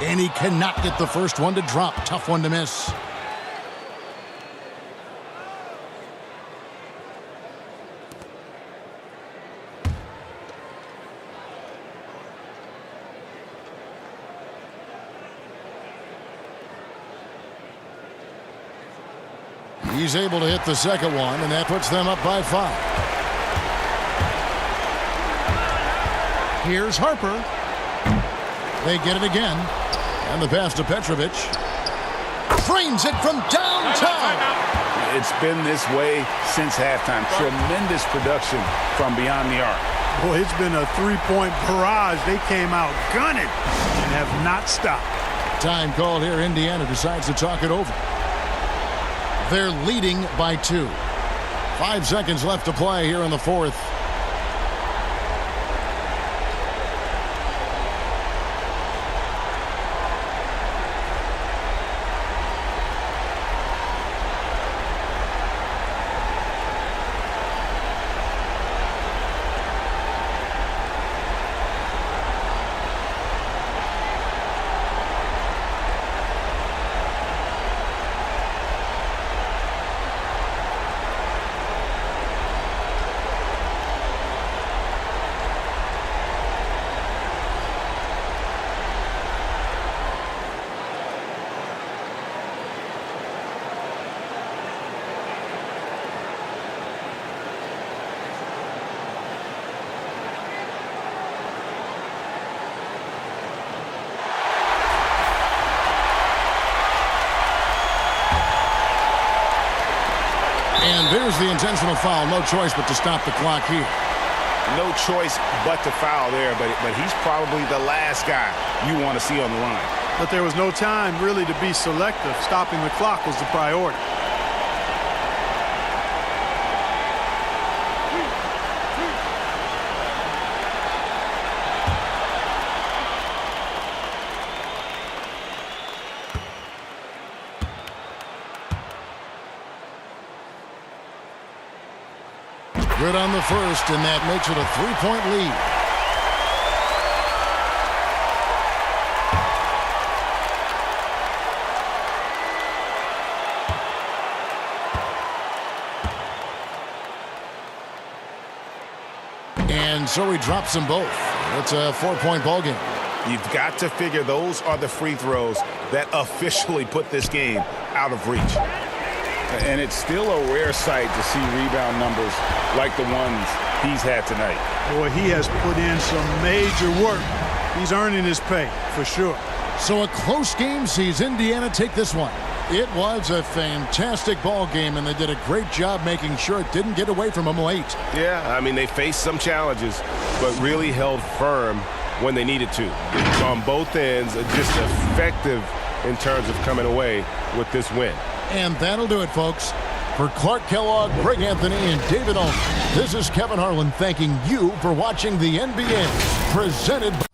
And he cannot get the first one to drop. Tough one to miss. He's able to hit the second one, and that puts them up by 5. Here's Harper. They get it again. And the pass to Petrovic. Frames it from downtown. It's been this way since halftime. Tremendous production from beyond the arc. Boy, it's been a 3-point barrage. They came out gunning and have not stopped. Time called here. Indiana decides to talk it over. They're leading by 2. 5 seconds left to play here in the fourth. the intentional foul. No choice but to stop the clock here. No choice but to foul there, but he's probably the last guy you want to see on the line. But there was no time really to be selective. Stopping the clock was the priority. Good on the first, and that makes it a 3-point lead. And so he drops them both. It's a 4-point ball game. You've got to figure those are the free throws that officially put this game out of reach. And it's still a rare sight to see rebound numbers like the ones he's had tonight. Boy, he has put in some major work. He's earning his pay, for sure. So a close game sees Indiana take this one. It was a fantastic ball game, and they did a great job making sure it didn't get away from them late. Yeah, I mean, they faced some challenges, but really held firm when they needed to. On both ends, just effective in terms of coming away with this win. And that'll do it, folks. For Clark Kellogg, Greg Anthony, and David Olson, this is Kevin Harlan thanking you for watching the NBA, presented by